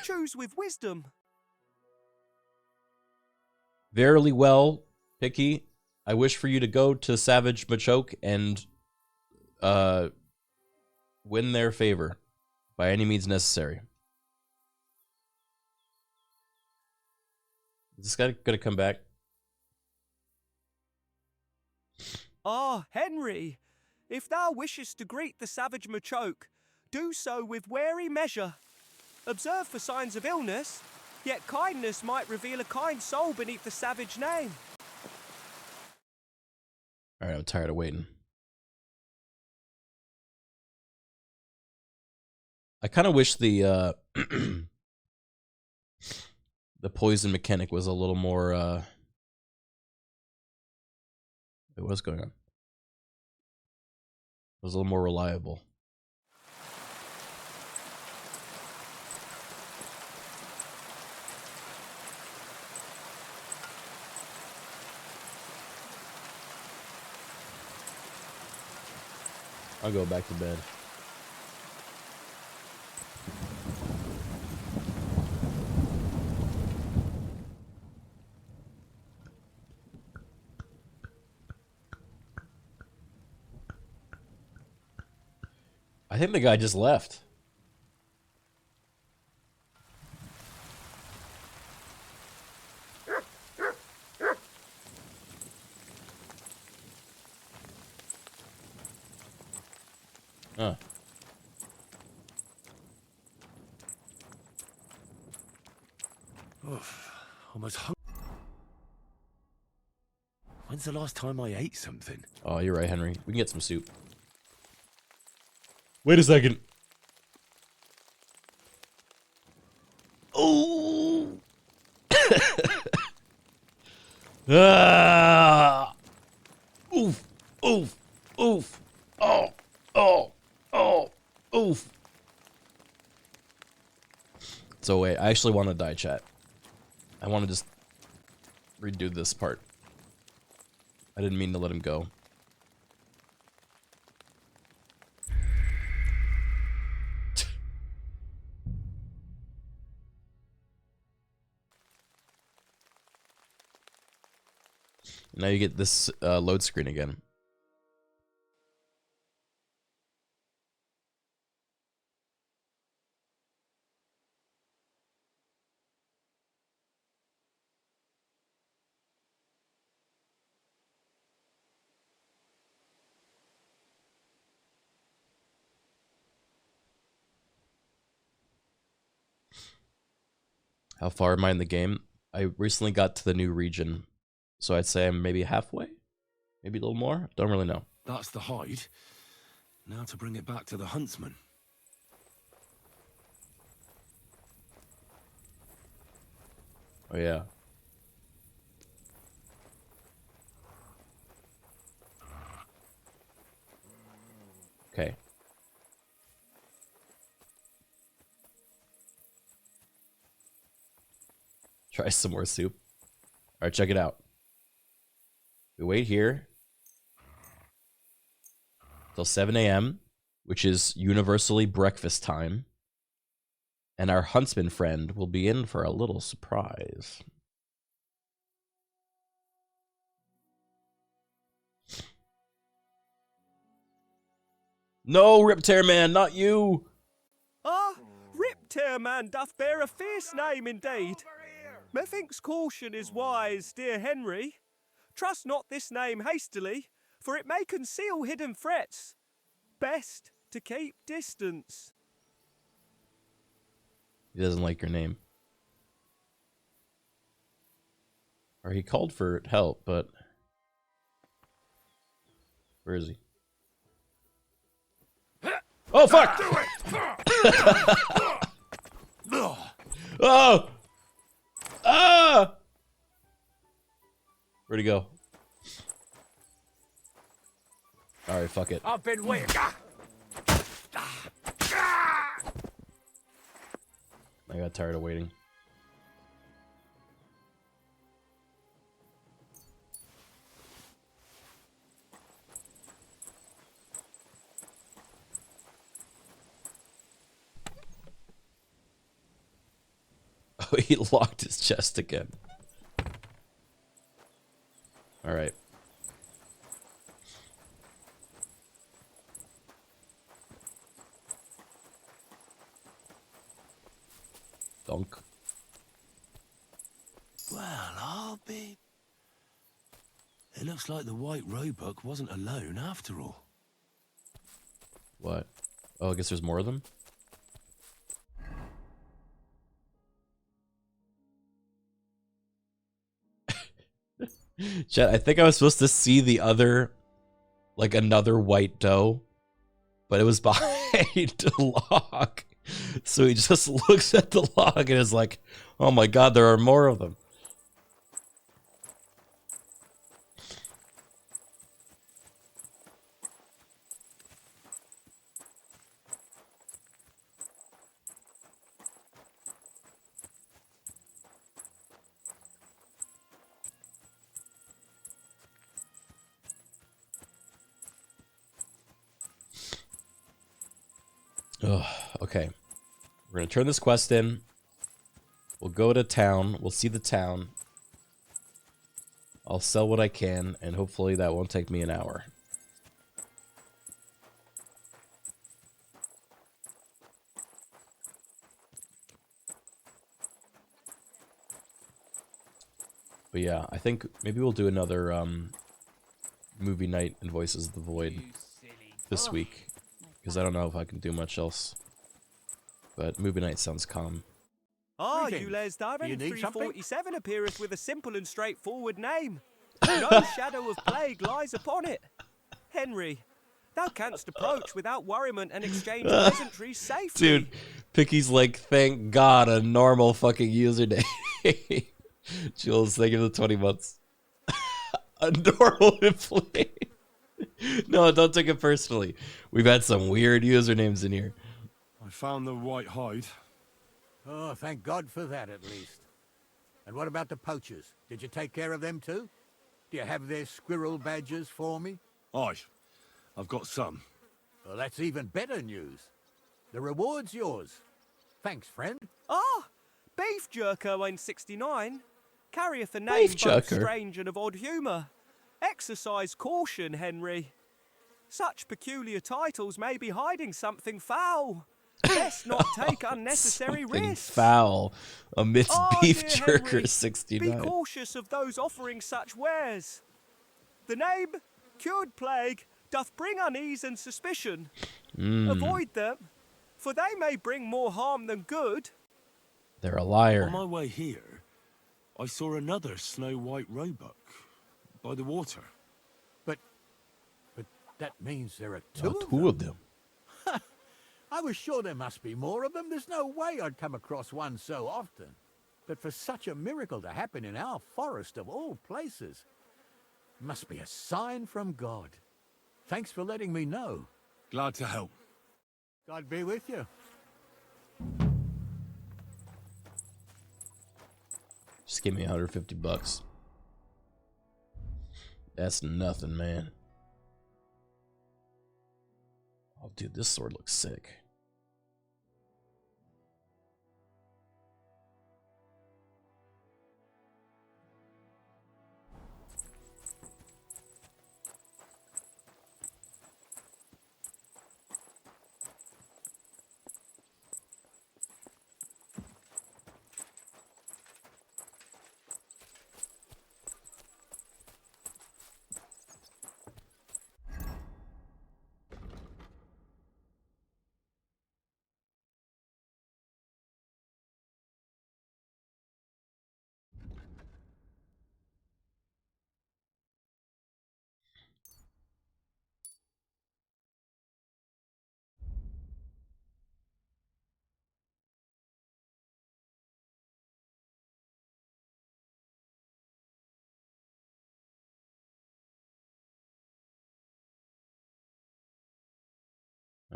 Choose with wisdom. Verily well, Picky, I wish for you to go to Savage Machoke and win their favor by any means necessary. Is this guy gonna come back? Ah, Henry, if thou wishest to greet the savage Machoke, do so with wary measure. Observe for signs of illness, yet kindness might reveal a kind soul beneath the savage name. Alright, I'm tired of waiting. I kind of wish the the poison mechanic was a little more wait, what's going on? It was a little more reliable. I'll go back to bed. I think the guy just left. Huh. Oof, almost hungry. When's the last time I ate something? Oh, you're right, Henry. We can get some soup. Wait a second. Oh. Ah. Oof. Oof. Oof. Oh. Oh. Oh. Oof. So wait, I actually want to die, chat. I want to just redo this part. I didn't mean to let him go. Now you get this load screen again. How far am I in the game? I recently got to the new region, so I'd say I'm maybe halfway, maybe a little more. Don't really know. That's the hide. Now to bring it back to the huntsman. Oh yeah. Okay. Try some more soup. All right, check it out. We wait here till 7 a.m., which is universally breakfast time. And our huntsman friend will be in for a little surprise. No, Riptear Man, not you! Ah, Riptear Man doth bear a fierce name indeed. Methinks caution is wise, dear Henry. Trust not this name hastily, for it may conceal hidden threats. Best to keep distance. He doesn't like your name. Or he called for help, but where is he? Oh fuck! Oh! Ah! Where'd he go? All right, fuck it. I've been waiting. I got tired of waiting. Oh, he locked his chest again. All right. Donk. Well, I'll be... It looks like the White Roebuck wasn't alone after all. What? Oh, I guess there's more of them? Chat, I think I was supposed to see the other, like another white doe, but it was behind the log. So he just looks at the log and is like, oh my god, there are more of them. Oh, okay. We're gonna turn this quest in. We'll go to town. We'll see the town. I'll sell what I can, and hopefully that won't take me an hour. But yeah, I think maybe we'll do another movie night in Voices of the Void this week. Because I don't know if I can do much else. But movie night sounds calm. Ah, Greetings. you Les Tavern, You need something? 347 appeareth with a simple and straightforward name. No shadow of plague lies upon it. Henry, thou canst approach without worriment and exchange pleasantries safely. Dude, Picky's like, thank God, a normal fucking username. Jules, thank you for the 20 months. A normal employee. No, don't take it personally. We've had some weird usernames in here. I found the white hide. Oh, thank God for that, at least. And what about the poachers? Did you take care of them too? Do you have their squirrel badges for me? Aye, I've got some. Well, that's even better news. The reward's yours. Thanks, friend. Ah, Beef Jerker 169 carrieth a name Beef both Jerker. strange and of odd humour. Exercise caution, Henry. Such peculiar titles may be hiding something foul. Best not take unnecessary Something risks. foul amidst Ah, Beef dear Jerker Henry, Be 69. cautious of those offering such wares. The name, cured plague, doth bring unease and suspicion. Avoid them, for they may bring more harm than good. They're a liar. On my way here, I saw another snow-white roebuck by the water. But that means there are Oh, two two of them. I was sure there must be more of them. There's no way I'd come across one so often. But for such a miracle to happen in our forest of all places, must be a sign from God. Thanks for letting me know. Glad to help. God be with you. Just give me 150 bucks. That's nothing, man. Oh, dude, this sword looks sick.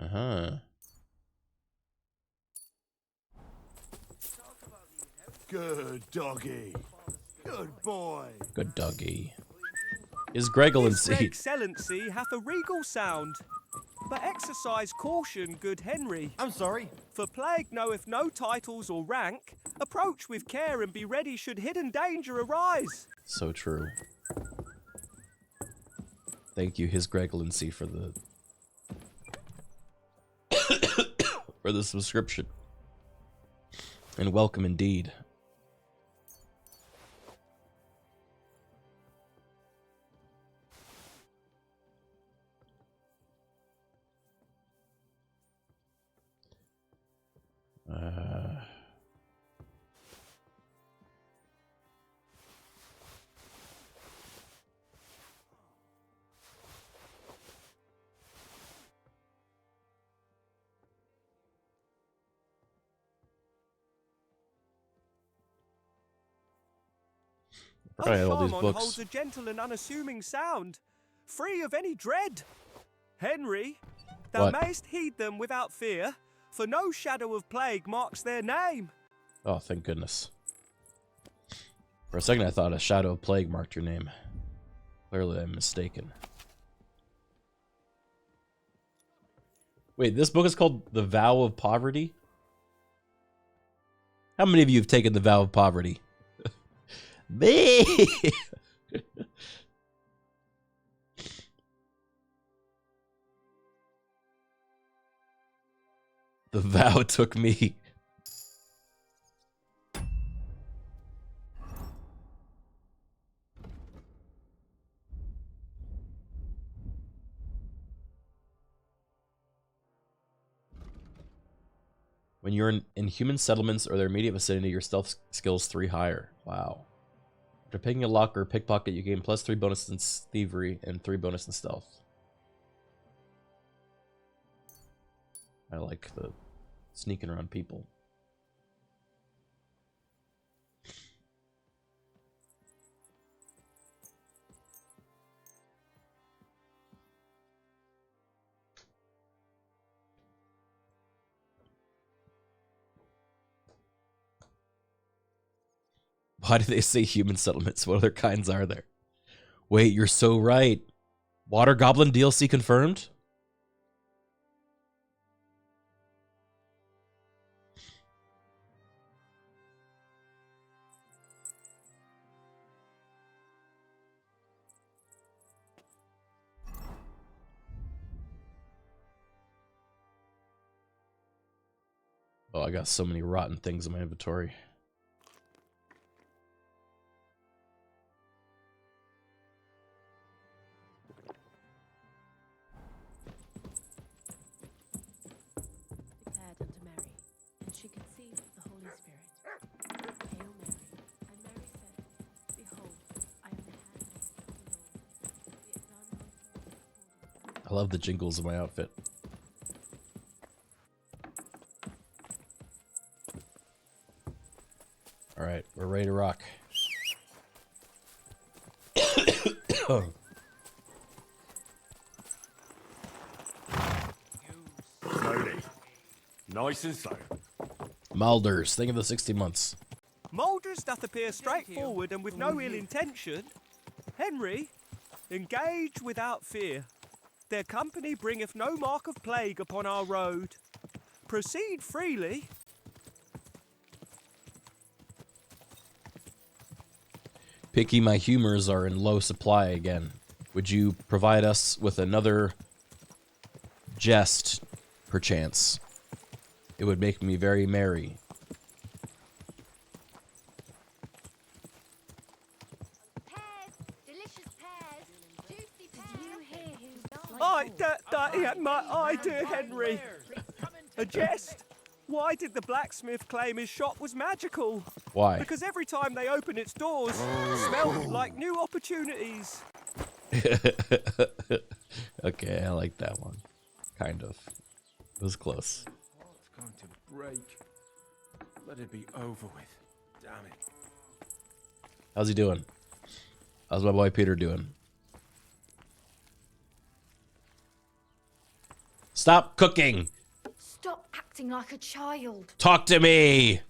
Uh-huh. Good doggy. Good boy. Good doggy. His Gregolency. Excellency hath a regal sound. But exercise caution, good Henry. I'm sorry. For plague knoweth no titles or rank. Approach with care and be ready should hidden danger arise. So true. Thank you, His Gregolency, for the for the subscription. And welcome indeed. I had all these Charmon books. holds a gentle and unassuming sound, free of any dread. Henry, thou What? mayst heed them without fear, for no shadow of plague marks their name. Oh, thank goodness. For a second I thought a shadow of plague marked your name. Clearly I'm mistaken. Wait, this book is called The Vow of Poverty? How many of you have taken the vow of poverty? Me! The vow took me. When you're in human settlements or their immediate vicinity, your stealth skills 3 higher. Wow. After picking a lock or pickpocket, you gain +3 bonus in thievery and 3 bonus in stealth. I like the sneaking around people. Why do they say human settlements? What other kinds are there? Wait, you're so right. Water Goblin DLC confirmed? Oh, I got so many rotten things in my inventory. Declared unto Mary, and she conceived of the Holy Spirit. Hail Mary, and Mary said, Behold, I am the handmaid of the Lord. Be it done unto me according to I love the jingles of my outfit. All right, we're ready to rock. Slowly. Nice and slow. Malders, think of the 60 months. Moulders doth appear straightforward and with no ill intention. Henry, engage without fear. Their company bringeth no mark of plague upon our road. Proceed freely. Picky, my humors are in low supply again. Would you provide us with another jest, perchance? It would make me very merry. I do, Henry. A jest? Why did the blacksmith claim his shop was magical? Why? Because every time they open its doors, smelled like new opportunities. Okay, I like that one. Kind of. It was close. It's going to break. Let it be over with. Damn it. How's he doing? How's my boy Peter doing? Stop cooking. Stop acting like a child. Talk to me.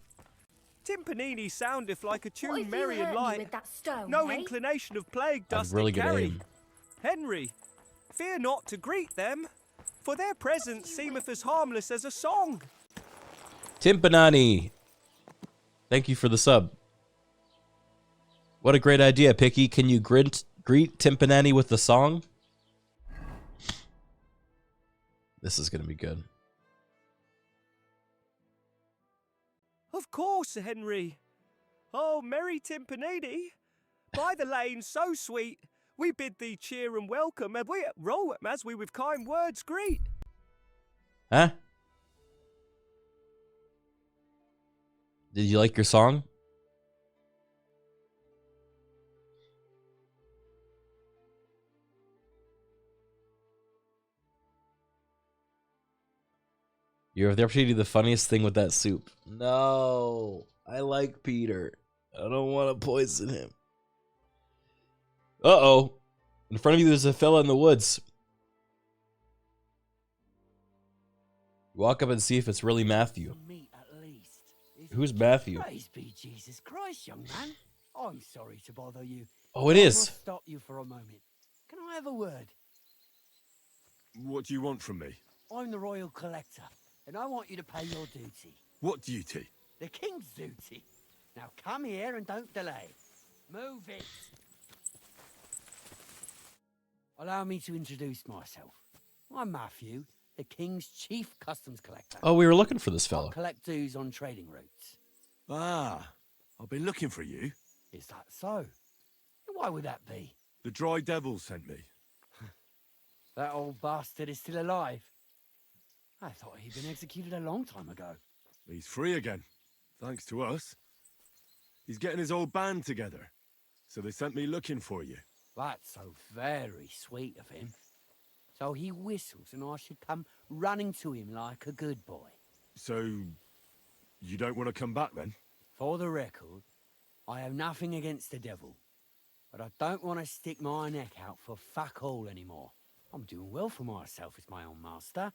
Timpanini soundeth like a What tune if merry you and hurt me light. with that stone, No eh? inclination of plague I'm dost really it good carry. aim. Henry, fear not to greet them, for their presence seemeth as harmless as a song. Timpanani. Thank you for the sub. What a great idea, Picky. Can you greet Timpanani with the song? This is going to be good. Of course, Henry. Oh, merry Timpanini, by the lane so sweet, we bid thee cheer and welcome, and we roll as we with kind words greet. Huh? Did you like your song? You have the opportunity to do the funniest thing with that soup. No, I like Peter. I don't want to poison him. Uh-oh. In front of you, there's a fella in the woods. Walk up and see if it's really Matthew. Who's Matthew? Praise be Jesus Christ, young man. I'm sorry to bother you. Oh, it I is. must stop you for a moment. Can I have a word? What do you want from me? I'm the royal collector, and I want you to pay your duty. What duty? The king's duty. Now come here and don't delay. Move it. Allow me to introduce myself. I'm Matthew, the king's chief customs collector. Oh, we were looking for this I fella. collect dues on trading routes. Ah, I've been looking for you. Is that so? Why would that be? The Dry Devil sent me. That old bastard is still alive. I thought he'd been executed a long time ago. He's free again, thanks to us. He's getting his old band together, so they sent me looking for you. That's so very sweet of him. So he whistles and I should come running to him like a good boy. So, you don't want to come back then? For the record, I have nothing against the devil, but I don't want to stick my neck out for fuck all anymore. I'm doing well for myself as my own master.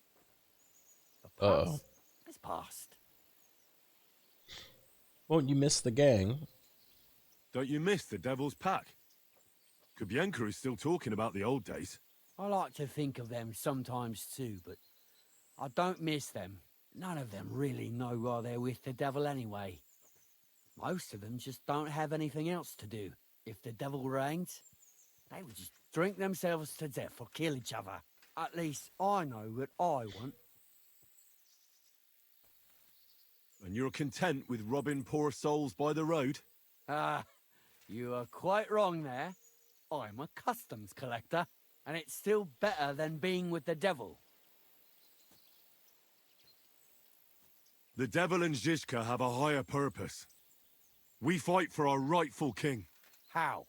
The past is past. Won't you miss the gang? Don't you miss the Devil's Pack? Kuttenberg is still talking about the old days. I like to think of them sometimes too, but I don't miss them. None of them really know why they're with the devil anyway. Most of them just don't have anything else to do. If the devil reigned, they would just drink themselves to death or kill each other. At least I know what I want. And you're content with robbing poor souls by the road? Ah, you are quite wrong there. I'm a customs collector, and it's still better than being with the devil. The Devil and Zizka have a higher purpose. We fight for our rightful king. How?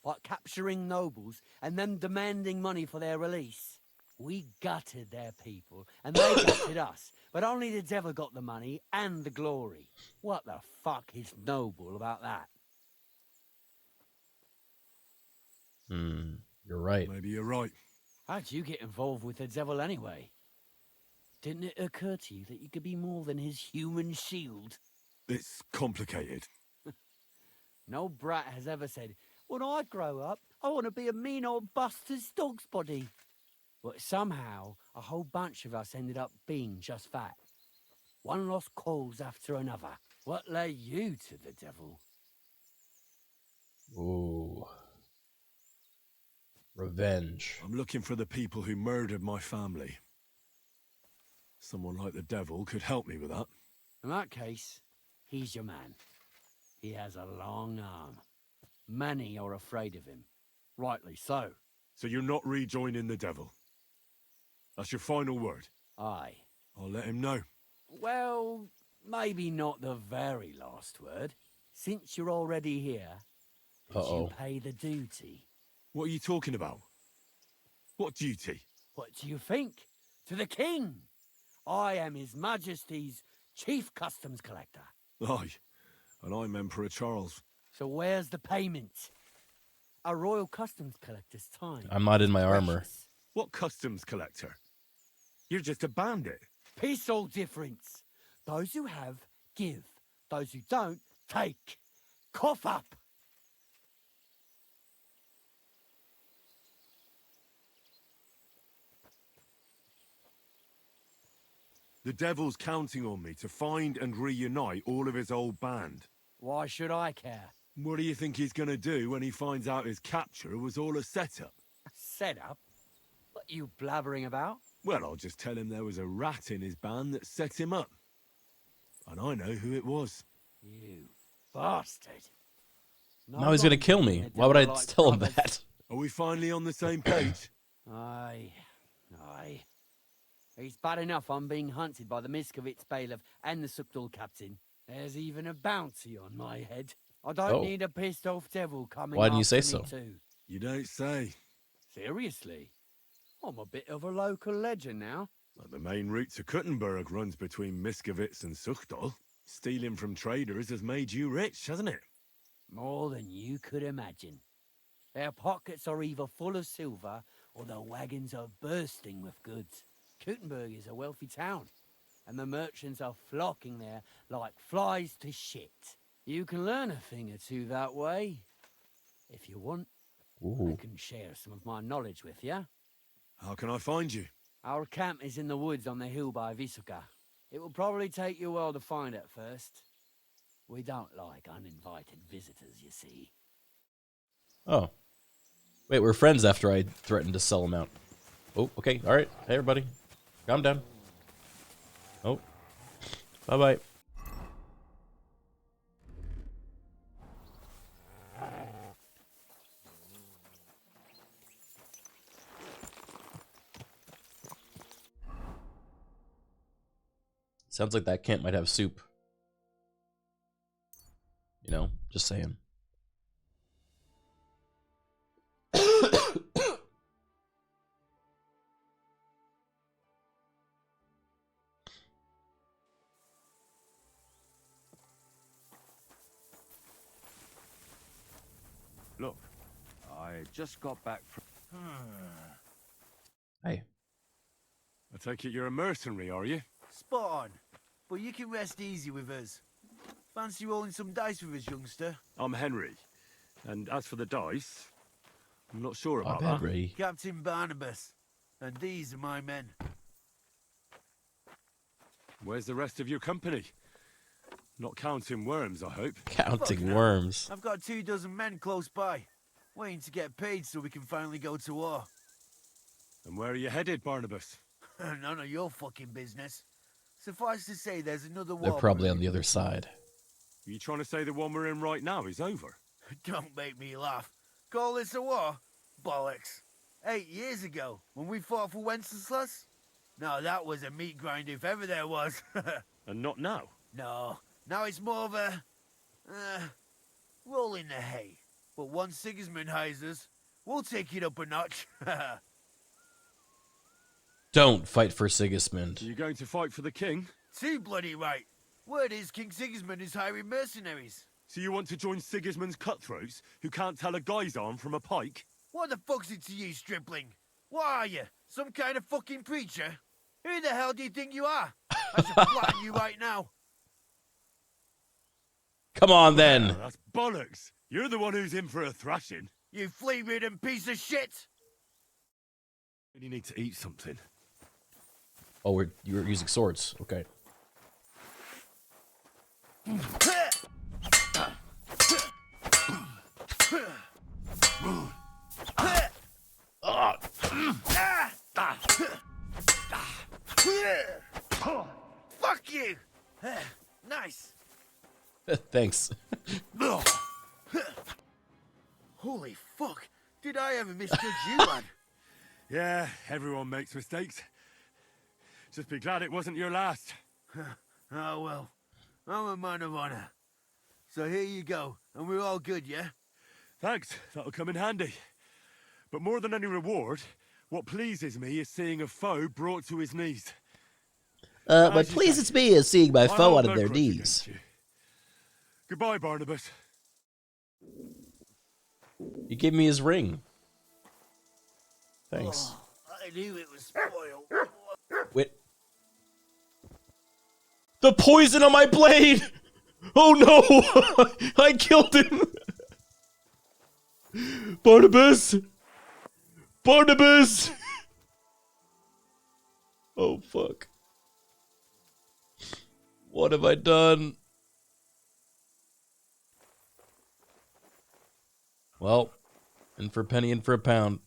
By capturing nobles and them demanding money for their release. We gutted their people, and they gutted us, but only the devil got the money and the glory. What the fuck is noble about that? You're right. Maybe you're right. How'd you get involved with the devil anyway? Didn't it occur to you that you could be more than his human shield? It's complicated. No brat has ever said, when I grow up, I want to be a mean old bastard's dog's body. But somehow, a whole bunch of us ended up being just that. One lost cause after another. What led you to the devil? Ooh. Revenge. I'm looking for the people who murdered my family. Someone like the devil could help me with that. In that case, he's your man. He has a long arm. Many are afraid of him. Rightly so. So you're not rejoining the devil? That's your final word? Aye. I'll let him know. Well, maybe not the very last word. Since you're already here, did you pay the duty? What are you talking about? What duty? What do you think? To the king! I am His Majesty's Chief Customs Collector. Aye, and I'm Emperor Charles. So where's the payment? A royal customs collector's time. I'm not in my armor. What customs collector? You're just a bandit. Piss all difference. Those who have, give. Those who don't, take. Cough up. The devil's counting on me to find and reunite all of his old band. Why should I care? What do you think he's gonna do when he finds out his capture was all a setup? Set up? What are you blabbering about? Well, I'll just tell him there was a rat in his band that set him up. And I know who it was. You bastard. Now he's gonna kill me. Why would I tell him that? Are we finally on the same page? Aye. It's bad enough I'm being hunted by the Miskovitz bailiff and the Sukdal captain. There's even a bounty on my head. I don't need a pissed off devil coming. Why didn't you say after me so? too. You don't say. Seriously? I'm a bit of a local legend now. Well, the main route to Kuttenberg runs between Miskovitz and Sukdal. Stealing from traders has made you rich, hasn't it? More than you could imagine. Their pockets are either full of silver or their wagons are bursting with goods. Kuttenberg is a wealthy town, and the merchants are flocking there like flies to shit. You can learn a thing or two that way. If you want, I can share some of my knowledge with you. How can I find you? Our camp is in the woods on the hill by Visuka. It will probably take you a while to find it first. We don't like uninvited visitors, you see. Oh. Wait, we're friends after I threatened to sell him out. Oh, okay. All right. Hey, everybody. Calm down. Oh. Bye-bye. Sounds like that camp might have soup. You know, just saying. Look, I just got back from... Hey. I take it you're a mercenary, are you? Spot on. But you can rest easy with us. Fancy rolling some dice with us, youngster? I'm Henry. And as for the dice, I'm not sure about I'm Henry. Captain Barnabas. And these are my men. Where's the rest of your company? Not counting worms, I hope. Counting worms. I've got 24 men close by, waiting to get paid so we can finally go to war. And where are you headed, Barnabas? None of your fucking business. Suffice to say, there's another war. They're probably on the other side. Are you trying to say the one we're in right now is over? Don't make me laugh. Call this a war? Bollocks. 8 years ago, when we fought for Wenceslas? No, that was a meat grind if ever there was. And not now? No. Now it's more of a... roll in the hay. But once Sigismund hires us, we'll take it up a notch. Don't fight for Sigismund. Are you going to fight for the king? Too bloody right. Word is King Sigismund is hiring mercenaries. So you want to join Sigismund's cutthroats, who can't tell a guy's arm from a pike? What the fuck's it to you, stripling? What are you? Some kind of fucking preacher? Who the hell do you think you are? I should flatten you right now. Come on, then. That's bollocks. You're the one who's in for a thrashing. You flea-ridden piece of shit! You need to eat something. Oh, you're using swords. Okay. Fuck you! Nice. Thanks. Holy fuck! Did I ever misjudge you, lad? Yeah, everyone makes mistakes. Just be glad it wasn't your last. Oh well, I'm a man of honor. So here you go, and we're all good, yeah? Thanks, that'll come in handy. But more than any reward, what pleases me is seeing a foe brought to his knees. What pleases me is seeing my foe on their knees. Goodbye, Barnabas. He gave me his ring. Thanks. Oh, I knew it was spoiled. Wait, The poison on my blade! Oh no! I killed him! Barnabas! Barnabas! Oh fuck. What have I done? Well, in for a penny, in for a pound.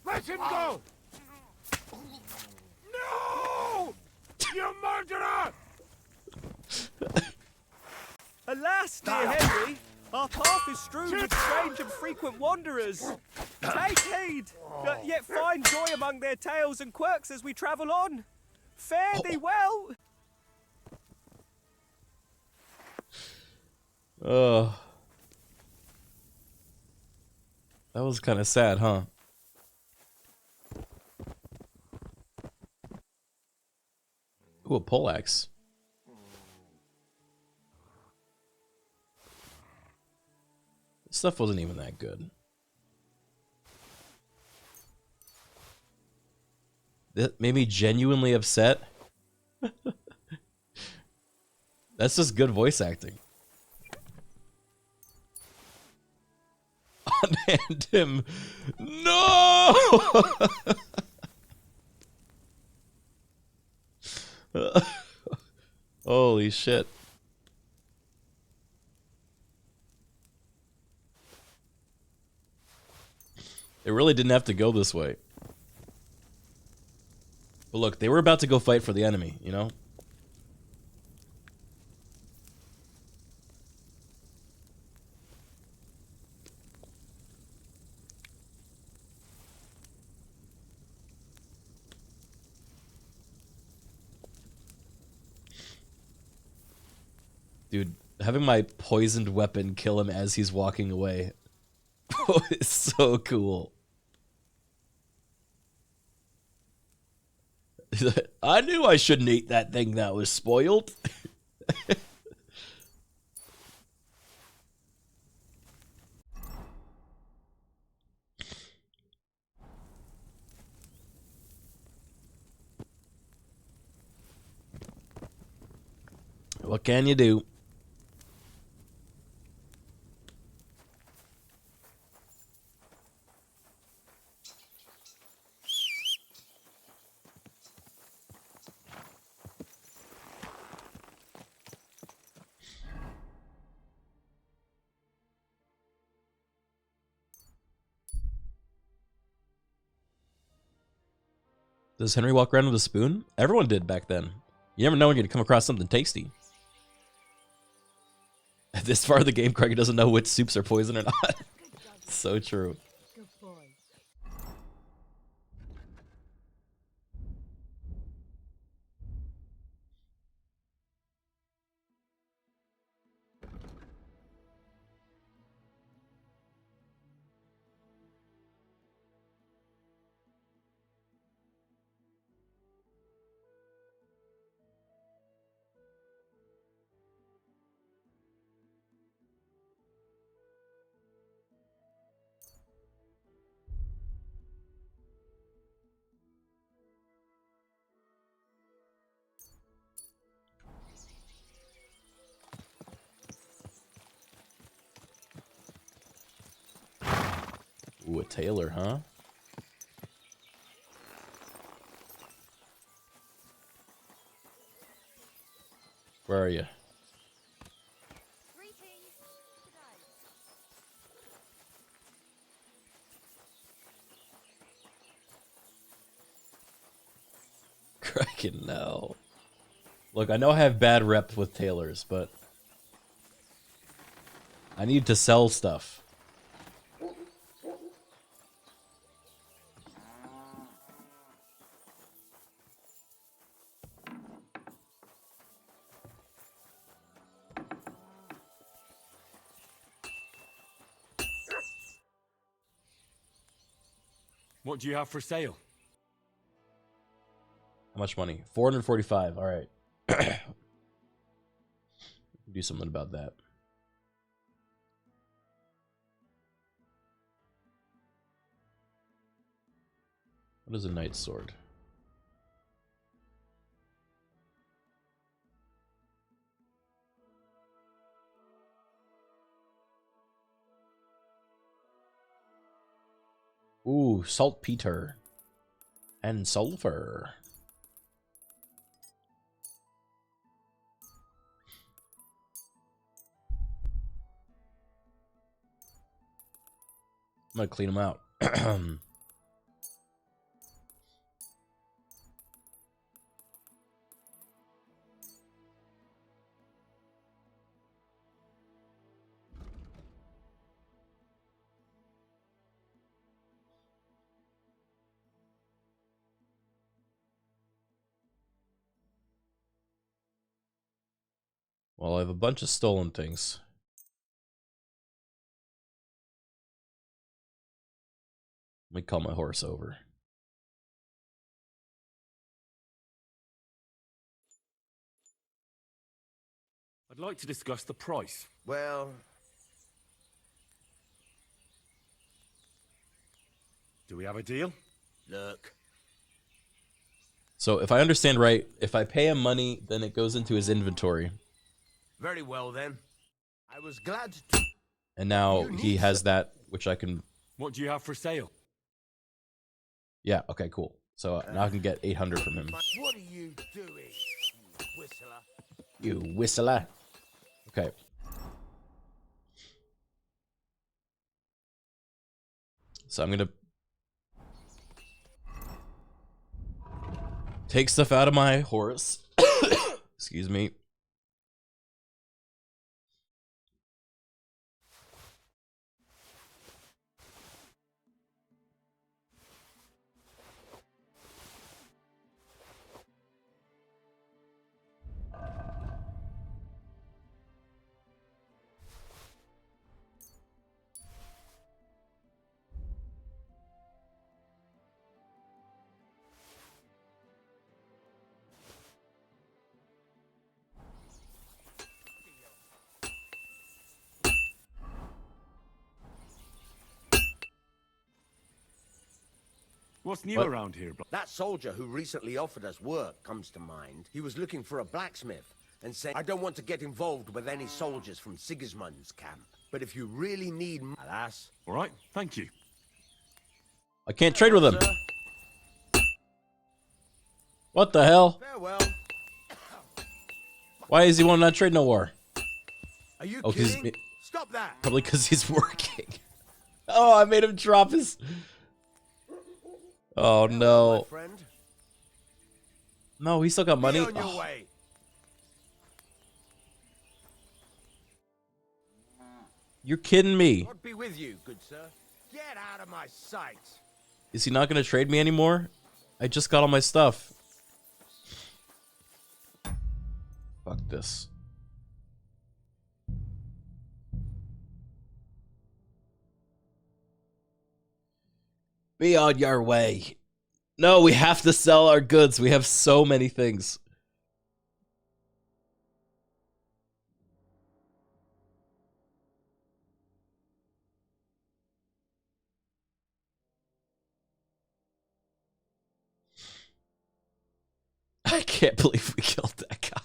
Let him go! No! You murderer! Alas, dear Henry, our path is strewn with strange and frequent wanderers. Take heed, yet find joy among their tales and quirks as we travel on. Fare thee well. That was kind of sad, huh? Ooh, a poleaxe. This stuff wasn't even that good. That made me genuinely upset. That's just good voice acting. Unhand him. No! Holy shit. It really didn't have to go this way. But look, they were about to go fight for the enemy, you know? Dude, having my poisoned weapon kill him as he's walking away is so cool. I knew I shouldn't eat that thing that was spoiled. What can you do? Does Henry walk around with a spoon? Everyone did back then. You never know when you're going to come across something tasty. At this far of the game, Criken doesn't know which soups are poison or not. So true. Ooh, a tailor, huh? Where are you? Criken, no. Look, I know I have bad rep with tailors, but I need to sell stuff. What do you have for sale? How much money? 445. All right. Do something about that. What is a knight's sword? Ooh, saltpeter and sulfur. I'm gonna clean them out. Well, I have a bunch of stolen things. Let me call my horse over. I'd like to discuss the price. Well, do we have a deal? Look. So if I understand right, if I pay him money, then it goes into his inventory. Very well then. I was glad to. And now he has that, which I can... What do you have for sale? Yeah, okay, cool. So now I can get 800 from him. What are you doing, you whistler? You whistler. Okay. So I'm gonna take stuff out of my horse. Excuse me. What's new What? around here? That soldier who recently offered us work comes to mind. He was looking for a blacksmith and said, I don't want to get involved with any soldiers from Sigismund's camp. But if you really need... Alas. All right, thank you. I can't trade with him. Sir. What the hell? Farewell. Why is he wanting not trade no war? Are you 'cause kidding? Stop that. Probably because he's working. Oh, I made him drop his... Oh no. My friend. No, he still got money. Be on your Oh. way. You're kidding me. God be with you, good sir. Get out of my sight. Is he not going to trade me anymore? I just got all my stuff. Fuck this. Be on your way. No, we have to sell our goods. We have so many things. I can't believe we killed that guy.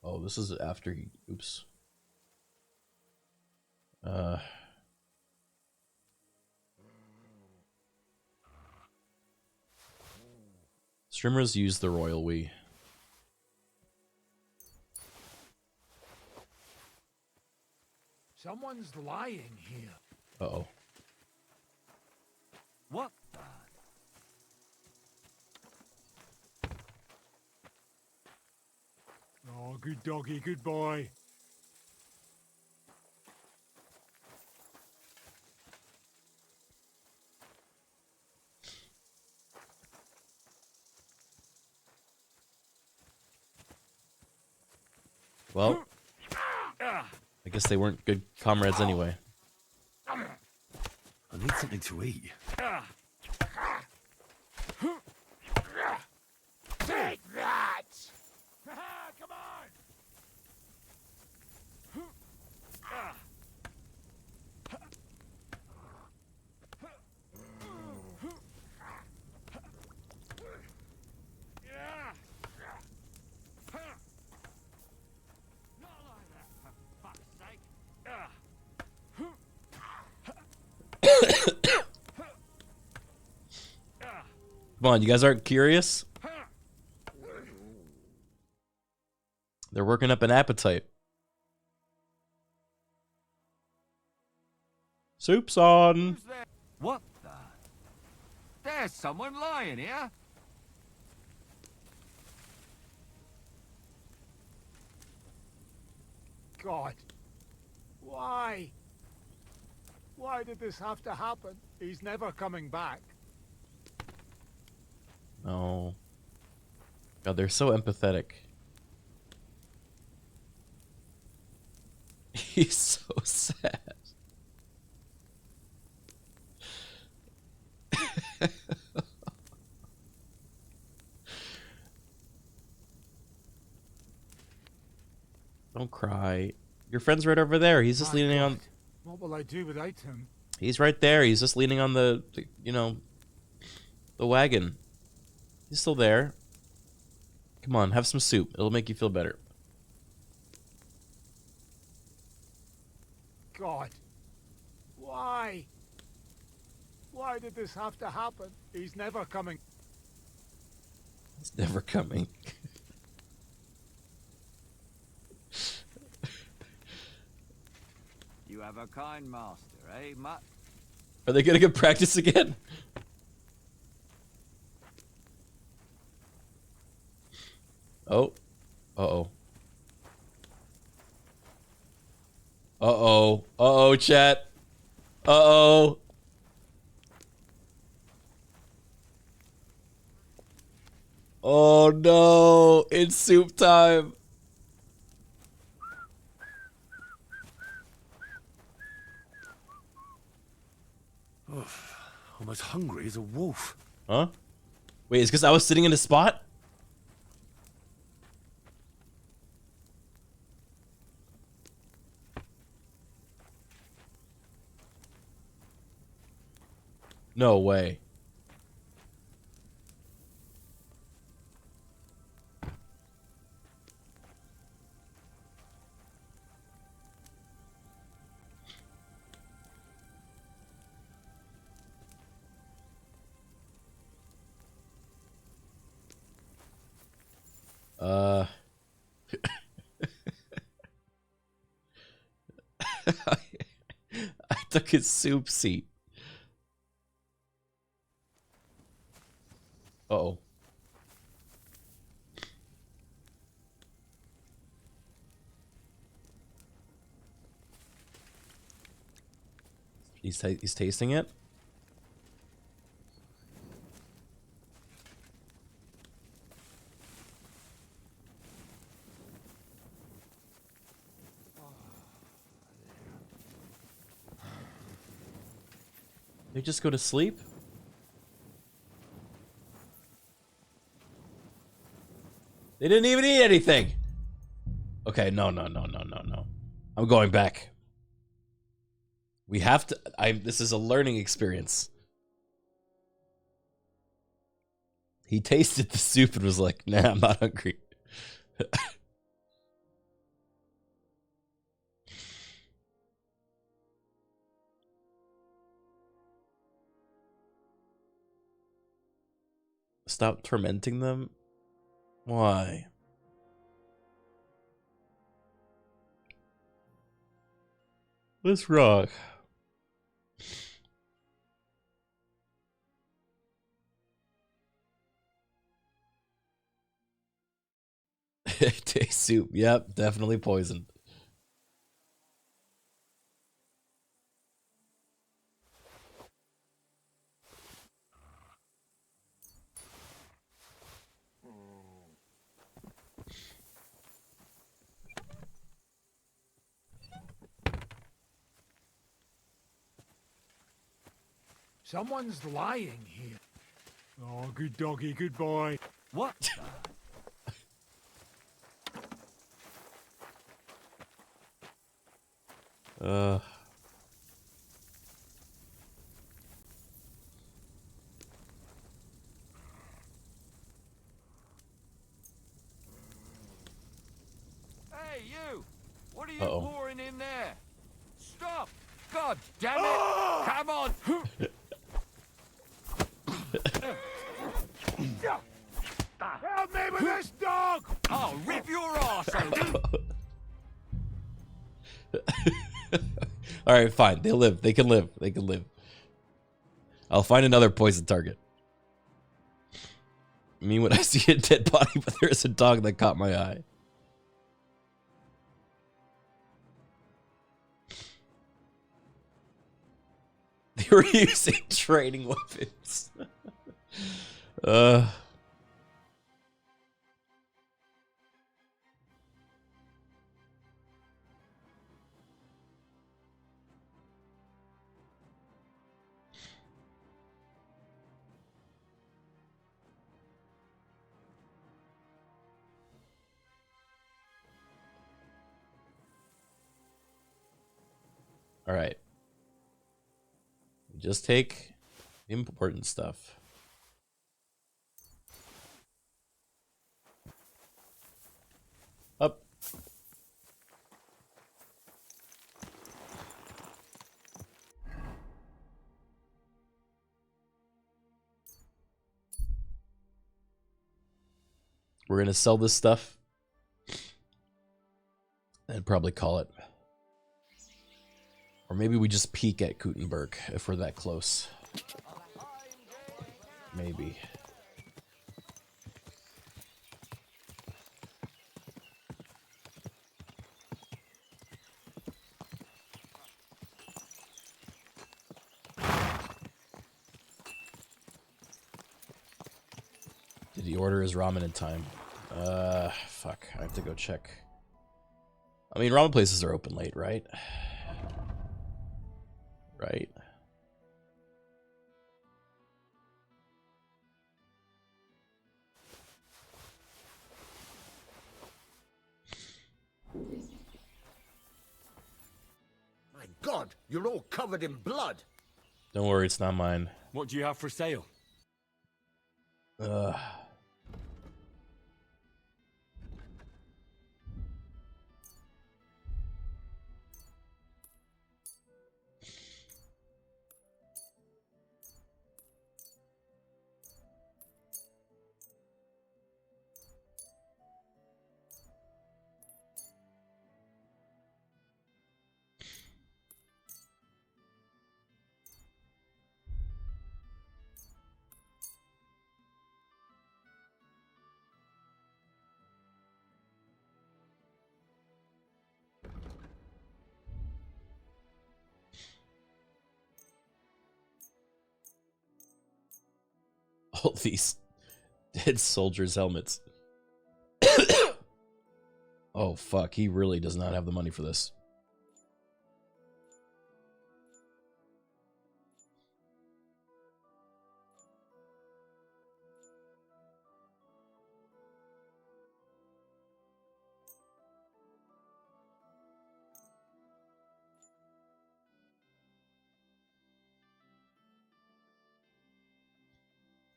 Oh, this is after he... Oops. Streamers use the royal we. Someone's lying here. Uh-oh. What? Oh, good doggy, good boy. Well, I guess they weren't good comrades anyway. I need something to eat. Take that! Come on! Come on, you guys aren't curious? They're working up an appetite. Soup's on. What the? There's someone lying here. God. Why? Why did this have to happen? He's never coming back. No. God, they're so empathetic. He's so sad. Don't cry. Your friend's right over there. He's just leaning on... What will I do without him? He's right there. He's just leaning on the you know, the wagon. He's still there. Come on, have some soup. It'll make you feel better. God. Why? Why did this have to happen? He's never coming. He's never coming. You have a kind master, eh, Mutt? Are they gonna get practice again? Oh. Uh-oh. Uh-oh. Uh-oh, chat. Uh-oh. Oh, no. It's soup time. Almost hungry as a wolf. Huh? Wait, it's because I was sitting in a spot? No way. I took his soup seat. Uh-oh. He's tasting it? They just go to sleep? They didn't even eat anything. Okay, no. I'm going back. We have to... This is a learning experience. He tasted the soup and was like, nah, I'm not hungry. Stop tormenting them? Why? What's wrong? Taste soup. Yep, definitely poisoned. Someone's lying here. Oh, good doggy, good boy. What? Hey, you! What are you Uh-oh. pouring in there? Stop! God damn it! Come on! Help me with this dog! I'll rip your arse open! All right, fine. They live. They can live. They can live. I'll find another poison target. I mean, when I see a dead body, but there's a dog that caught my eye. They were using training weapons. All right. Just take the important stuff. Up. We're going to sell this stuff and probably call it. Or maybe we just peek at Kuttenberg if we're that close. Maybe. Did he order his ramen in time? Fuck. I have to go check. I mean, ramen places are open late, right? Right. My God, you're all covered in blood. Don't worry, it's not mine. What do you have for sale? All these dead soldiers' helmets. Oh, fuck. He really does not have the money for this.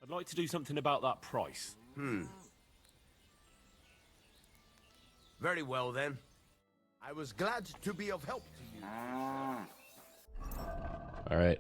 I'd like to do something about that price. Very well, then. I was glad to be of help to you. All right.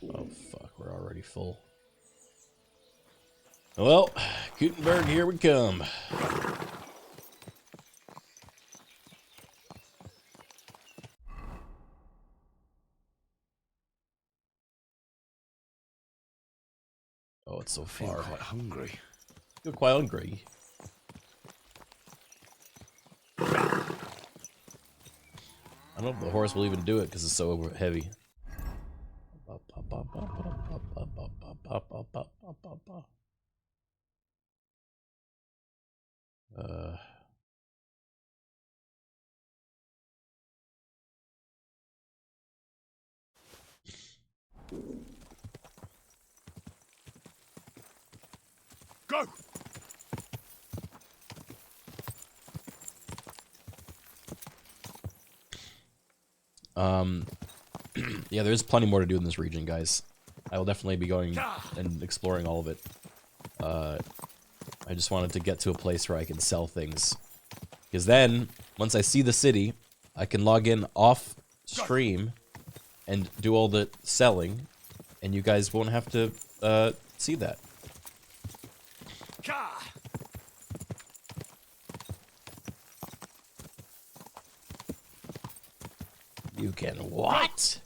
Oh, fuck. We're already full. Well, Kuttenberg, here we come. Oh, it's so far. Quite hungry. You're quite hungry. I don't know if the horse will even do it because it's so heavy. Go! Yeah, there's plenty more to do in this region, guys. I will definitely be going and exploring all of it. I just wanted to get to a place where I can sell things. Because then, once I see the city, I can log in off stream and do all the selling, and you guys won't have to see that. You can what?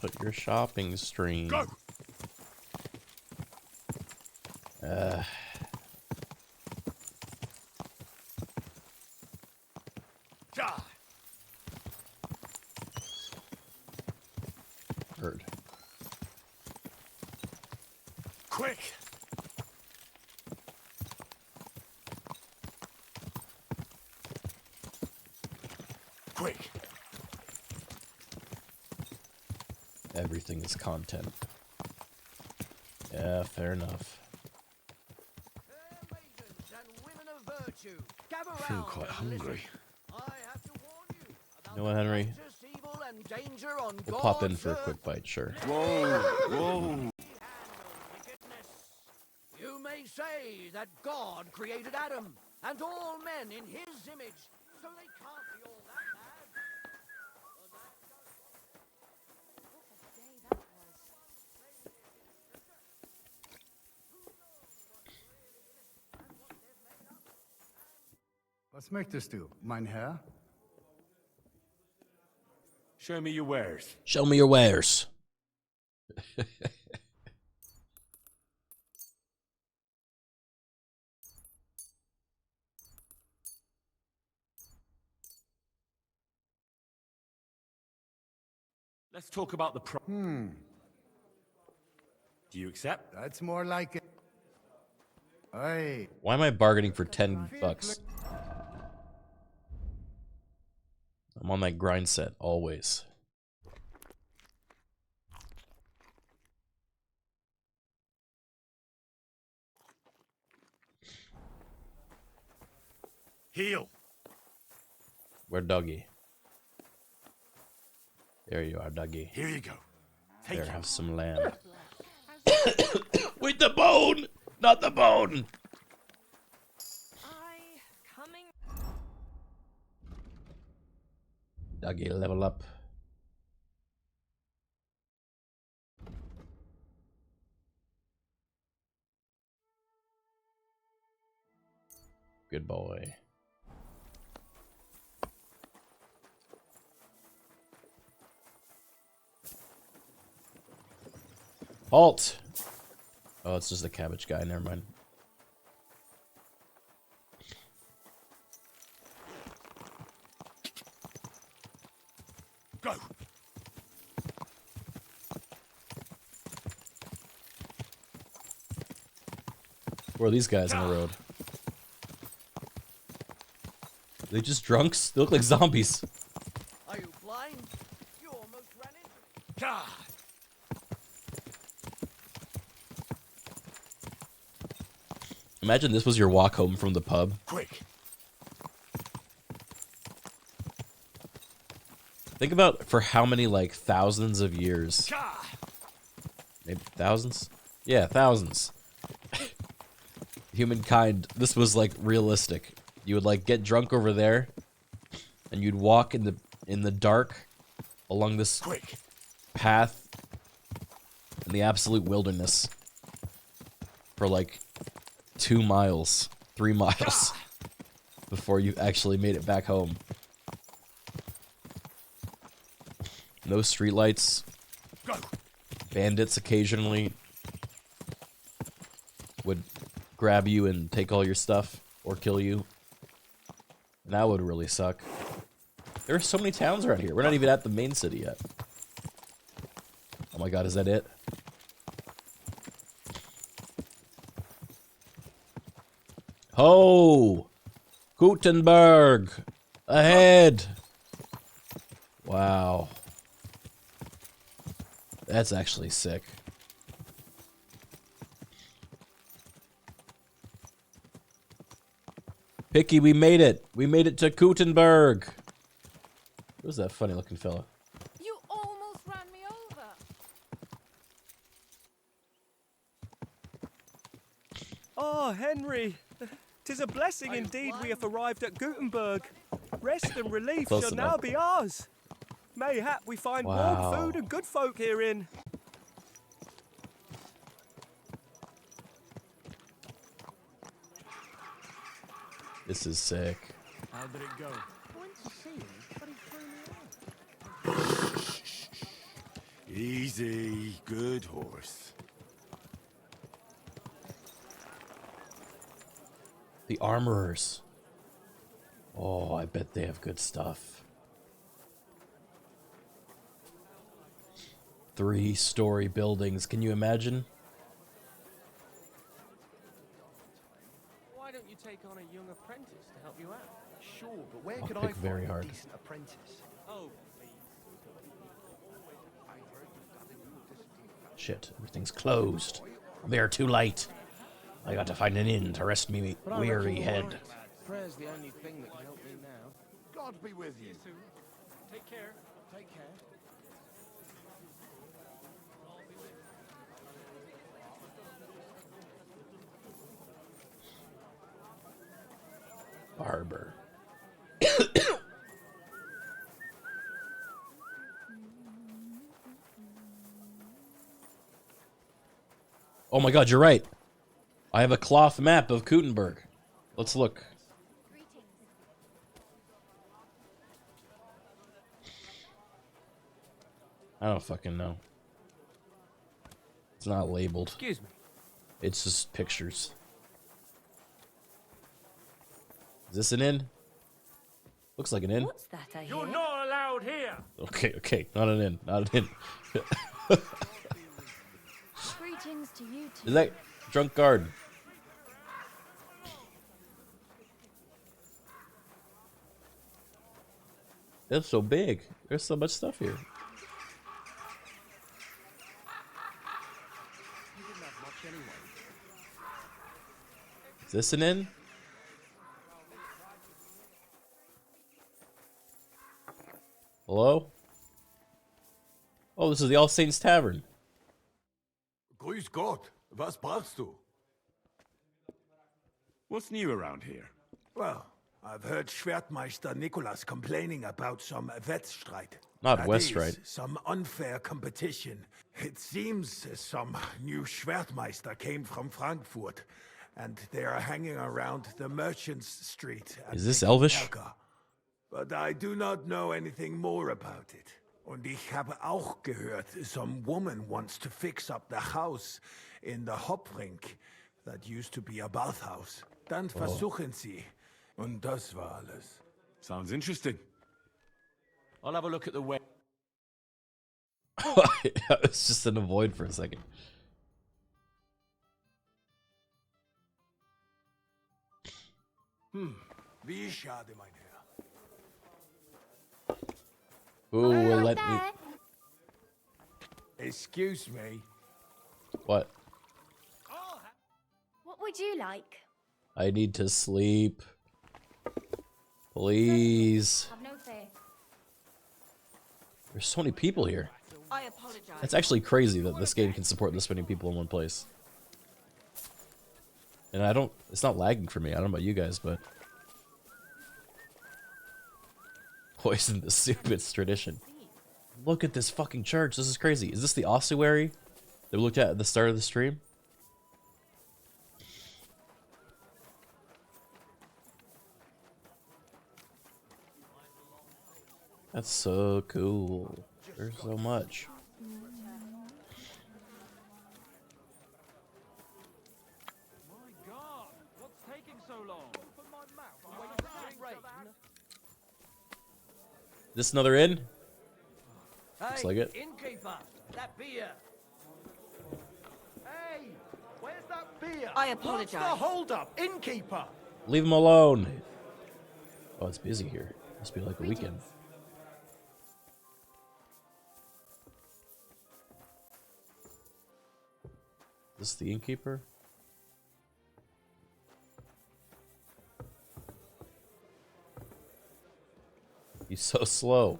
Put your shopping stream. Go. Heard. Quick. Quick. Everything is content. Yeah, fair enough. I feel quite hungry. You know what, Henry? We'll pop in for a quick bite, sure. Whoa, whoa. You may say that God created Adam and all men in his image, so they can't be all that bad. Was möchtest du, mein Herr? Show me your wares. Show me your wares. Let's talk about the pro. Do you accept? That's more like it. Hey. Why am I bargaining for 10 bucks? I'm on that grind set, always. Heal. Where Dougie? There you are, Dougie. Here you go. Take There, it. have some lamb. With the bone! Not the bone! Dougie, level up. Good boy. Halt! Oh, it's just the cabbage guy, never mind. Go. Where are these guys on the road? Are they just drunks? They look like zombies. Are you blind? You almost ran into me. God. Imagine this was your walk home from the pub. Quick. Think about for how many, like, thousands of years. Maybe thousands? Yeah, thousands. Humankind, this was, like, realistic. You would, like, get drunk over there, and you'd walk in the dark along this path in the absolute wilderness for, like, 2 miles, 3 miles before you actually made it back home. No streetlights. Bandits occasionally would grab you and take all your stuff or kill you. And that would really suck. There are so many towns around here. We're not even at the main city yet. Oh my god, is that it? Ho! Kuttenberg! Ahead! Wow. That's actually sick. Picky, we made it! We made it to Kuttenberg! Who's that funny looking fella? You almost ran me over. Oh, Henry. 'Tis a blessing indeed we have arrived at Kuttenberg. Rest and relief Close shall enough. now be ours. Mayhap we find Wow. warm food and good folk herein. This is sick. How did it go? Easy, good horse. The armorers. Oh, I bet they have good stuff. 3-story buildings. Can you imagine? Why don't you take on a young apprentice to help you out? Sure, but where I'll could I pick find very a hard. decent apprentice? Oh, Shit, everything's closed. I'm there too late. I got to find an inn to rest me weary head. Prayer's the only thing that can help me now. God be with you. Take care. Take care. Barber. Oh my god, you're right. I have a cloth map of Kuttenberg. Let's look. I don't fucking know. It's not labeled. Excuse me. It's just pictures. Is this an inn? Looks like an inn. What's that I hear? You're not allowed here. Okay, not an inn, not an inn. Greetings to you too. Is that drunk guard? It's so big. There's so much stuff here. Is this an inn? Hello? Oh, this is the All Saints Tavern. Grüß Gott. Was brauchst du? What's new around here? Well, I've heard Schwertmeister Nicholas complaining about some Wettstreit. Not That Westrite. is, some unfair competition. It seems some new Schwertmeister came from Frankfurt, and they are hanging around the Merchants Street. at Is this the Elvish? Kerker. But I do not know anything more about it. Und ich habe auch gehört, some woman wants to fix up the house in the Hopfrink that used to be a bathhouse. Dann versuchen sie. Und das war alles. Sounds interesting. I'll have a look at the web. It's just in a void for a second. Wie schade, mein Herr. Who will let me? Excuse me. What? What would you like? I need to sleep. Please. Have no fear. There's so many people here. I apologize. It's actually crazy that this game can support this many people in one place. And I don't, it's not lagging for me. I don't know about you guys, but poison the soup, it's tradition. Look at this fucking church. This is crazy. Is this the ossuary that we looked at the start of the stream? That's so cool. There's so much. This another inn? Looks Hey, like it. innkeeper, that beer. Hey, where's that beer? I What's apologize. the hold-up, innkeeper? Leave him alone. Oh, it's busy here. Must be like a weekend. Is this the innkeeper? He's so slow.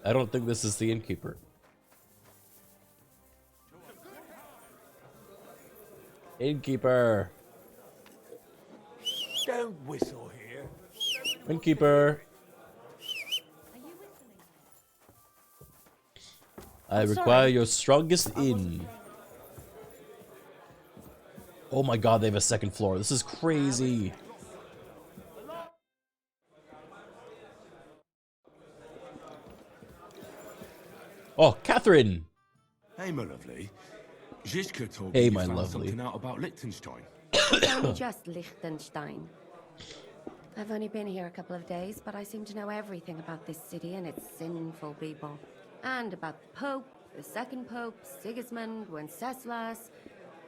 I don't think this is the innkeeper. Innkeeper. Don't whistle here. Innkeeper. I require your strongest inn. Oh my god, they have a second floor. This is crazy. Oh, Catherine. Hey, my lovely. Zizka told Hey, me you my found lovely. something out about Liechtenstein. It's only just Liechtenstein. I've only been here a couple of days, but I seem to know everything about this city and its sinful people. And about the Pope, the second Pope, Sigismund, Wenceslas,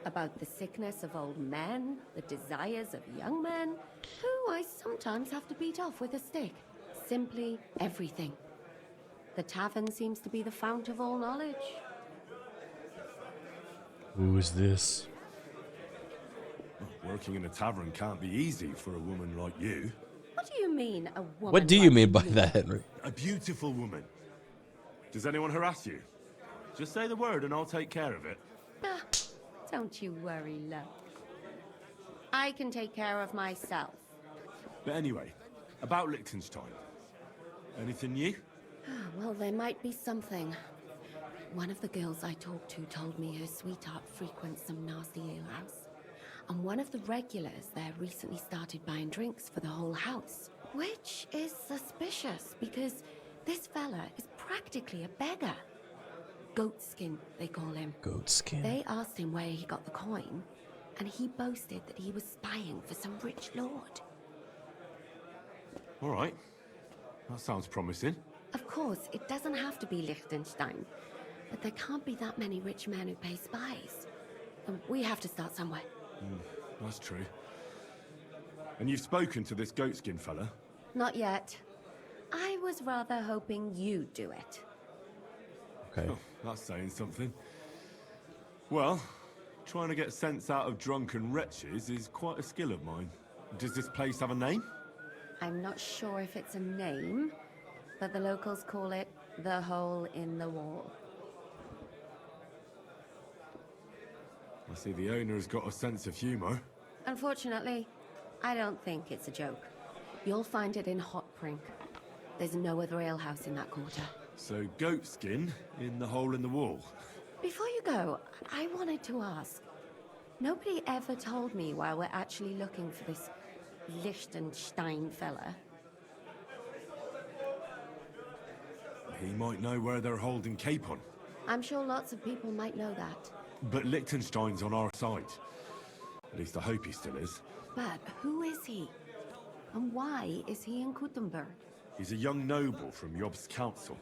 about the sickness of old men, the desires of young men, who I sometimes have to beat off with a stick. Simply everything. The Tavern seems to be the fount of all knowledge. Who is this? Working in a tavern can't be easy for a woman like you. What do you mean, a woman? What do you mean by that, Henry? A beautiful woman. Does anyone harass you? Just say the word and I'll take care of it. Ah, don't you worry, love. I can take care of myself. But anyway, about Liechtenstein. Anything new? Well, there might be something. One of the girls I talked to told me her sweetheart frequents some nasty alehouse. And one of the regulars there recently started buying drinks for the whole house. Which is suspicious, because this fella is practically a beggar. Goatskin, they call him. Goatskin. They asked him where he got the coin, and he boasted that he was spying for some rich lord. All right. That sounds promising. Of course, it doesn't have to be Liechtenstein, but there can't be that many rich men who pay spies. And we have to start somewhere. That's true. And you've spoken to this goatskin fella? Not yet. I was rather hoping you'd do it. Okay. Oh, that's saying something. Well, trying to get sense out of drunken wretches is quite a skill of mine. Does this place have a name? I'm not sure if it's a name, but the locals call it the Hole in the Wall. I see the owner's got a sense of humor. Unfortunately, I don't think it's a joke. You'll find it in Hotprink. There's no other alehouse in that quarter. So goatskin in the hole in the wall. Before you go, I wanted to ask. Nobody ever told me why we're actually looking for this Liechtenstein fella. He might know where they're holding Capon. I'm sure lots of people might know that. But Liechtenstein's on our side. At least I hope he still is. But who is he? And why is he in Kuttenberg? He's a young noble from Jobst's council.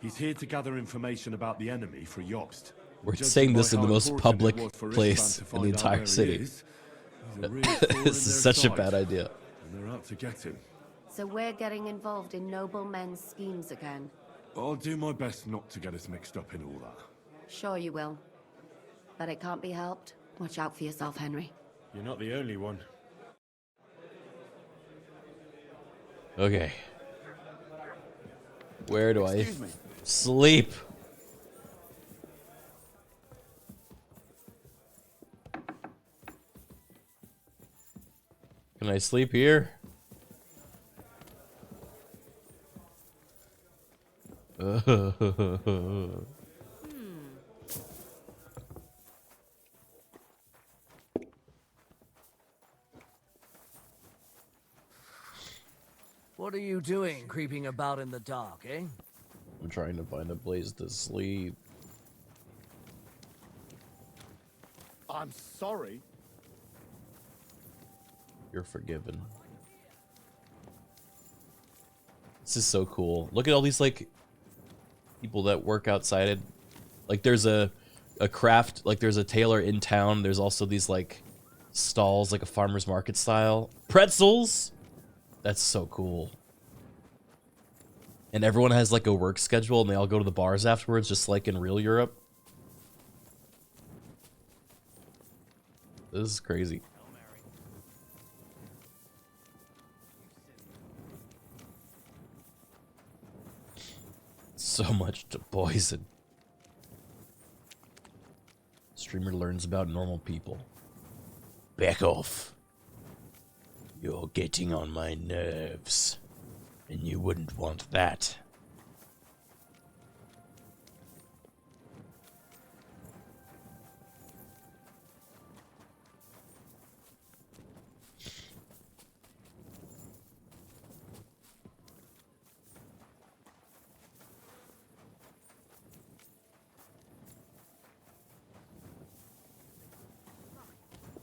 He's here to gather information about the enemy for Jobst. We're Judging saying by this in the how most important public it was for place Istvan to in the find out entire where he city. is, he's a real thorn in This is their such a side, bad idea. And they're out to get him. So we're getting involved in noblemen's schemes again. I'll do my best not to get us mixed up in all that. Sure you will. But it can't be helped. Watch out for yourself, Henry. You're not the only one. Okay. Where do Excuse I me. sleep? Can I sleep here? What are you doing, creeping about in the dark, eh? I'm trying to find a place to sleep. I'm sorry. You're forgiven. This is so cool. Look at all these like people that work outside it. Like there's a craft, like there's a tailor in town. There's also these like stalls, like a farmer's market style. Pretzels! That's so cool. And everyone has like a work schedule and they all go to the bars afterwards, just like in real Europe. This is crazy. So much to poison. Streamer learns about normal people. Back off. You're getting on my nerves. And you wouldn't want that.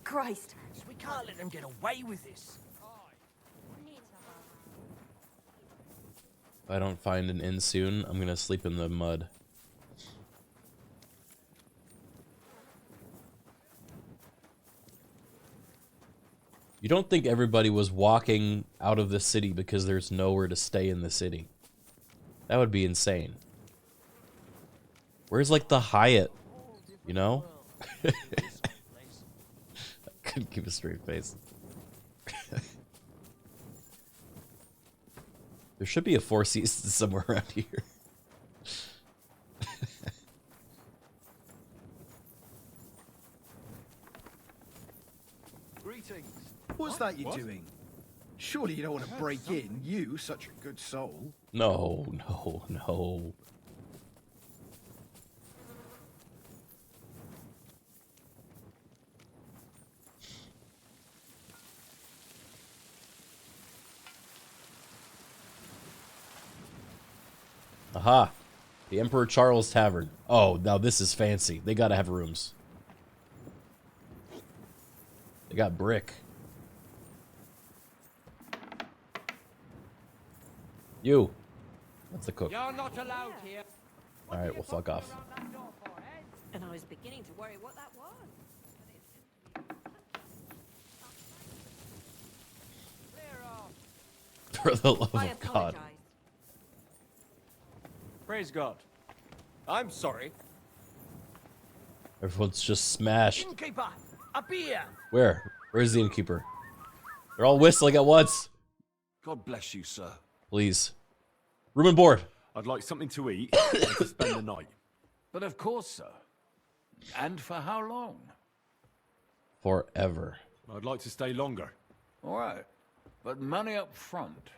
Christ, we can't let them get away with this. If I don't find an inn soon, I'm gonna sleep in the mud. You don't think everybody was walking out of the city because there's nowhere to stay in the city? That would be insane. Where's like the Hyatt? You know? I couldn't keep a straight face. There should be a Four Seasons somewhere around here. Greetings. What's that you're doing? Surely you don't want to break in, you, such a good soul. No, no, no. Aha. The Emperor Charles Tavern. Oh, now this is fancy. They gotta have rooms. They got brick. You. That's the cook. You're not allowed here. Alright, well, fuck off. And I was beginning to worry what that was. For the love I of God. apologize. Praise God. I'm sorry. Everyone's just smashed. Innkeeper, a beer. Where? Where's the innkeeper? They're all whistling at once. God bless you, sir. Please. Room and board. I'd like something to eat and to spend the night. But of course, sir. And for how long? Forever. I'd like to stay longer. All right. But money up front.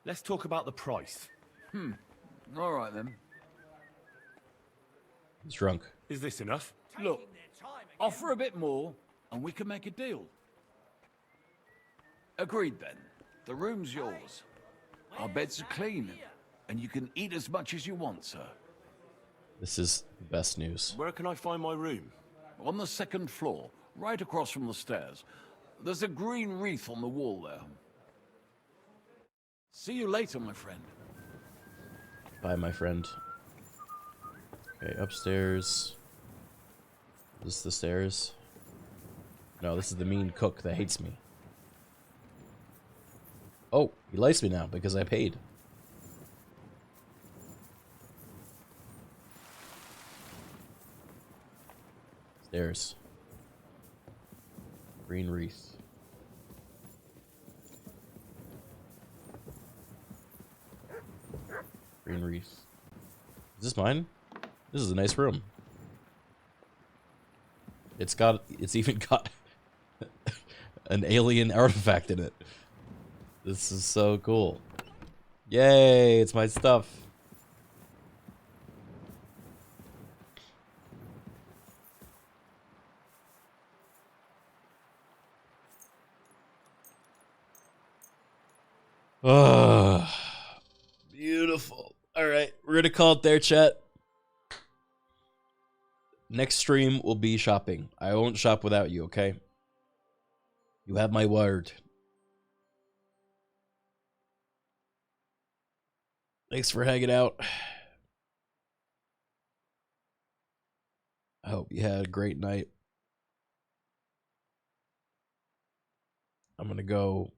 Let's talk about the price. All right, then. He's drunk. Is this enough? Look, offer a bit more, and we can make a deal. Agreed, then. The room's yours. Our beds are clean, and you can eat as much as you want, sir. This is the best news. Where can I find my room? On the second floor, right across from the stairs. There's a green wreath on the wall there. See you later, my friend. Bye, my friend. Okay, upstairs. Is this the stairs? No, this is the mean cook that hates me. Oh, he likes me now because I paid. Stairs. Green wreath. Green wreath. Is this mine? This is a nice room. It's even got an alien artifact in it. This is so cool. Yay, it's my stuff. Oh, beautiful. All right, we're gonna call it there, chat. Next stream will be shopping. I won't shop without you, okay? You have my word. Thanks for hanging out. I hope you had a great night. I'm gonna go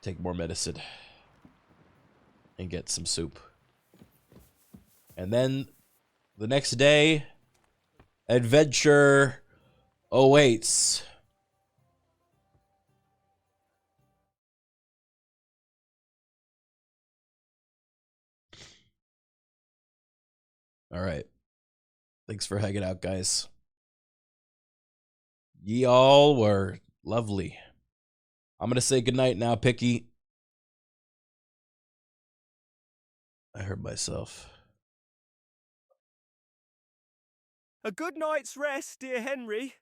take more medicine and get some soup. And then the next day, adventure awaits. All right. Thanks for hanging out, guys. Ye all were lovely. I'm going to say goodnight now, Picky. I heard myself. A good night's rest, dear Henry.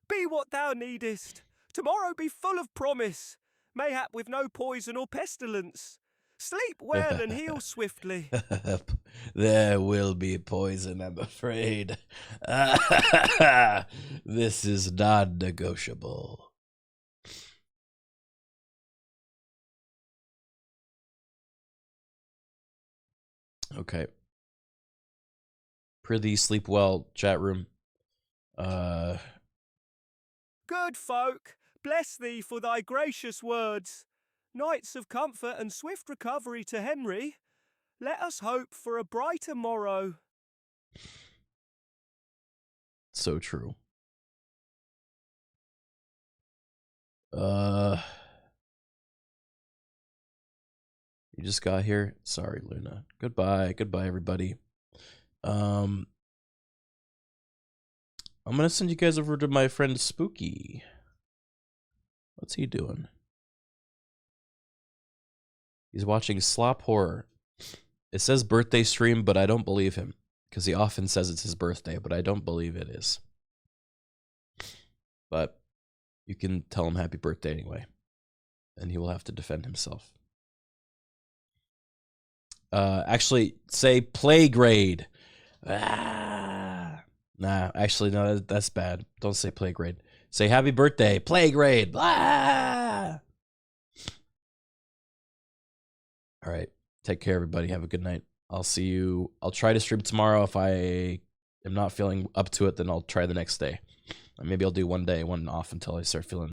Be what thou needest. Tomorrow be full of promise, mayhap with no poison or pestilence. Sleep well and heal swiftly. There will be poison, I'm afraid. This is non-negotiable. Okay. Prithee, sleep well, chat room. Good folk, bless thee for thy gracious words. Nights of comfort and swift recovery to Henry. Let us hope for a brighter morrow. So true. You just got here? Sorry, Luna. Goodbye. Goodbye, everybody. I'm gonna send you guys over to my friend Spooky. What's he doing? He's watching Slop Horror. It says birthday stream, but I don't believe him. Because he often says it's his birthday, but I don't believe it is. But you can tell him happy birthday anyway. And he will have to defend himself. Actually, say play grade. Nah, actually, no, that's bad. Don't say play grade. Say happy birthday, play grade. All right. Take care, everybody. Have a good night. I'll see you. I'll try to stream tomorrow. If I am not feeling up to it, then I'll try the next day. Maybe I'll do one day, one off until I start feeling